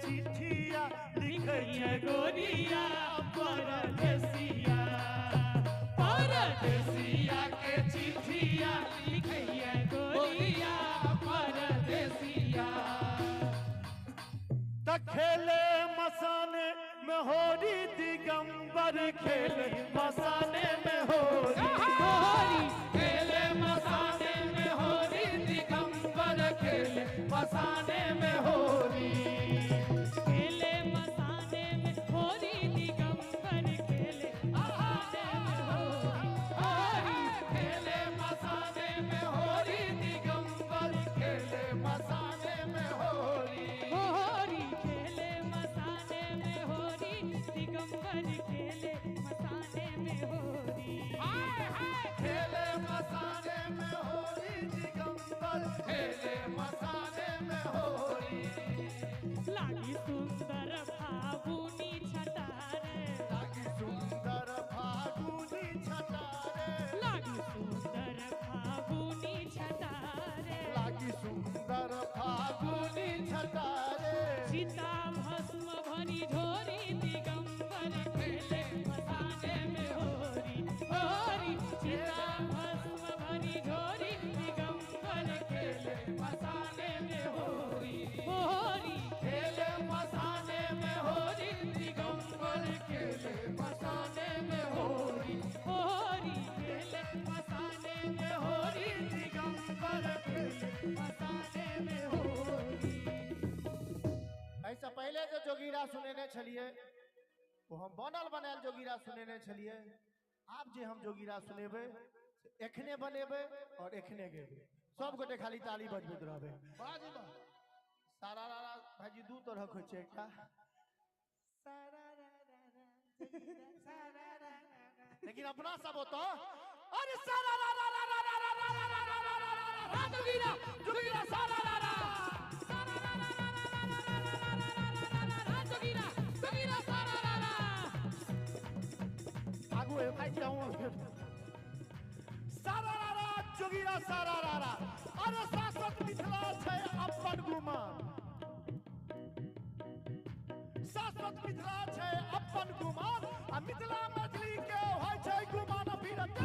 चिट्ठिया लिखैया गोरिया परदेसिया परदेसिया के चिट्ठिया लिखैया गोरिया परदेसिया। त खेले मसाने में होरी दिगंबर खेले मसाने में होरी खेले मसाने में होरी दिगंबर खेले मसाने में होरी खेले मसाने में होरी दिगंबर खेले मसाने में होरी खेले मसाने में होरी दिगंबर खेले मसाने में होरी होरी खेले मसाने में होरी दिगंबर खेले मसाने में होरी खेले मसाने में होरी दिगंबर खेले मसाने में होरी लागी सुंदर फागुनी छटारे लागी सुंदर फागुनी छटारे लागी सुंदर फागुनी छटारे लागी सुंदर फागुनी छटारे सीता भस्म भरी झोरी दिगंबर खेले मसाने में होरी होरी सीता भस्म भरी झोरी दिगंबर खेले मसाने में होरी होरी खेले मसाने में होरी दिगंबर खेले मसाने में होरी होरी खेले मसाने में होरी दिगंबर खेले मसाने में होरी। ऐसा पहले जो जोगीरा सुनेने छलिए वो हम बनल बनायल जोगीरा सुनेने छलिए। आप जे हम जोगीरा सुनेबे से एखने बनेबे और एखने गेबे सब गोटे खाली ताली बजबैत रहबे। सारा रारा भाजी दू तरह होय छै एकटा लेकिन अपना सब होतो अरे सारा रारा रारा रारा रारा रारा जोगीरा जोगीरा सारा रारा आगू भाई जाऊं सारा रारा जोगीरा सारा रारा अरे शासक मिथिला छै अपन गुमान शासक मिथिला छै अपन गुमान आ मिथिला मैथिली के होय छै गुमान फिरत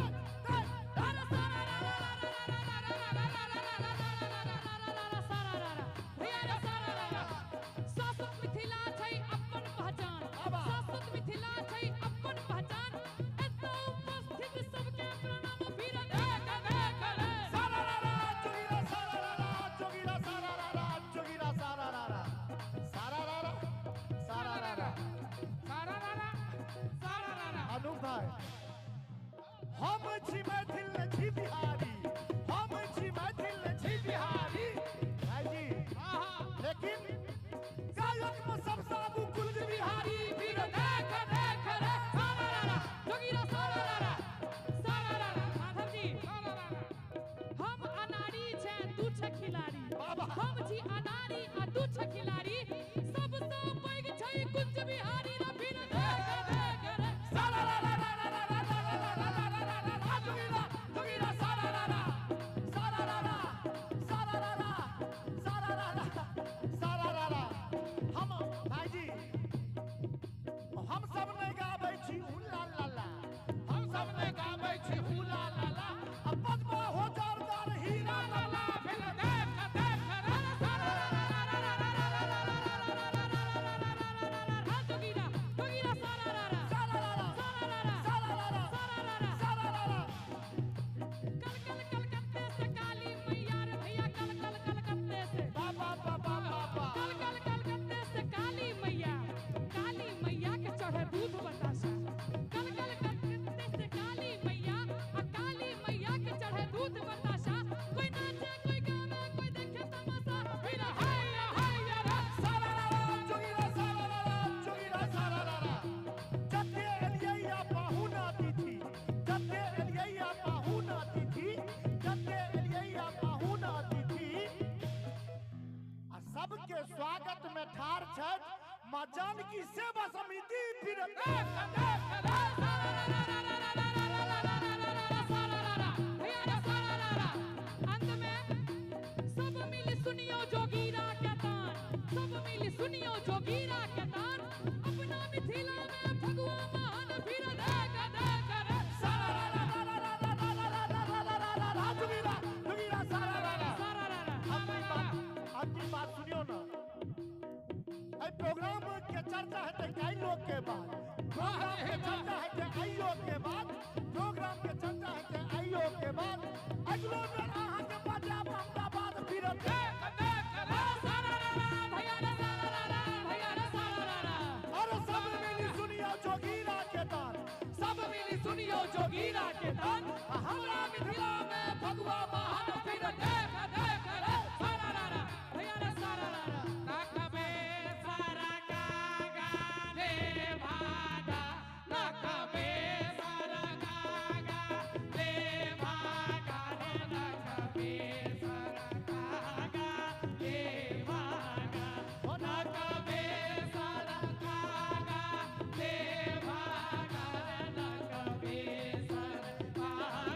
शासक मिथिला छै अपन पहचान शासक मिथिला छै अपन पहचान एतो उपस्थित सबके प्रणाम फिरत सारा रारा जोगीरा सारा रारा जोगीरा सारा रारा जोगीरा सारा रारा सारा रारा सारा रारा सारा रारा सारा रारा अनूप भाई हम छी मैथिल छी बिहारी हम छी मैथिल छी बिहारी भाई जी लेकिन गायक में सबसे आगू कुलज बिहारी फिर देख देख रे सारा रारा जोगीरा सारा रारा माधव जी हम अनाड़ी छै दू छ खिलाड़ी हम छी अनाड़ी आ दू छ खिलाड़ी सबसे पैघ छै कुंज बिहारी रे फिर देख देख रे सारा रारा जोगीरा जोगीरा सारा रारा सारा रारा सारा रारा सारा रारा सारा रारा हम भाई जी हम सब नहीं गाबै छी हुला लाला हम सब नहीं गाबै छी हुला लाला अब बजबा हो जोरदार हीरा लाला फिर देख देख रे सारा जोगीरा जोगीरा सारा रारा सारा रारा सारा रारा सारा रारा कलकत्ते से काली मैया रे भैया कलकत्ते से बाबा बाबा बाबा कलकत्ते से काली मैया के चढ़े दूध बतासा कलकत्ते से काली मैया आ काली मैया के चढ़े दूध बतासा कोई नाचे कोई गावे कोई देखे तमाशा फिर हाय रे सारा रारा जोगीरा सारा रारा जोगीरा सारा रारा जते एलिया पाहुना तिथि जते एलिया पाहुना तिथि जते एलिया पाहुना तिथि आ सबके स्वागत में ठार छथि मां जानकी सेवा समिति फिर अंत में सब मिल सुनियो जोगीरा के तान सब मिल सुनियो जोगीरा के तान अपना मिथिला में भगवा महान फिर देख देख रे सारा रा रा रा रा रा रा रा रा रा रा रा रा रा जोगीरा जोगीरा सारा रा रा सारा रा रा आपकी बात सुनियो ना। आई प्रोग्राम के चर्चा है तो कई लोग के बाद प्रोग्राम के चर्चा है तो आइयो के बाद प्रोग्राम के चर्चा है तो आइयो के बाद अगलो बेर अहाँ के पंजाब अहमदाबाद फिर देख देख रे सारा रा रा भैया रे सारा रा रा भैया रे सारा रा रा और सब मिली सुनियो जोगीरा के तान सब मिली सुनियो जोगीरा के तान हमरा मिथिला में भगवा महान फिर देख देख रे सारा रा रा भैया रे सारा रा रा नकबे सारा का गाले भागा नकबे सारा का गाले भागा रे नकबे सारा का गाले भागा ओ नकबे सारा का गाले भागा रे नकबे सारा का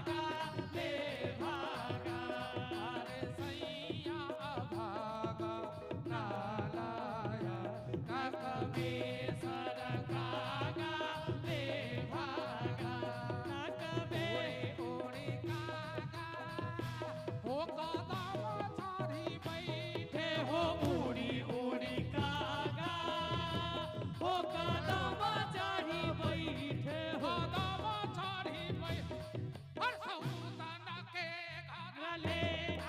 गाले भागा रे सैया भागा नालाया नकबे सारा का गाले भागा नकबे ओड़ी कागा हो कदम झाड़ी बैठे हो उड़ी उड़ी कागा हो कदम झाड़ी बैठे हो कदम झाड़ी बैठे हर सौतन के घर ले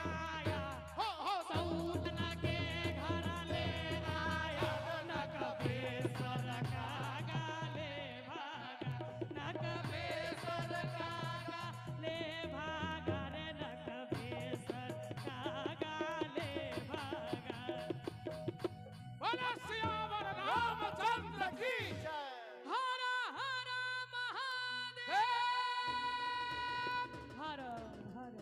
आया हो सौतन के घर ले आया नकबे सर का गाले भागा नकबे सर का गाले भागा रे नकबे सर का गाले भागा बोलो सियावर रामचंद्र की जय हर हर महादेव हर हर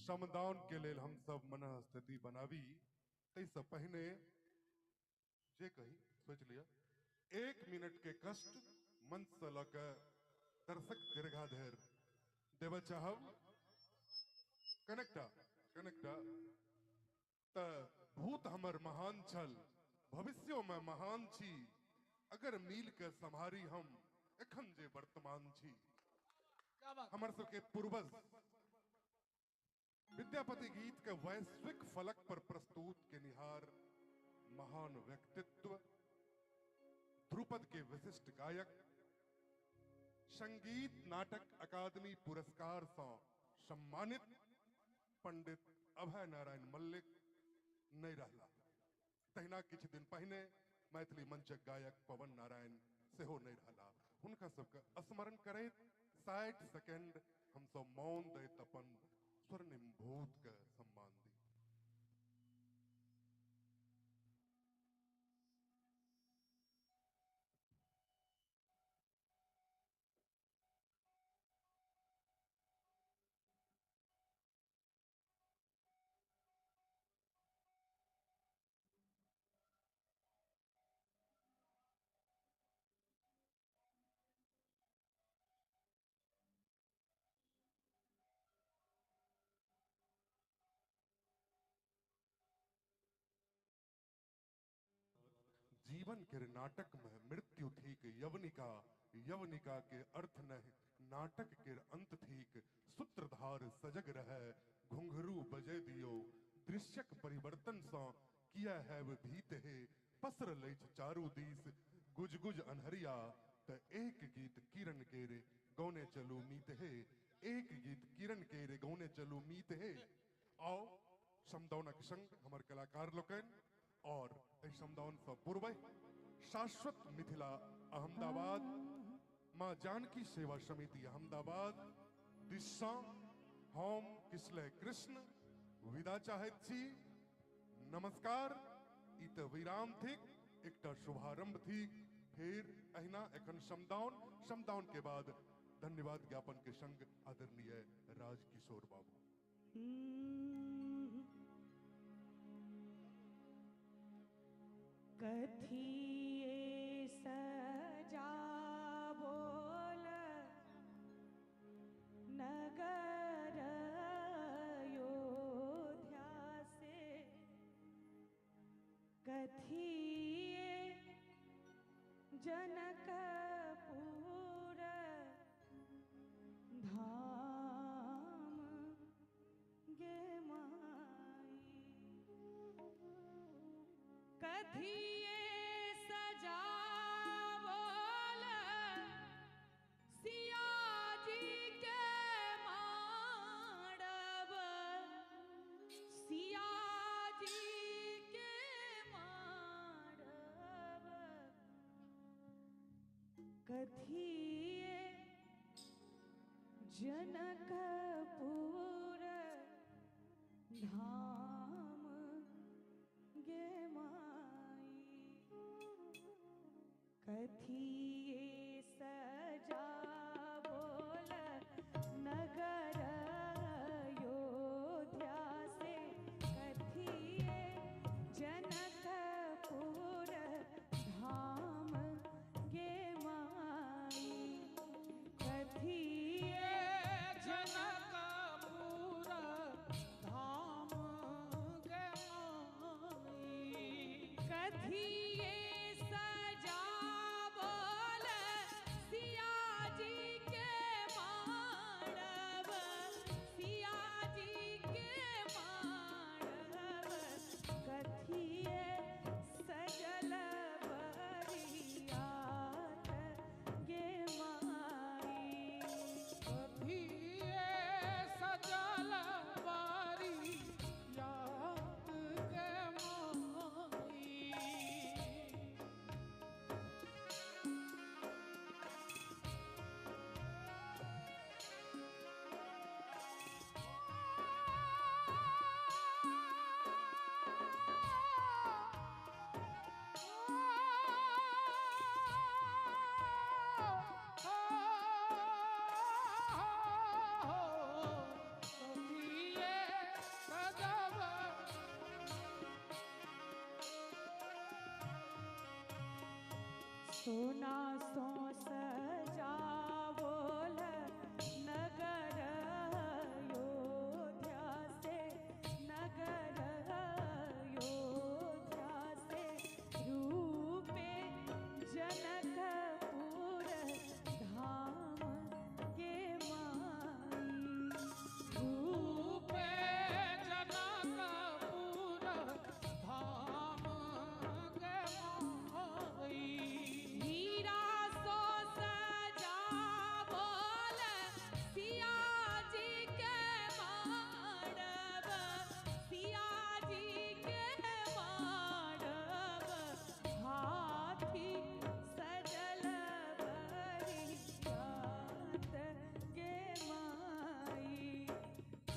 समदान के लेल हम सब मन स्थिति बनावी तैसे पहले जे कही सोच लिया 1 मिनट के कष्ट मंच से लके दर्शक दीर्घाधर देव चाहब कनेक्टा कनेक्टा त भूत हमर महान छल भविष्यों में महान छी अगर मिल के संभारी हम एखन जे वर्तमान छी हमर सबके पूर्वज विद्यापति गीत के वैश्विक फलक पर प्रस्तुत के निहार महान व्यक्तित्व ध्रुपद के विशिष्ट गायक संगीत नाटक अकादमी पुरस्कार से सम्मानित पंडित अभय नारायण मल्लिक नहीं रहला तहिना किछ दिन पहले मैथिली मंचक गायक पवन नारायण सेहो नहीं रहला हुनका सबके स्मरण करैत 60 सेकंड हम सब मौन दैत अपन स्वर्णिम भूत के सम्मान दी। जीवन के नाटक में मृत्यु थीक यवनिका यवनिका के अर्थ नहीं नाटक के अंत थीक सूत्रधार सजग रहे घुंघरू बजे दियो दृश्यक परिवर्तन सा किया है वो भीत है पसर लैछ चारू दीस गुज गुज अनहरिया त एक गीत किरण के रे गौने चलू मीत है एक गीत किरण के रे गौने चलू मीत है आओ समदौनक संग हमर कलाकार लोकन और समदान से पूर्व शाश्वत मिथिला अहमदाबाद मां जानकी सेवा समिति अहमदाबाद दिशा हम किसले कृष्ण विदा चाहत छी नमस्कार इ त विराम थिक एकटा शुभारंभ थिक फिर अहिना एखन समदान के बाद धन्यवाद ज्ञापन के संग आदरणीय राजकिशोर बाबू कथिए सजा बोल नगर अयोध्या से कथिए जनकपुर धाम गे माई कथिए सजावल सिया जी के माड़ब सिया जी के माड़ब कथिए जनकपुर धाम गे माई कथिए सजावल नगर अयोध्या से कथिए जनकपुर धाम गे माई कथिए जनकपुर धाम गे माई कथिए सजावल सिया जी के माड़ब सिया जी के माड़ब कथिए सजल बरियात गे माई कथिए सजल बरियात गे माई कथिए सजल सोना सो सजावल नगर अयोध्या से नगर अयोध्या से रूपे जनकपुर धाम गे माई रूपे जनकपुर धाम गे माई हीरा सो सजावल सिया जी के माड़ब सिया जी के माड़ब हाथी सजल बरियात गे माई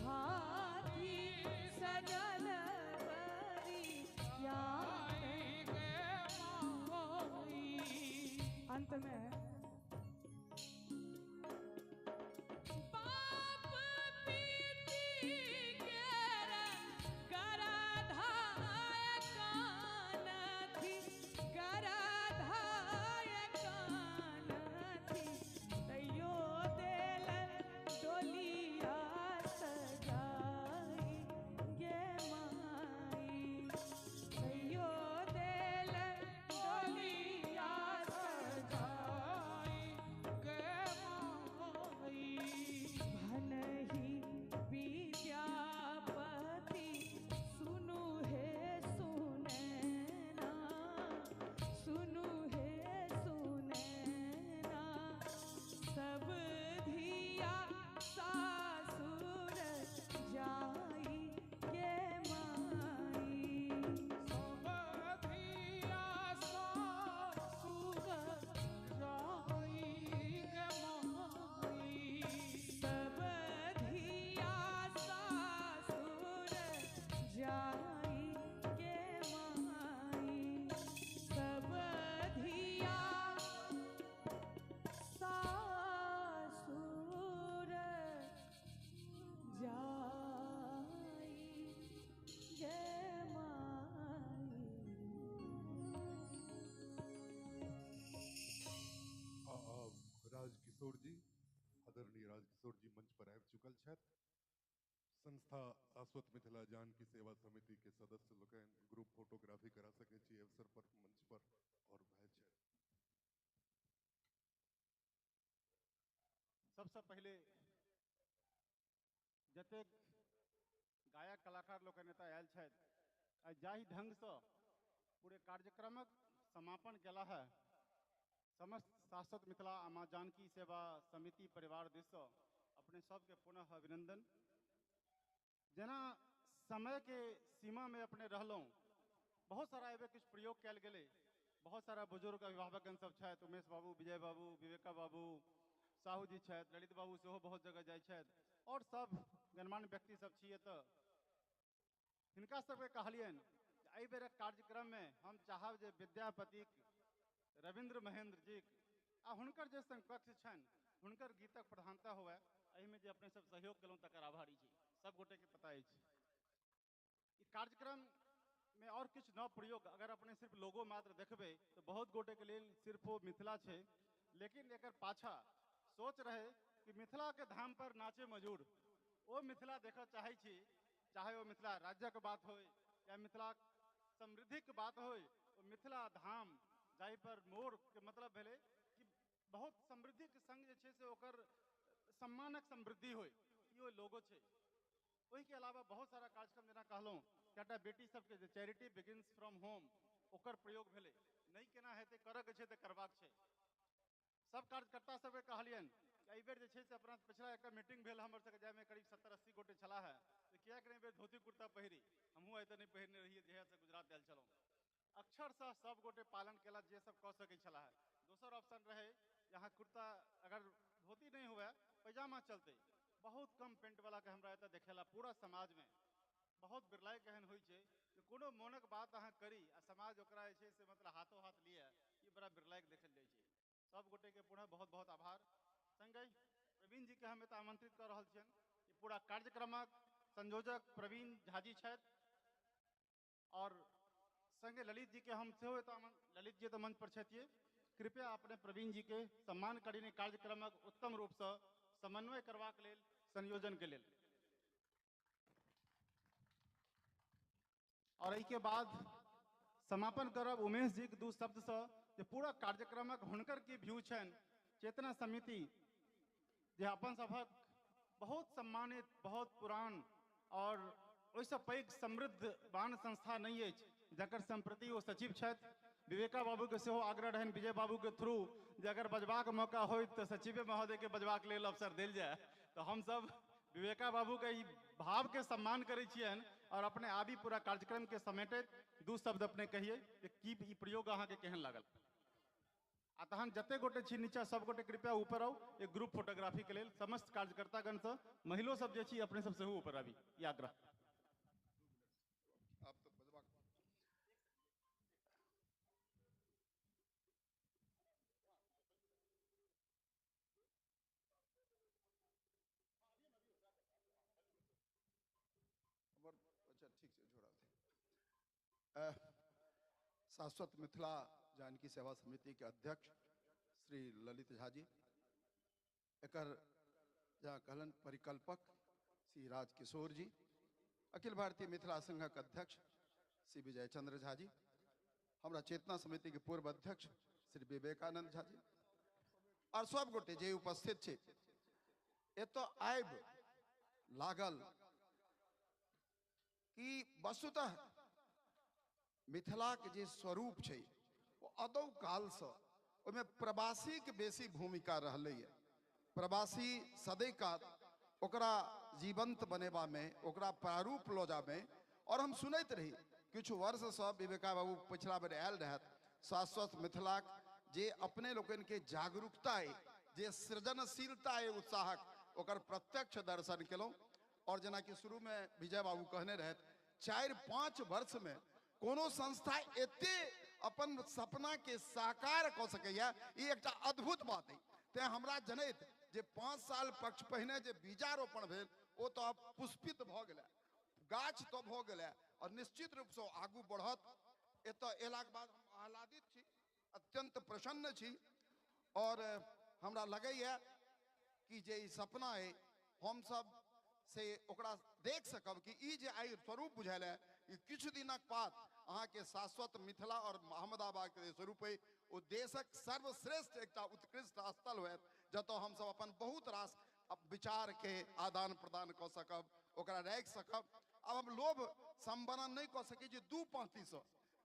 हाथी सजल बरियात अंत में पाप पीती केर गरधाय कानथी गरधाय कानथी तैयो देल डोलिया सजाई गे माई तैयो देल डोलिया सजाई गे माई भनहि विद्यापति सुनु हे सुनैना सुनु हे सुनैना सब धिया सासुर जाई गे माई सब धिया सासुर जाई गे माई सब धिया सासुर जाई गे माई सब धिया सासुर जाई गे राजकिशोर जी आदरणीय राजकिशोर जी मंच पर आबि चुकल छथि संस्था शाश्वत मिथिला जानकी सेवा समिति के सदस्य लोकन ग्रुप फोटोग्राफी करा सके छी अवसर पर मंच पर और भाई छै। सबसे पहले जतेक गायक कलाकार लोग नेता आयल छथि आ जाहि ढंग से पूरे कार्यक्रमक समापन केला है समस्त शाश्वत मिथिला आ माँ जानकी सेवा समिति परिवार दिस से अपने सबके पुनः अभिनंदन। जेना समय के सीमा में अपने रहलहुँ बहुत सारा एवं कुछ प्रयोग कल गए, बहुत सारा बुजुर्ग अभिभावकगण सब छथि, उमेश बाबू, विजय बाबू, विवेका बाबू, साहू जी छथि, ललित बाबू सेहो बहुत जगह जाइ छथि और सब गणमान्य व्यक्ति सब छिए तो हिनका सबके कहलियनि एहि बेरक कार्यक्रम में हम चाहब जे विद्यापति रविंद्र महेंद्र जी आ हुनकर जे समकक्ष छनि हुनकर गीतक प्रधानता हुए, एहि में जे अपने सब सहयोग केलहुँ तकर आभारी छी। सब गोटे के पता अछि ई कार्यक्रम में और कुछ नव प्रयोग अगर अपने सिर्फ लोगो मात्र देखबे तो बहुत गोटे के लिए सिर्फ वो मिथिला छे, लेकिन एकर पाछा सोच रहे कि मिथिला के धाम पर नाचे मजूर वो मिथिला देखा चाहे छी, चाहे वो मिथिला राज्य के बात हो या मिथिला समृद्धि के बात हो, वो मिथिला धाम जाहि पर मोर के मतलब भेले कि बहुत समृद्धि के संग जे छे से ओकर सम्मानक समृद्धि हो, यो लोगो छे। वही के अलावा बहुत सारा कार्यक्रम जेना कहलहुँ कटा बेटी सबके जे चैरिटी बिगिन्स फ्रॉम होम ओकर प्रयोग भेले, नहीं केना हेते करऽ के छे ते करबाक छे। सब कार्यकर्ता सबके कहलियनि एहि बेर जे छे से अपना पिछला एक मीटिंग भेल हमर सबके जाय में करीब 70-80 गोटे छला है, तो किया कि बेर धोती कुर्ता पहिरी हमहूँ आइ नहीं पहिरने रहिए जहिया से गुजरात आयल छलहुँ। अक्षरशः सब गोटे पालन केला जे सब कह सकै छला है। दोसर ऑप्शन रहे यहाँ कुर्ता अगर धोती नहीं हुए पैजामा चलते, बहुत कम पेंट वाला के हमरा एतऽ देखेला पूरा समाज में बहुत बिरलाय कहन होइ छे कि कोनो मोनक बात अहाँ करी आ समाज ओकरा जे छे से मतलब हाथों हाथ लिए ये बड़ा बिरलाय देखल जाइ छे। सब गोटे के पुनः बहुत बहुत आभार। संगहि प्रवीण जी के हम एतऽ आमंत्रित कर रहल छियनि कि पूरा कार्यक्रमक संयोजक प्रवीण झा जी छथि और संगे ललित जी के हम सेहो एतऽ ललित जी तो मंच पर छथिए, कृपया अपने प्रवीण जी के सम्मान करीने कार्यक्रमक उत्तम रूप से समन्वय करबाक लेल संयोजन के लेल। और एहि के बाद समापन करब उमेश जी के दू शब्द से जे पूरा कार्यक्रमक हुनकर की व्यू छनि चेतना समिति जे अपन सभक बहुत सम्मानित बहुत पुरान और ओहिसँ पैघ समृद्ध बान संस्था नहीं अछि जकर संप्रति वो सचिव छथि। विवेका बाबू के सेहो आग्रह रहनि विजय बाबू के थ्रू जे अगर बजबाक मौका होय तो सचिवे महोदय के बजबाक लेल अवसर देल जाए, तो हम सब विवेका बाबू के ई भाव के सम्मान करै छियनि और अपने आबी पूरा कार्यक्रम के समेटैत दू शब्द अपने कहिए कि की ई प्रयोग अहाँ के केहन लागल। आ तहन जते गोटे छी नीचा सब गोटे कृपया ऊपर आओ एक ग्रुप फोटोग्राफी के लेल समस्त कार्यकर्तागण से महिलो सब जे छी अपने सब सेहो ऊपर आबी ई आग्रह। अच्छा ठीक से जोड़ा थे। शाश्वत मिथिला जानकी सेवा समिति के अध्यक्ष श्री ललित झा जी, एकर जहाँ कहलन परिकल्पक श्री राजकिशोर जी, अखिल भारतीय मिथिला संघक अध्यक्ष श्री विजय चंद्र झा जी, हमरा चेतना समिति के पूर्व अध्यक्ष श्री विवेकानंद झा जी और सब गोटे जे उपस्थित छे एतो आबि लागल कि वस्तुतः मिथिला के जे स्वरूप छे वो अदौ काल से ओमे प्रवासी के बेसी भूमिका रहले है। प्रवासी सदैकाल ओकरा जीवंत बनेबा में ओकरा प्रारूप लोजा में और हम सुनैत रही कुछ वर्ष से विवेका बाबू पिछला बेर आयल रहत शाश्वत मिथिला जे अपने लोगन के जागरूकता है जे सृजनशीलता है उत्साहक ओकर प्रत्यक्ष दर्शन केलौं। और जना कि शुरू में विजय बाबू कहने रहे 4-5 वर्ष में कोनो संस्था एते अपन सपना के साकार क सकैया ई एकटा अद्भुत बात है। ते हमरा जनैत जे 5 साल पक्ष पहिने जे बीजारोपण भेल ओ तो अब पुष्पित भ गेलै, गाछ तो भ गेलै और निश्चित रूप से आगू बढ़त। एत एला के बाद हम आह्लादित छी, अत्यंत प्रसन्न छी और हमरा लगैया कि जे ई सपना है हम सब से ओकरा देख सकब कि ई जे आइ स्वरूप बुझायल है कि किछु दिनक बाद अहाँ के शाश्वत मिथिला और अहमदाबाद के स्वरूप है ओ देशक सर्वश्रेष्ठ एकटा उत्कृष्ट स्थल होयत जतऽ हम सब अपन बहुत रास विचार के आदान प्रदान कऽ सकब, ओकरा राखि सकब। अब हम लोभ संवर्णन नहीं कऽ सकै छी दू पंक्ति से।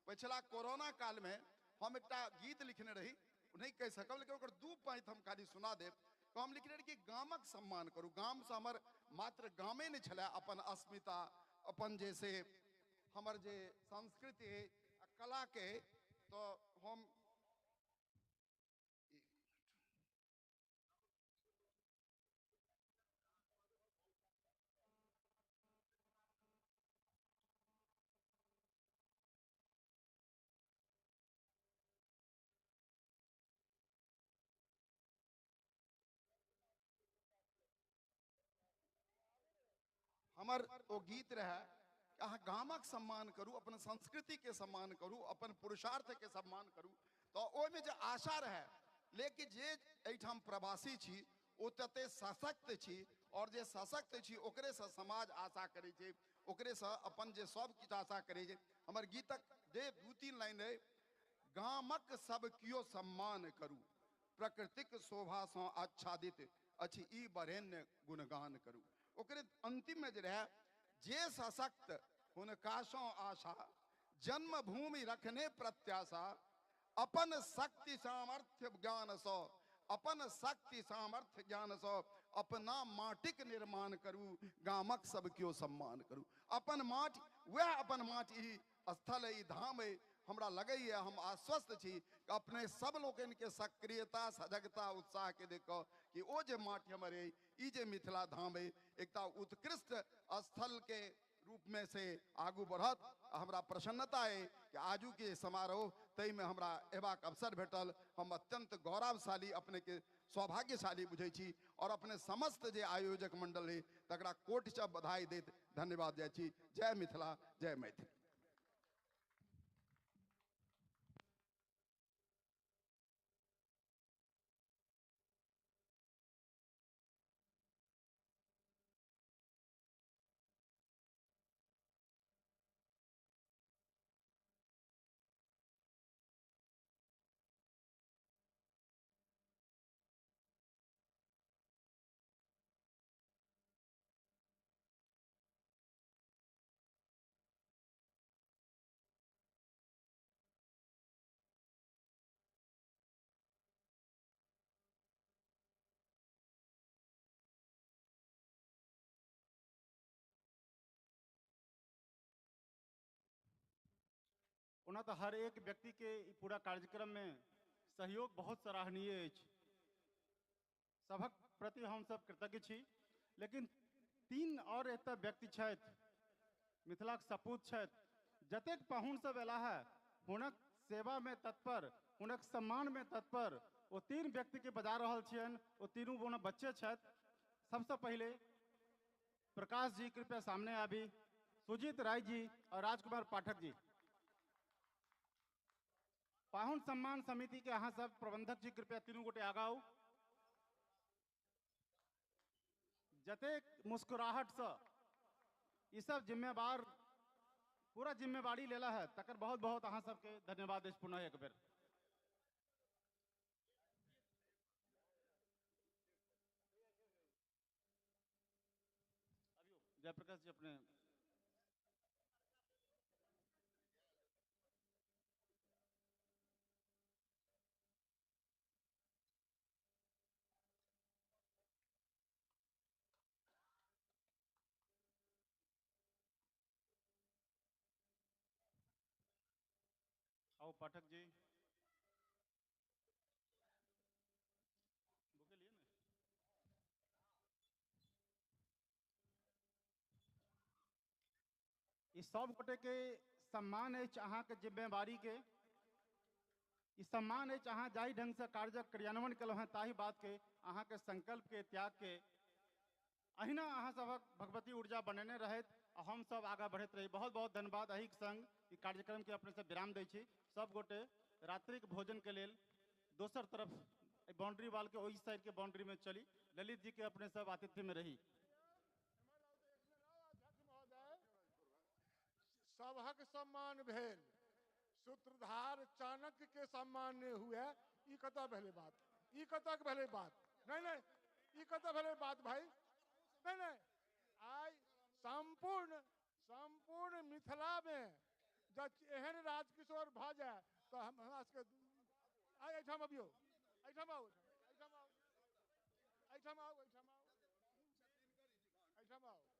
पिछला कोरोना काल में हम एकटा गीत लिखने रही, नहीं कह सकब लेकिन ओकर दू पंक्ति हम खाली सुना देब। तो हम लिखने रही कि गामक सम्मान करू। गाम से हमर मात्र गामे नहीं छलै, अपन अस्मिता, अपन जैसे हमर जे संस्कृति कला के, तो हम हमर ओ गीत रहे कि अहाँ गामक सम्मान करू, अपन संस्कृति के सम्मान करू, अपन पुरुषार्थ के सम्मान करू। तो ओहिमे जे आशा रहे, लेकिन जे एहिठाम प्रवासी छी ओ तते सशक्त छी, और जे सशक्त छी ओकरे से समाज आशा करे छै, ओकरे से अपन जे सब किछु आशा करे छै। हमर गीतक जे दू तीन लाइन रहे, गामक सब कियो सम्मान करू, प्रकृतिक शोभा से आच्छादित अछि ई बरेण्य गुणगान करू। ओकरे अंतिम में जे रहे, जे सशक्त हुनका सो आशा, जन्मभूमि रखने प्रत्याशा, अपन शक्ति सामर्थ्य ज्ञान सो, अपन शक्ति सामर्थ्य ज्ञान सो अपना माटिक निर्माण करू, गामक सब क्यों सम्मान करू। अपन माटी, वह अपन माटी स्थल है, धाम है। हमरा लगे हम आश्वस्त छी कि अपने सब लोगन के सक्रियता, सजगता, उत्साह के देखो कि ओ जे माटी हमारे ई जे मिथिला धाम है एकटा उत्कृष्ट स्थल के रूप में से आगू बढ़त। हमरा प्रसन्नता है कि आजू के समारोह तई में हमरा एबाक अवसर भेटल। हम अत्यंत गौरवशाली, अपने के सौभाग्यशाली बुझे छी, और अपने समस्त जे आयोजक मंडल है तकरा कोटि सँ बधाई देत धन्यवाद दै छी। जय मिथिला, जय मैथिली। ओना तो हर एक व्यक्ति के ई पूरा कार्यक्रम में सहयोग बहुत सराहनीय अछि, सभक प्रति हम सब कृतज्ञ छी। लेकिन तीन और एतऽ व्यक्ति छथि, मिथिलाक सपूत छथि, जतेक पाहुन सब एला है हुनक सेवा में तत्पर, हुनक सम्मान में तत्पर वो तीन व्यक्ति के बजा रहल छियनि। वो तीनों वो बच्चे छथि। सबसे पहले प्रकाश जी कृपया सामने आबी, सुजीत राय जी और राजकुमार पाठक जी। पाहुन सम्मान समिति के अहाँ सब प्रबंधक जी कृपया तीनों गोटे आगाऊ। जतेक मुस्कुराहट से ये सब जिम्मेवार पूरा जिम्मेवारी लेला है तकर बहुत बहुत अहाँ सबके धन्यवाद देश पुनः एक बेर। जयप्रकाश जी अपने आओ। पाठक जी बुके लिए ना। इस सब गोटे के सम्मान है अहाँ के जिम्मेवारी के, ई सम्मान है अहाँ जाहि ढंग से कार्य क्रियान्वयन कलहुँ हैं ताहि बात के अहाँ के संकल्प के त्याग के अहिना अहाँ सबक भगवती ऊर्जा बनेने रहत आ हम सब आगा बढ़त रही। बहुत बहुत धन्यवाद। अही संग ई कार्यक्रम के अपने से विराम दै छी। सब गोटे रात्रिक भोजन के लेल दोसर तरफ बाउंड्री वाल के ओहि साइड के बाउंड्री में चली। ललित जी के अपने सब आतिथ्य में रही। सभक सम्मान भेल, सूत्रधार चाणक्य के सम्मान ने हुए। ई कतऽ भेलै बात, ई कतऽ भेलै बात? नहीं नहीं, ई कतऽ भेलै बात भाई? नहीं नहीं, आई संपूर्ण संपूर्ण मिथिला में जब एहन राजकिशोर भऽ जाए तो हमरा सबके एहिठाम अबियौ, एहिठाम आउ, एहिठाम आउ, एहिठाम आउ, एहिठाम आउ, एहिठाम आउ।